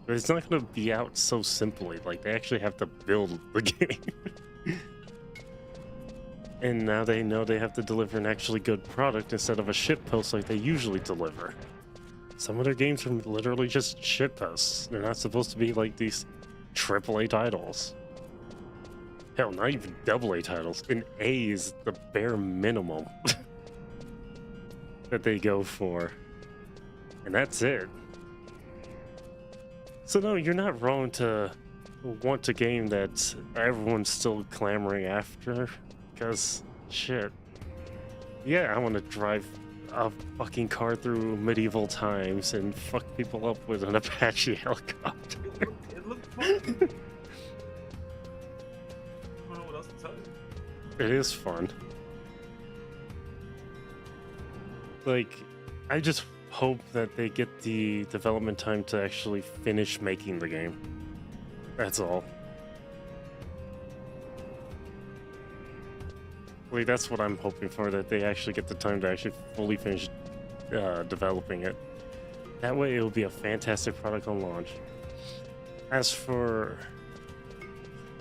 But it's not going to be out so simply. Like, they actually have to build the game. And now they know they have to deliver an actually good product instead of a shitpost like they usually deliver. Some of their games are literally just shitposts. They're not supposed to be like these AAA titles. Hell, not even AA titles. An A is the bare minimum that they go for. And that's it. So no, you're not wrong to want a game that everyone's still clamoring after. Because, shit. Yeah, I want to drive a fucking car through medieval times and fuck people up with an Apache helicopter. it looked fun. I don't know what else to tell you. It is fun. Like, I just hope that they get the development time to actually finish making the game. That's all. Like, that's what I'm hoping for, that they actually get the time to actually fully finish developing it. That way it will be a fantastic product on launch. As for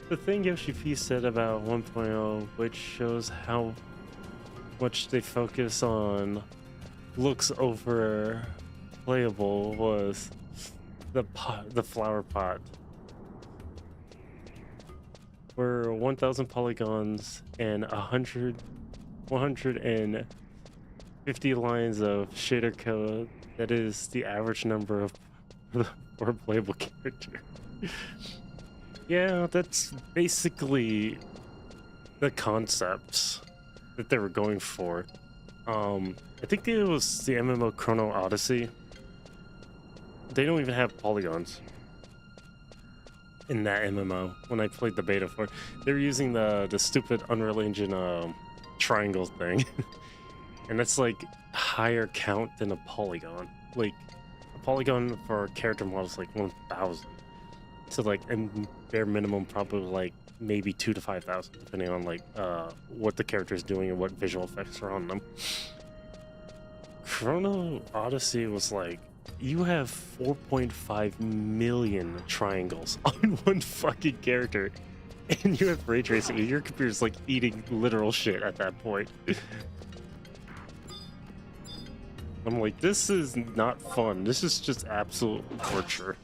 the thing Yoshi P said about 1.0, which shows how much they focus on looks over playable, was the flower pot. Were 1,000 polygons and 150 lines of shader code. That is the average number of for a playable character. Yeah, that's basically the concepts that they were going for. I think it was the MMO Chrono Odyssey. They don't even have polygons in that MMO. When I played the beta for it, they were using the stupid Unreal Engine triangle thing. And that's like higher count than a polygon. Like a polygon for a character model is like 1,000. So like in bare minimum probably like maybe 2,000 to 5,000 depending on like what the character is doing and what visual effects are on them. Chrono Odyssey was like, you have 4.5 million triangles on one fucking character, and you have ray tracing, and your computer's like eating literal shit at that point. I'm like, this is not fun. This is just absolute torture.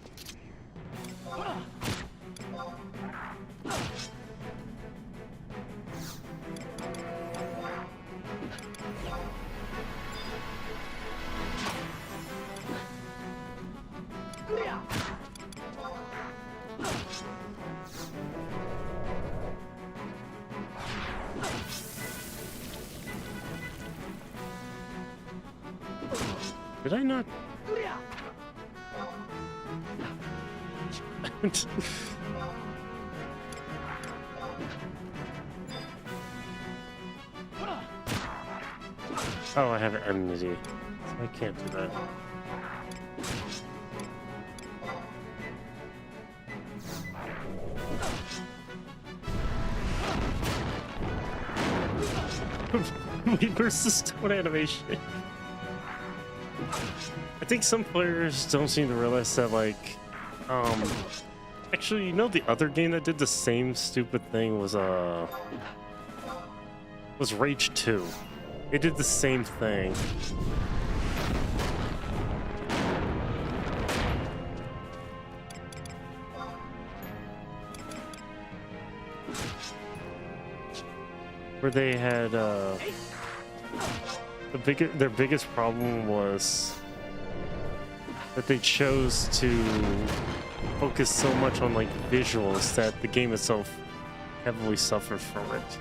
Did I not? Oh, I have enmity. So I can't do that. Where's the stone animation? I think some players don't seem to realize that, like, actually, you know, the other game that did the same stupid thing was Rage 2. It did the same thing. where they had their biggest problem was that they chose to focus so much on like visuals that the game itself heavily suffered from it.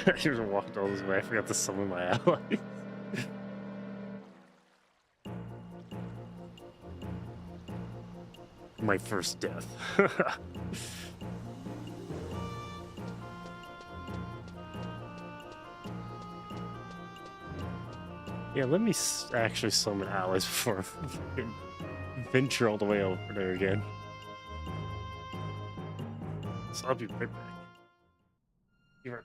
I just walked all this way. I forgot to summon my allies. My first death. Yeah, let me actually summon allies before I venture all the way over there again. So I'll be right back. Be right back.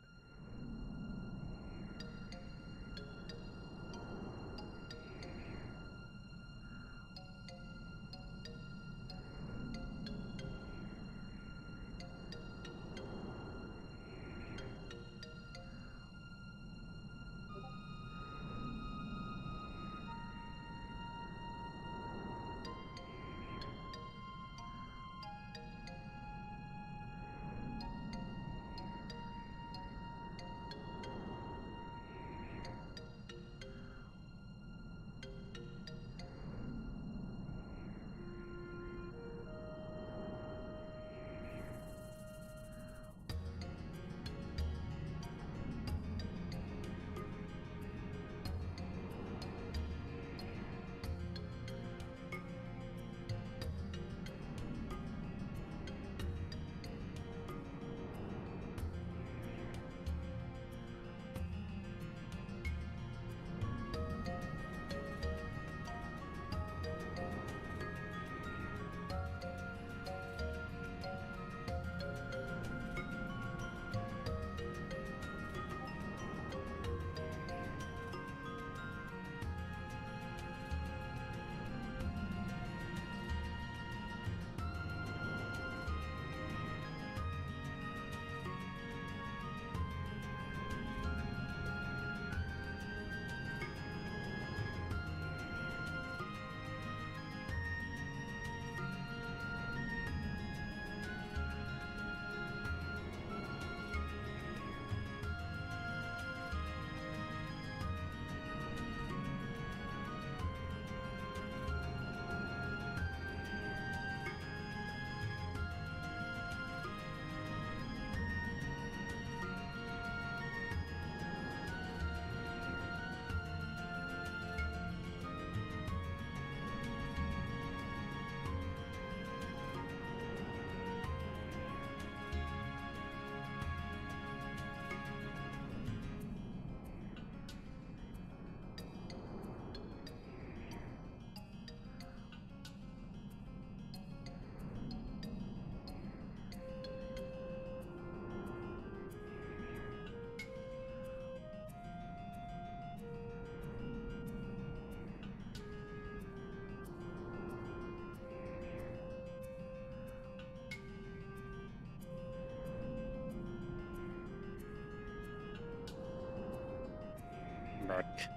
Back.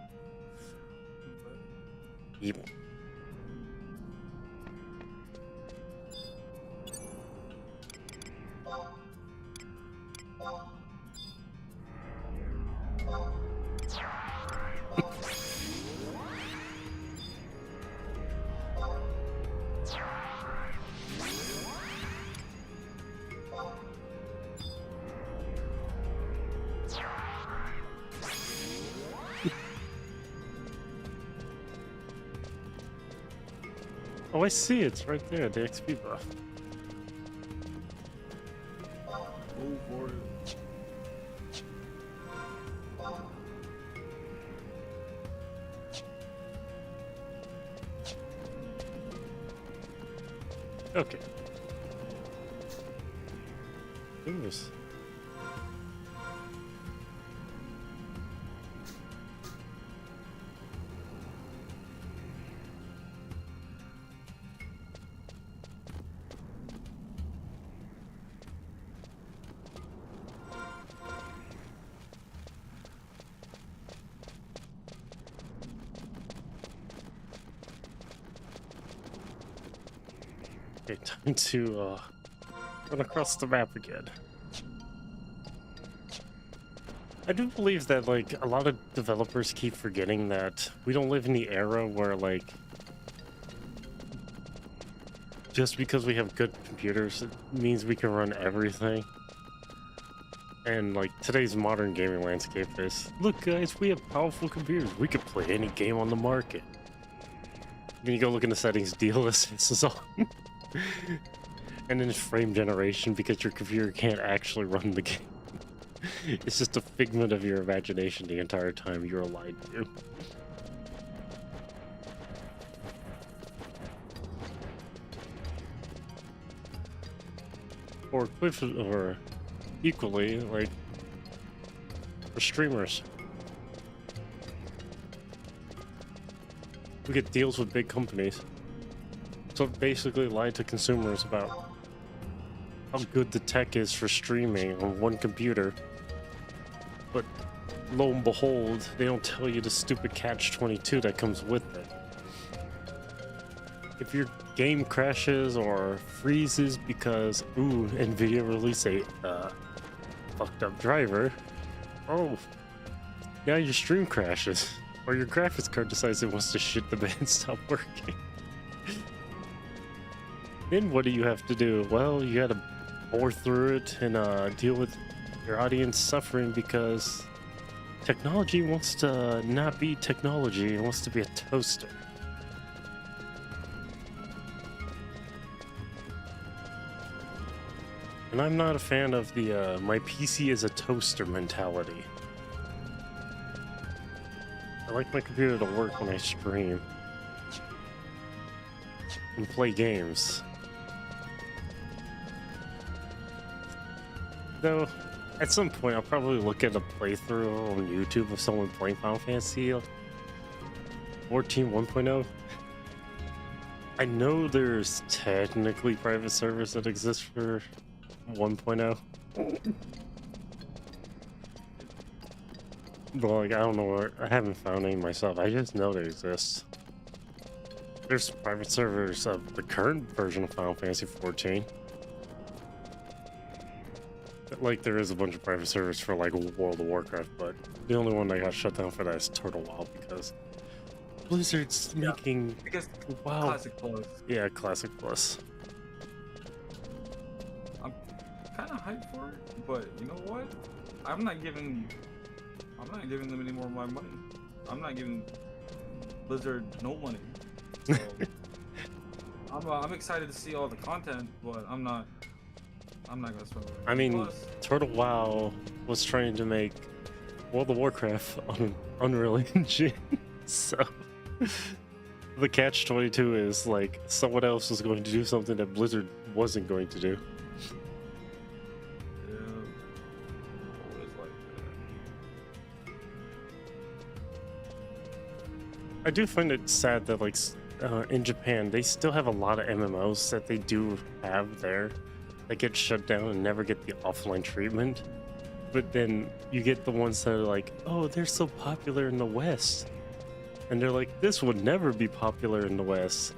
Evil. Oh, I see it's right there, the XP buff. Go for it. Okay. Goodness. Okay, time to run across the map again. I do believe that, like, a lot of developers keep forgetting that we don't live in the era where, like, just because we have good computers, it means we can run everything. And, like, today's modern gaming landscape is, look, guys, we have powerful computers. We could play any game on the market. Then you go look in the settings, DLSS is on. And then it's frame generation because your computer can't actually run the game. It's just a figment of your imagination the entire time you're lied to. Or equally, like, for streamers. We get deals with big companies. So basically lie to consumers about how good the tech is for streaming on one computer. But lo and behold, they don't tell you the stupid catch-22 that comes with it. If your game crashes or freezes because, ooh, NVIDIA released a fucked up driver, oh, now your stream crashes. Or your graphics card decides it wants to shit the bed and stop working. Then what do you have to do? Well, you gotta bore through it and deal with your audience suffering because technology wants to not be technology, it wants to be a toaster. And I'm not a fan of the my PC is a toaster mentality. I like my computer to work when I stream and play games. Though, at some point, I'll probably look at a playthrough on YouTube of someone playing Final Fantasy 14 1.0. I know there's technically private servers that exist for 1.0. But, like, I don't know where, I haven't found any myself. I just know they exist. There's private servers of the current version of Final Fantasy 14. Like, there is a bunch of private servers for, like, World of Warcraft, but the only one that got shut down for that is Turtle WoW because Blizzard's making Because WoW. Classic Plus. Yeah, Classic Plus. I'm kind of hyped for it, but you know what? I'm not giving them any more of my money. I'm not giving Blizzard no money. So I'm excited to see all the content, but I'm not gonna spend it. I mean, Plus, Turtle WoW was trying to make World of Warcraft on Unreal Engine, so the catch-22 is like someone else was going to do something that Blizzard wasn't going to do. yeah, always like that. I do find it sad that, like, in Japan, they still have a lot of MMOs that they do have there that get shut down and never get the offline treatment. But then you get the ones that are like, oh, they're so popular in the West. And they're like, this would never be popular in the West.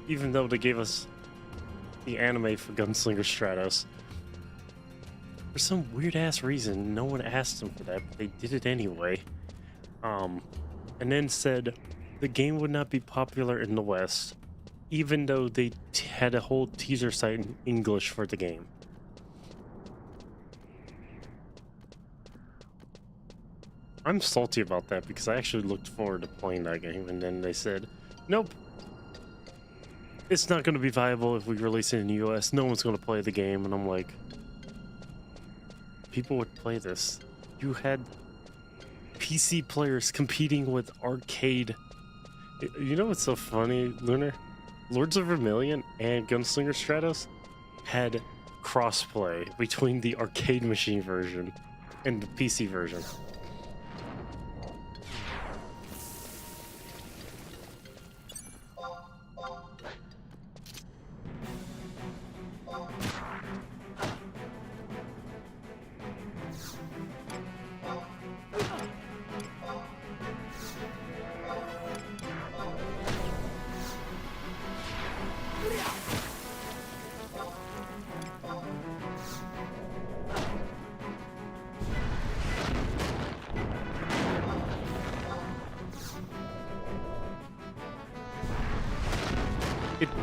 Even though they gave us the anime for Gunslinger Stratos. For some weird-ass reason, no one asked them for that, but they did it anyway. And then said the game would not be popular in the West, even though they had a whole teaser site in English for the game. I'm salty about that because I actually looked forward to playing that game, and then they said, nope, it's not going to be viable if we release it in the US. No one's going to play the game. And I'm like, people would play this. You had PC players competing with arcade. You know what's so funny, Lunar? Lords of Vermilion and Gunslinger Stratos had crossplay between the arcade machine version and the PC version.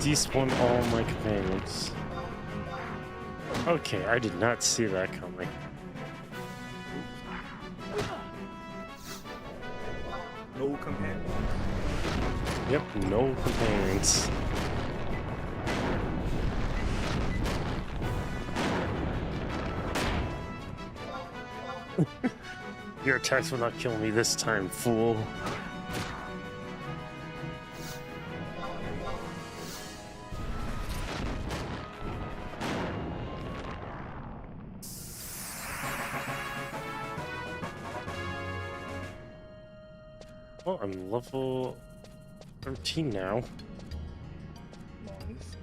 despawn all my companions. Okay, I did not see that coming. No companions. Yep, no companions. Your attacks will not kill me this time, fool. Well, I'm level 13 now. Nice.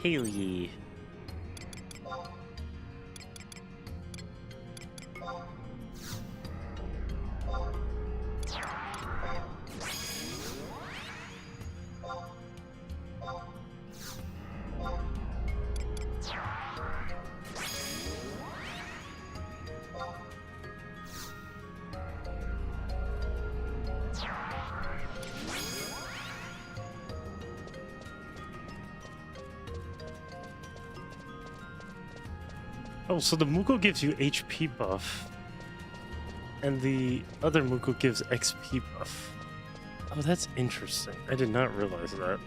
Haley. Oh, so the Muko gives you HP buff, and the other Muko gives XP buff. Oh, that's interesting. I did not realize that.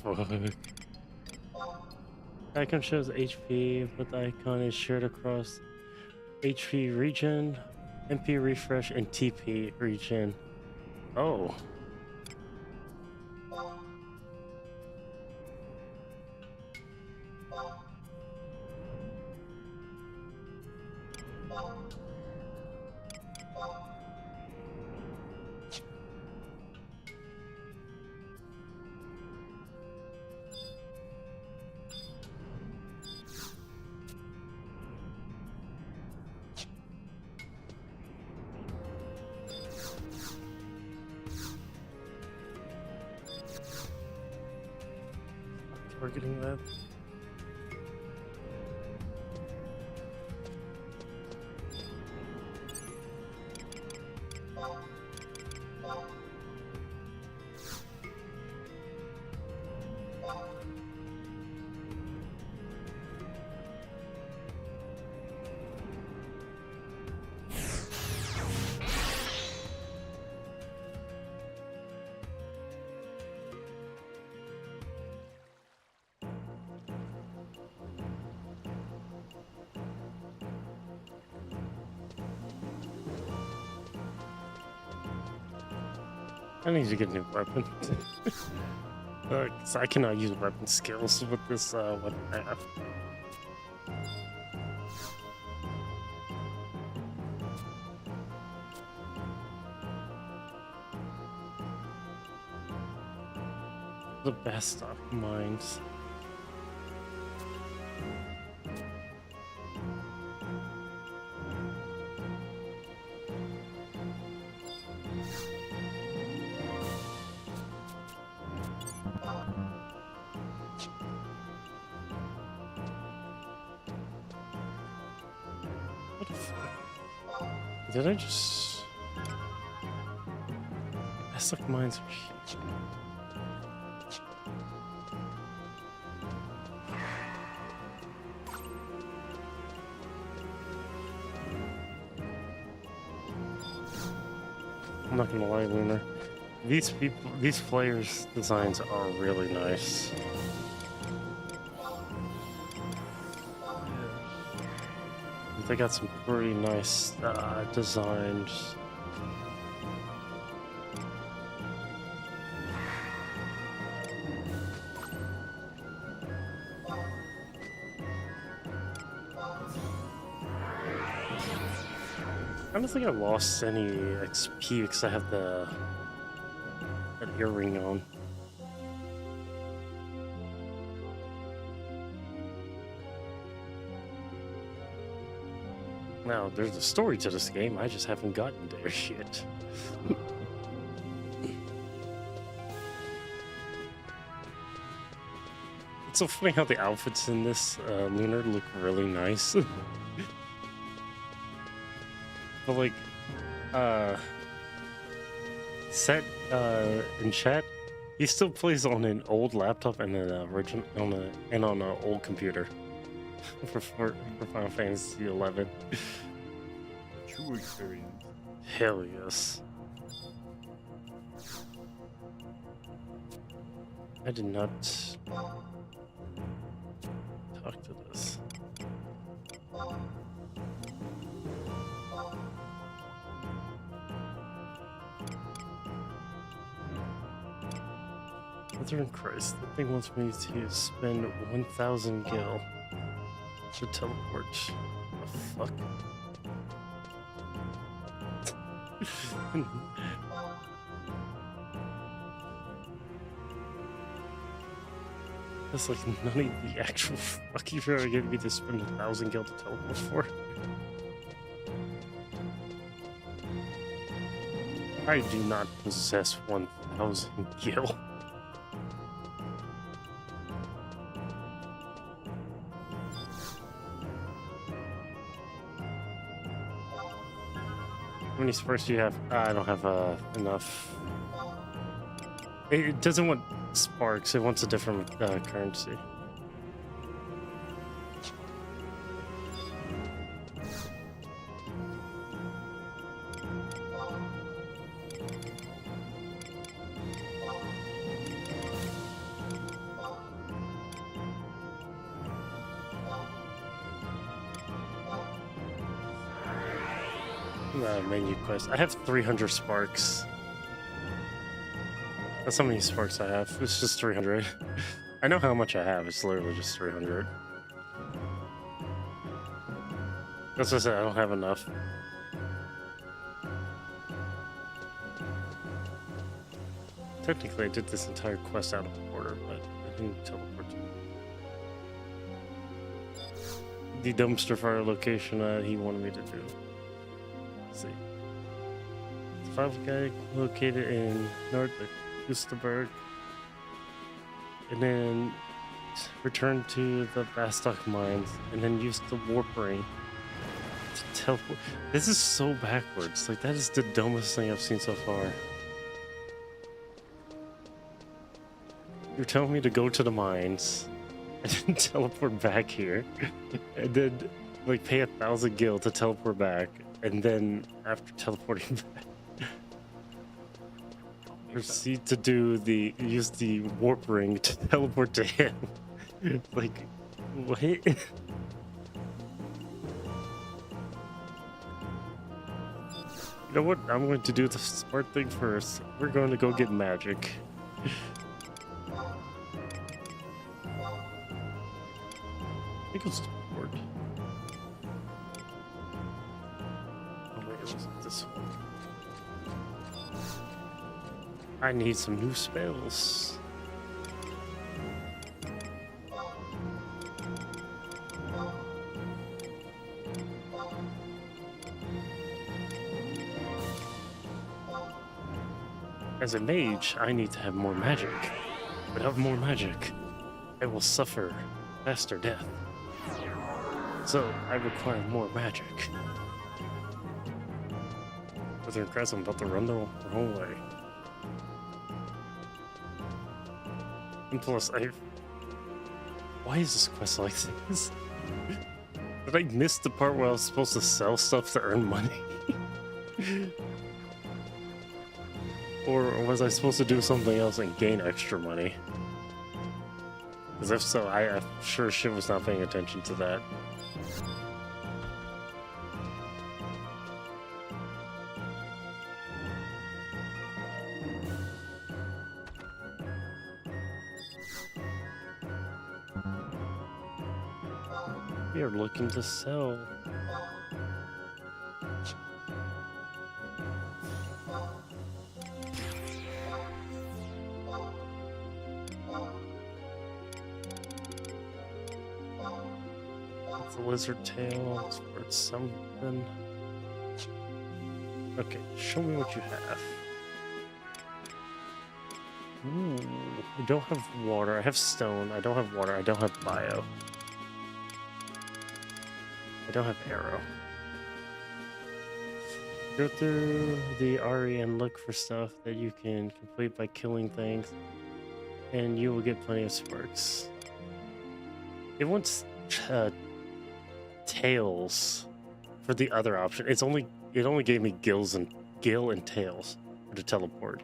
Fuck. Icon shows HP, but the icon is shared across HP region, MP refresh, and TP region. Oh. Targeting that. I need to get a new weapon. 'Cause I cannot use weapon skills with this weapon I have. The best of mines. What the fuck? Did I just... Best of mines are huge. I'm not gonna lie, Lunar. These players' designs are really nice. they got some pretty nice designs. I don't think I lost any XP because I have that earring on. Now, there's a story to this game, I just haven't gotten there yet. It's so funny how the outfits in this Lunar look really nice. But like, Set in chat, he still plays on an old laptop and an original on an old computer for Final Fantasy 11. True experience. Hell yes. I did not talk to this. Mother in Christ, that thing wants me to spend 1,000 gil to teleport. The fuck? That's like none of the actual fuck you're gonna get me to spend 1,000 gil to teleport for. I do not possess 1,000 gil. How many sparks do you have? I don't have enough. It doesn't want sparks, it wants a different currency. Menu quest. I have 300 sparks. That's how many sparks I have. It's just 300. I know how much I have. It's literally just 300. That's what I said. I don't have enough. Technically, I did this entire quest out of order, but I didn't teleport to the dumpster fire location he wanted me to do. Let's see. The final guy located in North Gustavberg, and then return to the Bastok mines, and then use the warp ring to teleport. This is so backwards. Like, that is the dumbest thing I've seen so far. You're telling me to go to the mines and then teleport back here, and then like pay 1,000 gil to teleport back, and then after teleporting back, proceed to use the warp ring to teleport to him. Like, what? You know what? I'm going to do the smart thing first. We're going to go get magic. I think it's board. Oh wait, it wasn't this one. I need some new spells. As a mage, I need to have more magic. Without more magic, I will suffer faster death. So, I require more magic. With their crest, I'm about to run the wrong way. And plus, why is this quest like this? Did I miss the part where I was supposed to sell stuff to earn money? Or was I supposed to do something else and gain extra money? Because if so, I sure shit was not paying attention to that. We are looking to sell. It's a lizard tail. It's worth something. Okay, show me what you have. Ooh, I don't have water. I have stone. I don't have water. I don't have bio. I don't have arrow. Go through the RE and look for stuff that you can complete by killing things, and you will get plenty of sparks. It wants tails for the other option. It only gave me gill and tails for the teleport.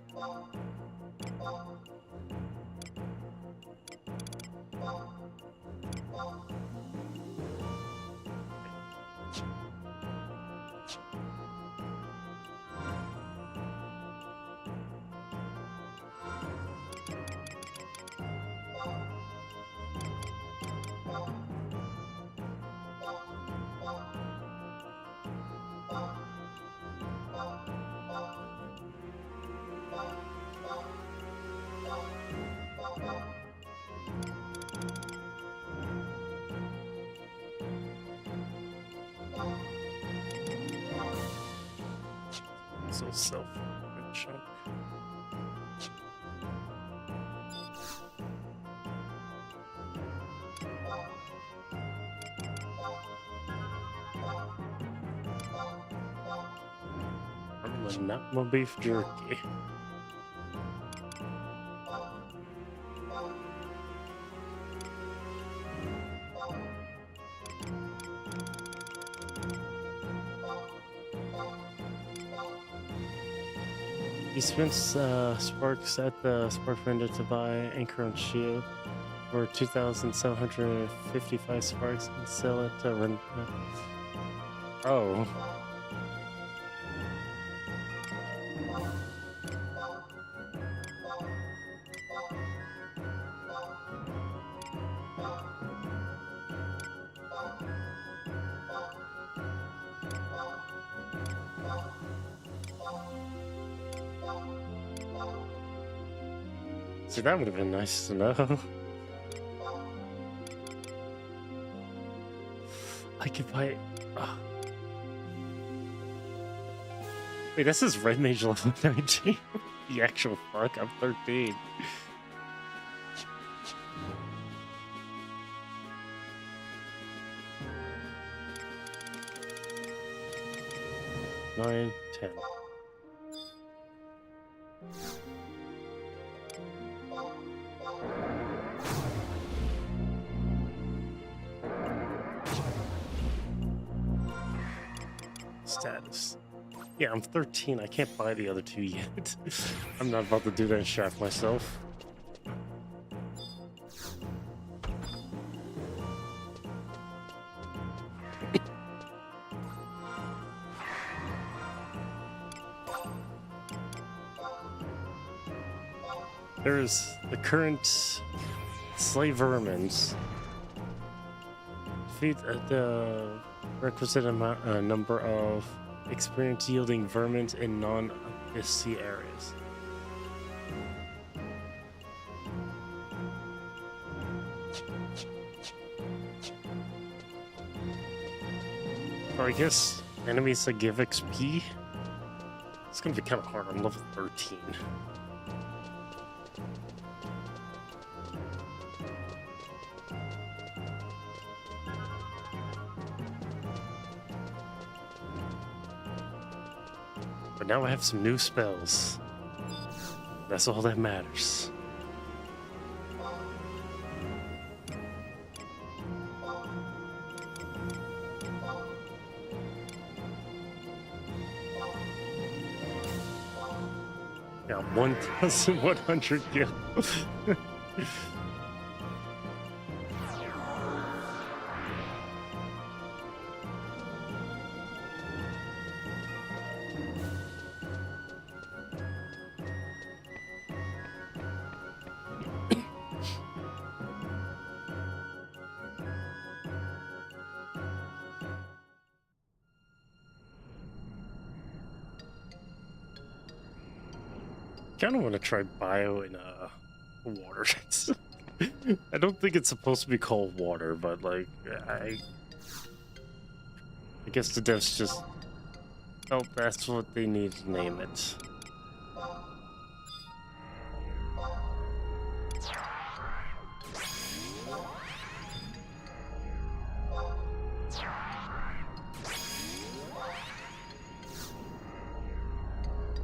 So self-chunk. Not my beef jerky. He spends sparks at the spark vendor to buy anchor on shield for 2,755 sparks and sell it to Oh. See, that would have been nice to know. I could buy it. Oh. Wait, this is Red Mage level 19. The actual fuck, I'm 13. Nine, 10. Status. Yeah, I'm 13. I can't buy the other two yet. I'm not about to do that and shaft myself. There's the current slave vermins. Defeat the requisite number of experience yielding vermin in non-abyssy areas. Or I guess enemies that give XP. It's gonna be kind of hard. I'm level 13. But now I have some new spells. That's all that matters. Yeah, 1,100 kills. kind of want to try bio in water. I don't think it's supposed to be called water, but like I guess the devs just felt that's what they need to name it.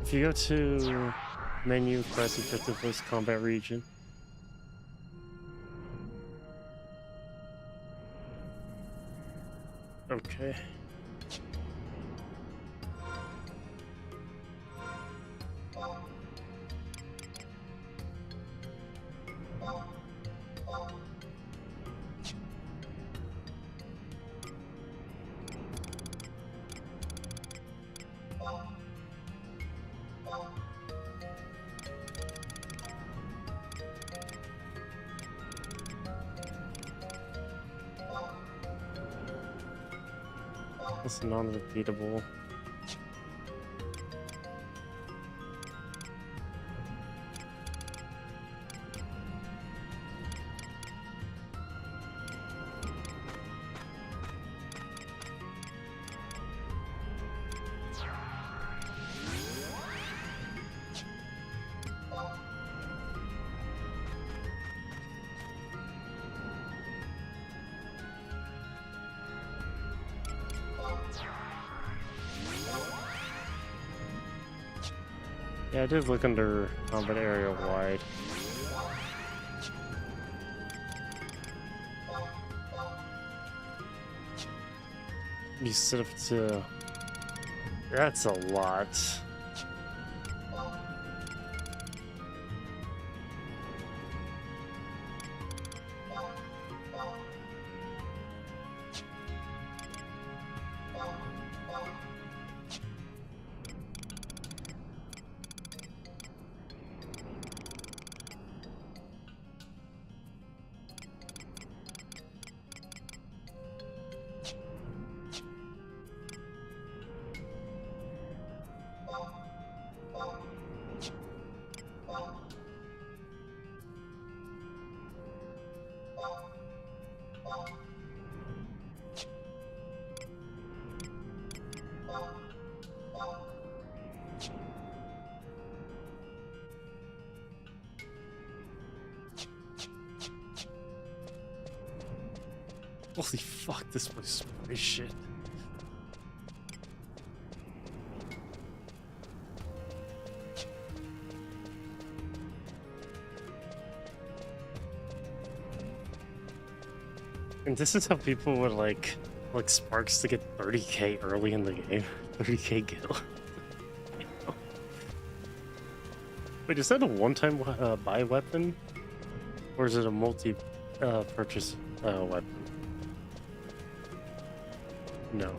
If you go to menu, class objective list, combat region. Okay. That's non-repeatable. Yeah, I did look under combat area wide. You set up to... That's a lot. Holy fuck, this place is pretty shit. And this is how people would like Sparks to get 30k early in the game. 30k gil. Wait, is that a one-time buy weapon? Or is it a multi-purchase weapon? No.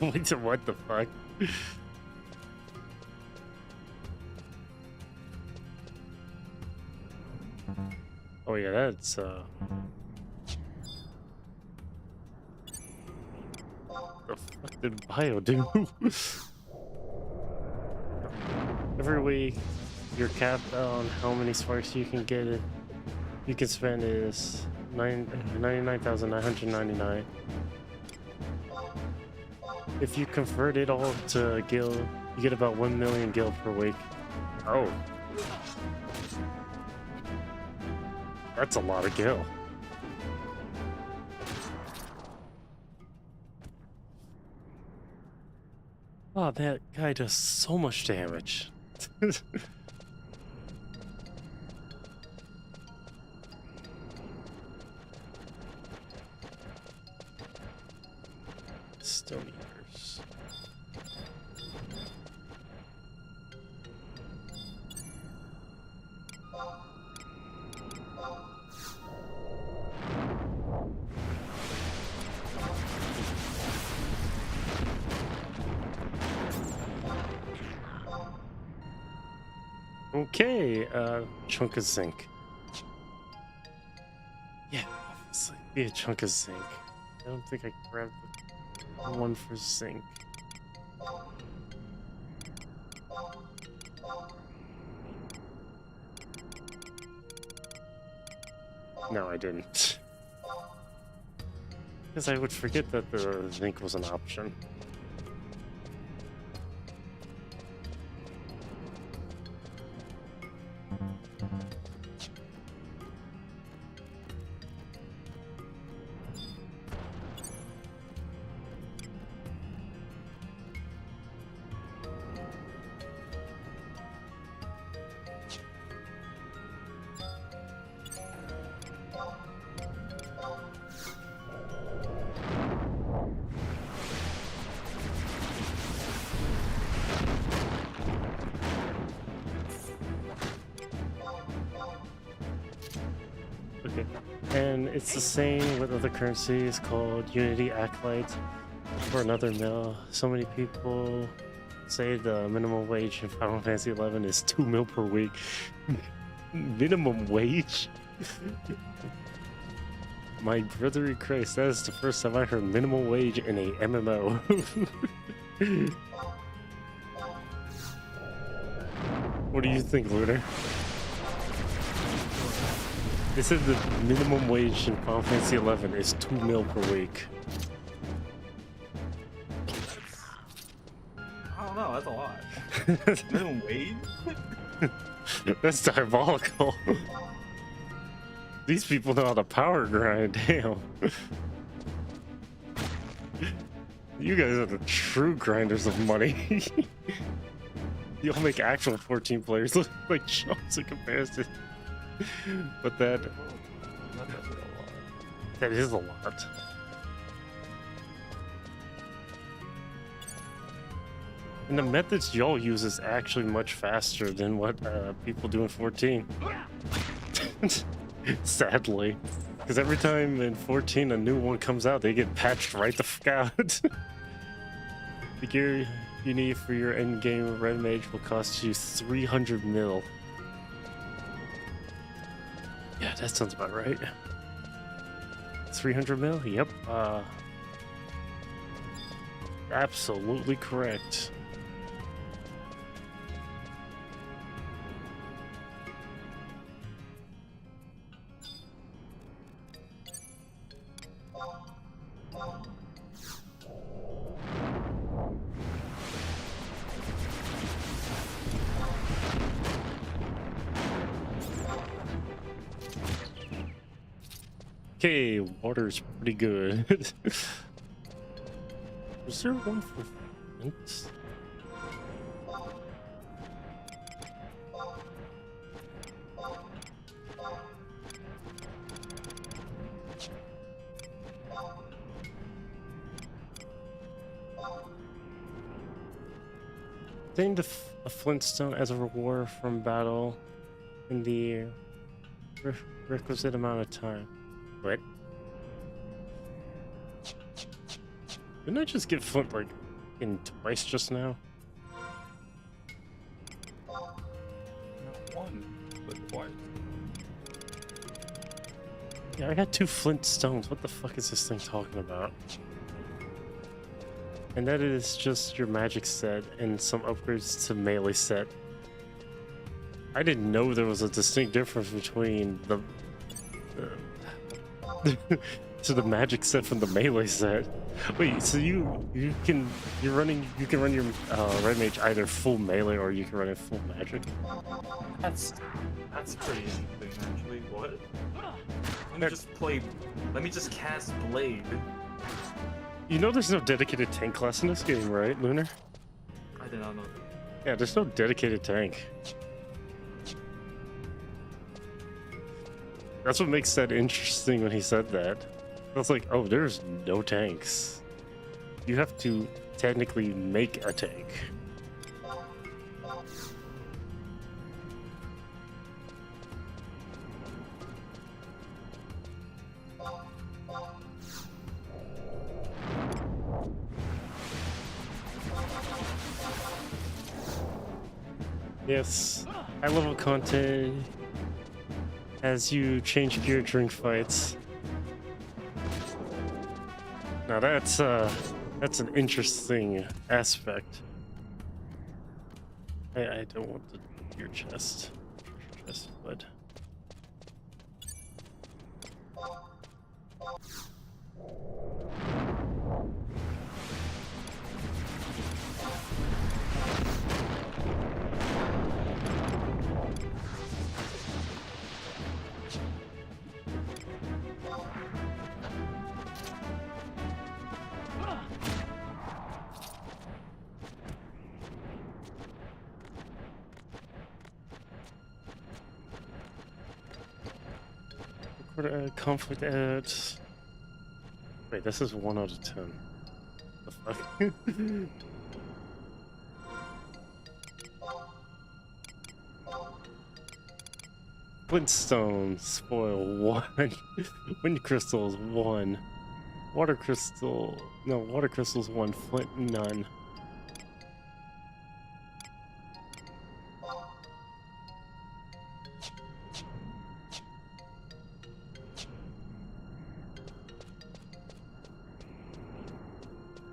Wait, what the fuck? Oh yeah, that's the fuck did bio do? Every week your cap on how many sparks you can get it. You can spend is 99,999. If you convert it all to gil, you get about 1 million gil per week. Oh. That's a lot of gil. Oh, that guy does so much damage. Stone Eaters. Okay, chunk of zinc. Yeah, obviously. Be a chunk of zinc. I don't think I grabbed the one for zinc. No, I didn't. Because I would forget that the zinc was an option. Okay, and it's the same with other currencies called Unity Acolyte for another mil. So many people say the minimum wage in Final Fantasy XI is 2 mil per week. Minimum wage? My brother Christ, that is the first time I heard minimum wage in a MMO. What do you think, Lunar? They said the minimum wage in Final Fantasy XI is 2 mil per week. I don't know, that's a lot. Minimum wage? That's diabolical. These people know how to power grind, damn. You guys are the true grinders of money. You'll make actual 14 players look like chumps in comparison. But that is a lot. And the methods y'all use is actually much faster than what people do in 14. Sadly. Because every time in 14 a new one comes out, they get patched right the fuck out. The gear you need for your endgame red mage will cost you 300 mil. Yeah, that sounds about right. 300 mil? Yep. Absolutely correct. Okay, water's pretty good. Was there one for flint? Obtained a flintstone as a reward from battle in the requisite amount of time. What? Didn't I just get flint like in twice just now? Not one, but twice. Yeah, I got 2 flint stones. What the fuck is this thing talking about? And that is just your magic set and some upgrades to melee set. I didn't know there was a distinct difference between the to the magic set from the melee set. Wait, so you can run your red mage either full melee or you can run it full magic? That's pretty interesting actually. What? Let me just cast Blade. You know there's no dedicated tank class in this game, right, Lunar? I did not know that. Yeah, there's no dedicated tank. That's what makes that interesting when he said that. I was like, oh, there's no tanks. You have to technically make a tank. Yes, high level content as you change gear during fights. Now that's an interesting aspect. I don't want the gear chest, but conflict at. Wait, this is 1 out of 10. The fuck? Flintstone spoil 1. Wind crystals 1. Water crystal. No, water crystals 1. Flint none.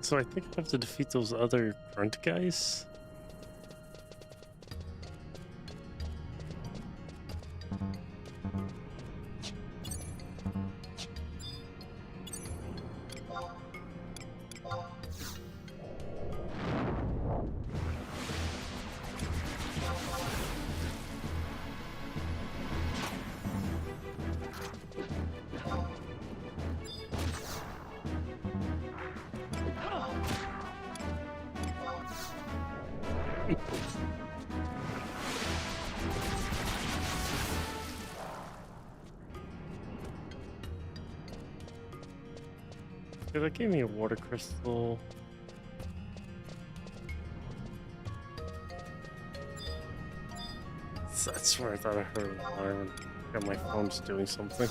So I think I have to defeat those other grunt guys. Yeah, that gave me a water crystal. That's where I thought I heard an alarm. And my phone's doing something.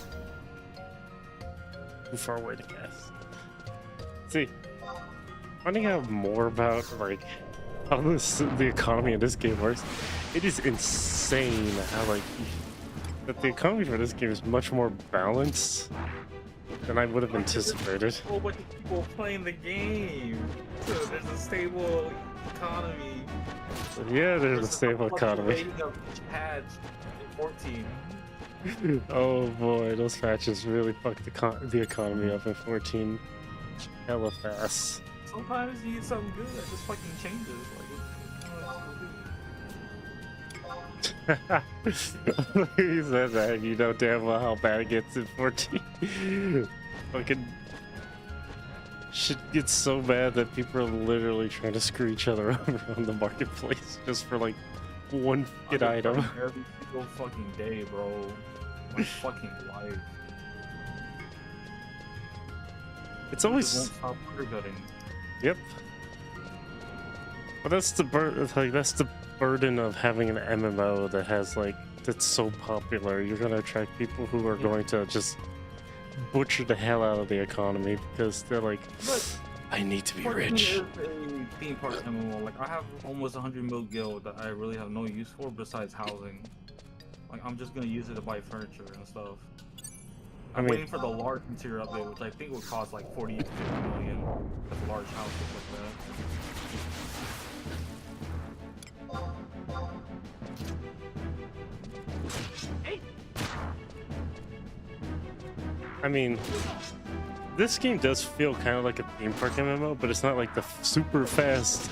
Too far away to guess. See, finding out more about like how the economy of this game works, it is insane how like that the economy for this game is much more balanced than I would have anticipated. There's a whole bunch of people playing the game, so there's a stable economy. Yeah, there's a stable economy. Patch in 14. Oh boy, those patches really fucked the economy up in 14 hella fast. Sometimes you need something good that just fucking changes. He said that, you know damn well how bad it gets in 14. Fucking shit gets so bad that people are literally trying to screw each other over on the marketplace just for like one fucking item. Every single fucking day, bro. My fucking life. It's always Won't stop cutting. Yep. But that's the burden of having an MMO that has like that's so popular. You're gonna attract people who are going to just butcher the hell out of the economy because they're like, But I need to be 14 rich. is a theme park MMO. Like I have almost 100 mil guild that I really have no use for besides housing. Like I'm just gonna use it to buy furniture and stuff. I'm waiting for the large interior update, which I think would cost like 40 to 50 million. That's a large house like that. I mean, this game does feel kind of like a theme park MMO, but it's not like the super fast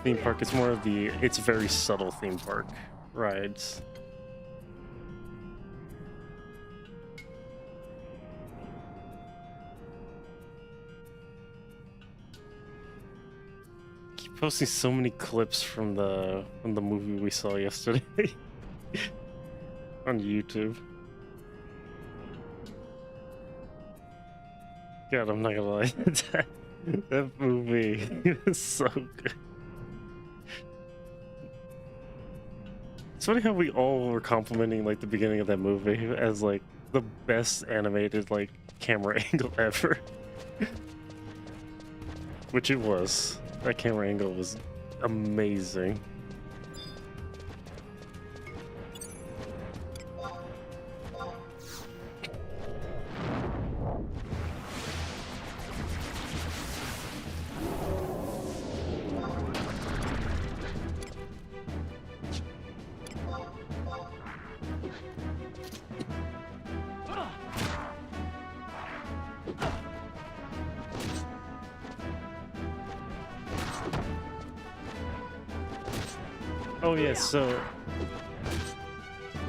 theme park. It's more of it's very subtle theme park rides. Keep posting so many clips from the movie we saw yesterday on YouTube. God, I'm not gonna lie. That movie is so good. It's funny how we all were complimenting like the beginning of that movie as like the best animated like camera angle ever. Which it was. That camera angle was amazing. Oh yeah, so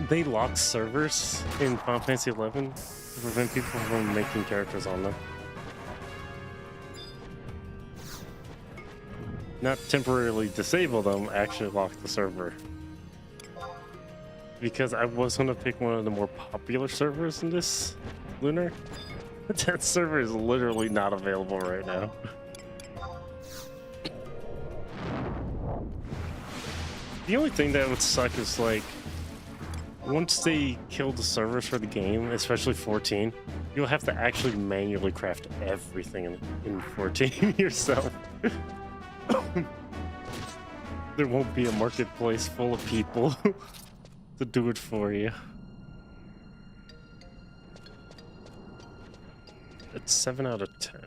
they lock servers in Final Fantasy XI to prevent people from making characters on them. Not temporarily disable them, actually lock the server. Because I was going to pick one of the more popular servers in this Lunar, but that server is literally not available right now. The only thing that would suck is like, once they kill the servers for the game, especially 14, you'll have to actually manually craft everything in 14 yourself. There won't be a marketplace full of people to do it for you. It's 7 out of 10.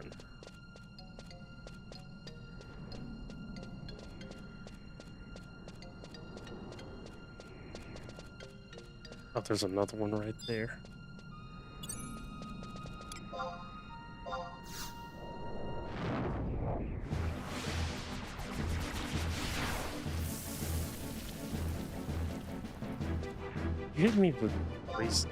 Oh, there's another one right there. You hit me with reason.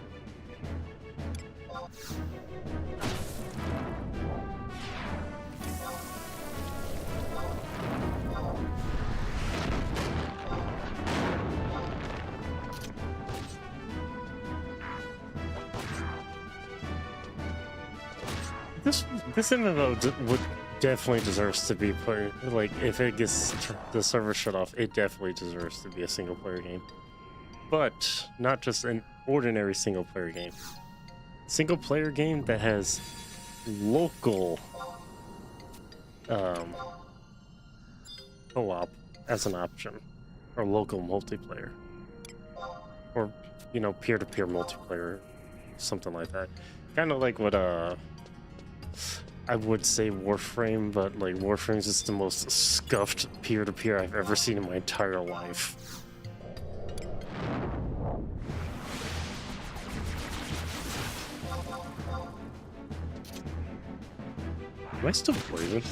This MMO would definitely deserves to be put, like, if it gets the server shut off, it definitely deserves to be a single player game. But not just an ordinary single player game. Single player game that has local co-op as an option, or local multiplayer, or you know, peer-to-peer multiplayer, something like that. Kind of like what I would say Warframe, but like Warframe is the most scuffed peer-to-peer I've ever seen in my entire life. Am I still breathing?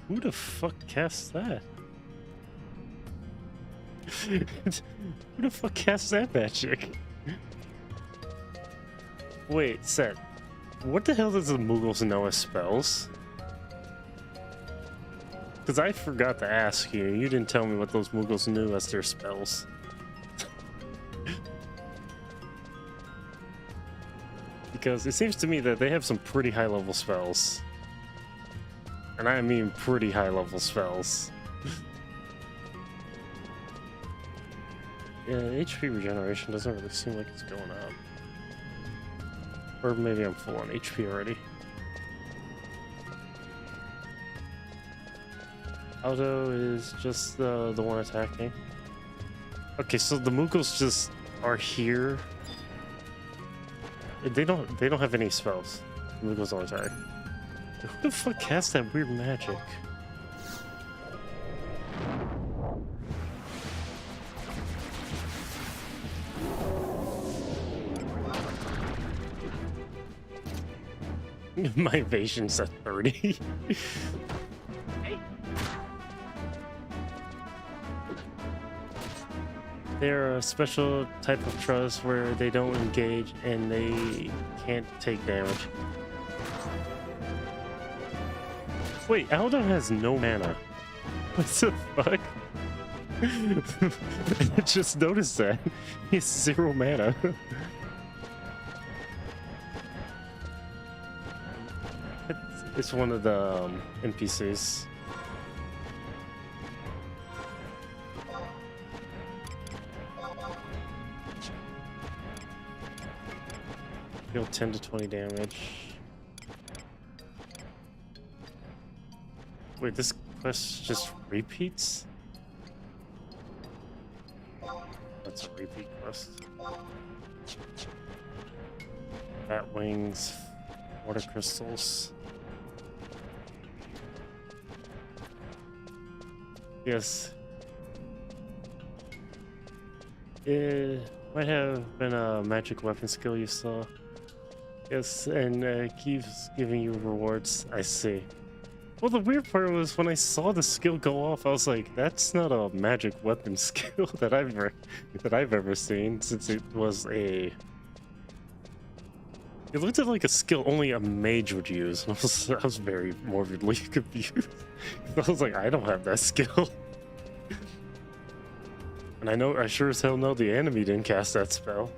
Who the fuck cast that? Who the fuck cast that magic? Wait, Seth. What the hell does the Moogles know as spells? Because I forgot to ask you. You didn't tell me what those Moogles knew as their spells. Because it seems to me that they have some pretty high level spells. And I mean pretty high level spells. Yeah, HP regeneration doesn't really seem like it's going up. Or maybe I'm full on HP already. Auto is just the one attacking. Okay, so the Moogles just are here. They don't have any spells. The Moogles don't attack. Who the fuck casts that weird magic? My evasion's at 30. They're a special type of trust where they don't engage and they can't take damage. Wait, Aldo has no mana. What the fuck? I just noticed that. He has 0 mana. It's one of the NPCs. Deal 10 to 20 damage. Wait, this quest just repeats? That's a repeat quest. Bat wings, water crystals. Yes. It might have been a magic weapon skill you saw. Yes, and keeps giving you rewards. I see. Well, the weird part was when I saw the skill go off, I was like, "That's not a magic weapon skill that I've ever seen." Since it was a, it looked like a skill only a mage would use. And I was very morbidly confused. I was like, "I don't have that skill." And I sure as hell know the enemy didn't cast that spell.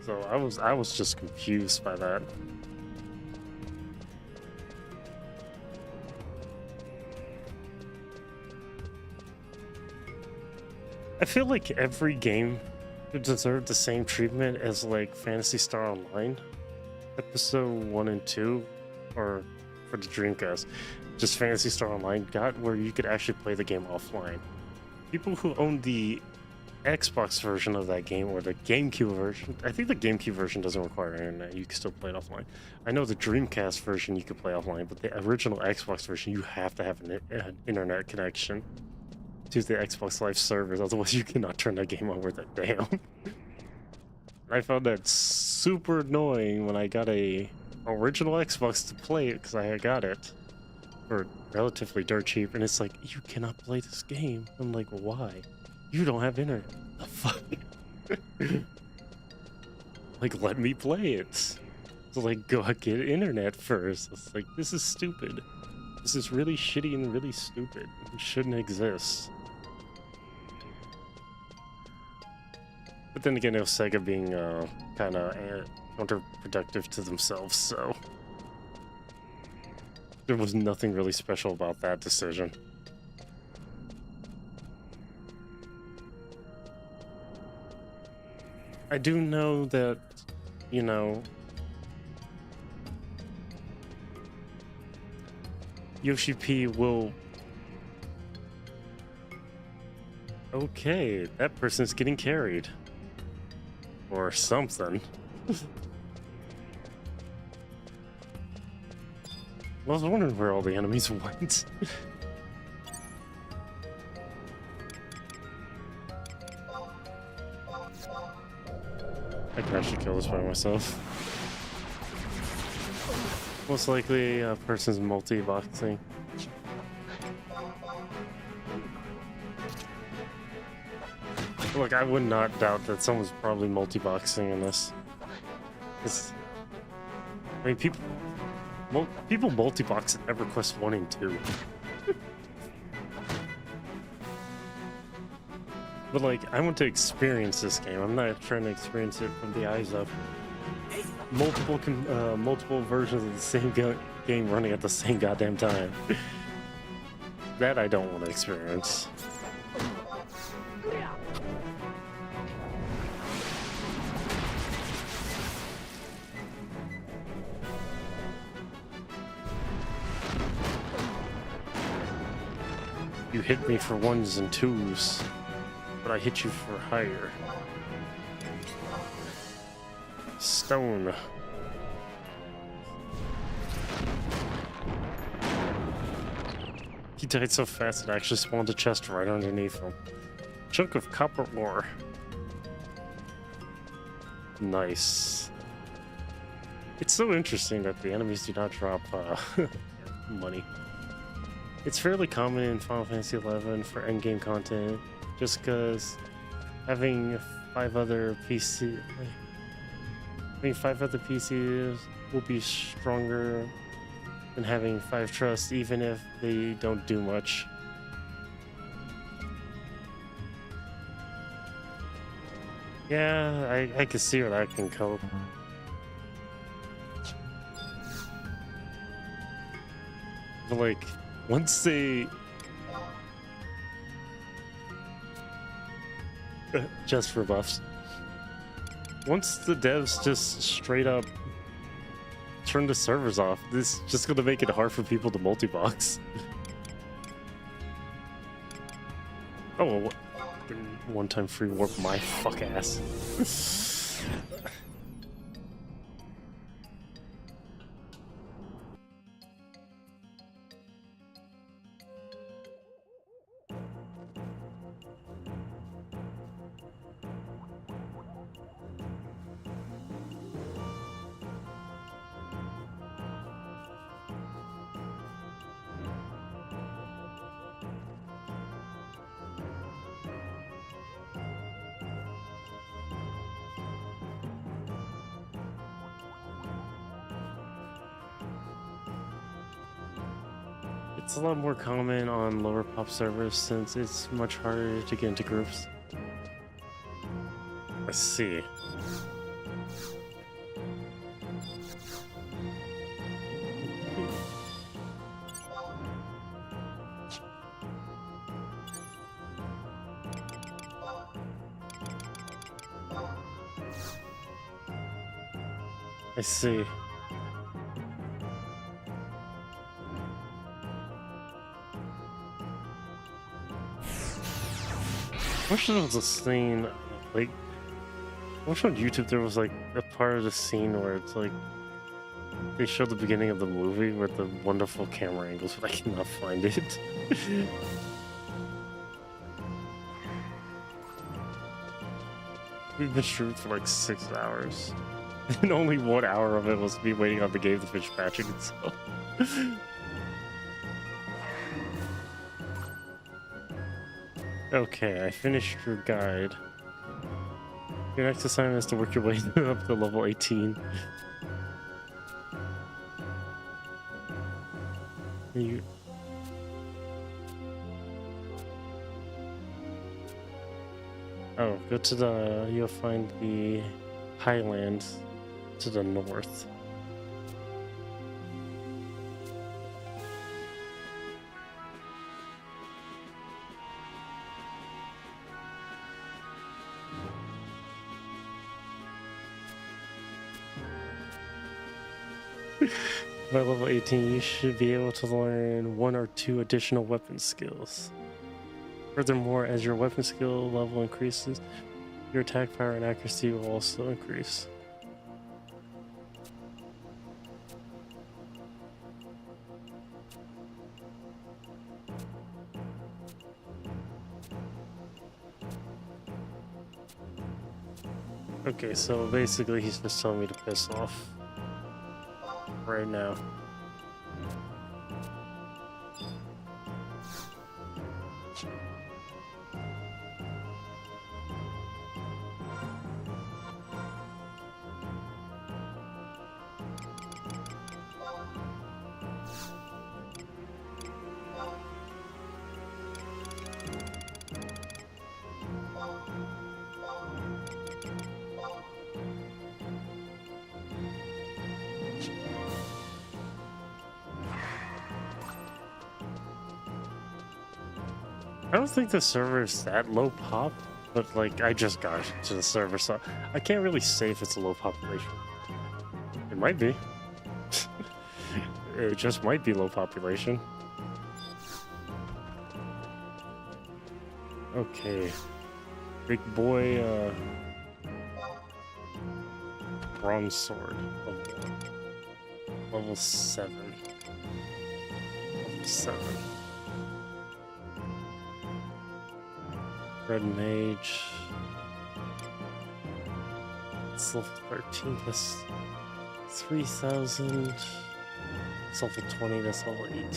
So I was just confused by that. I feel like every game should deserve the same treatment as like Phantasy Star Online, episode 1 and 2, or for the Dreamcast, just Phantasy Star Online got where you could actually play the game offline. People who own the Xbox version of that game or the GameCube version, I think the GameCube version doesn't require internet, you can still play it offline. I know the Dreamcast version you could play offline, but the original Xbox version you have to have an internet connection to the Xbox Live servers, otherwise you cannot turn that game on worth a damn. I found that super annoying when I got a original Xbox to play it, because I got it for relatively dirt cheap, and it's like, you cannot play this game. I'm like, why? You don't have internet. The fuck? Like, let me play it. So like, go get internet first. It's like, this is stupid. This is really shitty and really stupid. It shouldn't exist. But then again, it was Sega being kind of counterproductive to themselves, so there was nothing really special about that decision. I do know that, you know, Yoshi P will... Okay, that person's getting carried. Or something. I was wondering where all the enemies went. I could actually kill this by myself. Most likely a person's multi-boxing. Look, I would not doubt that someone's probably multi-boxing in this. I mean, people multi-box in EverQuest 1 and 2. But like, I want to experience this game. I'm not trying to experience it from the eyes of multiple versions of the same game running at the same goddamn time. That I don't want to experience. You hit me for 1s and 2s, but I hit you for higher. Stone. He died so fast it actually spawned a chest right underneath him. Chunk of copper ore. Nice. It's so interesting that the enemies do not drop money. It's fairly common in Final Fantasy XI for endgame content, just because having 5 other PCs will be stronger than having 5 trusts, even if they don't do much. Yeah, I can see where that can cope. But like, once they... just for buffs. Once the devs just straight up turn the servers off, this is just gonna make it hard for people to multi-box. Oh, one-time free warp my fuck ass. It's a lot more common on lower pop servers since it's much harder to get into groups. I see. I see. I wish there was a scene, like, I wish on YouTube there was like a part of the scene where it's like they showed the beginning of the movie with the wonderful camera angles, but I cannot find it. We've been streaming for like 6 hours, and only 1 hour of it was me waiting on the game to finish patching itself. Okay, I finished your guide. Your next assignment is to work your way up to level 18. You... Oh, go to the... You'll find the highlands to the north. By level 18, you should be able to learn 1 or 2 additional weapon skills. Furthermore, as your weapon skill level increases, your attack power and accuracy will also increase. Okay, so basically he's just telling me to piss off right now. I don't think the server is that low pop, but like I just got to the server, so I can't really say if it's a low population. It might be. It just might be low population. Okay. Big boy, bronze sword. Level 7. Level 7. Red mage. It's level 13, that's 3,000. It's level 20, that's level 18.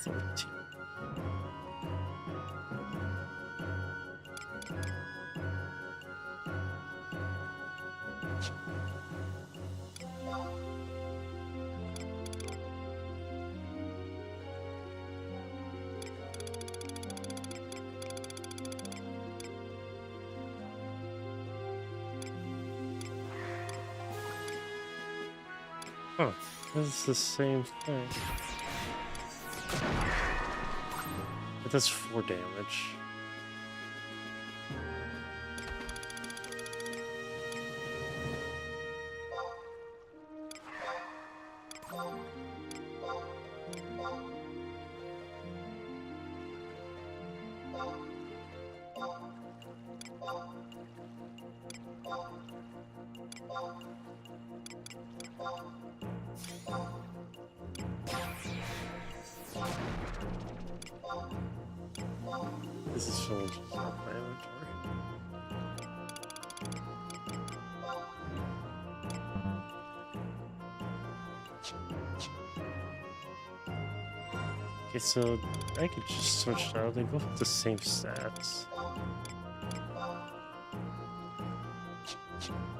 13. Oh, it's the same thing. It does 4 damage. This is showing just off my inventory. Okay, so I could just switch out. They both have the same stats.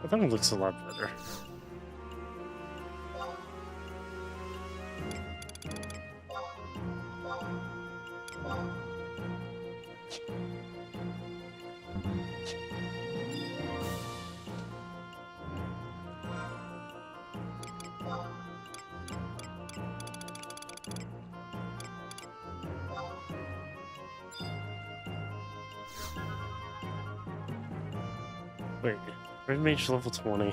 But that one looks a lot better. Wait, red mage level 20.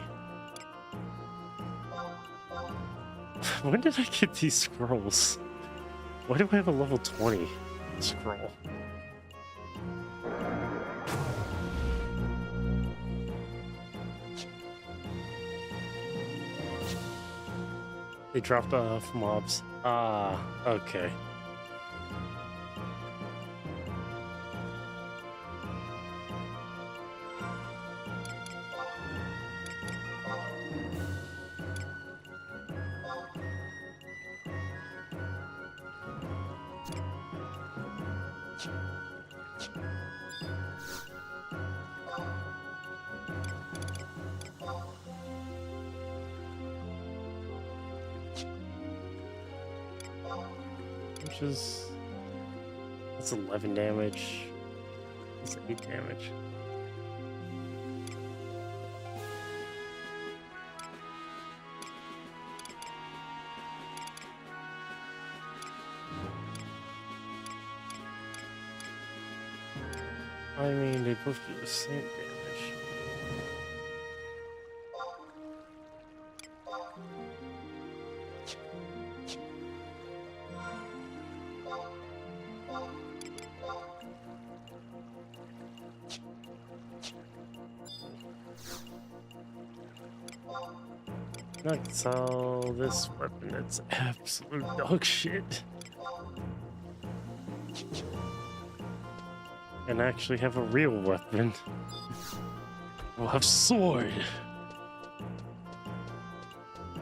When did I get these scrolls? Why do I have a level 20 scroll? They dropped off mobs. Ah, okay. Which is... That's 11 damage. That's 8 damage. I mean, they both do the same damage. I can sell this weapon, it's absolute dog shit. And actually have a real weapon. We'll have sword.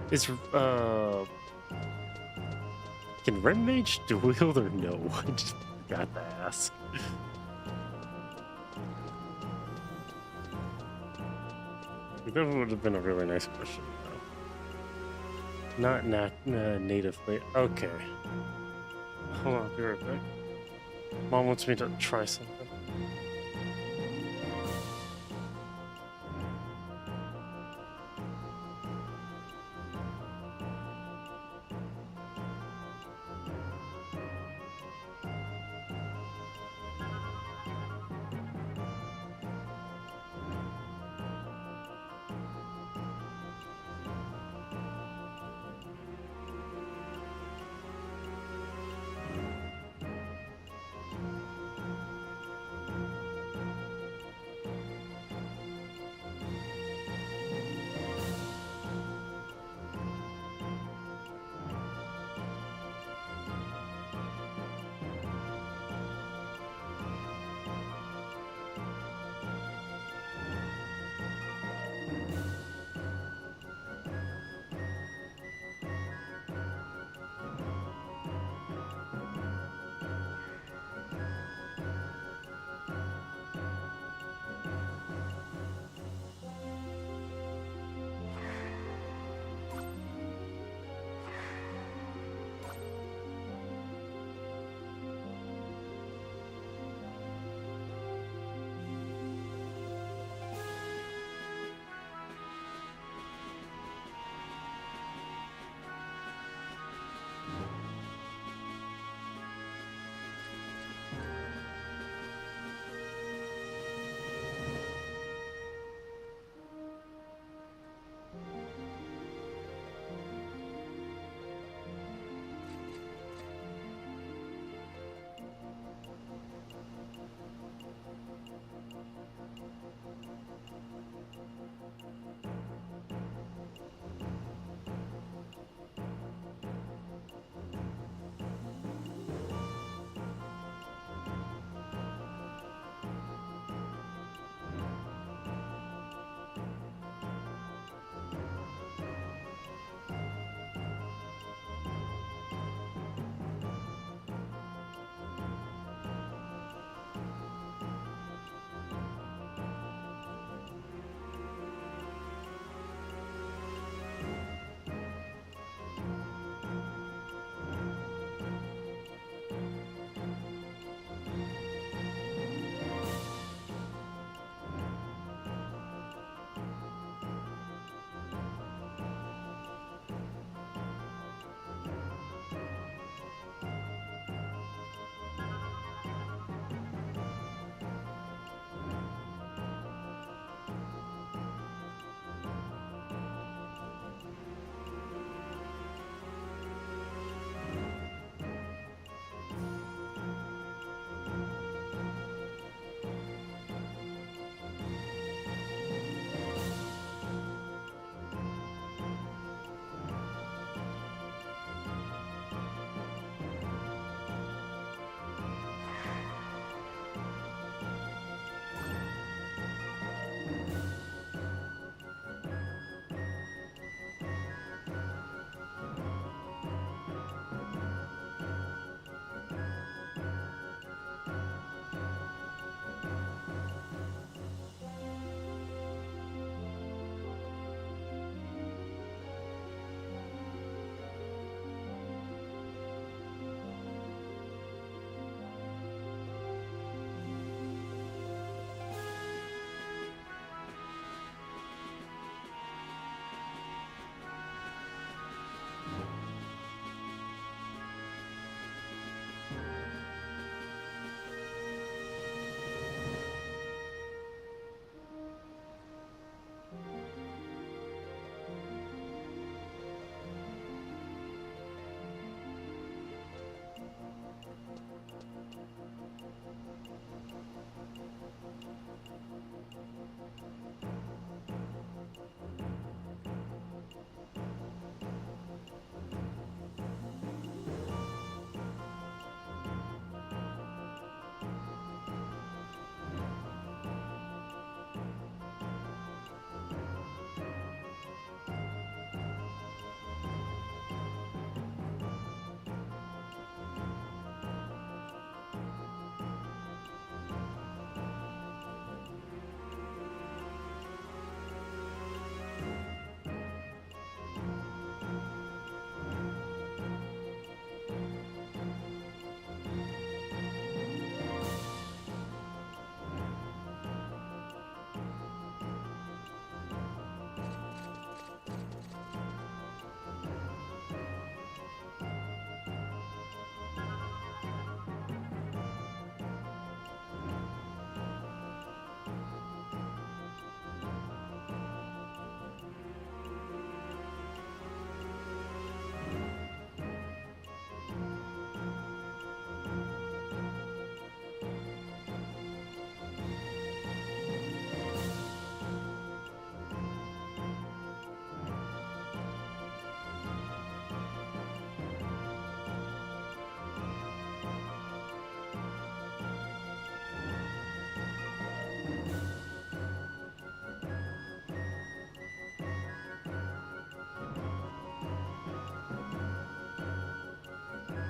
Is can red mage dual wield or no? I just forgot to ask. That would have been a really nice question, though. Not natively. Okay. Hold on, I'll be right back. Mom wants me to try something.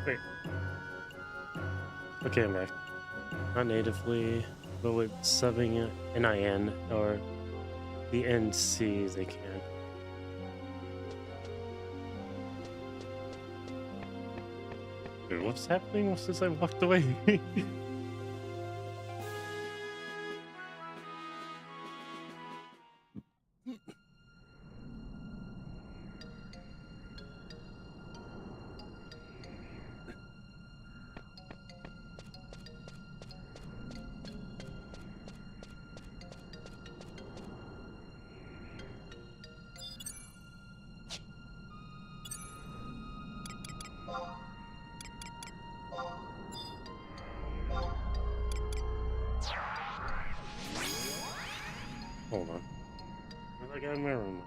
Wait. Okay, I'm back. Not natively, but with subbing NIN or the NC, they can. Dude, what's happening since I walked away? Hold on. Where did I get in my room?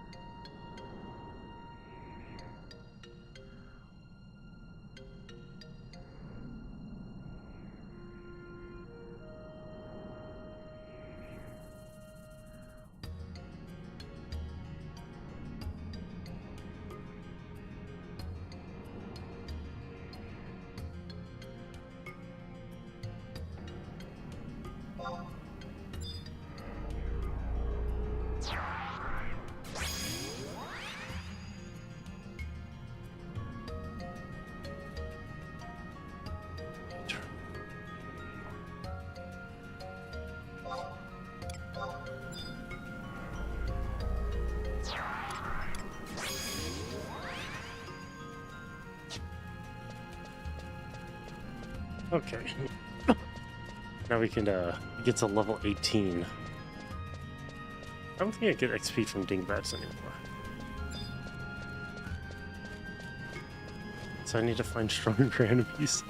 Okay. Now we can get to level 18. I don't think I get XP from dingbats anymore. So I need to find stronger enemies.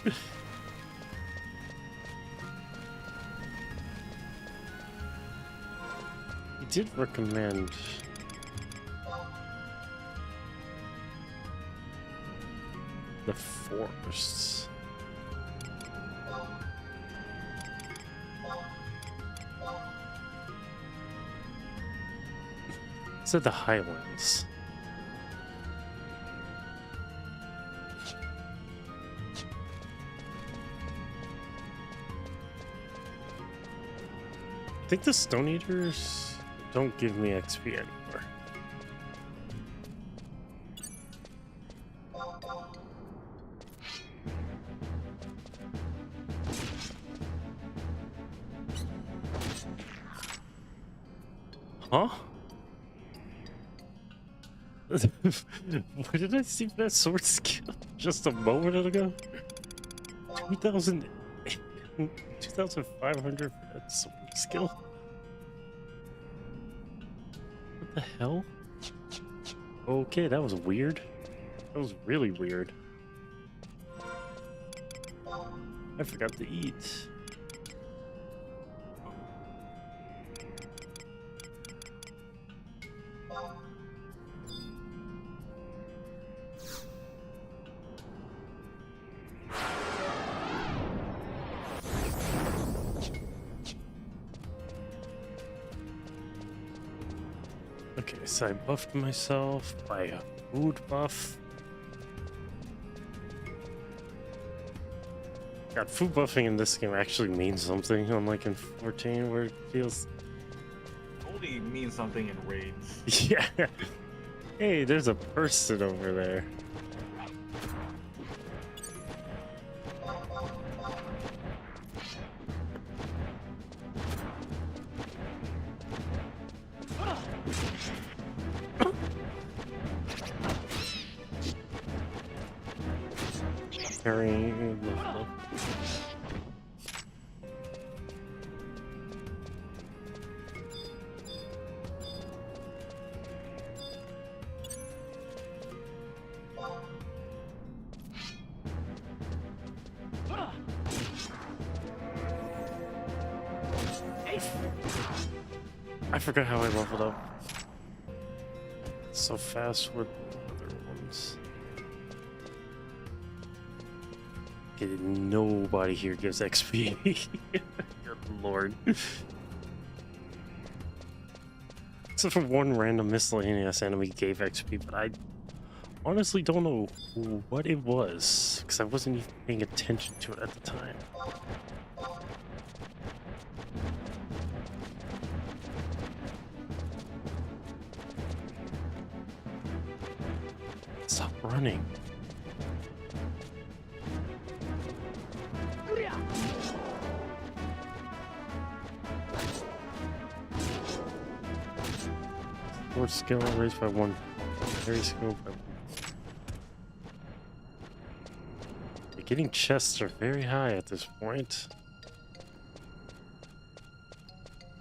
He did recommend the forests. Said the highlands. I think the Stone Eaters don't give me XP anymore. Huh? Where did I see that sword skill just a moment ago? 2,500 for that sword skill? What the hell? Okay, that was weird. That was really weird. I forgot to eat. Okay, so I buffed myself by a food buff. God, food buffing in this game actually means something, unlike in 14 where it feels... Only means something in raids. Yeah. Hey, there's a person over there. Very lovely. I forgot how I leveled up so fast with other ones. Okay, nobody here gives XP. Good lord. Except for one random miscellaneous enemy gave XP, but I honestly don't know what it was, because I wasn't even paying attention to it at the time. Stop running. Sword skill raised by 1. Very skill by 1. Getting chests are very high at this point.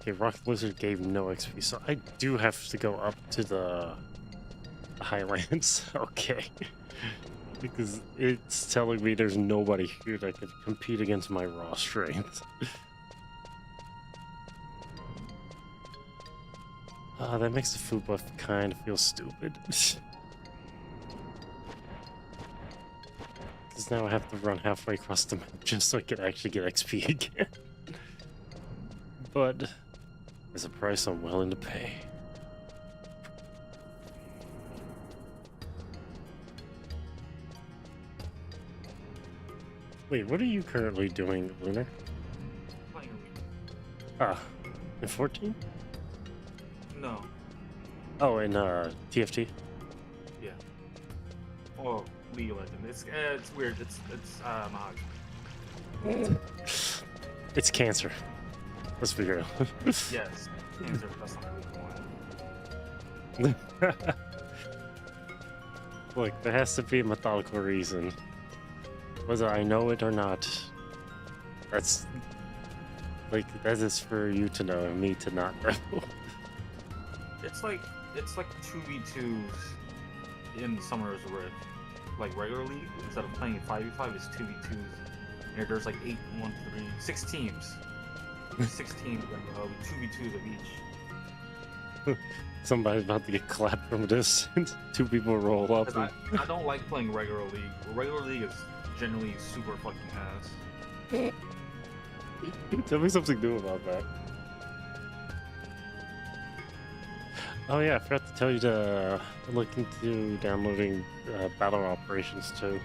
Okay, Rock Blizzard gave no XP, so I do have to go up to the Highlands. Okay. Because it's telling me there's nobody here that could compete against my raw strength. That makes the food buff kind of feel stupid. Because now I have to run halfway across the map just so I can actually get XP again. But there's a price I'm willing to pay. Wait, what are you currently doing, Lunar? Playing League. Ah, in 14? No. Oh, in TFT? Yeah. Oh, League of Legends. It's weird. It's Mahog. It's cancer. Let's be real. Yes. Cancer. That's not really the one. Look, there has to be a methodical reason. Whether I know it or not. That's... Like, that is for you to know and me to not know. It's like 2v2s in Summer's Rift. Like regular League, instead of playing 5v5, it's 2v2s. And there's like 6 teams. 6 teams, 2v2s of each. Somebody's about to get clapped from a distance. 2 people roll up. I don't like playing regular League. Regular League is generally super fucking ass. Tell me something new about that. Oh yeah, I forgot to tell you to look into downloading battle operations too.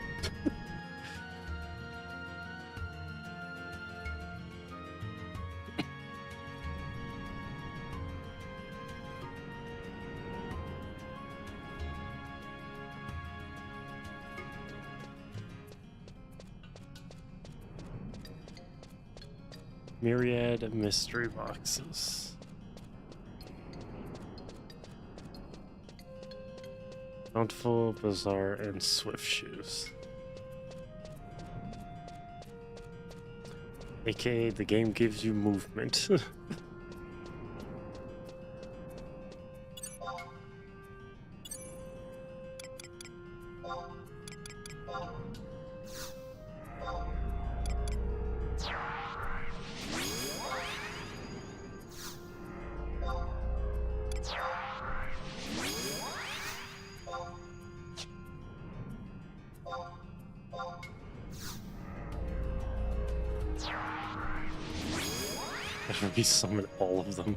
Myriad mystery boxes. Bountiful, Bazaar, and Swift Shoes. AKA, the game gives you movement. I should resummon all of them.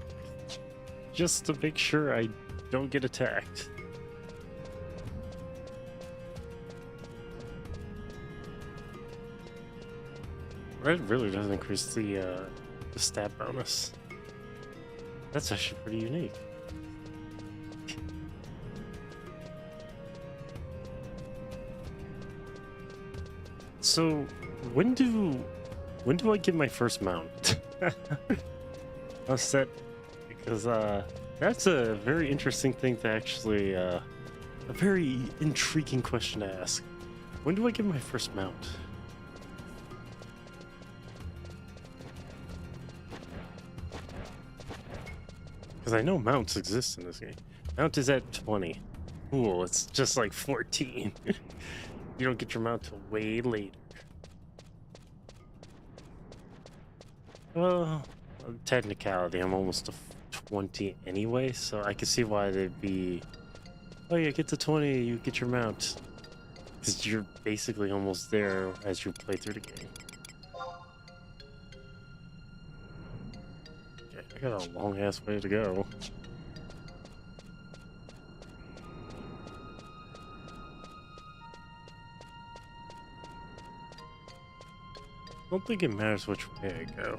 Just to make sure I don't get attacked. Red really does increase the stat bonus. That's actually pretty unique. So, when do I get my first mount? A set, because that's a very interesting thing to actually a very intriguing question to ask. When do I get my first mount? Because I know mounts exist in this game. Mount is at 20. Cool, it's just like 14. You don't get your mount till way later. Well, technicality, I'm almost to 20 anyway, so I can see why they'd be, oh yeah, get to 20, you get your mount. Because you're basically almost there as you play through the game. Okay, I got a long ass way to go. don't think it matters which way I go.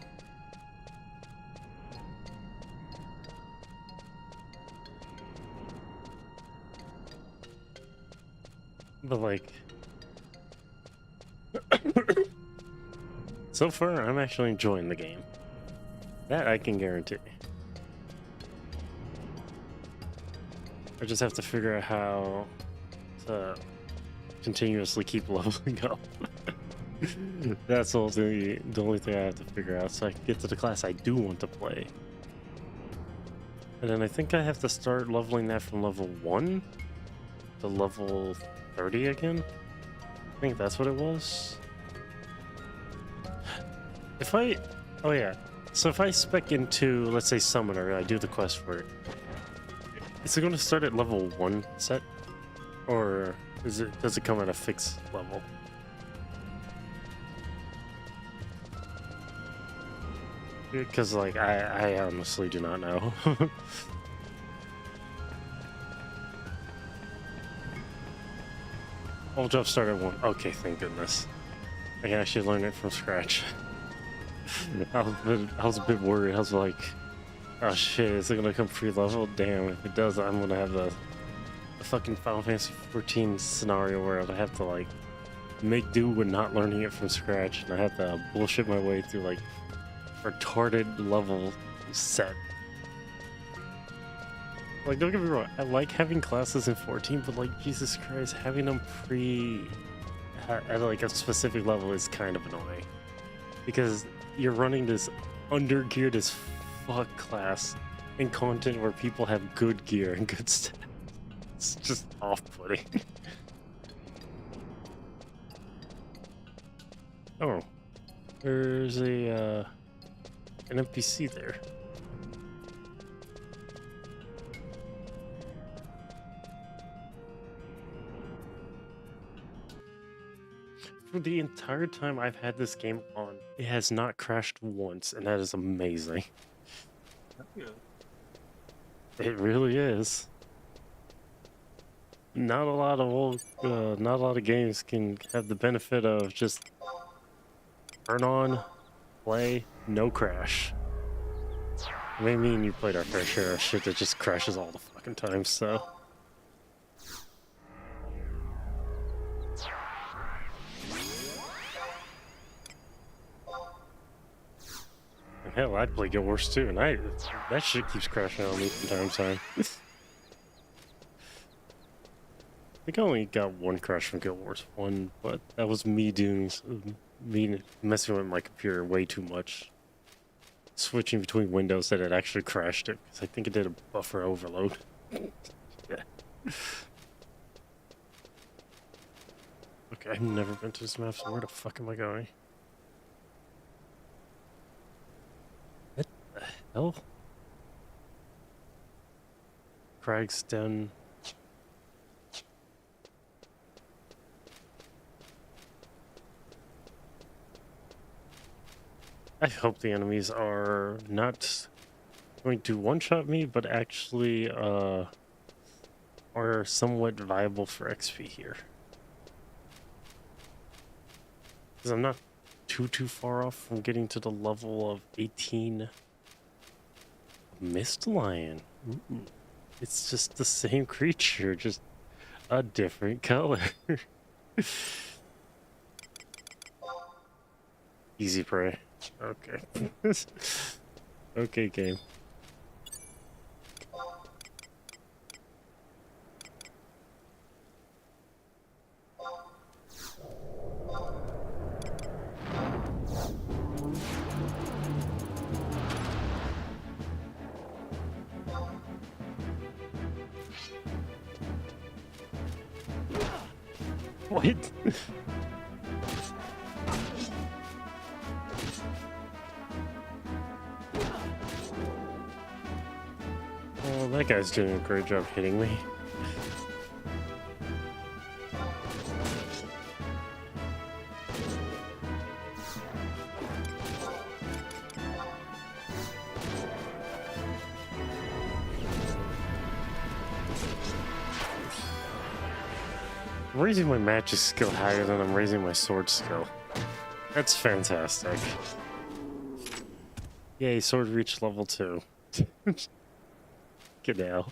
But like, so far I'm actually enjoying the game. That I can guarantee. I just have to figure out how to continuously keep leveling up. That's the only thing I have to figure out so I can get to the class I do want to play. And then I think I have to start leveling that from level 1 to level 30 again. I think that's what it was. Oh yeah. So if I spec into, let's say, Summoner, I do the quest for it. Is it going to start at level 1 set? Or does it come at a fixed level? Because, like, I honestly do not know. All jobs start at 1. Okay, thank goodness. I can actually learn it from scratch. I was a bit worried. I was like, oh shit, is it gonna come pre-level? Damn, if it does, I'm gonna have the fucking Final Fantasy XIV scenario where I have to, like, make do with not learning it from scratch, and I have to bullshit my way through, like, retarded level set. Like, don't get me wrong, I like having classes in 14, but, like, Jesus Christ, having them at like a specific level is kind of annoying. Because you're running this under-geared as fuck class in content where people have good gear and good stats. It's just off-putting. Oh. There's an NPC there. For the entire time I've had this game on, it has not crashed once, and that is amazing. Yeah. It really is. Not a lot of games can have the benefit of just turn on, play, no crash. I mean, me and you played our fair share of shit that just crashes all the fucking time, so. Hell, I'd play Guild Wars too, and that shit keeps crashing on me from time to time. I think I only got one crash from Guild Wars 1, but that was me messing with my computer way too much. Switching between windows that it actually crashed it, because I think it did a buffer overload. Yeah. Okay, I've never been to this map, so where the fuck am I going? Hell? Crag's Den. I hope the enemies are not going to one-shot me, but actually are somewhat viable for XP here. Because I'm not too far off from getting to the level of 18 Mist Lion. Ooh. It's just the same creature, just a different color. Easy prey. Okay. Okay, game. What? Oh, that guy's doing a great job hitting me. I'm raising my magic skill higher than I'm raising my sword skill. That's fantastic. Yay, sword reach level 2. Good now.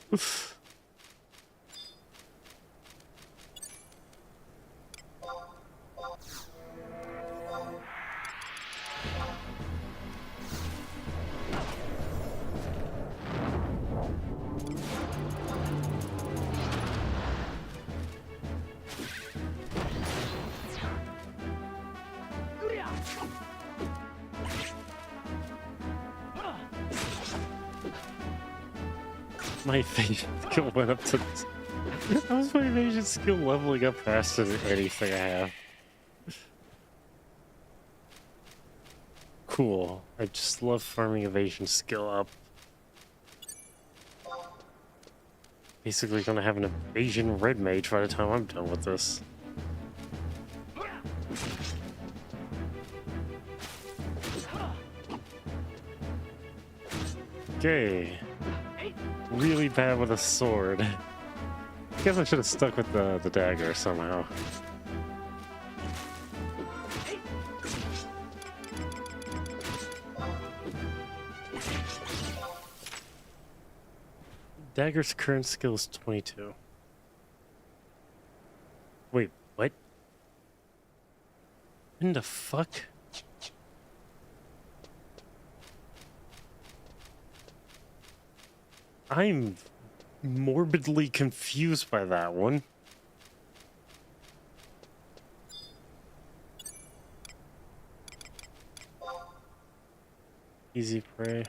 My evasion skill went up to this. How is my evasion skill leveling up faster than anything I have? Cool. I just love farming evasion skill up. Basically gonna have an evasion red mage by the time I'm done with this. Okay. Really bad with a sword. I guess I should have stuck with the dagger somehow. Dagger's current skill is 22. Wait, what? In the fuck? I'm morbidly confused by that one. Easy prey.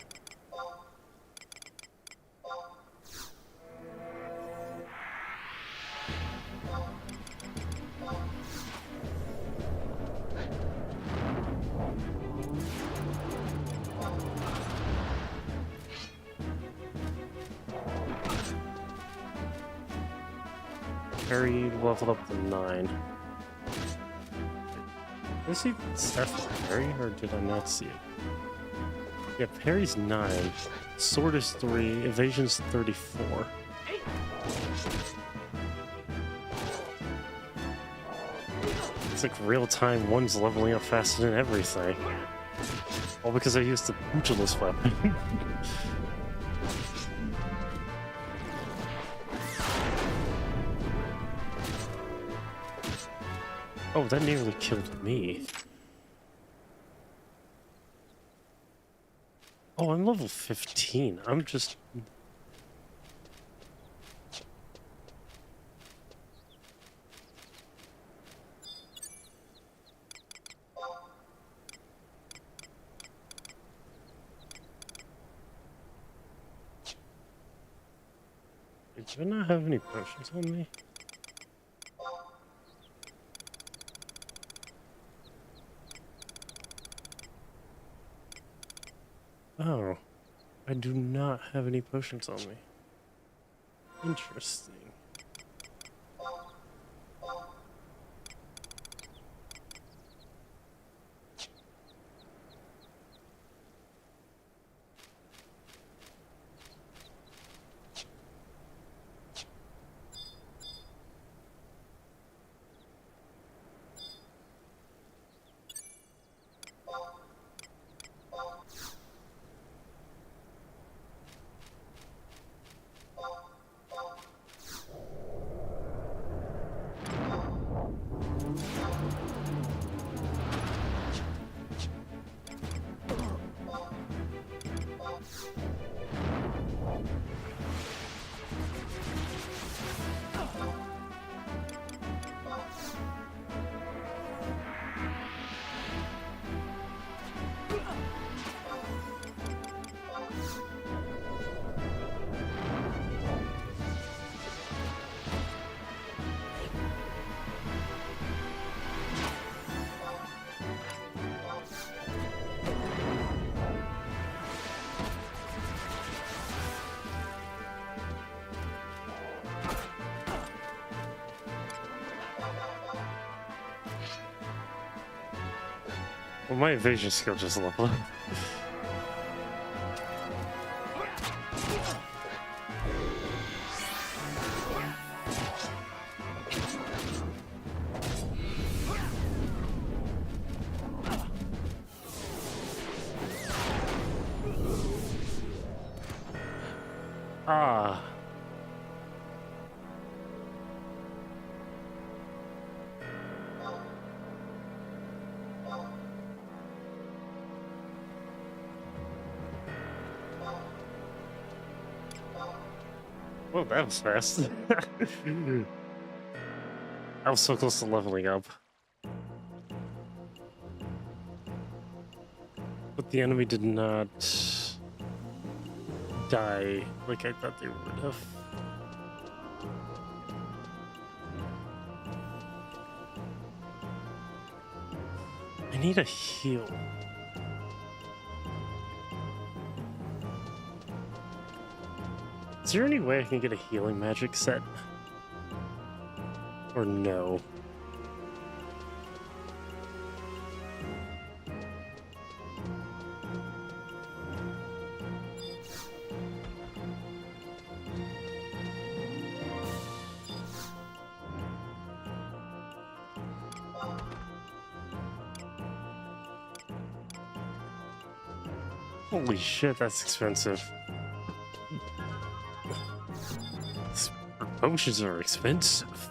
Perry leveled up to 9. Did I see stats for Perry, or did I not see it? Yeah, Perry's 9. Sword is 3. Evasion's 34. It's like real time, one's leveling up faster than everything. All because I used the pugilist weapon. Oh, that nearly killed me. Oh, I'm level 15. I'm just... Do I not have any potions on me? Oh, I do not have any potions on me. Interesting. Well, my evasion skill just leveled up. Ah. Well, that was fast. I was so close to leveling up. But the enemy did not die like I thought they would have. I need a heal. Is there any way I can get a healing magic set? Or no? Holy shit, that's expensive. Potions are expensive.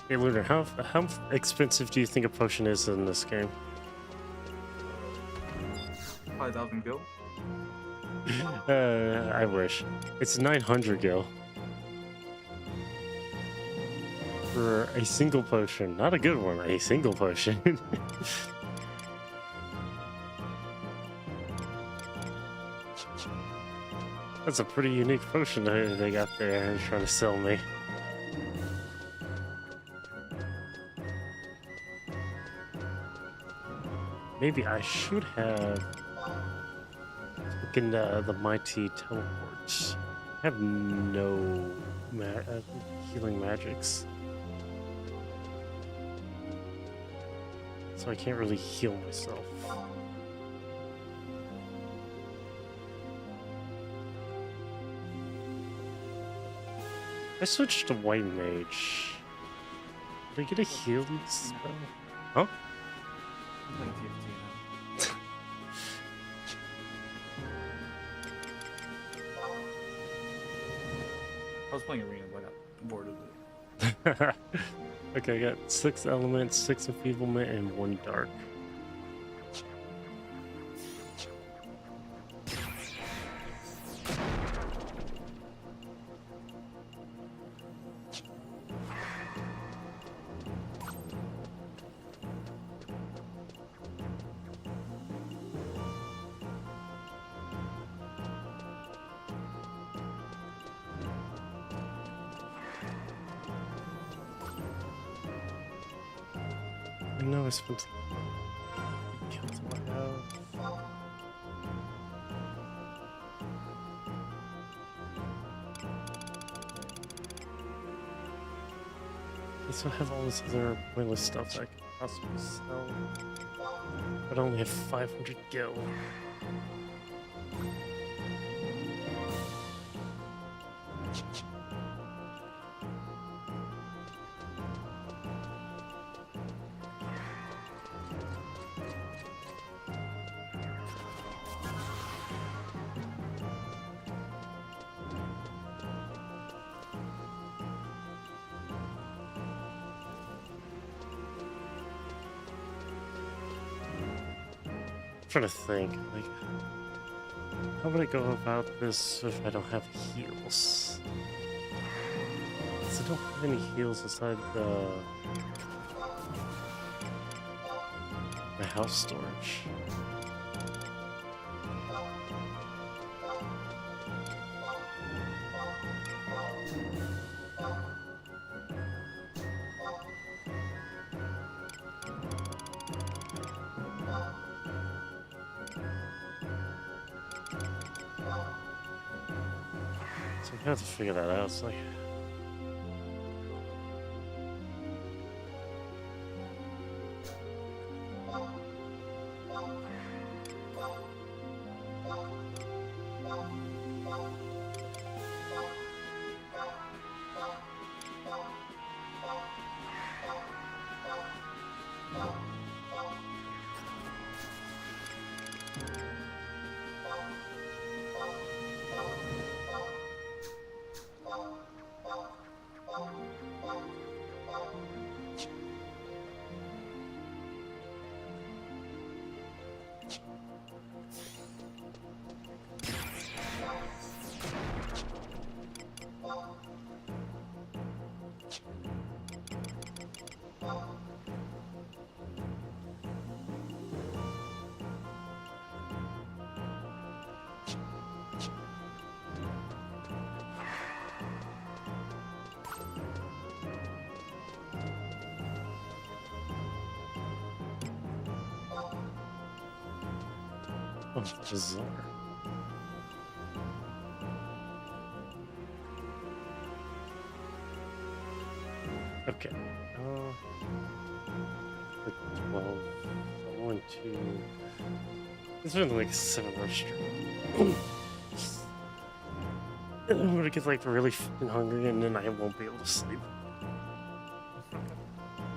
Hey, Lunar, how expensive do you think a potion is in this game? 5,000 gil. I wish. It's 900 gil. For a single potion. Not a good one, a single potion. That's a pretty unique potion they got there and trying to sell me. Maybe I should have taken the mighty teleport. I have no healing magics, so I can't really heal myself. I switched to white mage. Did I get a healing spell? Huh? I'm playing TFT now. I was playing Arena, but I got bored of it. Okay, I got 6 elements, 6 enfeeblement, and 1 dark. I know I spent killed my health. So I have all this other pointless stuff that I could possibly sell. But I only have 500 gil. Trying to think, like, how would I go about this if I don't have heals? 'Cause I don't have any heals aside my house storage. So I have to figure that out. It's like, Oh, bizarre. Okay. Like 12. I want to. It's been like a 7-hour stream. And I'm gonna get like really fucking hungry and then I won't be able to sleep.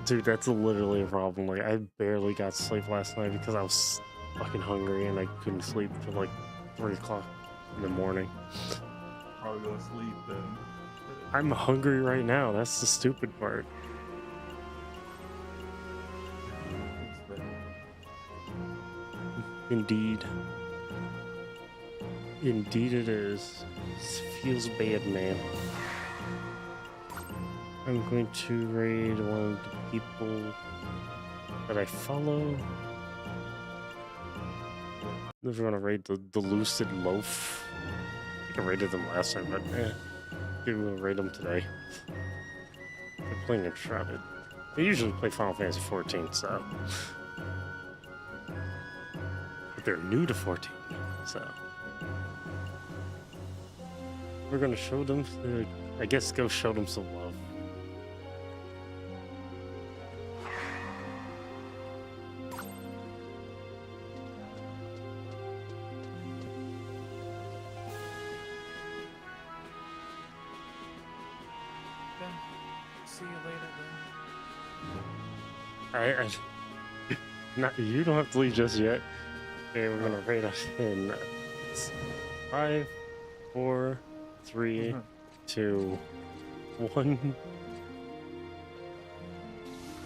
Dude, that's literally a problem. Like, I barely got sleep last night because I was fucking hungry and I couldn't sleep till like 3 o'clock in the morning. Probably gonna sleep then. I'm hungry right now. That's the stupid part. Indeed. Indeed it is. This feels bad, man. I'm going to raid one of the people that I follow. If we're gonna raid the Lucid Loaf. I think I raided them last time, but maybe we'll raid them today. They're playing Enshrouded. They usually play Final Fantasy 14, so. But they're new to 14, so. We're gonna show them, I guess go show them some love. See you later then. Not you don't have to leave just yet. Okay, we're gonna rate us in 5, 4, 3, 2, 1.